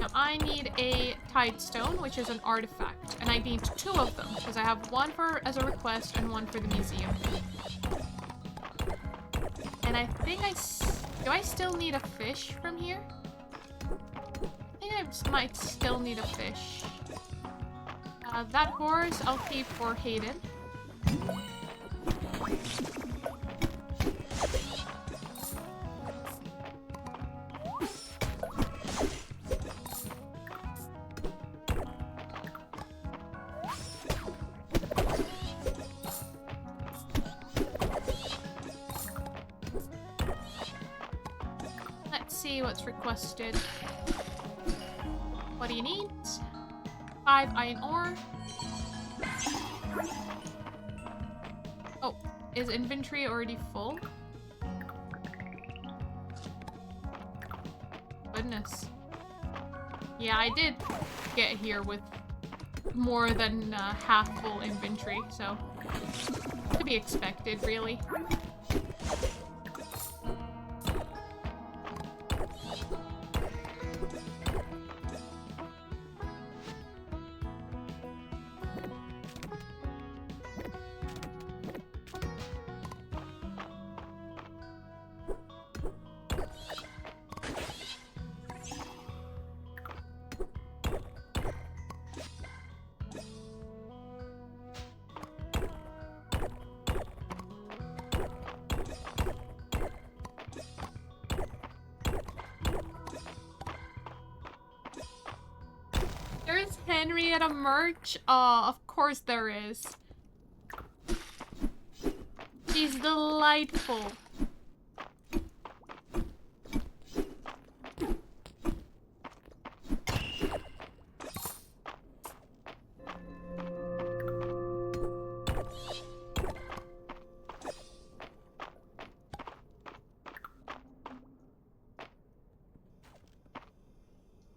Now I need a Tidestone, which is an artifact, and I need 2 of them because I have one for as a request and one for the museum. And I think do I still need a fish from here? I think I might still need a fish. That horse I'll keep for Hayden. See what's requested. What do you need? 5 iron ore. Oh, is inventory already full? Goodness. Yeah, I did get here with more than half full inventory, so to be expected, really. There's Henrietta merch. Oh, of course there is. She's delightful.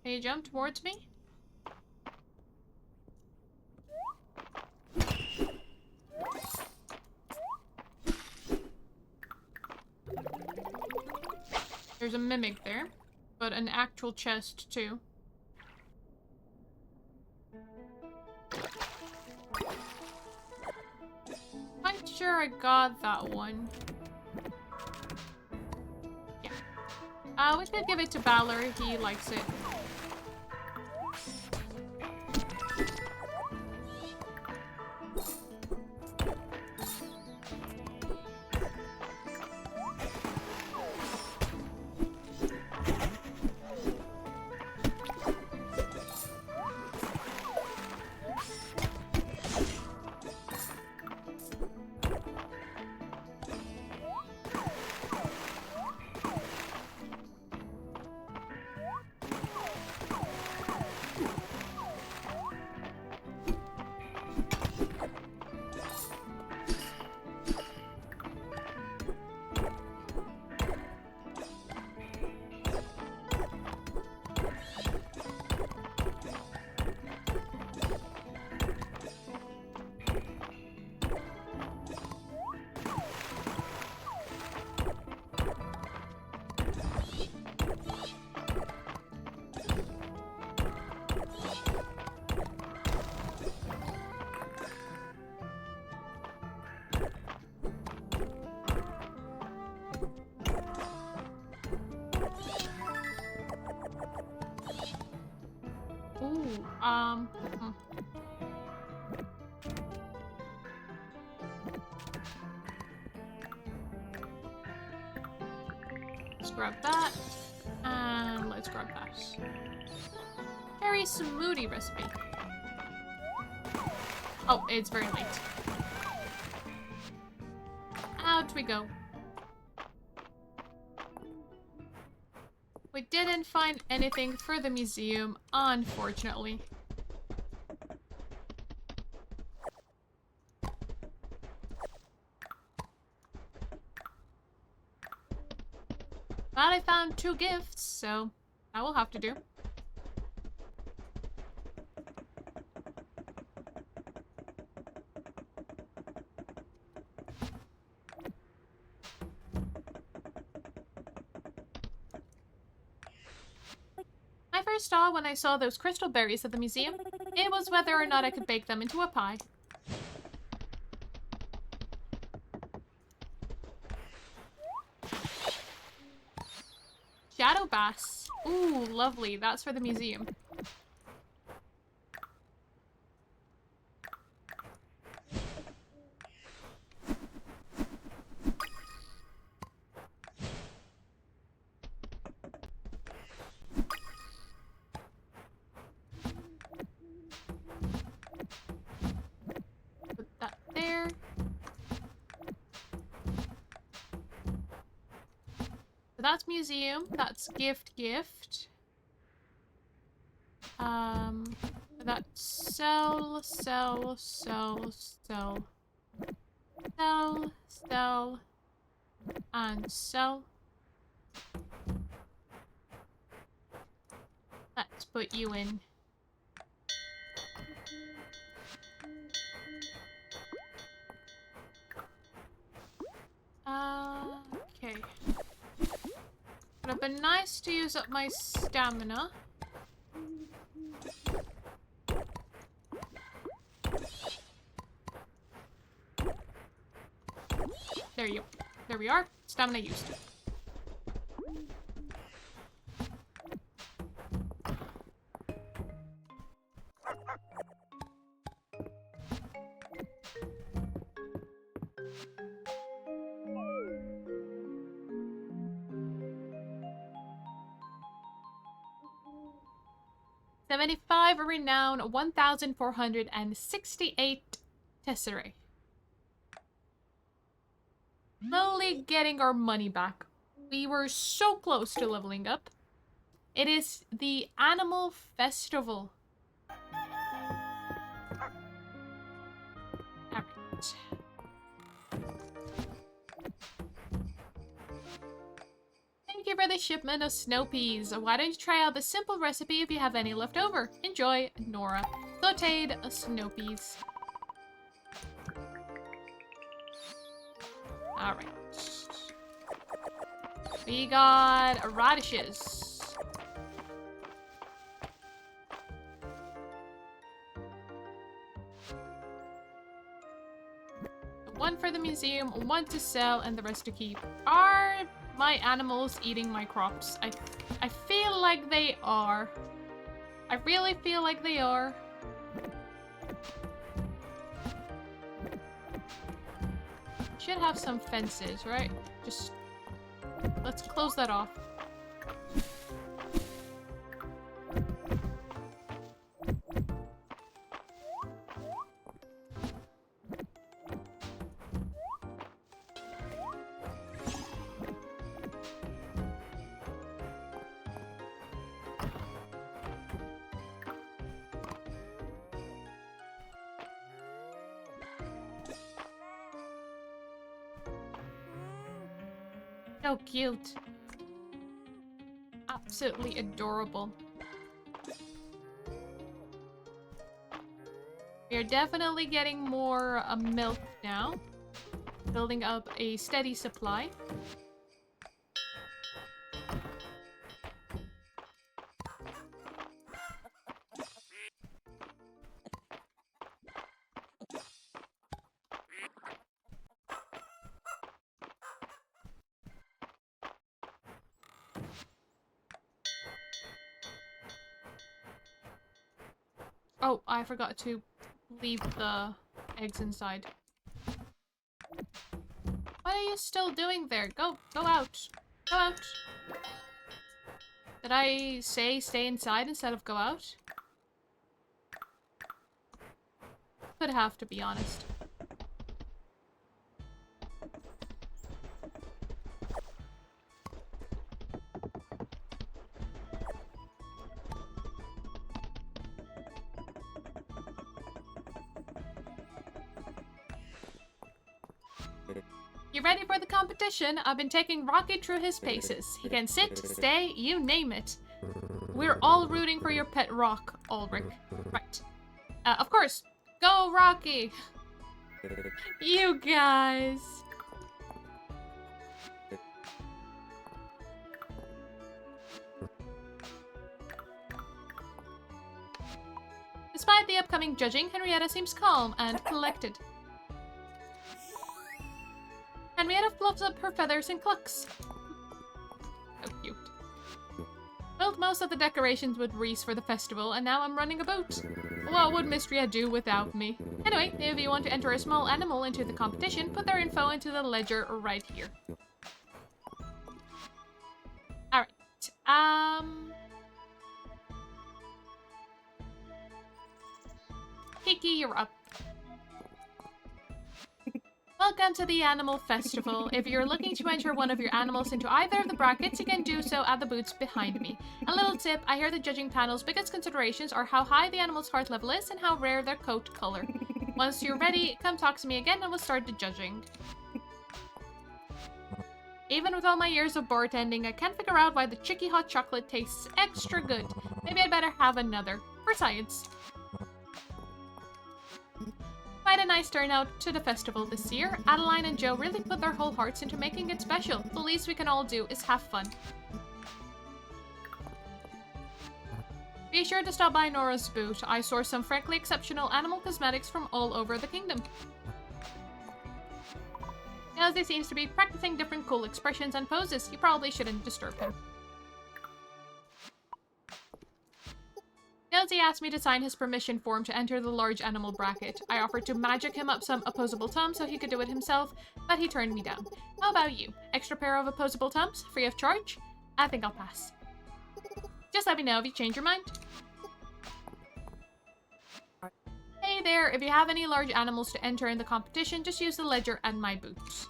Can you jump towards me? There's a mimic there, but an actual chest too. Quite sure I got that one. Yeah. We could give it to Balor, he likes it. Hmm. Let's grab that. And let's grab that. Berry smoothie recipe. Oh, it's very late. Out we go. We didn't find anything for the museum, unfortunately. But I found 2 gifts, so that will have to do. My first thought when I saw those crystal berries at the museum, it was whether or not I could bake them into a pie. Shadow bass. Ooh, lovely. That's for the museum. Put that there. So that's museum. That's gift. That's sell, and sell. Let's put you in. Okay. Would have been nice to use up my stamina. There we are. Stamina used. $75 renown, 1,468 tesserae. Slowly getting our money back. We were so close to leveling up. It is the Animal Festival. Alright. Thank you for the shipment of snow peas. Why don't you try out the simple recipe if you have any left over? Enjoy, Nora. Sauteed snow peas. Alright. We got radishes. One for the museum, one to sell, and the rest to keep. Are my animals eating my crops? I feel like they are. I really feel like they are. Should have some fences, right? Just let's close that off. So cute. Absolutely adorable. We are definitely getting more milk now. Building up a steady supply. Oh, I forgot to leave the eggs inside. What are you still doing there? Go out. Go out. Did I say stay inside instead of go out? Could have, to be honest. You ready for the competition? I've been taking Rocky through his paces. He can sit, stay, you name it. We're all rooting for your pet rock, Ulrich. Right. Of course. Go, Rocky! You guys! Despite the upcoming judging, Henrietta seems calm and collected. Henrietta fluffs up her feathers and clucks. So cute. Built most of the decorations with wreaths for the festival, and now I'm running a boat. What would Mistria do without me? Anyway, if you want to enter a small animal into the competition, put their info into the ledger right here. Alright. Kiki, you're up. Welcome to the Animal Festival. If you're looking to enter one of your animals into either of the brackets, you can do so at the booths behind me. A little tip, I hear the judging panel's biggest considerations are how high the animal's heart level is and how rare their coat color. Once you're ready, come talk to me again and we'll start the judging. Even with all my years of bartending, I can't figure out why the chicky hot chocolate tastes extra good. Maybe I'd better have another. For science. Quite a nice turnout to the festival this year. Adeline and Joe really put their whole hearts into making it special. The least we can all do is have fun. Be sure to stop by Nora's booth. I source some frankly exceptional animal cosmetics from all over the kingdom. Nosy seems to be practicing different cool expressions and poses. You probably shouldn't disturb him. Nosy asked me to sign his permission form to enter the large animal bracket. I offered to magic him up some opposable thumbs so he could do it himself, but he turned me down. How about you? Extra pair of opposable thumbs, free of charge? I think I'll pass. Just let me know if you change your mind. Hey there, if you have any large animals to enter in the competition, just use the ledger and my boots.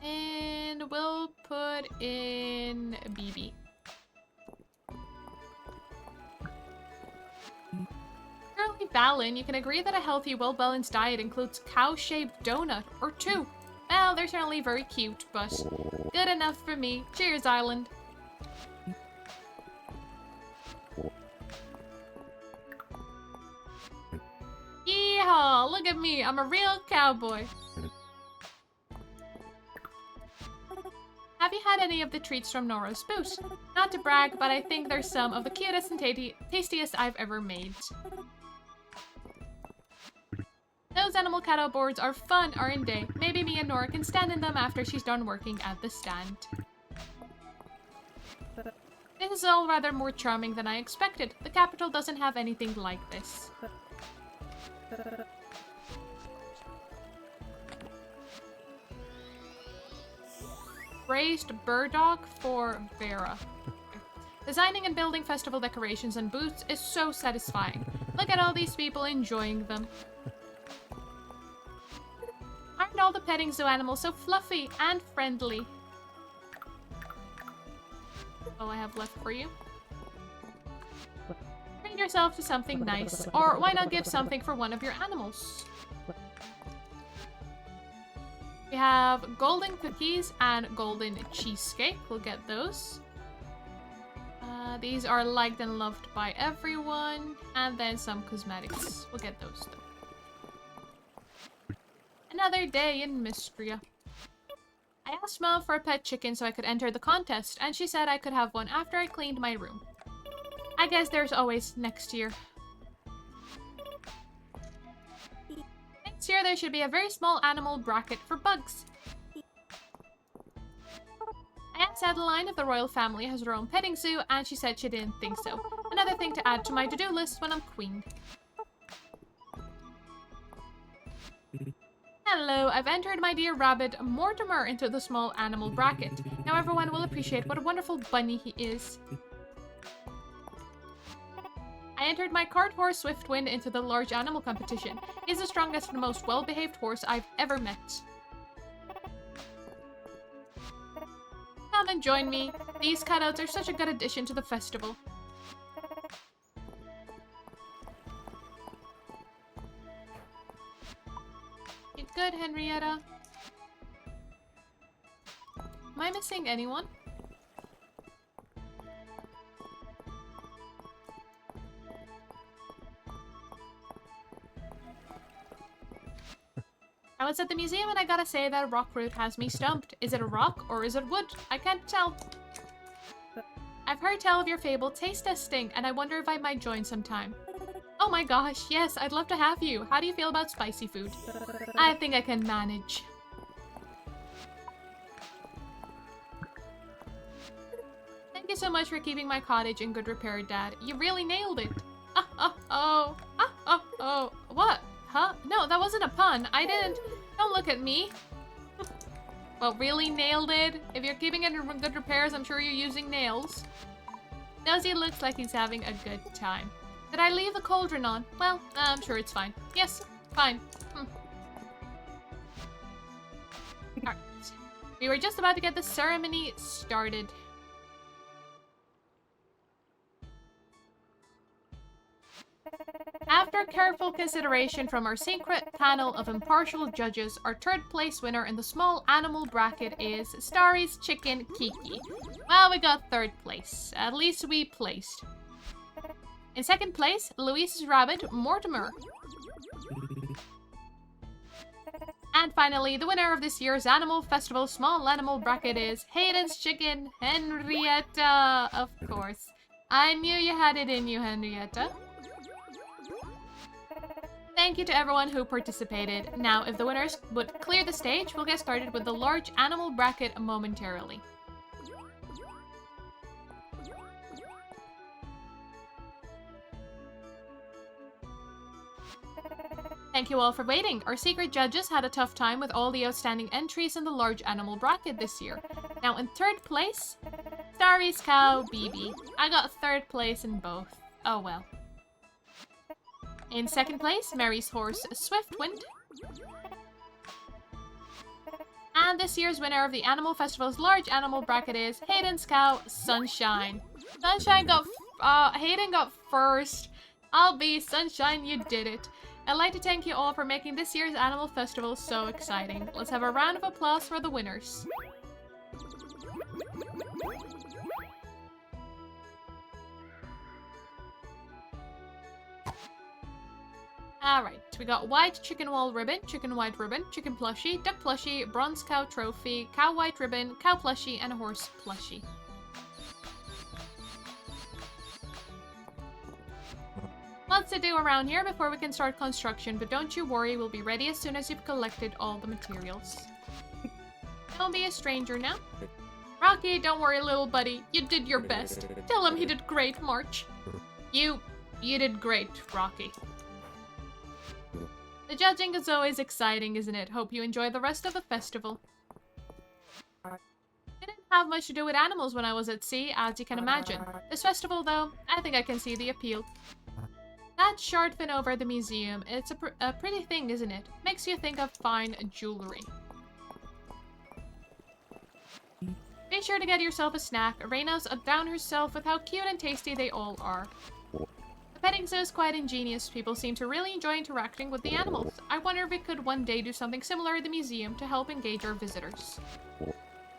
And we'll put in BB. Currently Valen, you can agree that a healthy, well-balanced diet includes cow-shaped donut or two. Well, they're certainly very cute, but good enough for me. Cheers, Island. Yeehaw! Look at me, I'm a real cowboy. Have you had any of the treats from Nora's booth? Not to brag, but I think they're some of the cutest and tastiest I've ever made. Those animal cutout boards are fun, aren't they? Maybe me and Nora can stand in them after she's done working at the stand. This is all rather more charming than I expected. The capital doesn't have anything like this. Raised burdock for Vera. Designing and building festival decorations and booths is so satisfying. Look at all these people enjoying them. Aren't all the petting zoo animals so fluffy and friendly? All I have left for you. Treat yourself to something nice, or why not give something for one of your animals? We have golden cookies and golden cheesecake. We'll get those. These are liked and loved by everyone. And then some cosmetics. We'll get those though. Another day in Mistria. I asked Mom for a pet chicken so I could enter the contest, and she said I could have one after I cleaned my room. I guess there's always next year. Next year there should be a very small animal bracket for bugs. I I asked Adeline if the royal family has their own petting zoo, and she said she didn't think so. Another thing to add to my to-do list when I'm queen. Hello, I've entered my dear rabbit Mortimer into the small animal bracket. Now everyone will appreciate what a wonderful bunny he is. I entered my cart horse Swiftwind into the large animal competition. He's the strongest and most well-behaved horse I've ever met. Come and join me. These cutouts are such a good addition to the festival. You good, Henrietta? Am I missing anyone? I was at the museum and I gotta say that rock fruit has me stumped. Is it a rock or is it wood? I can't tell. I've heard tell of your fable taste testing and I wonder if I might join sometime. Oh my gosh, yes, I'd love to have you. How do you feel about spicy food? I think I can manage. Thank you so much for keeping my cottage in good repair, Dad. You really nailed it. Oh. What? Huh? No, that wasn't a pun. I didn't. Don't look at me. Well, really nailed it. If you're keeping it in good repairs, I'm sure you're using nails. Nosy looks like he's having a good time. Did I leave the cauldron on? Well, I'm sure it's fine. Yes, fine. Alright. We were just about to get the ceremony started. After careful consideration from our secret panel of impartial judges, our third place winner in the small animal bracket is Starry's chicken Kiki. Well, we got third place. At least we placed. In second place, Louise's rabbit, Mortimer. And finally, the winner of this year's Animal Festival Small Animal Bracket is Hayden's chicken, Henrietta. Of course. I knew you had it in you, Henrietta. Thank you to everyone who participated. Now, if the winners would clear the stage, we'll get started with the large animal bracket momentarily. Thank you all for waiting. Our secret judges had a tough time with all the outstanding entries in the large animal bracket this year. Now, in third place, Starry's cow, BB. I got third place in both. Oh well. In second place, Mary's horse, Swiftwind. And this year's winner of the Animal Festival's large animal bracket is Hayden's cow, Sunshine. Sunshine got, Hayden got first. I'll be Sunshine, you did it. I'd like to thank you all for making this year's Animal Festival so exciting. Let's have a round of applause for the winners. Alright, we got white chicken wall ribbon, chicken white ribbon, chicken plushie, duck plushie, bronze cow trophy, cow white ribbon, cow plushie, and a horse plushie. Lots to do around here before we can start construction, but don't you worry, we'll be ready as soon as you've collected all the materials. Don't be a stranger now. Rocky, don't worry, little buddy. You did your best. Tell him he did great, March. You did great, Rocky. The judging is always exciting, isn't it? Hope you enjoy the rest of the festival. Didn't have much to do with animals when I was at sea, as you can imagine. This festival, though, I think I can see the appeal. That shark fin over the museum, it's a pretty thing, isn't it? Makes you think of fine jewelry. Be sure to get yourself a snack. Reina's down herself with how cute and tasty they all are. The petting zoo is quite ingenious. People seem to really enjoy interacting with the animals. I wonder if we could one day do something similar at the museum to help engage our visitors.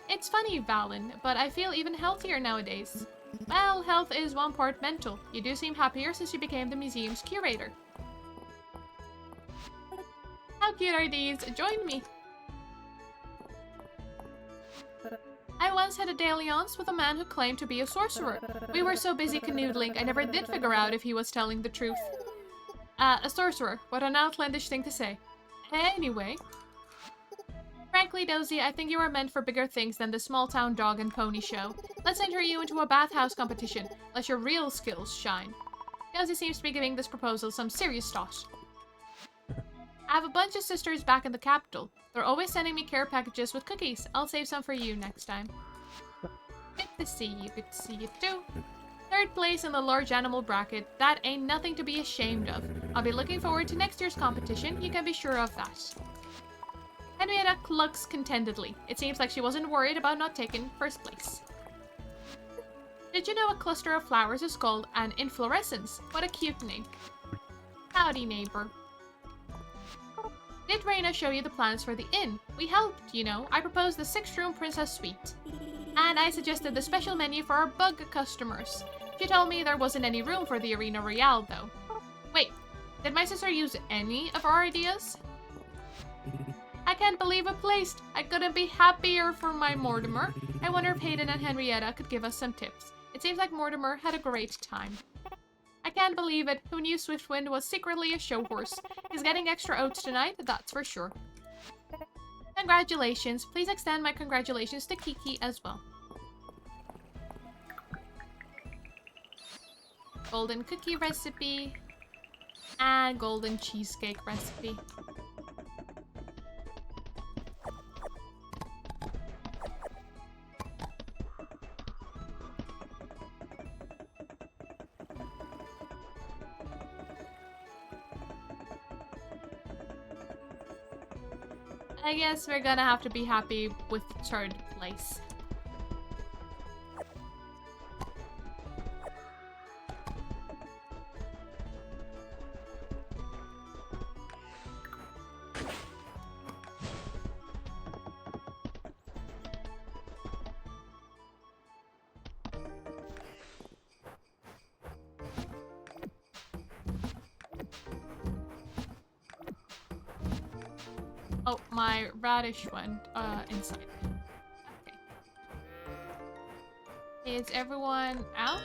It's funny, Valen, but I feel even healthier nowadays. Well, health is one part mental. You do seem happier since you became the museum's curator. How cute are these? Join me! I once had a dalliance with a man who claimed to be a sorcerer. We were so busy canoodling, I never did figure out if he was telling the truth. A sorcerer. What an outlandish thing to say. Anyway. Frankly, Dozy, I think you are meant for bigger things than the small town dog and pony show. Let's enter you into a bathhouse competition. Let your real skills shine. Dozy seems to be giving this proposal some serious thought. I have a bunch of sisters back in the capital. They're always sending me care packages with cookies. I'll save some for you next time. Good to see you. Good to see you too. Third place in the large animal bracket. That ain't nothing to be ashamed of. I'll be looking forward to next year's competition. You can be sure of that. Henrietta clucks contentedly. It seems like she wasn't worried about not taking first place. Did you know a cluster of flowers is called an inflorescence? What a cute name. Howdy, neighbor. Did Reina show you the plans for the inn? We helped, you know. I proposed the 6-room princess suite. And I suggested the special menu for our bug customers. She told me there wasn't any room for the Arena Royale, though. Wait, did my sister use any of our ideas? I can't believe it placed. I couldn't be happier for my Mortimer. I wonder if Hayden and Henrietta could give us some tips. It seems like Mortimer had a great time. I can't believe it. Who knew Swiftwind was secretly a show horse? He's getting extra oats tonight, that's for sure. Congratulations. Please extend my congratulations to Kiki as well. Golden cookie recipe. And golden cheesecake recipe. I guess we're gonna have to be happy with third place. Oh, my radish went inside. Okay. Is everyone out?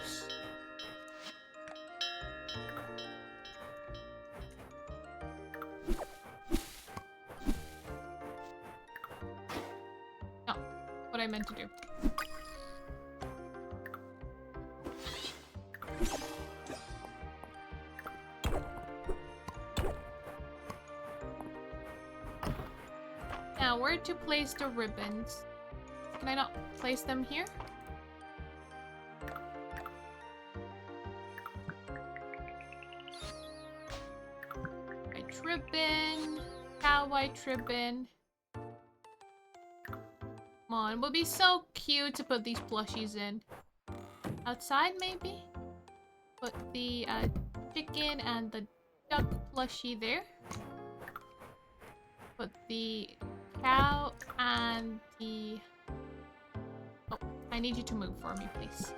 No, what I meant to do. Now, where to place the ribbons? Can I not place them here? White ribbon, cow white ribbon. Come on, it would be so cute to put these plushies in. Outside, maybe? Put the chicken and the duck plushie there. Put the cow and the... Oh, I need you to move for me, please.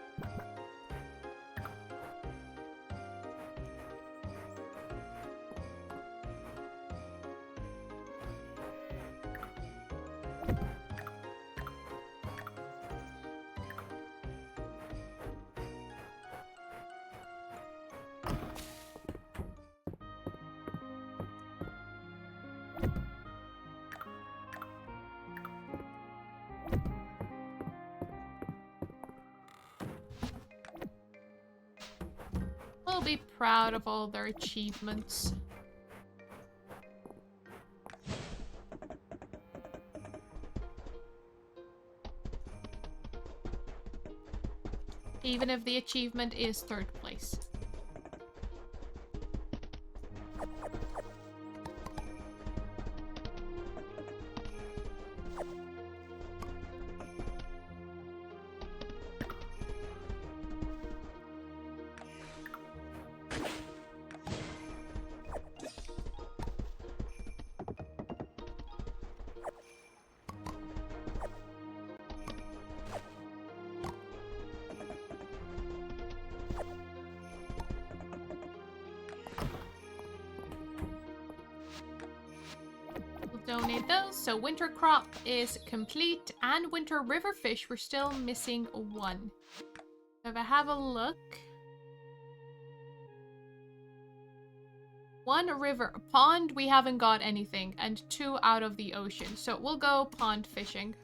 We'll be proud of all their achievements. Even if the achievement is third place. Donate those. So winter crop is complete, and winter river fish, we're still missing one. So if I have a look, 1 river. Pond, we haven't got anything. And 2 out of the ocean. So we'll go pond fishing.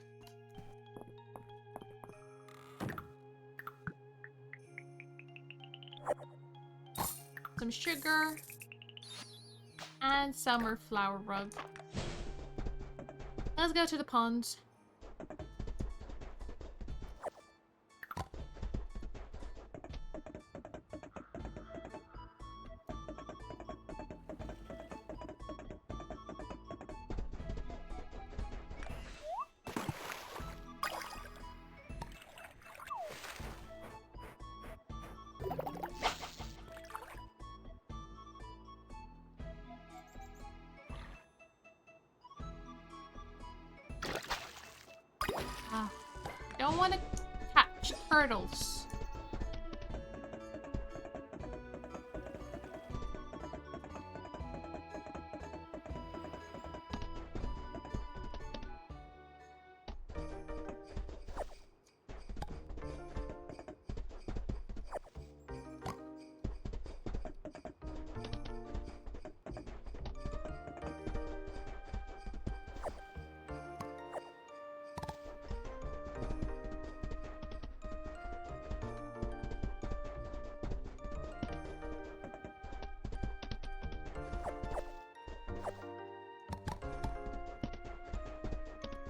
Some sugar. And summer flower rug. Let's go to the ponds. Don't want to catch turtles.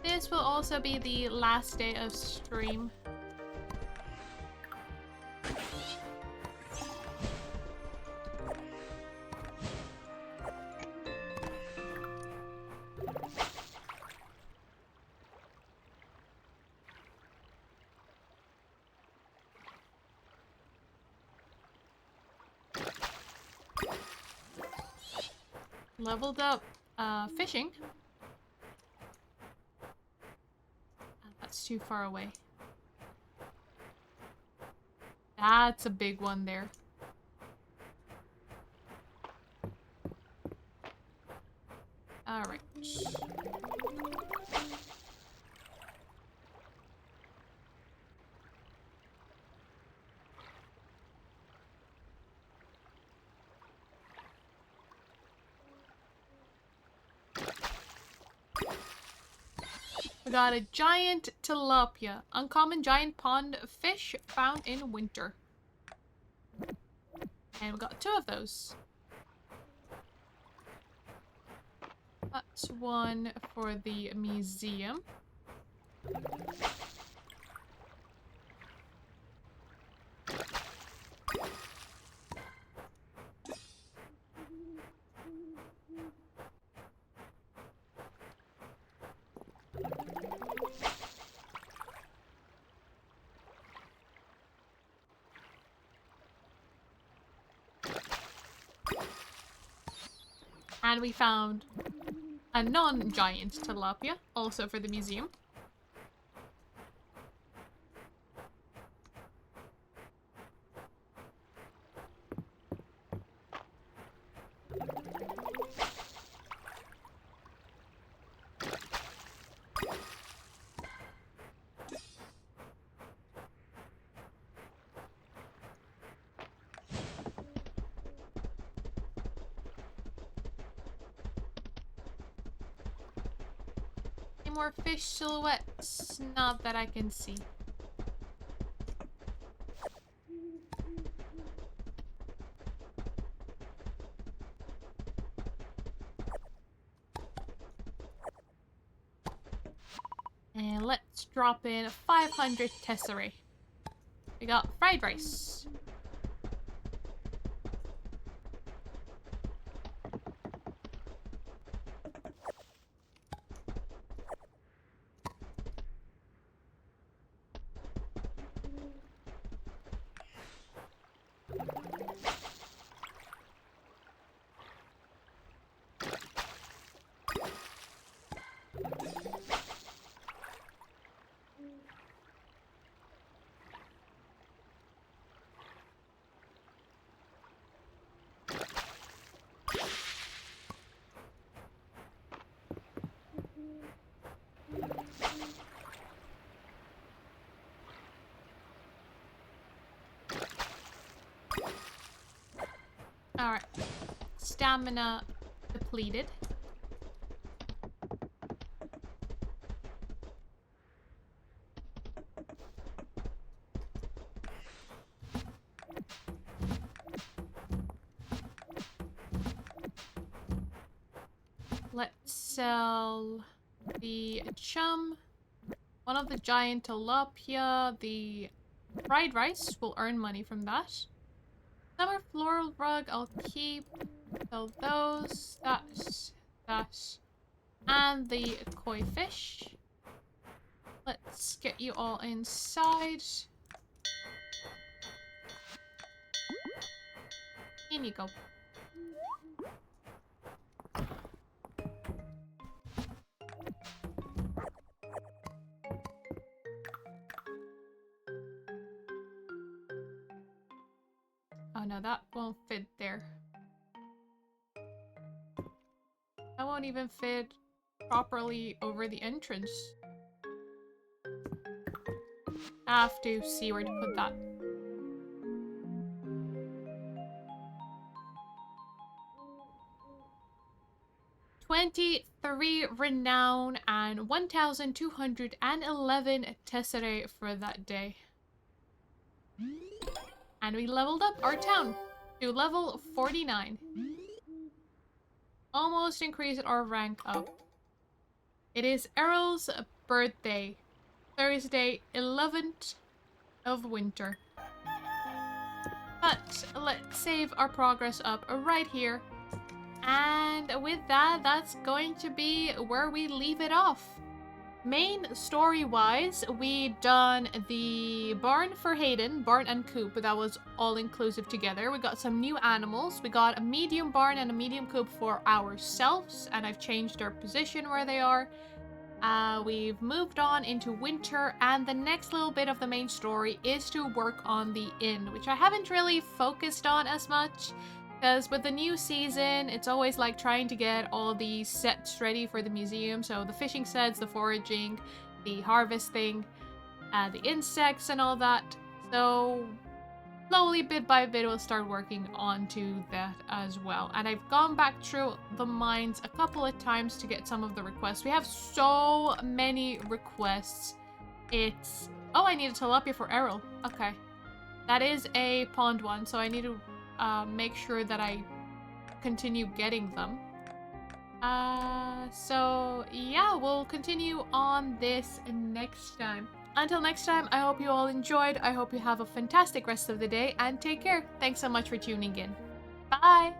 This will also be the last day of stream. Leveled up fishing. That's too far away. That's a big one there. Alright. We got a giant tilapia. Uncommon giant pond fish found in winter. And we got 2 of those. That's 1 for the museum. And we found a non-giant tilapia, also for the museum. More fish silhouettes, not that I can see. And let's drop in 500 tesserae. We got fried rice. Alright, stamina depleted. Let's sell the chum, one of the giant tilapia, the fried rice. We'll earn money from that. Summer floral rug, I'll keep. Sell those, that, and the koi fish. Let's get you all inside. In you go. Oh no, that won't fit there. That won't even fit properly over the entrance. I have to see where to put that. $23 renown and 1,211 tesserae for that day. And we leveled up our town to level 49. Almost increased our rank up. It is Errol's birthday. Thursday, 11th of winter. But let's save our progress up right here. And with that, that's going to be where we leave it off. Main story-wise, we done the barn for Hayden, barn and coop, but that was all inclusive together. We got some new animals. We got a medium barn and a medium coop for ourselves, and I've changed their position where they are. We've moved on into winter, and the next little bit of the main story is to work on the inn, which I haven't really focused on as much. Because with the new season, it's always like trying to get all the sets ready for the museum. So the fishing sets, the foraging, the harvesting, the insects and all that. So slowly, bit by bit, we'll start working onto that as well. And I've gone back through the mines a couple of times to get some of the requests. We have so many requests. It's... Oh, I need a tilapia for Errol. Okay. That is a pond one, so I need to... make sure that I continue getting them. So yeah, we'll continue on this next time. Until next time, I hope you all enjoyed. I hope you have a fantastic rest of the day and take care. Thanks so much for tuning in. Bye!